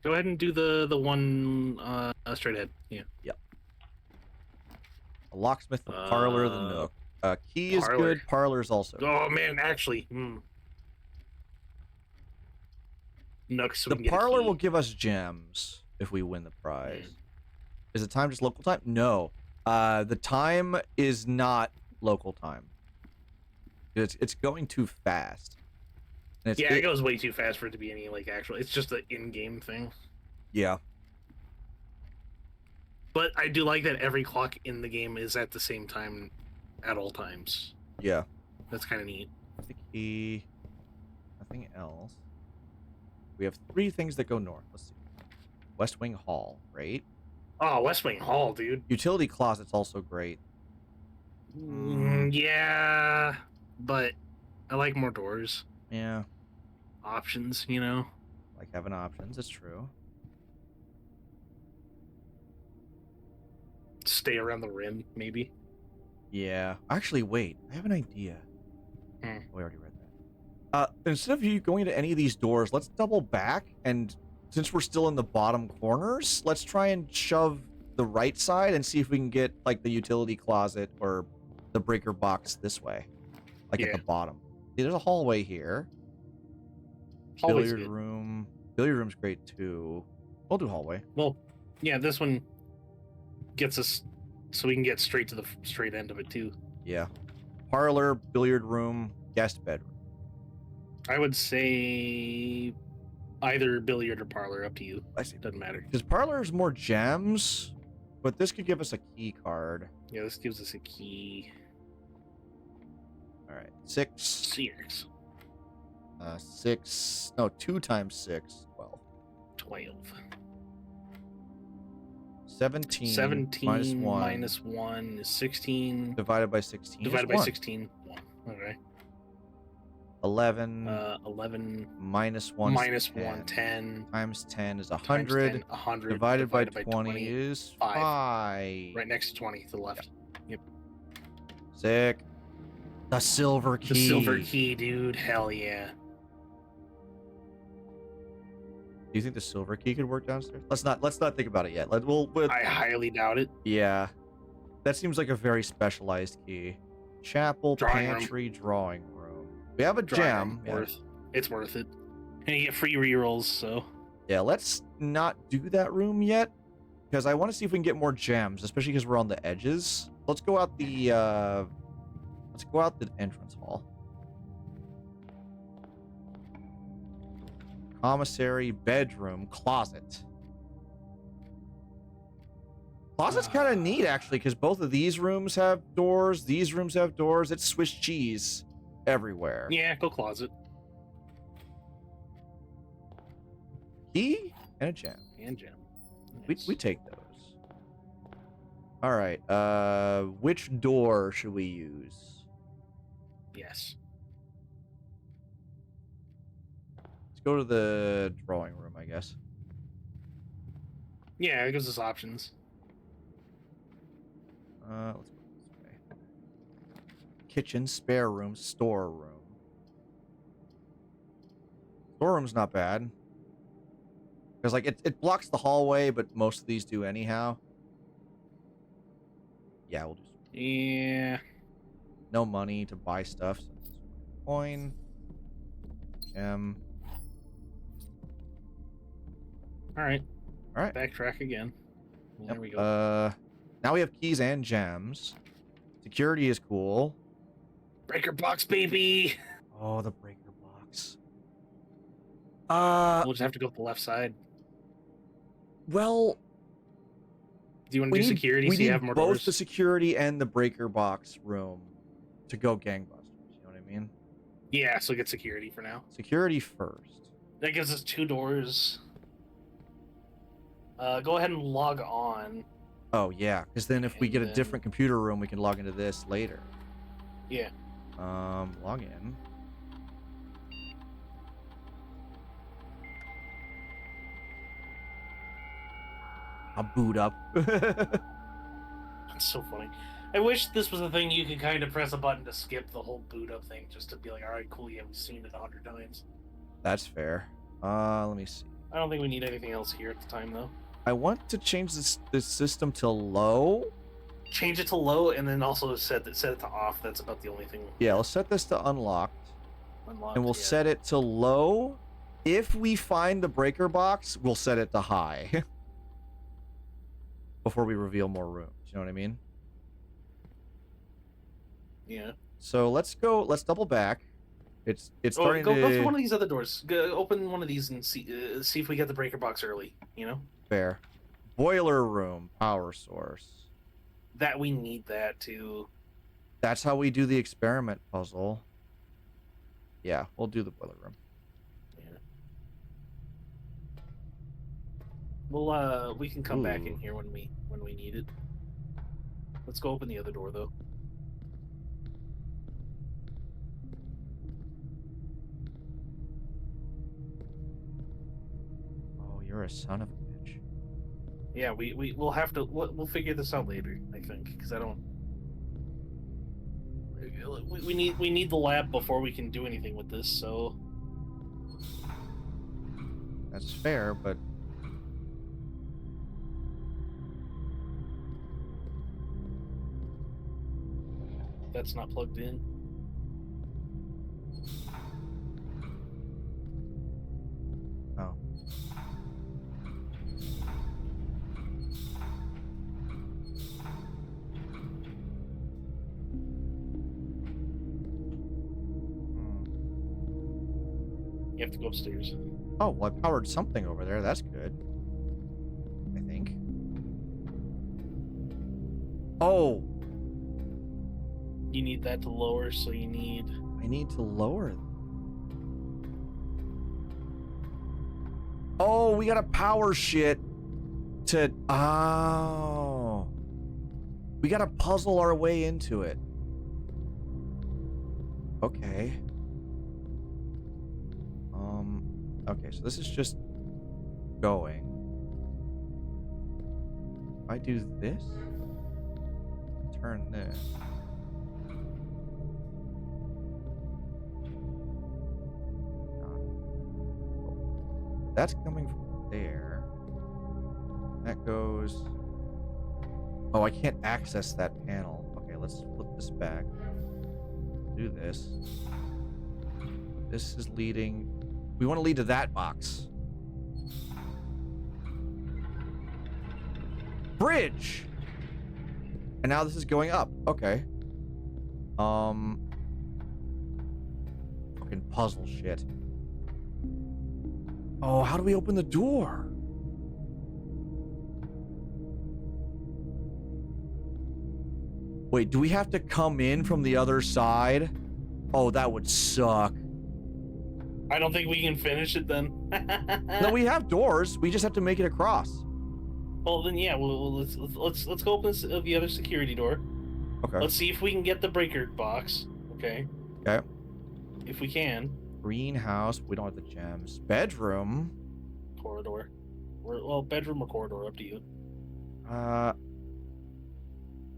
Go ahead and do the one straight ahead. Yeah. A locksmith, the parlor, the nook. Key is Parlor. good. Parlor's also good. Oh man, actually, Nooks. So we The can get a parlor key. will give us gems if we win the prize. Is the time just local time? No. The time is not local time. It's going too fast. And Yeah, it goes way too fast for it to be any like actual. It's just an in-game thing. Yeah. But I do like that every clock in the game is at the same time at all times. Yeah. That's kind of neat. The key. Nothing else. We have 3 things that go north. Let's see. West Wing Hall, right? Oh, West Wing Hall, dude. Utility closet's also great. Yeah, but I like more doors. Yeah, Options, you know? like having options. It's true. Stay around the rim, maybe. Yeah. Actually, wait. I have an idea. Hmm. We already read that. Instead of you going to any of these doors, let's double back, and since we're still in the bottom corners, let's try and shove the right side and see if we can get like the utility closet or the breaker box this way, like at the bottom. See, there's a hallway here. Hallway's Billiard good. room. Billiard room's great too. We'll do hallway. Well, yeah, this one gets us so we can get straight to the straight end of it too. Yeah. Parlor, billiard room, guest bedroom. I would say either billiard or parlor, up to you. I see. Doesn't matter. Because parlor is more gems, but this could give us a key card. Yeah, this gives us a key. All right, 6. Sears. 6. No, 2 times 6. 12. 12. 17. 17 minus 1. minus 1 is 16. Divided by 16. Divided by 1. 16. 1. Okay. 11. 11 minus 1. minus 10. 1, 10. Times 10 is Times 100. 10, 100. Divided by 20 is 5. Right next to 20 to the left. Yep. Sick. The silver key. The silver key, dude. Hell yeah. Do you think the silver key could work downstairs? Let's not think about it yet. We'll I highly doubt it. yeah. That seems like a very specialized key. Chapel, Drawing room. pantry, drawing room. We have a Drawing gem. room, Yeah. It's worth it. And you get free rerolls, so. Yeah, let's not do that room yet, because I want to see if we can get more gems, especially because we're on the edges. Let's go out the entrance hall. Commissary, bedroom, closet. Closet's kind of neat, actually, because both of these rooms have doors. These rooms have doors. It's Swiss cheese everywhere. Yeah, go closet. Key and a gem. And gem. We take those. All right. Which door should we use? Yes. Let's go to the drawing room, I guess. Yeah, it gives us options. Let's go this way. Kitchen, spare room, storeroom. Storeroom's not bad. Because, like, it blocks the hallway, but most of these do anyhow. Yeah, we'll do storeroom. Yeah. No money to buy stuff. So coin. Gem. All right. All right. Backtrack again. There Yep. we go. Now we have keys and gems. Security is cool. Breaker box, baby. Oh, the breaker box. We'll just have to go to the left side. Well, Do you want to do security so you have more both doors? the security and the breaker box room to go gangbusters. You know what I mean? Yeah, so get security for now. Security first. That gives us 2 doors. Go ahead and log on. Oh yeah, because then if we And get a then- different computer room, we can log into this later. Yeah. Log in. I'll boot up. That's so funny. I wish this was a thing you could kind of press a button to skip the whole boot up thing, just to be like, all right, cool, yeah, we've seen it 100 times. That's fair. Let me see. I don't think we need anything else here at the time, though. I want to change this system to low. Change it to low, and then also set it to off. That's about the only thing. Yeah, let's set this to unlocked. Unlocked, And we'll yeah. set it to low. If we find the breaker box, we'll set it to high. Before we reveal more rooms. You know what I mean? Yeah. So let's double back. It's Oh, starting go to through one of these other doors. Go, open one of these and see if we get the breaker box early. You know fair. Boiler room, power source. that we need that to. That's how we do the experiment puzzle. Yeah, we'll do the boiler room. Yeah. Well, we can come back in Ooh. here when we need it. Let's go open the other door though. you're a son of a bitch. Yeah, we'll have to we'll figure this out later. I think because I don't. We need the lab before we can do anything with this. So That's fair, but that's not plugged in. oh. You have to go upstairs. Oh, well, I powered something over there. That's good. I think. Oh, You need that to lower, so you need. I need to lower. Oh, we gotta power shit to. Oh. We gotta puzzle our way into it. Okay. Okay, so this is just going. If I do this, turn this. That's coming from there. That goes. Oh, I can't access that panel. Okay, let's flip this back. Do this. This is leading. We want to lead to that box. Bridge! And now this is going up. Okay. Fucking puzzle shit. Oh, how do we open the door? Wait, do we have to come in from the other side? Oh, that would suck. I don't think we can finish it then. No, we have doors. We just have to make it across. Well then, yeah. Let's go open the other security door. Okay. Let's see if we can get the breaker box. Okay. Okay. If we can. Greenhouse. We don't have the gems. Bedroom. Corridor. Well, bedroom or corridor, up to you.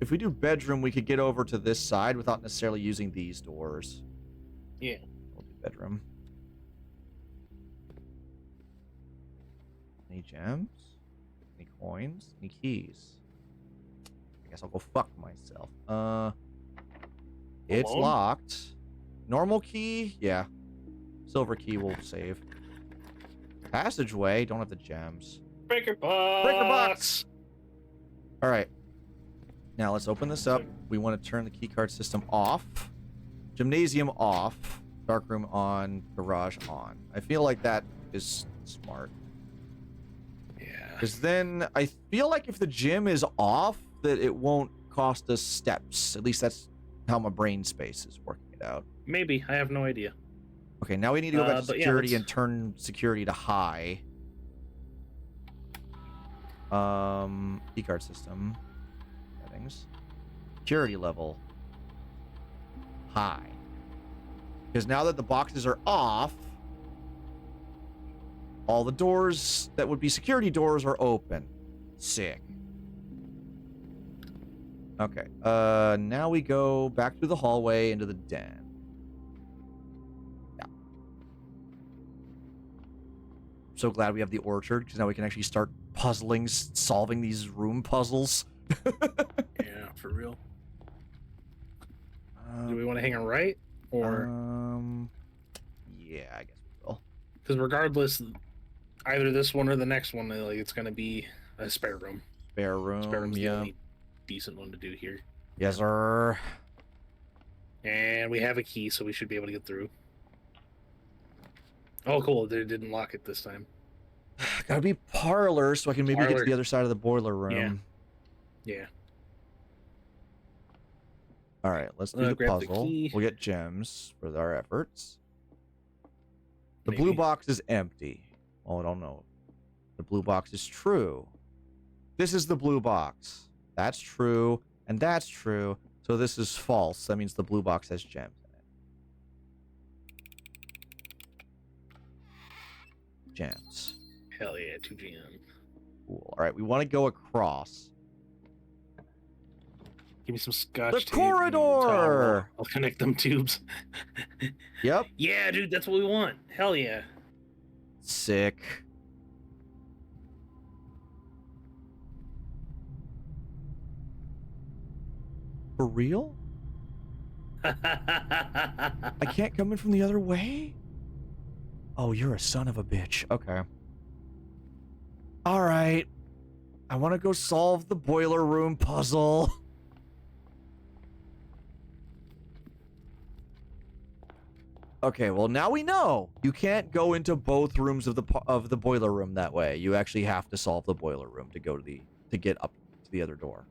If we do bedroom, we could get over to this side without necessarily using these doors. Yeah. We'll do bedroom. Any gems? Any coins? Any keys? I guess I'll go fuck myself. It's Alone? locked. Normal key? Yeah. Silver key will save. Passageway? Don't have the gems. Breaker box. Breaker box! Alright. Now let's open this up. We want to turn the keycard system off. Gymnasium off. Darkroom on. Garage on. I feel like that is smart. Yeah. Because then I feel like if the gym is off, that it won't cost us steps. At least that's how my brain space is working it out. Maybe. I have no idea. Okay, now we need to go back to but yeah, security let's- and turn security to high. Keycard system. Settings. Security level. High. Because now that the boxes are off, all the doors that would be security doors are open. Sick. Okay. Now we go back through the hallway into the den. Yeah. So glad we have the orchard, because now we can actually start puzzling, solving these room puzzles. Yeah, for real. Do we want to hang a right or? Yeah, I guess we will. Because regardless, either this one or the next one, like it's gonna be a spare room. Spare room. Spare room's the Yeah. only decent one to do here. Yes, sir. And we have a key, so we should be able to get through. Oh, cool! They didn't lock it this time. Gotta be parlor, so I can maybe get to Parlor. the other side of the boiler room. Yeah. All right, let's do the Grab the puzzle. key. We'll get gems for our efforts. The blue Maybe. box is empty. Oh, I don't know. The blue box is true. This is the blue box. That's true, and that's true. So this is false. That means the blue box has gems in it. Gems. Hell yeah, 2GM. Cool. All right, we want to go across. Give me some scotch The tape. corridor! I'll connect them tubes. Yep. Yeah, dude, that's what we want. Hell yeah. Sick. For real? I can't come in from the other way? Oh, you're a son of a bitch. Okay. All right. I want to go solve the boiler room puzzle. Okay, well now we know. You can't go into both rooms of the boiler room that way. You actually have to solve the boiler room to go to get up to the other door.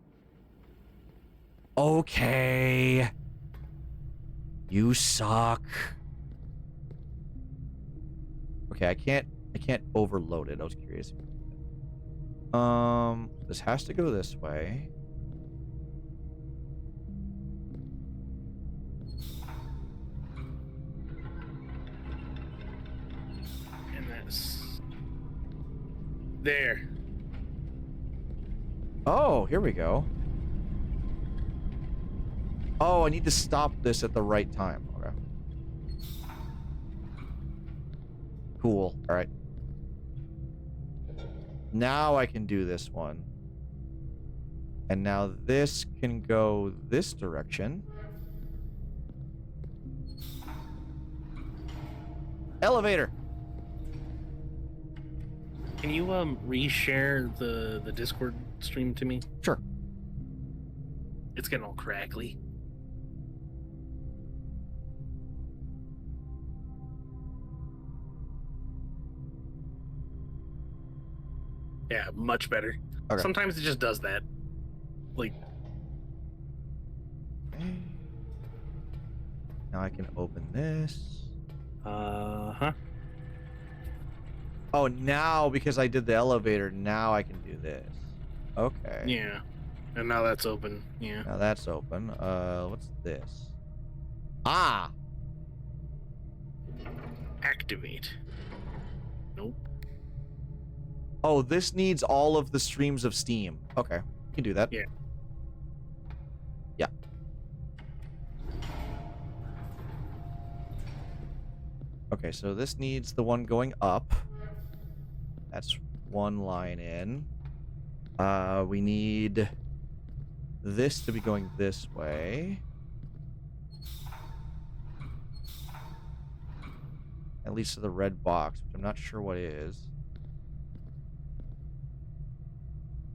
Okay. You suck. Okay, I can't overload it. I was curious. This has to go this way. And that's there. Oh, here we go. Oh, I need to stop this at the right time. Okay. Cool. All right. Now I can do this one. And now this can go this direction. Elevator. Can you reshare the Discord stream to me? Sure. It's getting all crackly. Yeah, much better. Okay. Sometimes it just does that. Like, Okay. Now I can open this. huh? Oh, now because I did the elevator, now I can do this. Okay. Yeah. And now that's open. Yeah. Now that's open. What's this? Ah! Activate. Nope. Oh, this needs all of the streams of steam. Okay, you can do that. Yeah. Yeah. Okay, so this needs the one going up. That's one line in. We need this to be going this way. At least to the red box, which I'm not sure what is.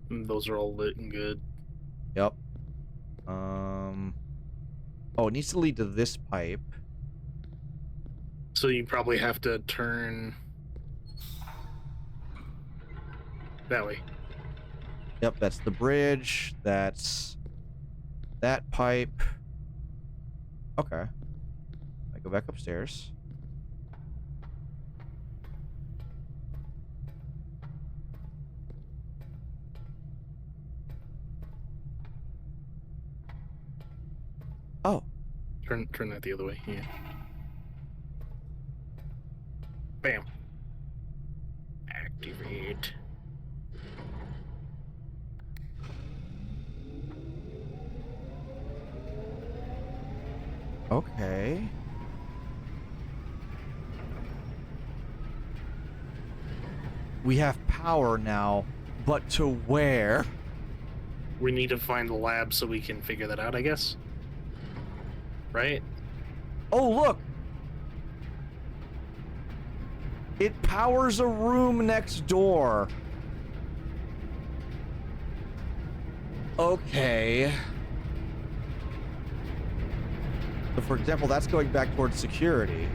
Those are all lit and good. Yep. Oh, it needs to lead to this pipe. So you probably have to turn that way. Yep, that's the bridge. That's that pipe. Okay. I go back upstairs. Oh. Turn that the other way. Yeah. Bam. Activate. Okay. We have power now, but to where? We need to find the lab so we can figure that out, I guess. Right? Oh, look! It powers a room next door. Okay. So for example, that's going back towards security.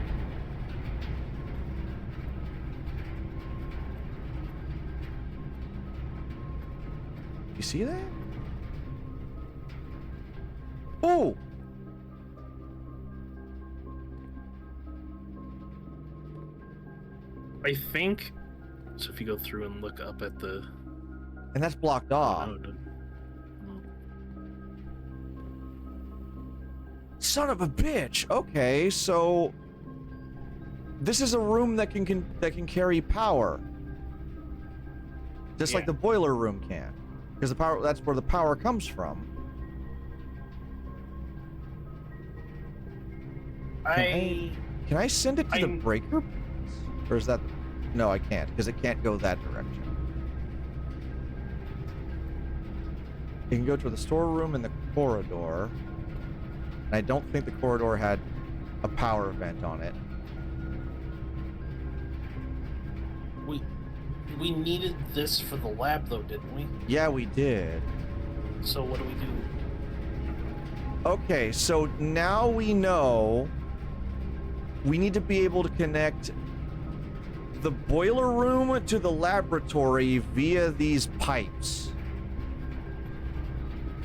You see that? Oh! I think so. If you go through and look up at the And that's blocked off. Son of a bitch. Okay, so this is a room that can carry power. just like the boiler room can, because the power, that's where the power comes from. Can I send it to the breaker? Or is that... No, I can't, because it can't go that direction. You can go to the storeroom in the corridor. And I don't think the corridor had a power vent on it. We needed this for the lab, though, didn't we? Yeah, we did. So what do we do? Okay, so now we know we need to be able to connect the boiler room to the laboratory via these pipes.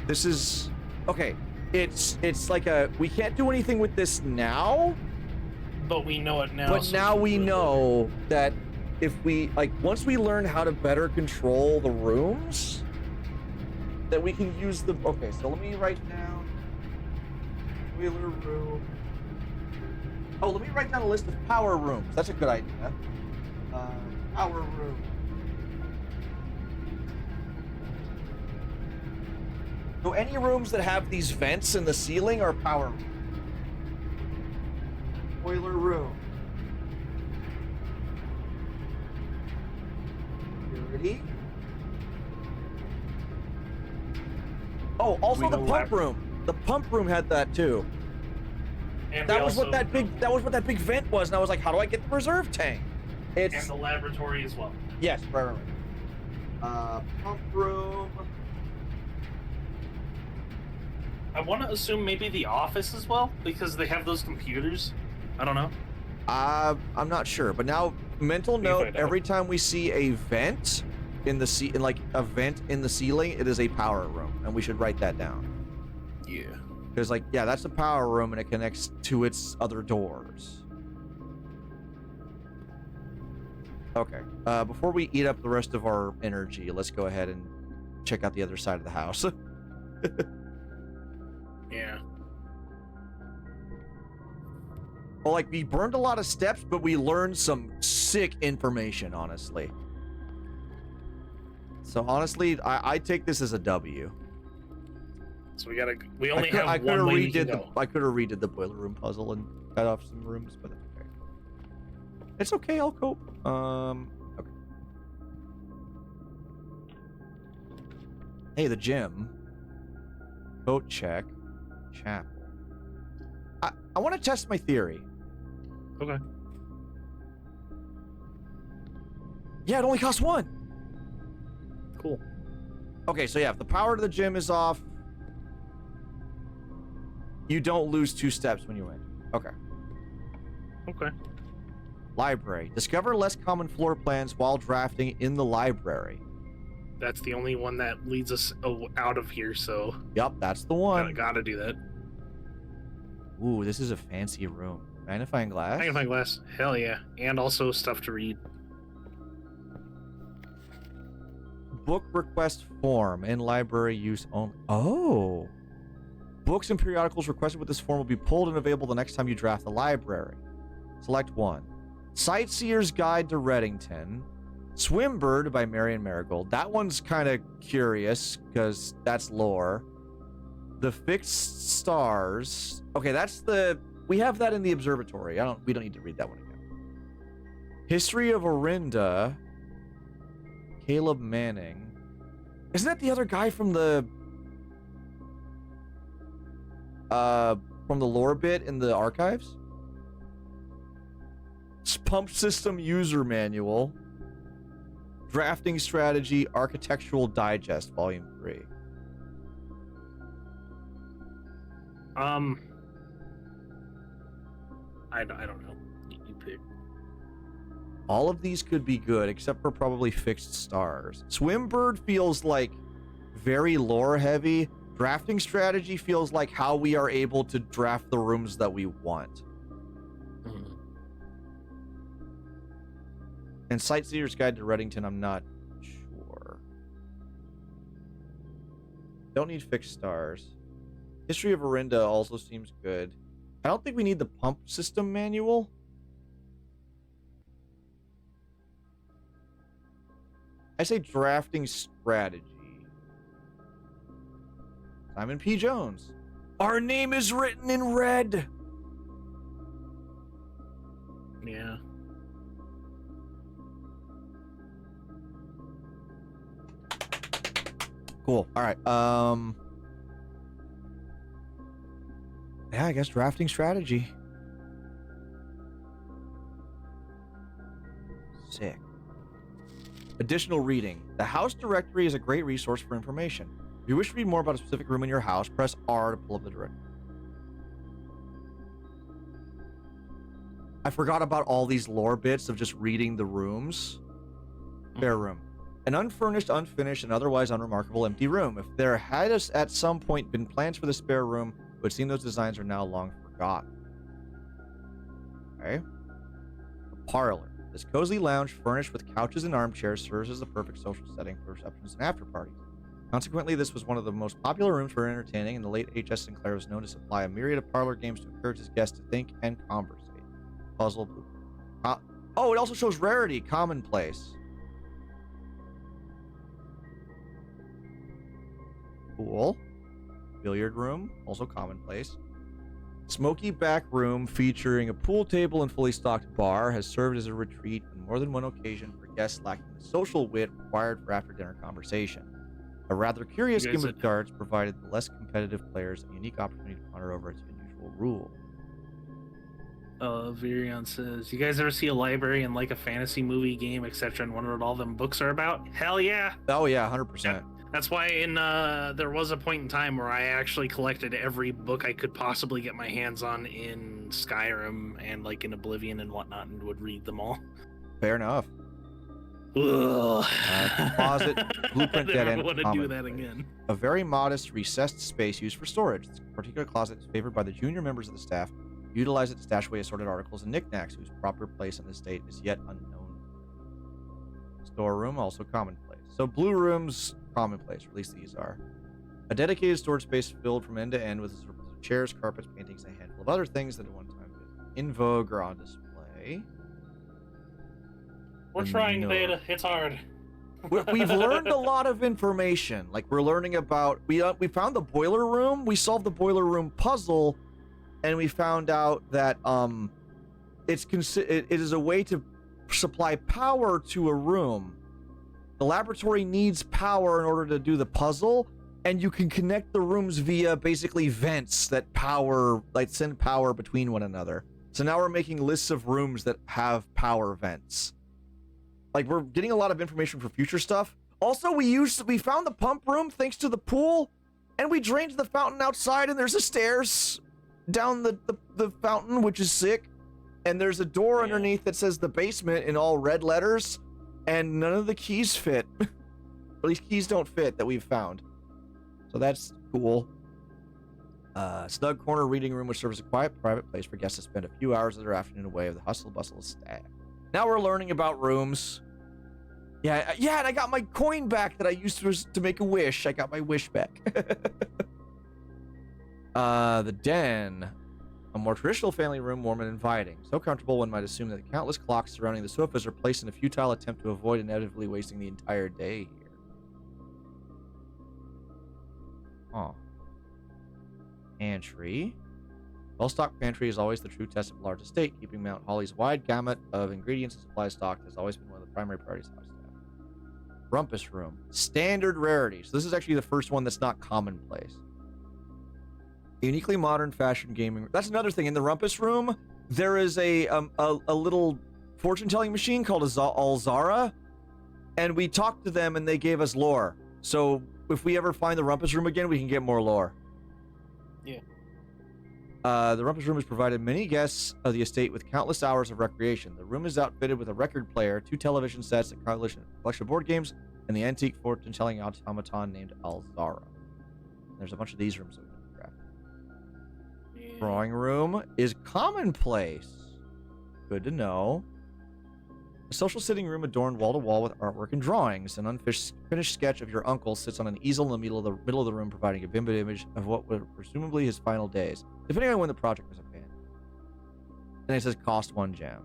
This is... Okay, it's like a... We can't do anything with this now. But we know it now. But so now we know that if we... Like, once we learn how to better control the rooms, that we can use the... Okay, so let me write down... Boiler room... Oh, let me write down a list of power rooms. That's a good idea. Power room. So any rooms that have these vents in the ceiling are power rooms. Boiler room. Security. Oh, also the pump room. The pump room had that too. And that was what that big vent was, and I was like, how do I get the reserve tank? And the laboratory as well. Yes, right. Pump room. I want to assume maybe the office as well, because they have those computers. I don't know. I'm not sure, but now mental note: every time we see a vent in the like a vent in the ceiling, it is a power room, and we should write that down. Yeah. Because like, yeah, that's a power room, and it connects to its other doors. Okay. Before we eat up the rest of our energy, let's go ahead and check out the other side of the house. Yeah. Well, like, we burned a lot of steps, but we learned some sick information, honestly. So honestly, I take this as a W. So we only have one way to go. I could have redid the boiler room puzzle and cut off some rooms, but that's okay. It's okay, I'll cope. Okay. Hey, the gym. Coat check. Chapel. I want to test my theory. Okay. Yeah, it only costs one. Cool. Okay, so yeah, if the power to the gym is off, you don't lose 2 steps when you win. Okay. Okay. Library. Discover less common floor plans while drafting in the library. That's the only one that leads us out of here, so... Yep, that's the one. Gotta do that. Ooh, this is a fancy room. Magnifying glass? Magnifying glass. Hell yeah. And also stuff to read. Book request form. In library use only. Oh. Books and periodicals requested with this form will be pulled and available the next time you draft the library. Select one. Sightseer's Guide to Reddington. Swimbird by Marion Marigold. That one's kind of curious because that's lore. The Fixed Stars. Okay, that's the... We have that in the observatory. We don't need to read that one again. History of Orinda. Caleb Manning. Isn't that the other guy from the lore bit in the archives? Pump System User Manual. Drafting Strategy, Architectural Digest, Volume 3. I don't know. You pick. All of these could be good, except for probably Fixed Stars. Swimbird feels like very lore heavy. Drafting Strategy feels like how we are able to draft the rooms that we want. And Sightseer's Guide to Reddington, I'm not sure. Don't need Fixed Stars. History of Orinda also seems good. I don't think we need the Pump System Manual. I say drafting strategy. Simon P. Jones. Our name is written in red. Yeah. Cool. All right. Yeah, I guess drafting strategy. Sick. Additional reading. The house directory is a great resource for information. If you wish to read more about a specific room in your house, press R to pull up the directory. I forgot about all these lore bits of just reading the rooms. Spare room. An unfurnished, unfinished, and otherwise unremarkable empty room. If there had at some point been plans for the spare room, it would seem those designs are now long forgotten. Okay. The parlor. This cozy lounge, furnished with couches and armchairs, serves as the perfect social setting for receptions and after parties. Consequently, this was one of the most popular rooms for entertaining, and the late H.S. Sinclair was known to supply a myriad of parlor games to encourage his guests to think and conversate. Puzzle. Oh, it also shows rarity, commonplace. Cool. Billiard room, also commonplace. Smoky back room featuring a pool table and fully stocked bar has served as a retreat on more than one occasion for guests lacking the social wit required for after-dinner conversation. A rather curious game of cards provided the less competitive players a unique opportunity to ponder over its unusual rule. Virion says, you guys ever see a library and like a fantasy movie game, etc., and wonder what all them books are about? Hell yeah. Oh yeah, 100%. That's why there was a point in time where I actually collected every book I could possibly get my hands on in Skyrim and like in Oblivion and whatnot, and would read them all. Fair enough. Closet, blueprint dead end. I want to do that again. A very modest, recessed space used for storage. This particular closet is favored by the junior members of the staff. Utilize it to stash away assorted articles and knickknacks whose proper place in the estate is yet unknown. Storeroom, also commonplace. So blue rooms, commonplace, or at least these are. A dedicated storage space filled from end to end with chairs, carpets, paintings, and a handful of other things that at one time was in vogue or on display. We're trying, Beta. It's hard. We've learned a lot of information. Like, we're learning about... We found the boiler room. We solved the boiler room puzzle, and we found out that it is a way to supply power to a room. The laboratory needs power in order to do the puzzle, and you can connect the rooms via basically vents that send power between one another. So now we're making lists of rooms that have power vents. Like, we're getting a lot of information for future stuff. Also, we found the pump room thanks to the pool, and we drained the fountain outside, and there's a stairs down the fountain, which is sick. And there's a door underneath that says the basement in all red letters, and none of the keys fit. At least keys don't fit that we've found. So that's cool. Snug corner reading room, which serves as a quiet private place for guests to spend a few hours of their afternoon away of the hustle bustle of staff. Now we're learning about rooms. Yeah, and I got my coin back that I used to make a wish. I got my wish back. The den. A more traditional family room, warm and inviting. So comfortable one might assume that the countless clocks surrounding the sofas are placed in a futile attempt to avoid inevitably wasting the entire day here. Oh. Pantry. Well-stocked pantry is always the true test of a large estate. Keeping Mount Holly's wide gamut of ingredients and supply stocked has always been one of the primary priorities of house staff. Rumpus room. Standard rarity. So this is actually the first one that's not commonplace. A uniquely modern fashion gaming. That's another thing. In the Rumpus room, there is a little fortune-telling machine called a Alzara, and we talked to them and they gave us lore. So if we ever find the Rumpus room again, we can get more lore. Yeah. The Rumpus room has provided many guests of the estate with countless hours of recreation. The room is outfitted with a record player, 2 television sets, a collection of board games, and the antique fortune-telling automaton named Alzara. There's a bunch of these rooms. Drawing room is commonplace. Good to know. A social sitting room adorned wall to wall with artwork and drawings. An unfinished sketch of your uncle sits on an easel in the middle of the room, providing a vivid image of what were presumably his final days, depending on when the project was abandoned. Then it says cost 1 gem.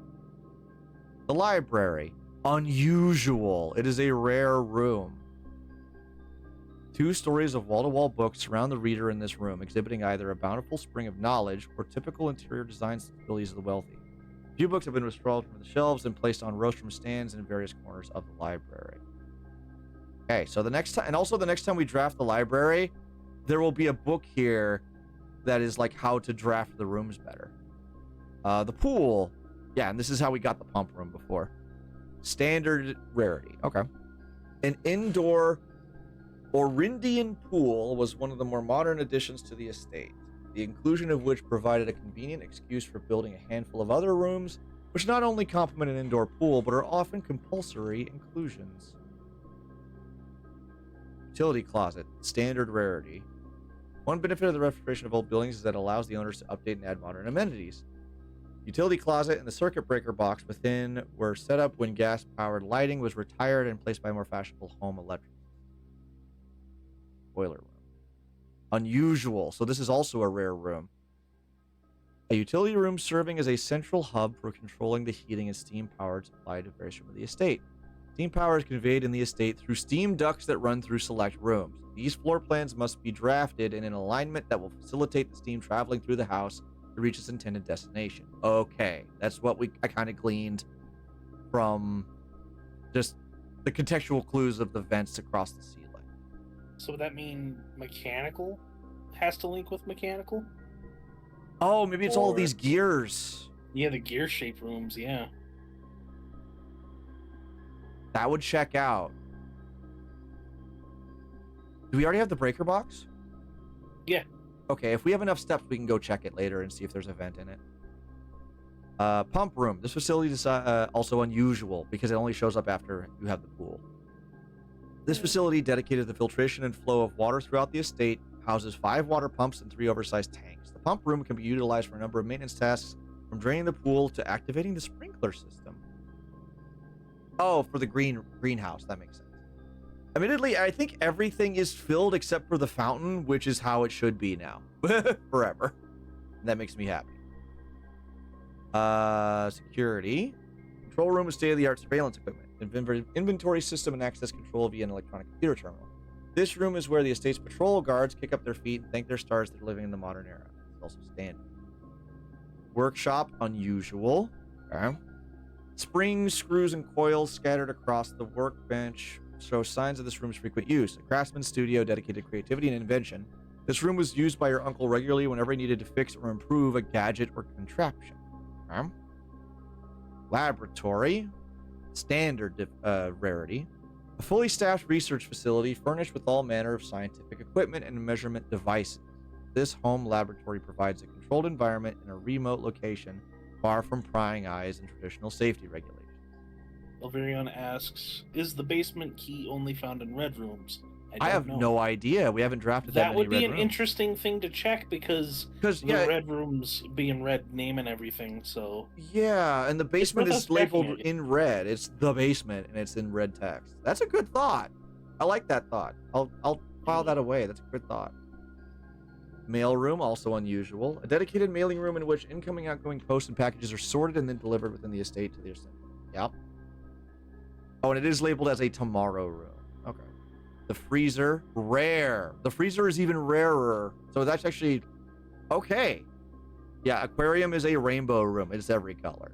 The library. Unusual. It is a rare room. 2 stories of wall-to-wall books surround the reader in this room, exhibiting either a bountiful spring of knowledge or typical interior design sensibilities of the wealthy. A few books have been withdrawn from the shelves and placed on rostrum stands in various corners of the library. Okay, so the next time, and also the next time we draft the library, there will be a book here that is like how to draft the rooms better. The pool, yeah, and this is how we got the pump room before. Standard rarity, okay. An indoor Orindian pool was one of the more modern additions to the estate, the inclusion of which provided a convenient excuse for building a handful of other rooms, which not only complement an indoor pool, but are often compulsory inclusions. Utility closet, standard rarity. One benefit of the restoration of old buildings is that it allows the owners to update and add modern amenities. Utility closet and the circuit breaker box within were set up when gas-powered lighting was retired and placed by a more fashionable home electric. Boiler room. Unusual. So this is also a rare room. A utility room serving as a central hub for controlling the heating and steam power supplied to various rooms of the estate. Steam power is conveyed in the estate through steam ducts that run through select rooms. These floor plans must be drafted in an alignment that will facilitate the steam traveling through the house to reach its intended destination. Okay, that's what I kind of gleaned from just the contextual clues of the vents across the ceiling. So would that mean mechanical has to link with mechanical? Oh, maybe it's all these gears. Yeah, the gear-shaped rooms, yeah. That would check out. Do we already have the breaker box? Yeah. Okay, if we have enough steps, we can go check it later and see if there's a vent in it. Pump room. This facility is also unusual because it only shows up after you have the pool. This facility, dedicated to the filtration and flow of water throughout the estate, houses 5 water pumps and 3 oversized tanks. The pump room can be utilized for a number of maintenance tasks, from draining the pool to activating the sprinkler system. Oh, for the greenhouse. That makes sense. Admittedly, I think everything is filled except for the fountain, which is how it should be now. Forever. That makes me happy. Security. Control room with state-of-the-art surveillance equipment. Inventory system and access control via an electronic computer terminal. This room is where the estate's patrol guards kick up their feet and thank their stars that are living in the modern era. It's also standard. Workshop, unusual. Okay. Springs, screws, and coils scattered across the workbench show signs of this room's frequent use. A craftsman's studio dedicated to creativity and invention. This room was used by your uncle regularly whenever he needed to fix or improve a gadget or contraption. Okay. Laboratory. Standard rarity. A fully staffed research facility furnished with all manner of scientific equipment and measurement devices. This home laboratory provides a controlled environment in a remote location, far from prying eyes and traditional safety regulations. Elvirion asks, is the basement key only found in red rooms? I have no idea. We haven't drafted that many would be red an rooms. Interesting thing to check because yeah, red rooms being red name and everything, so yeah, and the basement worth is us labeled checking it. in red. It's the basement and it's in red text. That's a good thought. I like that thought. I'll file that away. That's a good thought. Mail room, also unusual. A dedicated mailing room in which incoming, outgoing posts and packages are sorted and then delivered within the estate to their center. Yep. Oh, and it is labeled as a tomorrow room. Okay. The freezer, rare. The freezer is even rarer. So that's actually okay. Yeah, aquarium is a rainbow room. It's every color.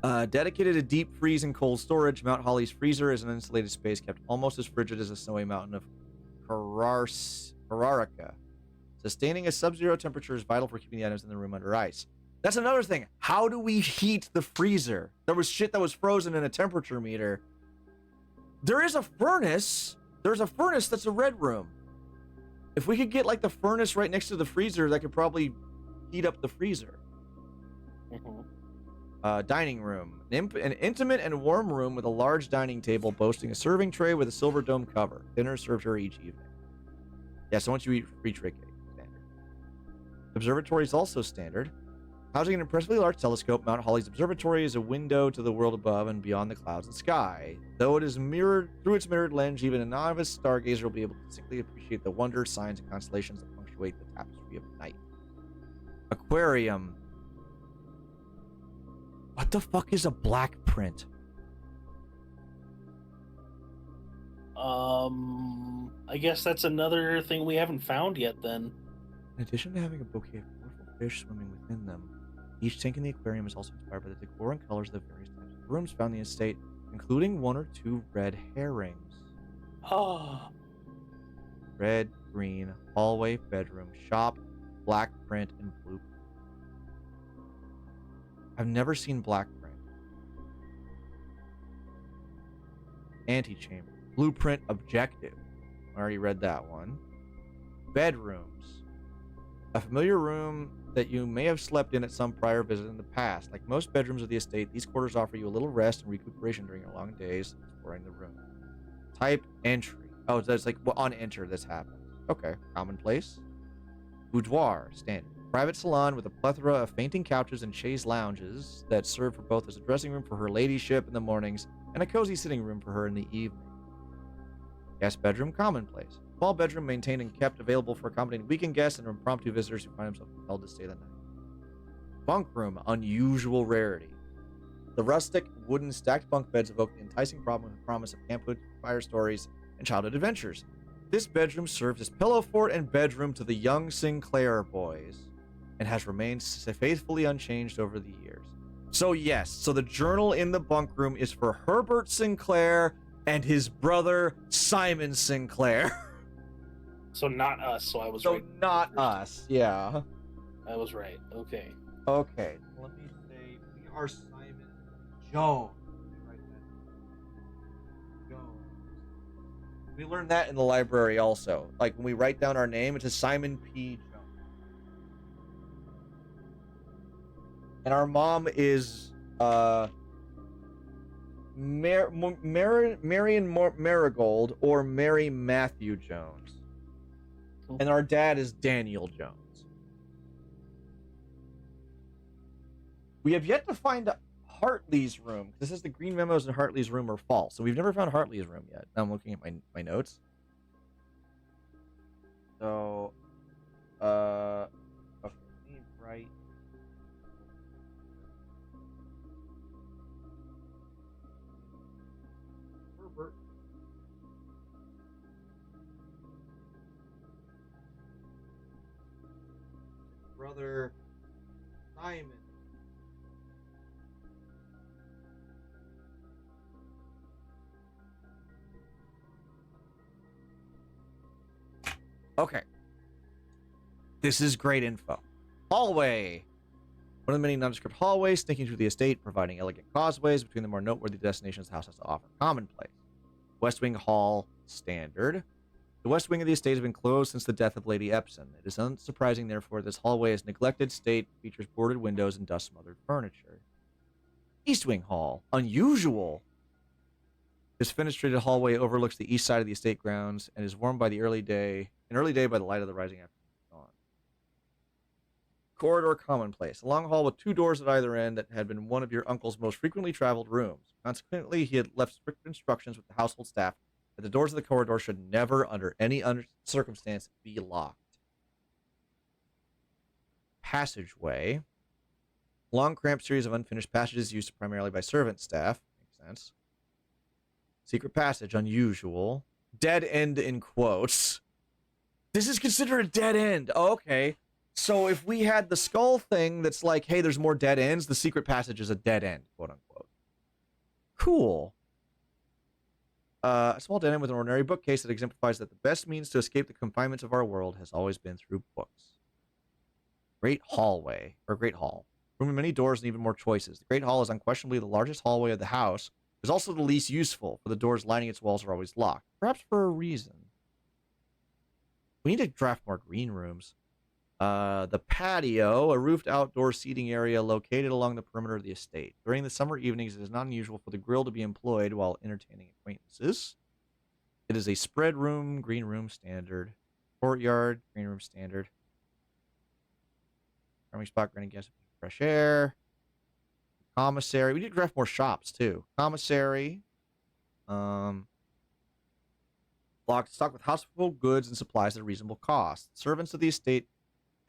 yeah. Dedicated to deep freeze and cold storage, Mount Holly's freezer is an insulated space kept almost as frigid as a snowy mountain of Carrarica. Sustaining a sub-zero temperature is vital for keeping the items in the room under ice. That's another thing. How do we heat the freezer? There was shit that was frozen in a temperature meter. There is a furnace. There's a furnace that's a red room. If we could get like the furnace right next to the freezer, that could probably heat up the freezer. Dining room. An intimate and warm room with a large dining table boasting a serving tray with a silver dome cover. Dinner served here each evening. Yeah, so once you eat free tray cake. Standard. Observatory is also standard. Housing an impressively large telescope, Mount Holly's observatory is a window to the world above and beyond the clouds and sky. Though it is mirrored through its mirrored lens, even a novice stargazer will be able to distinctly appreciate the wonders, signs, and constellations that punctuate the tapestry of night. Aquarium. What the fuck is a black print? I guess that's another thing we haven't found yet then. In addition to having a bouquet of colorful fish swimming within them, each tank in the aquarium is also inspired by the decor and colors of the various types of rooms found in the estate, including 1 or 2 red herrings. Oh, Red, green, hallway, bedroom, shop, black print, and blue print. I've never seen black print. Antechamber. Blueprint objective. I already read that one. Bedrooms. A familiar room that you may have slept in at some prior visit in the past. Like most bedrooms of the estate, these quarters offer you a little rest and recuperation during your long days exploring the room. Type entry. Oh, that's like on enter this happens. Okay. Commonplace. Boudoir. Standard. Private salon with a plethora of fainting couches and chaise lounges that serve for both as a dressing room for her ladyship in the mornings and a cozy sitting room for her in the evening. Guest bedroom. Commonplace. Small bedroom maintained and kept available for accommodating weekend guests and impromptu visitors who find themselves compelled to stay the night. Bunk room. Unusual rarity. The rustic wooden stacked bunk beds evoke the enticing promise of camphood, fire stories, and childhood adventures. This bedroom served as pillow fort and bedroom to the young Sinclair boys and has remained faithfully unchanged over the years. So yes, so the journal in the bunk room is for Herbert Sinclair and his brother Simon Sinclair. so not us. So I was So right. not us, yeah. I was right. Okay. Okay, let me say we are Simon Jones. Let me write that down. Jones. We learned that in the library also. Like when we write down our name, it's a Simon P. Jones. And our mom is Marion Marigold or Mary Matthew Jones. And our dad is Daniel Jones. We have yet to find Hartley's room. This is the green memos in Hartley's room are false. So we've never found Hartley's room yet. Now I'm looking at my notes. So, okay, right. Herbert. Brother Simon. Okay. This is great info. Hallway. One of the many nondescript hallways sneaking through the estate, providing elegant causeways between the more noteworthy destinations the house has to offer. Commonplace. West Wing Hall. Standard. The west wing of the estate has been closed since the death of Lady Epson. It is unsurprising, therefore, this hallway is neglected state, features boarded windows and dust-smothered furniture. East Wing Hall. Unusual. This fenestrated hallway overlooks the east side of the estate grounds and is warmed by the early day by the light of the rising afternoon dawn. Corridor. Commonplace. A long hall with 2 doors at either end that had been one of your uncle's most frequently traveled rooms. Consequently, he had left strict instructions with the household staff that the doors of the corridor should never, under any circumstance, be locked. Passageway. Long, cramped series of unfinished passages used primarily by servant staff. Makes sense. Secret passage. Unusual. Dead end in quotes. This is considered a dead end. Oh, okay. So if we had the skull thing that's like, hey, there's more dead ends, the secret passage is a dead end, quote unquote. Cool. A small dead end with an ordinary bookcase that exemplifies that the best means to escape the confinements of our world has always been through books. Great hallway, or great hall. Room with many doors and even more choices. The Great Hall is unquestionably the largest hallway of the house. It is also the least useful, for the doors lining its walls are always locked. Perhaps for a reason. We need to draft more green rooms. The patio, a roofed outdoor seating area located along the perimeter of the estate. During the summer evenings, it is not unusual for the grill to be employed while entertaining acquaintances. It is a spread room, green room standard. Courtyard, green room standard. Farming spot, granting guests fresh air. Commissary. We need to draft more shops, too. Commissary. Stocked with household goods and supplies at a reasonable cost. Servants of the estate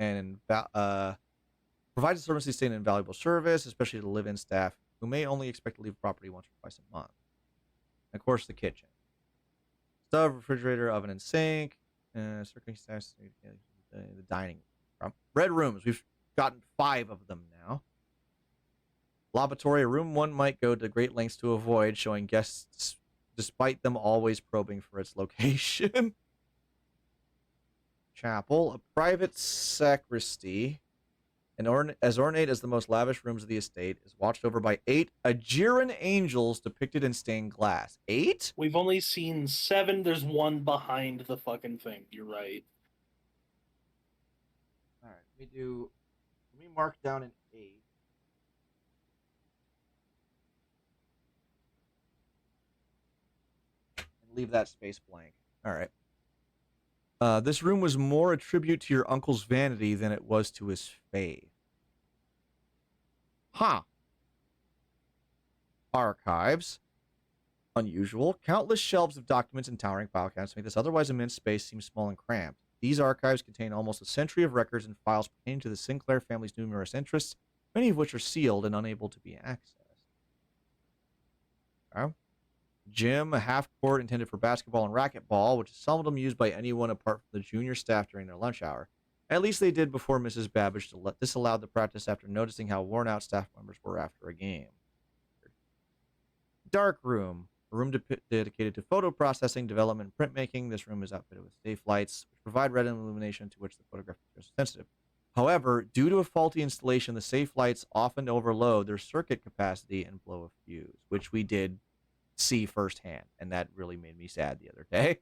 and provides the servants of the estate an invaluable service, especially to live-in staff who may only expect to leave property once or twice a month. And of course, the kitchen. Stove, refrigerator, oven, and sink. Circumstance, the dining room. Red rooms. We've gotten 5 of them now. Lavatory. Room 1 might go to great lengths to avoid showing guests, despite them always probing for its location. Chapel. A private sacristy. As ornate as the most lavish rooms of the estate, is watched over by 8 Aegeran angels depicted in stained glass. 8? We've only seen 7. There's one behind the fucking thing. You're right. All right, let me mark down an 8. And leave that space blank. All right. This room was more a tribute to your uncle's vanity than it was to his faith. Huh. Archives. Unusual. Countless shelves of documents and towering file cabinets make this otherwise immense space seem small and cramped. These archives contain almost a century of records and files pertaining to the Sinclair family's numerous interests, many of which are sealed and unable to be accessed. Okay. Gym, a half court intended for basketball and racquetball, which is seldom used by anyone apart from the junior staff during their lunch hour. At least they did before Mrs. Babbage disallowed the practice after noticing how worn out staff members were after a game. Dark room, a room dedicated to photo processing, development, and printmaking. This room is outfitted with safe lights, which provide red illumination to which the photograph is sensitive. However, due to a faulty installation, the safe lights often overload their circuit capacity and blow a fuse, which we did see firsthand, and that really made me sad the other day.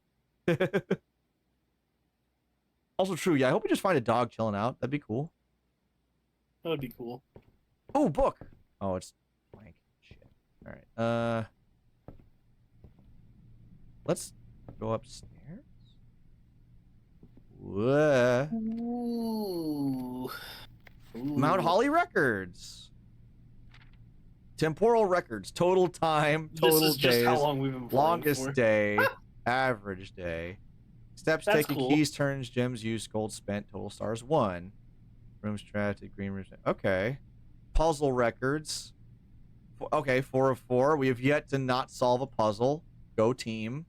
Also true, yeah, I hope we just find a dog chilling out. That'd be cool. That would be cool. Oh, book. Oh, it's blank. Shit. All right. Let's go upstairs. Whoa. Ooh. Mount Holly records. Temporal records. Total time. Total this is days. just how long we've been playing Longest for. day. Average day. Steps That's taken, cool. keys, turns, gems used, gold spent, total stars 1. Rooms drafted, green rooms. Okay. Puzzle records. Okay, 4 of 4. We have yet to not solve a puzzle. Go team.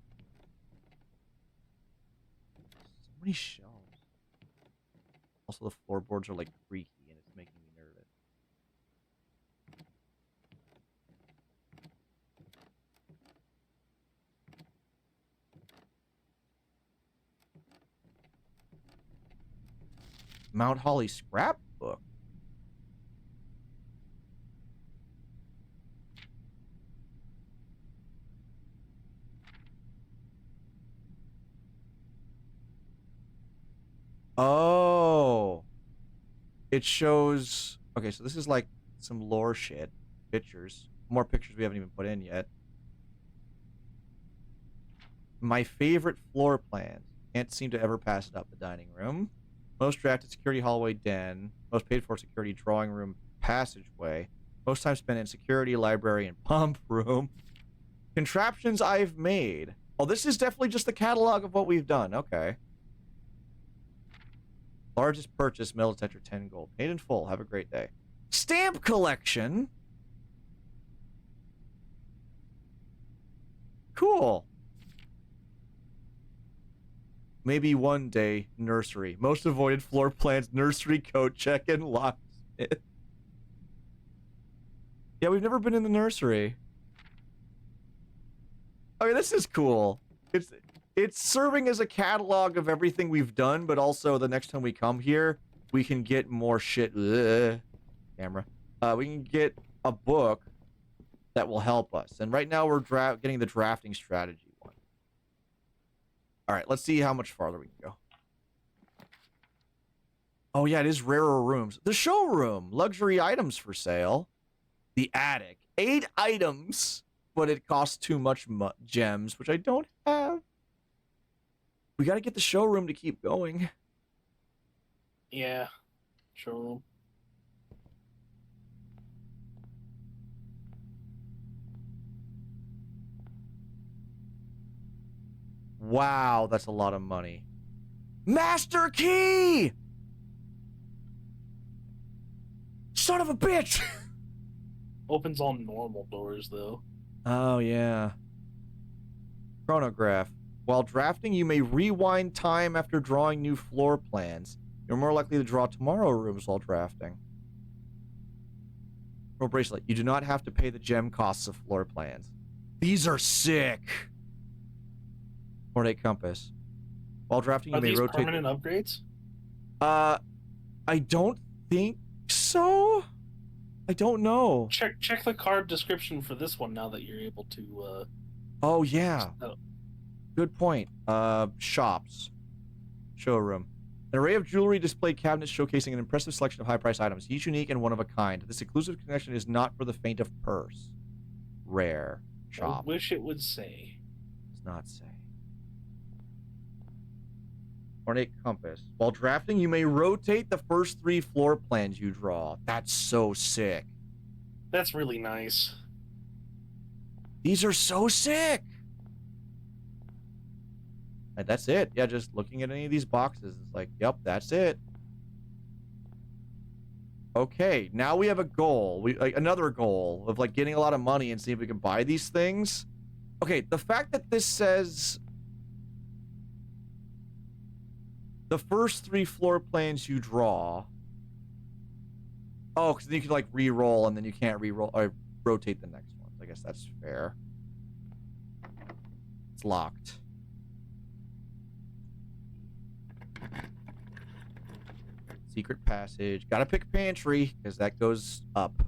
So many shelves. Also, the floorboards are like creaky and it's making me nervous. Mount Holly scrapbook. Oh. It shows... Okay, so this is like some lore shit. Pictures. More pictures we haven't even put in yet. My favorite floor plans. Can't seem to ever pass it up. The dining room. Most drafted security hallway den. Most paid for security drawing room passageway. Most time spent in security library and pump room. Contraptions I've made. Oh, this is definitely just the catalog of what we've done. Okay. Largest purchase, metal detector, 10 gold. Paid in full. Have a great day. Stamp collection. Cool. Maybe one day, nursery. Most avoided floor plans, nursery, coat check, and locksmith. Yeah, we've never been in the nursery. Okay, this is cool. It's serving as a catalog of everything we've done, but also the next time we come here, we can get more shit. Camera. We can get a book that will help us. And right now we're getting the drafting strategy one. All right, let's see how much farther we can go. Oh yeah, it is rarer rooms. The showroom, luxury items for sale. The attic, 8 items, but it costs too much gems, which I don't have. We got to get the showroom to keep going. Yeah. Showroom. Wow, that's a lot of money. Master key! Son of a bitch! Opens all normal doors, though. Oh, yeah. Chronograph. While drafting, you may rewind time after drawing new floor plans. You're more likely to draw tomorrow rooms while drafting. Pro bracelet. You do not have to pay the gem costs of floor plans. These are sick. Ornate compass. While drafting, you Are may these rotate. permanent upgrades? I don't think so. I don't know. Check the card description for this one now that you're able to. Oh yeah. Oh. Good point. Shops. Showroom. An array of jewelry display cabinets showcasing an impressive selection of high-priced items, each unique and one of a kind. This exclusive connection is not for the faint of purse. Rare. Shop. I wish it would say. Does not say. Ornate compass. While drafting, you may rotate the first 3 floor plans you draw. That's so sick. That's really nice. These are so sick. And that's it. Yeah, just looking at any of these boxes, it's like, yep, that's it. Okay, now we have a goal. Another goal of like getting a lot of money and see if we can buy these things. Okay, the fact that this says the first 3 floor plans you draw. Oh, because then you can like re-roll and then you can't re-roll or rotate the next ones. I guess that's fair. It's locked. Secret passage. Gotta pick pantry, because that goes up.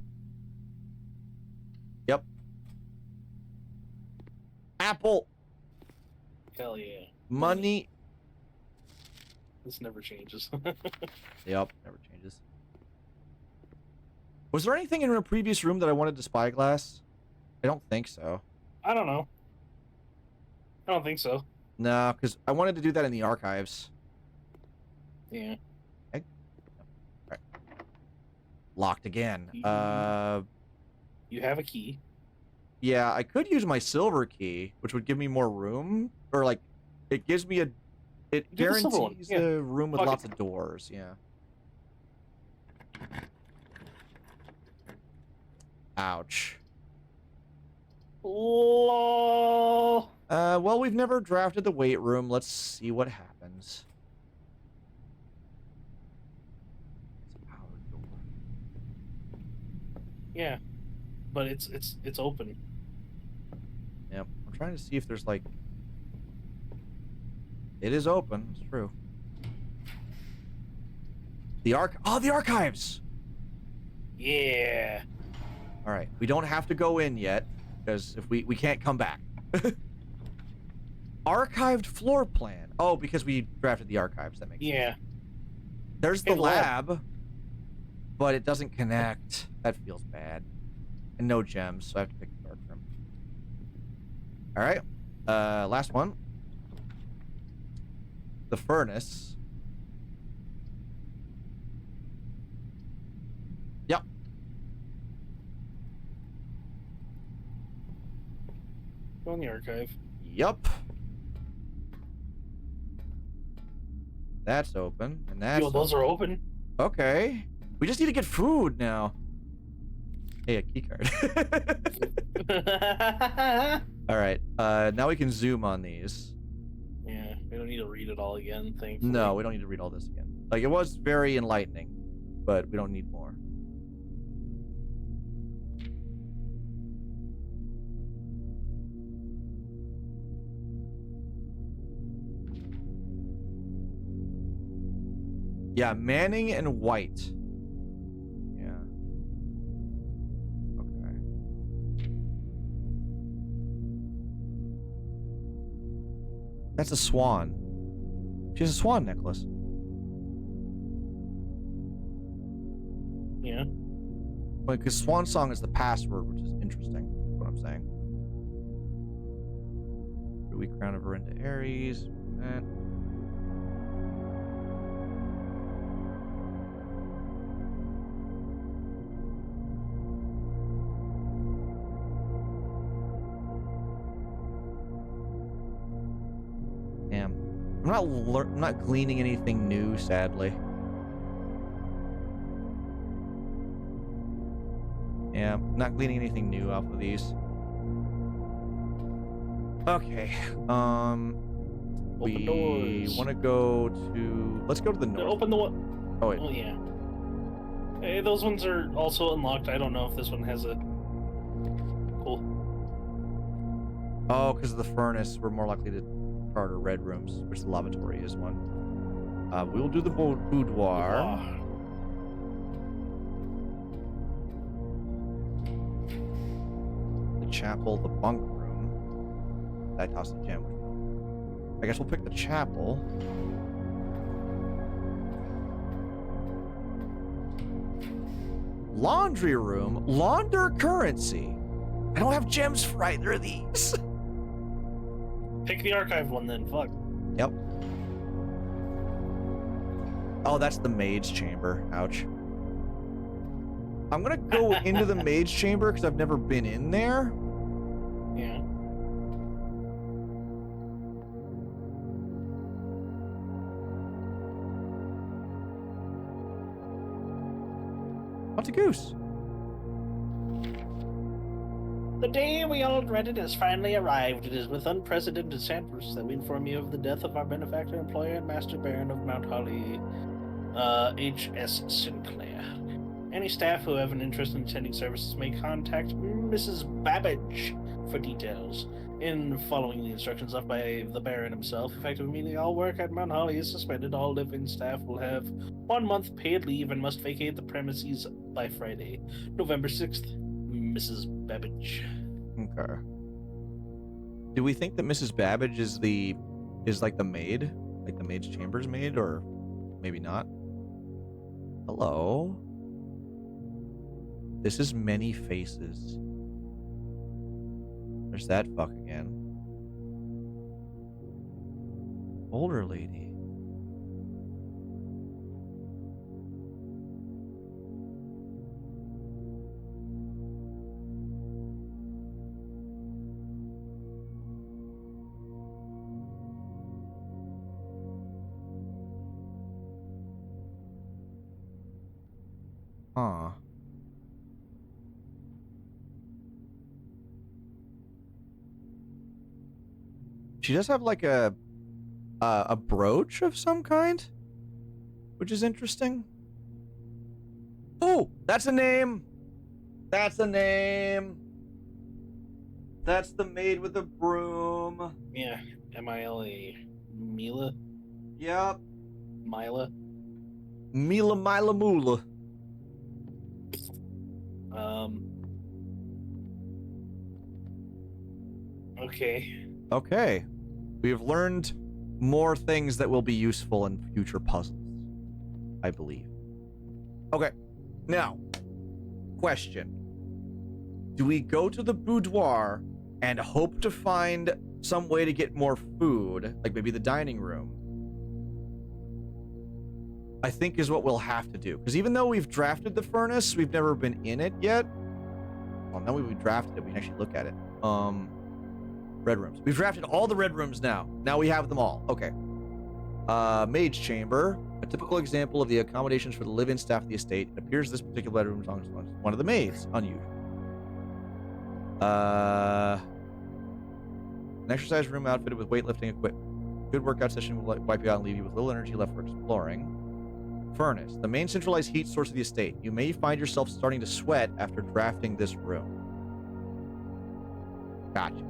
Yep. Apple. Hell yeah. Money. This never changes. Yep, never changes. Was there anything in a previous room that I wanted to spyglass? I don't think so. I don't know. I don't think so. No, because I wanted to do that in the archives. Yeah. Locked again. You have a key. Yeah, I could use my silver key, which would give me more room. Or, like, it gives me a... It Do the silver one, guarantees yeah. a room with Fuck lots it. of doors, yeah. Ouch. Lol. Well, we've never drafted the weight room. Let's see what happens. It's a powered door. Yeah, but it's open. Yep. I'm trying to see if there's like... It is open. It's true. The the archives! Yeah. All right. We don't have to go in yet because if we can't come back. Archived floor plan. Oh, because we drafted the archives. That makes sense. Yeah. There's the And lab. lab, but it doesn't connect. That feels bad. And no gems, so I have to pick the dark room. All right. Last one. The furnace. Yep. Go in the archive. Yep. That's open, and that's Yo, those are open. okay. We just need to get food now. Hey, a key card. All right. Now we can zoom on these. Yeah, we don't need to read it all again, thankfully. No, we don't need to read all this again. Like, it was very enlightening, but we don't need more. Yeah, Manning and White. Yeah. Okay. That's a swan. She has a swan necklace. Yeah. Because Swan Song is the password, which is interesting. What I'm saying. Ruby Crown of Verinda Ares. Damn. I'm not gleaning anything new, sadly. Yeah, not gleaning anything new off of these. Okay. Open doors. want to go to... Let's go to the north. Open the one. Oh, wait. Oh, yeah. Hey, those ones are also unlocked. I don't know if this one has a... Cool. Oh, because of the furnace, we're more likely to charter red rooms, which the lavatory is one. We will do the boudoir. The chapel, the bunk room. Did I toss the gem? I guess we'll pick the chapel. Laundry room, launder currency. I don't have gems for either of these. Pick the archive one then, fuck. Yep. Oh, that's the maid's chamber. Ouch. I'm gonna go into the maid's chamber because I've never been in there. Yeah. What's a goose? The day we all dreaded has finally arrived. It is with unprecedented sadness that we inform you of the death of our benefactor, employer, and master baron of Mount Holly, H.S. Sinclair. Any staff who have an interest in attending services may contact Mrs. Babbage for details. In following the instructions left by the Baron himself, effective immediately, all work at Mount Holly is suspended. All living staff will have 1 month paid leave and must vacate the premises by Friday, November 6th. Mrs. Babbage. Okay. Do we think that Mrs. Babbage is like the maid? Like the maid's chamber's maid, or maybe not? Hello? This is many faces. There's that fuck again. Older lady. Huh. She does have like a brooch of some kind, which is interesting. Oh, that's a name. That's a name. That's the maid with the broom. Yeah, M-I-L-A. Mila? Yep. Mila? Mila Mila Mula. Okay. Okay. We have learned more things that will be useful in future puzzles, I believe. Okay. Now, question. Do we go to the boudoir and hope to find some way to get more food, like maybe the dining room? I think is what we'll have to do. Because even though we've drafted the furnace, we've never been in it yet. Well, now we've drafted it, we can actually look at it. Red rooms. We've drafted all the red rooms now. Now we have them all. Okay. Maid's chamber. A typical example of the accommodations for the live-in staff of the estate. It appears this particular bedroom belongs to one of the maids. Unusual. An exercise room outfitted with weightlifting equipment. Good workout session will wipe you out and leave you with little energy left for exploring. Furnace. The main centralized heat source of the estate. You may find yourself starting to sweat after drafting this room. Gotcha.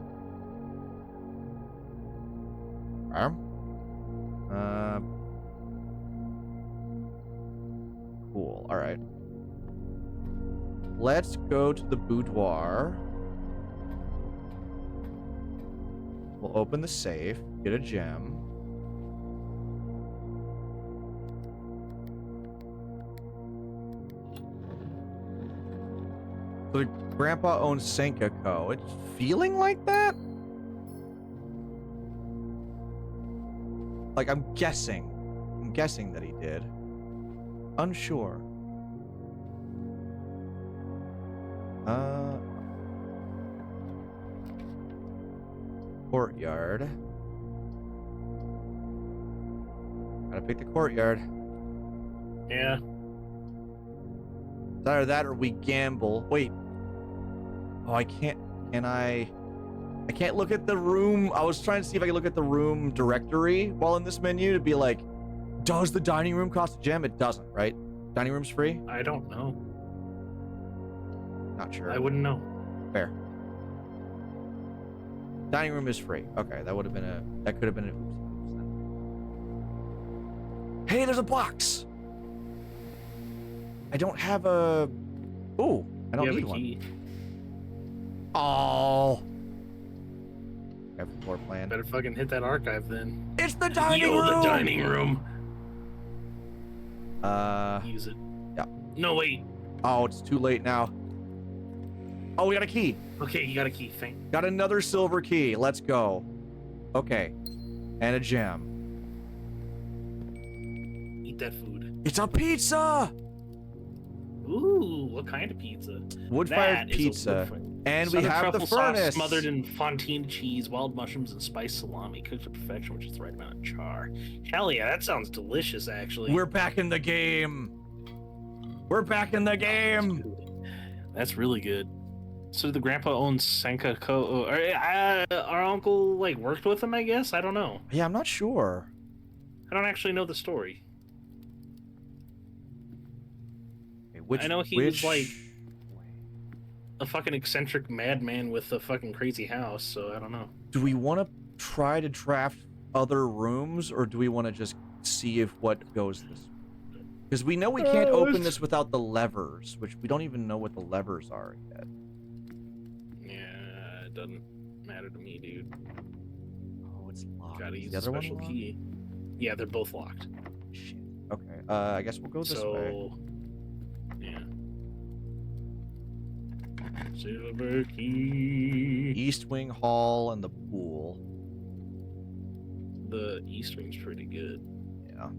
Cool. All right. Let's go to the boudoir. We'll open the safe, get a gem. So the grandpa owns Senka Co. It's feeling like that? Like, I'm guessing. I'm guessing that he did. Unsure. Courtyard. Gotta pick the courtyard. Yeah. It's either that or we gamble. Wait. Oh, I can't. Can I? I can't look at the room. I was trying to see if I could look at the room directory while in this menu to be like, does the dining room cost a gem? It doesn't, right? Dining room's free? I don't know. Not sure. I wouldn't know. Fair. Dining room is free. Okay, that could have been an oops. Hey, there's a box. I don't have a. Ooh, I don't need one. Key. Oh. I have a floor plan. Better fucking hit that archive then. It's the dining room. The dining room. Use it. Yeah. No, wait. Oh, it's too late now. Oh, we got a key. Okay, you got a key. Thank. Got another silver key. Let's go. Okay. And a gem. Eat that food. It's a pizza. Ooh, what kind of pizza? Wood-fired That is a pizza. wood-fired- And we Southern have the truffle sauce furnace. smothered in fontaine cheese, wild mushrooms, and spiced salami, cooked to perfection, which is the right amount of char. Hell yeah, that sounds delicious, actually. We're back in the game. We're back in the game. That's really good. So the grandpa owns Senka Co. Our uncle like worked with him, I guess. I don't know. Yeah, I'm not sure. I don't actually know the story. Okay, I know he was like a fucking eccentric madman with a fucking crazy house, so I don't know. Do we want to try to draft other rooms, or do we want to just see if what goes this? Because we know we can't open this without the levers, which we don't even know what the levers are yet. Yeah, it doesn't matter to me, dude. Oh, it's locked. Gotta Is use the a other one special locked? key. Yeah, they're both locked. Shit. Okay. I guess we'll go this way. Yeah. Silver key. East Wing Hall and the pool. The East Wing's pretty good. Yeah.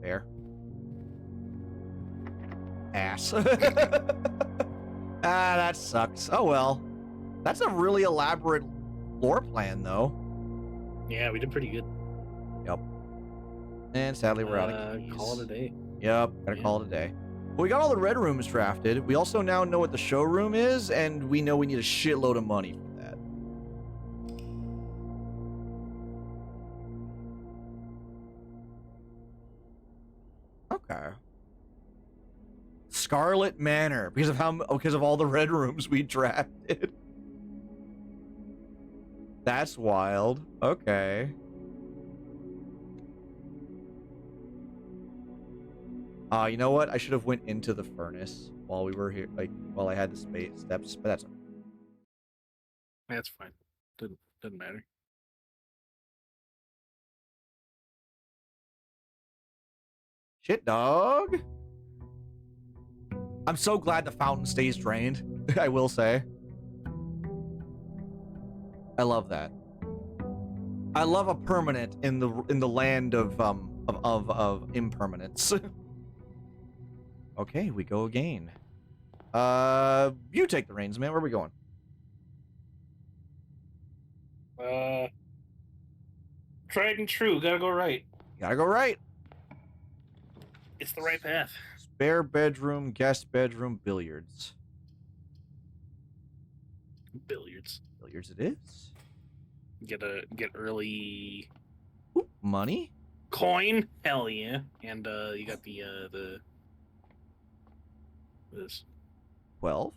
There. Ass. That sucks. Oh well. That's a really elaborate floor plan, though. Yeah, we did pretty good. Yep. And sadly, we're out of keys. Call it a day. Yep, gotta Yeah. call it a day. Well, we got all the red rooms drafted. We also now know what the showroom is, and we know we need a shitload of money for that. Okay. Scarlet Manor, because of all the red rooms we drafted. That's wild. Okay. You know what? I should have went into the furnace while we were here, like while I had the steps, but that's okay. That's fine. Doesn't matter. Shit, dog. I'm so glad the fountain stays drained. I will say. I love that. I love a permanent in the land of impermanence. Okay, we go again. You take the reins, man. Where are we going? Tried and true. Gotta go right. Gotta go right. It's the right path. Spare bedroom, guest bedroom, billiards. Billiards. Billiards it is. Get early Ooh, money. coin. Hell yeah. And you got the this 12.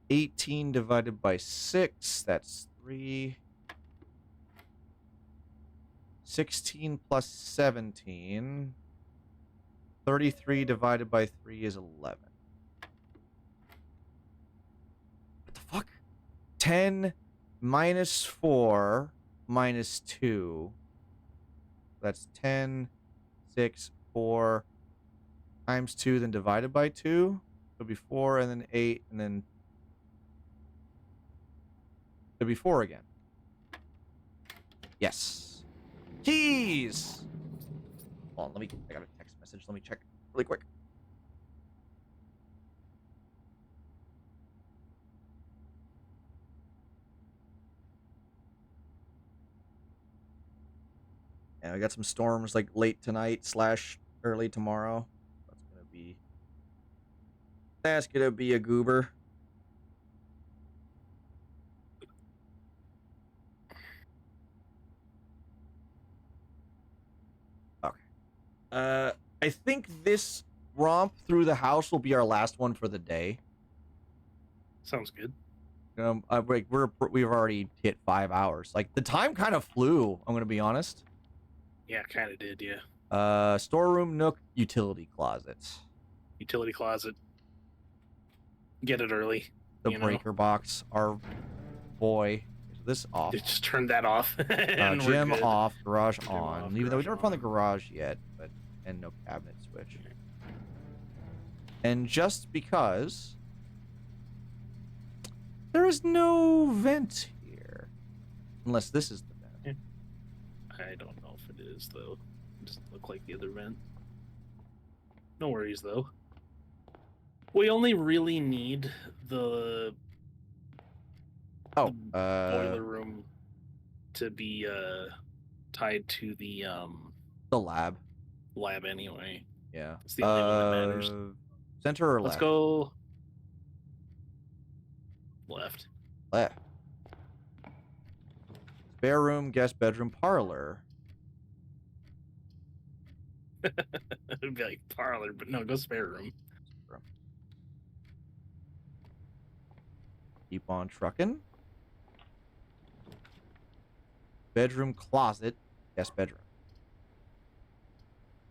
18 divided by 6, that's 3. 16 plus 17. 33 divided by 3 is 11. What the fuck? 10 minus 4 minus 2. That's 10, 6, 4 times 2, then divided by 2. It'll be 4, and then 8, and then it'll be 4 again. Yes. Keys! Hold on, I got a text message. Let me check really quick. Yeah, we got some storms like late tonight / early tomorrow. That's gonna be a goober. Okay. I think this romp through the house will be our last one for the day. Sounds good. We've already hit 5 hours. Like the time kind of flew. I'm gonna be honest. Yeah, kind of did. Yeah. Storeroom, nook, utility closet. Utility closet. Get it early. The breaker box. Our boy. This off. Just turn that off. And we're gym good. off. Garage Gym on. off, Even though we garage never found the on. garage yet, and no cabinet switch. And just because there is no vent here, unless this is the vent. I don't know if it is though. It doesn't look like the other vent. No worries though. We only really need the boiler room to be tied to the lab. lab anyway. Yeah. It's the only one that matters. Center or Let's left? go left. Left. Spare room, guest bedroom, parlor. It'd be like parlor, but no, go spare room. Keep on trucking. Bedroom, closet, guest bedroom.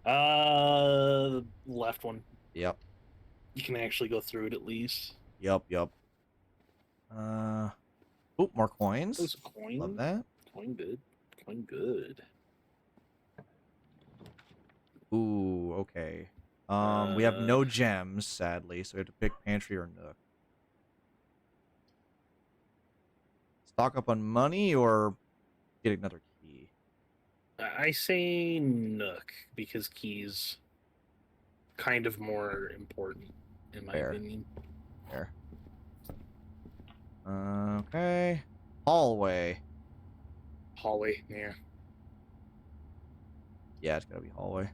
The left one. Yep. You can actually go through it at least. Yep. More coins. Those coin. Love that. Coin good. Coin good. Ooh, okay. We have no gems, sadly, so we have to pick pantry or nook. Stock up on money or get another key? I say Nook because keys kind of more important in my opinion. There. Okay. Hallway. Hallway, yeah. Yeah, it's gotta be hallway.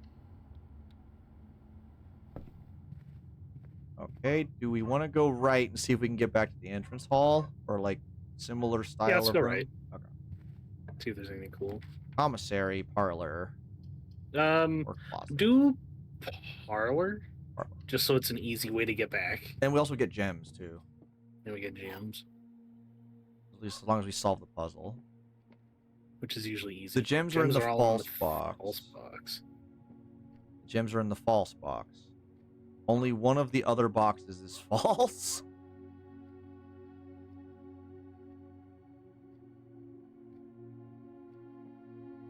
Okay, do we want to go right and see if we can get back to the entrance hall? Or like similar style let's of go room? right. Okay. See if there's anything cool. Commissary, parlor, or closet. Do parlor, just so it's an easy way to get back. And we also get gems too. And we get gems, At least as long as we solve the puzzle. which is usually easy. The gems are in the all false box. False box. Gems are in the false box. Only one of the other boxes is false.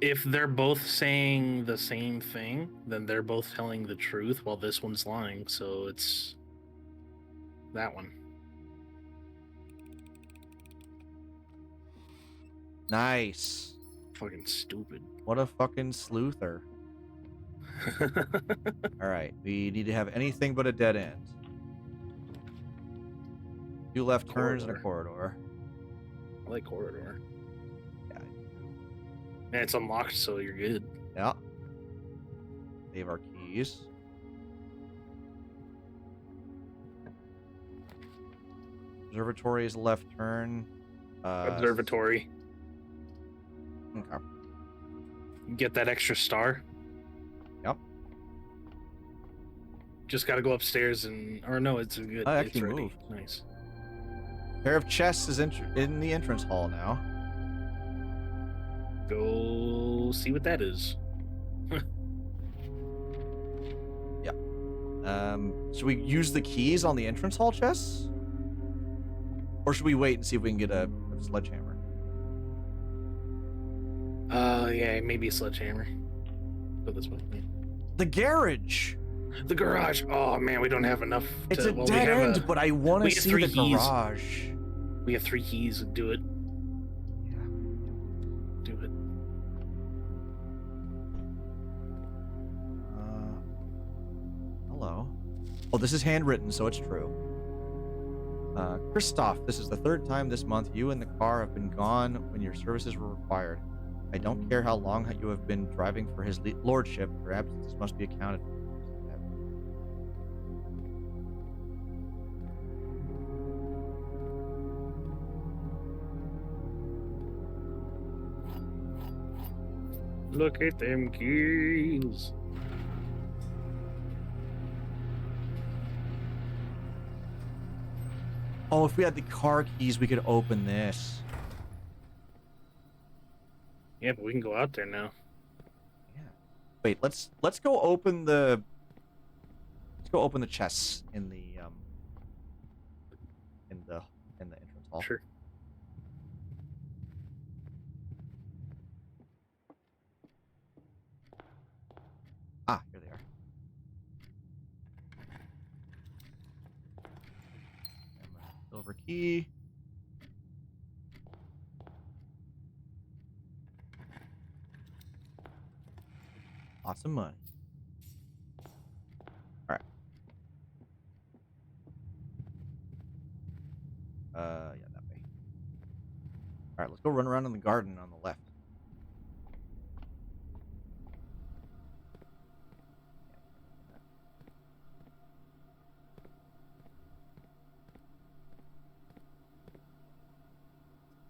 If they're both saying the same thing, then they're both telling the truth while this one's lying, so it's that one. Nice. Fucking stupid. What a fucking sleuther. Alright, we need to have anything but a dead end. 2 left turns and a corridor. I like corridor. Yeah. And it's unlocked, so you're good. Yeah. Save our keys. Observatory is left turn. Observatory. Okay. Get that extra star. Yep. Just gotta go upstairs and... Or no, it's a good... I it's actually ready. moved. Nice. Pair of chests is in the entrance hall now. Go see what that is. Should we use the keys on the entrance hall chests? Or should we wait and see if we can get a sledgehammer? Yeah, maybe a sledgehammer. Go this way. Yeah. The garage! The garage. Oh man, we don't have enough. It's a dead end, but I want to see the garage. We have 3 keys. Do it. Yeah. Do it. Hello. Oh, this is handwritten, so it's true. Christoph, this is the 3rd time this month you and the car have been gone when your services were required. I don't care how long you have been driving for his lordship. Your absences must be accounted for. Look at them keys. Oh, if we had the car keys, we could open this. Yeah, but we can go out there now. Yeah. Wait, let's go open the chests in the entrance hall. Sure. Ah, here they are. Silver key. Lots of money. All right. Yeah, that way. All right, let's go run around in the garden on the left.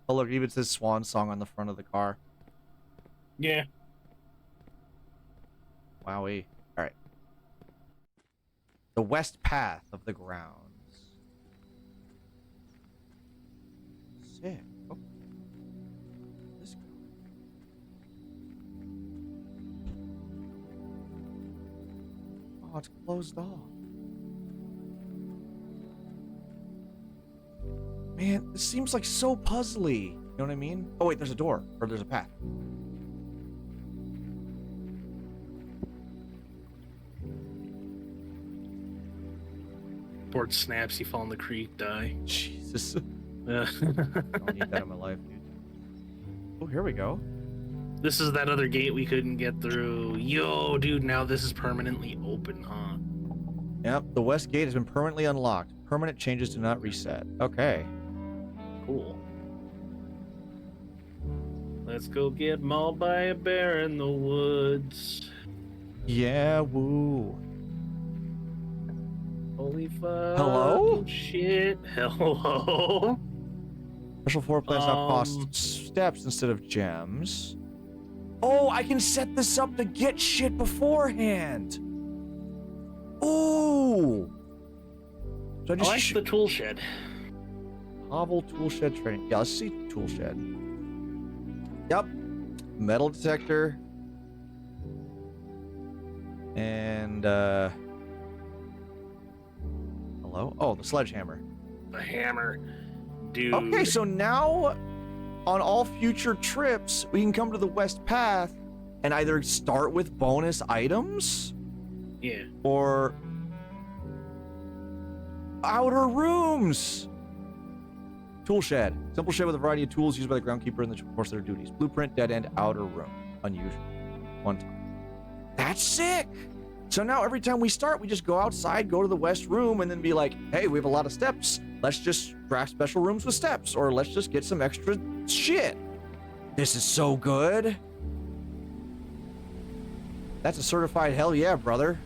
Oh, look, it even says Swan Song on the front of the car. Yeah. Wowee. All right. The west path of the grounds. Sick. Oh. This go. Oh, it's closed off. Man, this seems like so puzzly. You know what I mean? Oh, wait, there's a door. Or there's a path. Board snaps, you fall in the creek, die. Jesus. Yeah. I don't need that in my life, dude. Oh, here we go. This is that other gate we couldn't get through. Yo, dude, now this is permanently open, huh? Yep, the west gate has been permanently unlocked. Permanent changes do not reset. Okay. Cool. Let's go get mauled by a bear in the woods. Yeah, woo. Holy fuck. Hello? Shit. Hello? Special floor plans now cost steps instead of gems. Oh, I can set this up to get shit beforehand. Ooh. So I like the tool shed. Hovel tool shed training. Yeah, let's see tool shed. Yep. Metal detector. And hello? Oh, the sledgehammer. The hammer. Dude. Okay, so now on all future trips, we can come to the west path and either start with bonus items. Yeah. Or outer rooms. Tool shed. Simple shed with a variety of tools used by the groundkeeper in the course of their duties. Blueprint, dead end, outer room. Unusual. One time. That's sick. So now every time we start, we just go outside, go to the west room, and then be like, hey, we have a lot of steps. Let's just craft special rooms with steps. Or let's just get some extra shit. This is so good. That's a certified hell yeah, brother.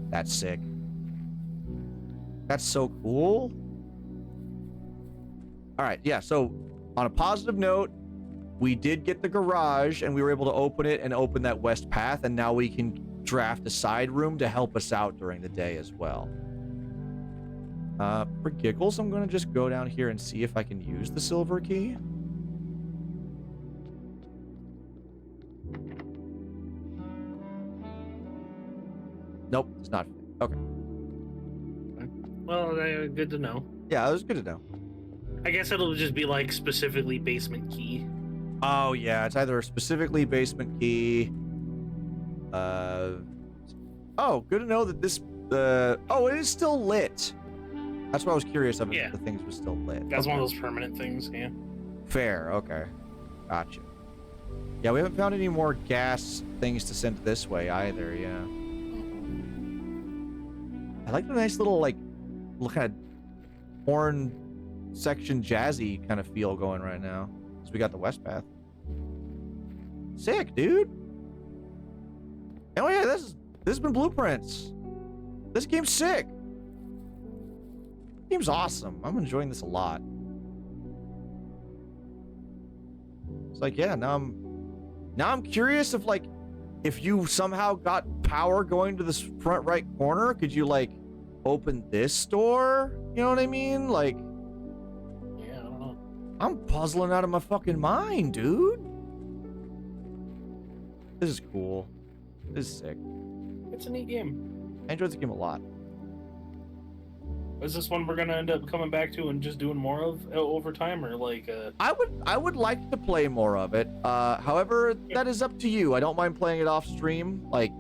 That's sick. That's so cool. All right, yeah, so on a positive note, we did get the garage and we were able to open it and open that west path, and now we can draft a side room to help us out during the day as well. For giggles, I'm going to just go down here and see if I can use the silver key. Nope, it's not. Okay. Well, good to know. Yeah, it was good to know. I guess it'll just be like specifically basement key. Oh, yeah, it's either a specifically basement key. Oh, good to know that this, oh, it is still lit. That's why I was curious of it, Yeah. if the things were still lit. That's one of those permanent things, yeah. Fair, okay. Gotcha. Yeah, we haven't found any more gas things to send this way either, yeah. I like the nice little, like, little kind of horn section jazzy kind of feel going right now. Because we got the West Path. Sick, dude. Oh yeah, this has been Blueprints. This game's sick. This game's awesome. I'm enjoying this a lot. It's like, yeah, now I'm curious if like if you somehow got power going to this front right corner, could you like open this door? You know what I mean? Like, Yeah, I don't know. I'm puzzling out of my fucking mind, dude. This is cool. This is sick. It's a neat game. I enjoyed this game a lot. Is this one we're gonna end up coming back to and just doing more of over time, or like? I would like to play more of it. However, that is up to you. I don't mind playing it off stream, like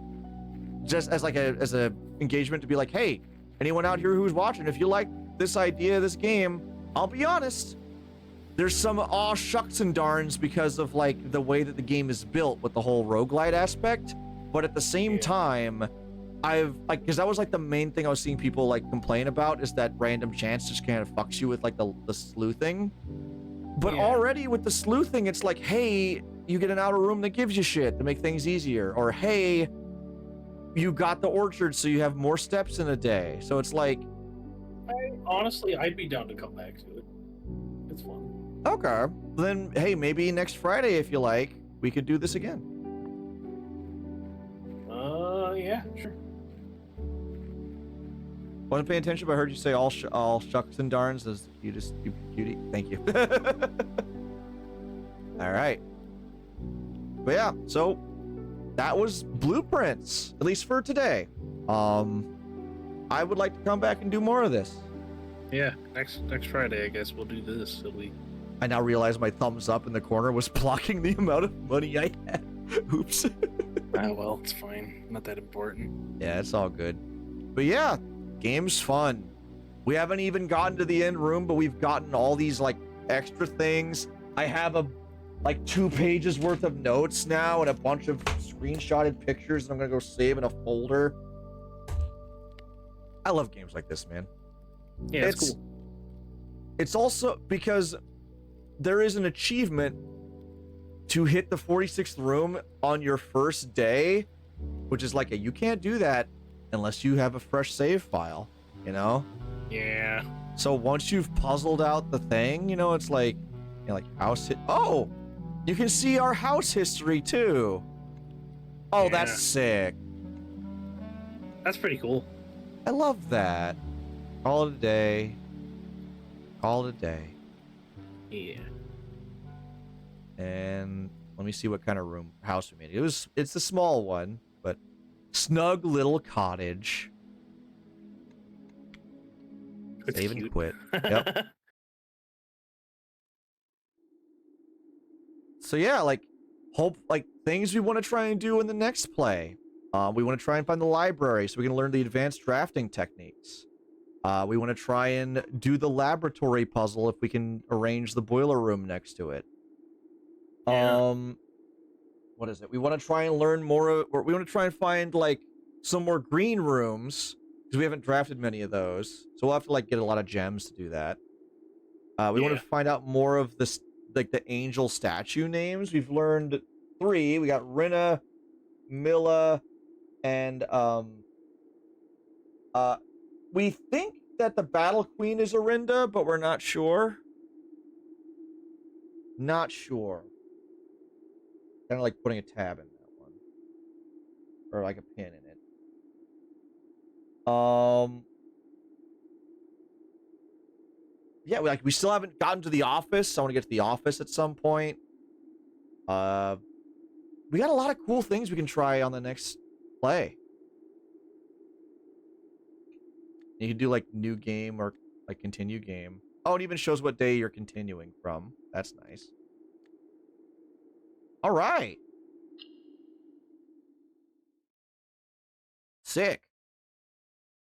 just as like as a engagement to be like, hey, anyone out here who's watching, if you like this idea, this game, I'll be honest. There's some aw shucks and darns because of like the way that the game is built with the whole roguelite aspect, but at the same time, I've like, because that was like the main thing I was seeing people like complain about is that random chance just kind of fucks you with like the sleuthing. But already with the sleuthing, it's like, hey, you get an outer room that gives you shit to make things easier, or hey, you got the orchard so you have more steps in a day. So it's like, Honestly, I'd be down to come back to it. It's fun. okay, then hey, maybe next Friday if you like, we could do this again. Yeah, sure. Wasn't paying attention, but I heard you say all shucks and darns as you just you cutie. Thank you. All right. But yeah, so that was Blueprints, at least for today. I would like to come back and do more of this. Yeah, next Friday, I guess we'll do this. So I now realize my thumbs up in the corner was blocking the amount of money I had. Oops. well, it's fine. Not that important. Yeah, it's all good. But yeah, game's fun. We haven't even gotten to the end room, but we've gotten all these like extra things. I have like 2 pages worth of notes now and a bunch of screenshotted pictures that I'm gonna go save in a folder. I love games like this, man. Yeah, it's cool. It's also because there is an achievement to hit the 46th room on your first day, which is like you can't do that unless you have a fresh save file, you know? Yeah. So once you've puzzled out the thing, you know, it's like, you know, like house hit. Oh, you can see our house history too. Oh, Yeah. That's sick. That's pretty cool. I love that. Call it a day. Call it a day. Yeah. And let me see what kind of house we made. It's a small one, but snug little cottage. It's Save cute. and quit. Yep. So yeah, like things we want to try and do in the next play. We want to try and find the library so we can learn the advanced drafting techniques. We want to try and do the laboratory puzzle if we can arrange the boiler room next to it. Yeah. What is it? We want to try and learn more, or we want to try and find like some more green rooms because we haven't drafted many of those. So we'll have to like get a lot of gems to do that. We want to find out more of this, like the angel statue names. We've learned 3. We got Rinna, Milla, and we think that the Battle Queen is Arinda, but we're not sure. Not sure. Kind of like putting a tab in that one. Or like a pin in it. Yeah, we still haven't gotten to the office. I want to get to the office at some point. We got a lot of cool things we can try on the next play. You can do like new game or like continue game. Oh, it even shows what day you're continuing from. That's nice. All right. Sick.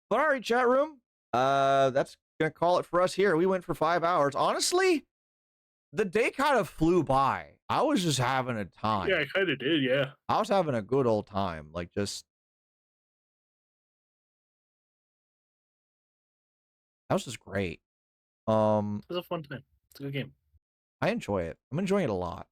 But all right, chat room. That's gonna call it for us here. We went for 5 hours. Honestly, the day kind of flew by. I was just having a time. Yeah, I kind of did. Yeah. I was having a good old time. Like just. That was just great. It was a fun time. It's a good game. I enjoy it. I'm enjoying it a lot.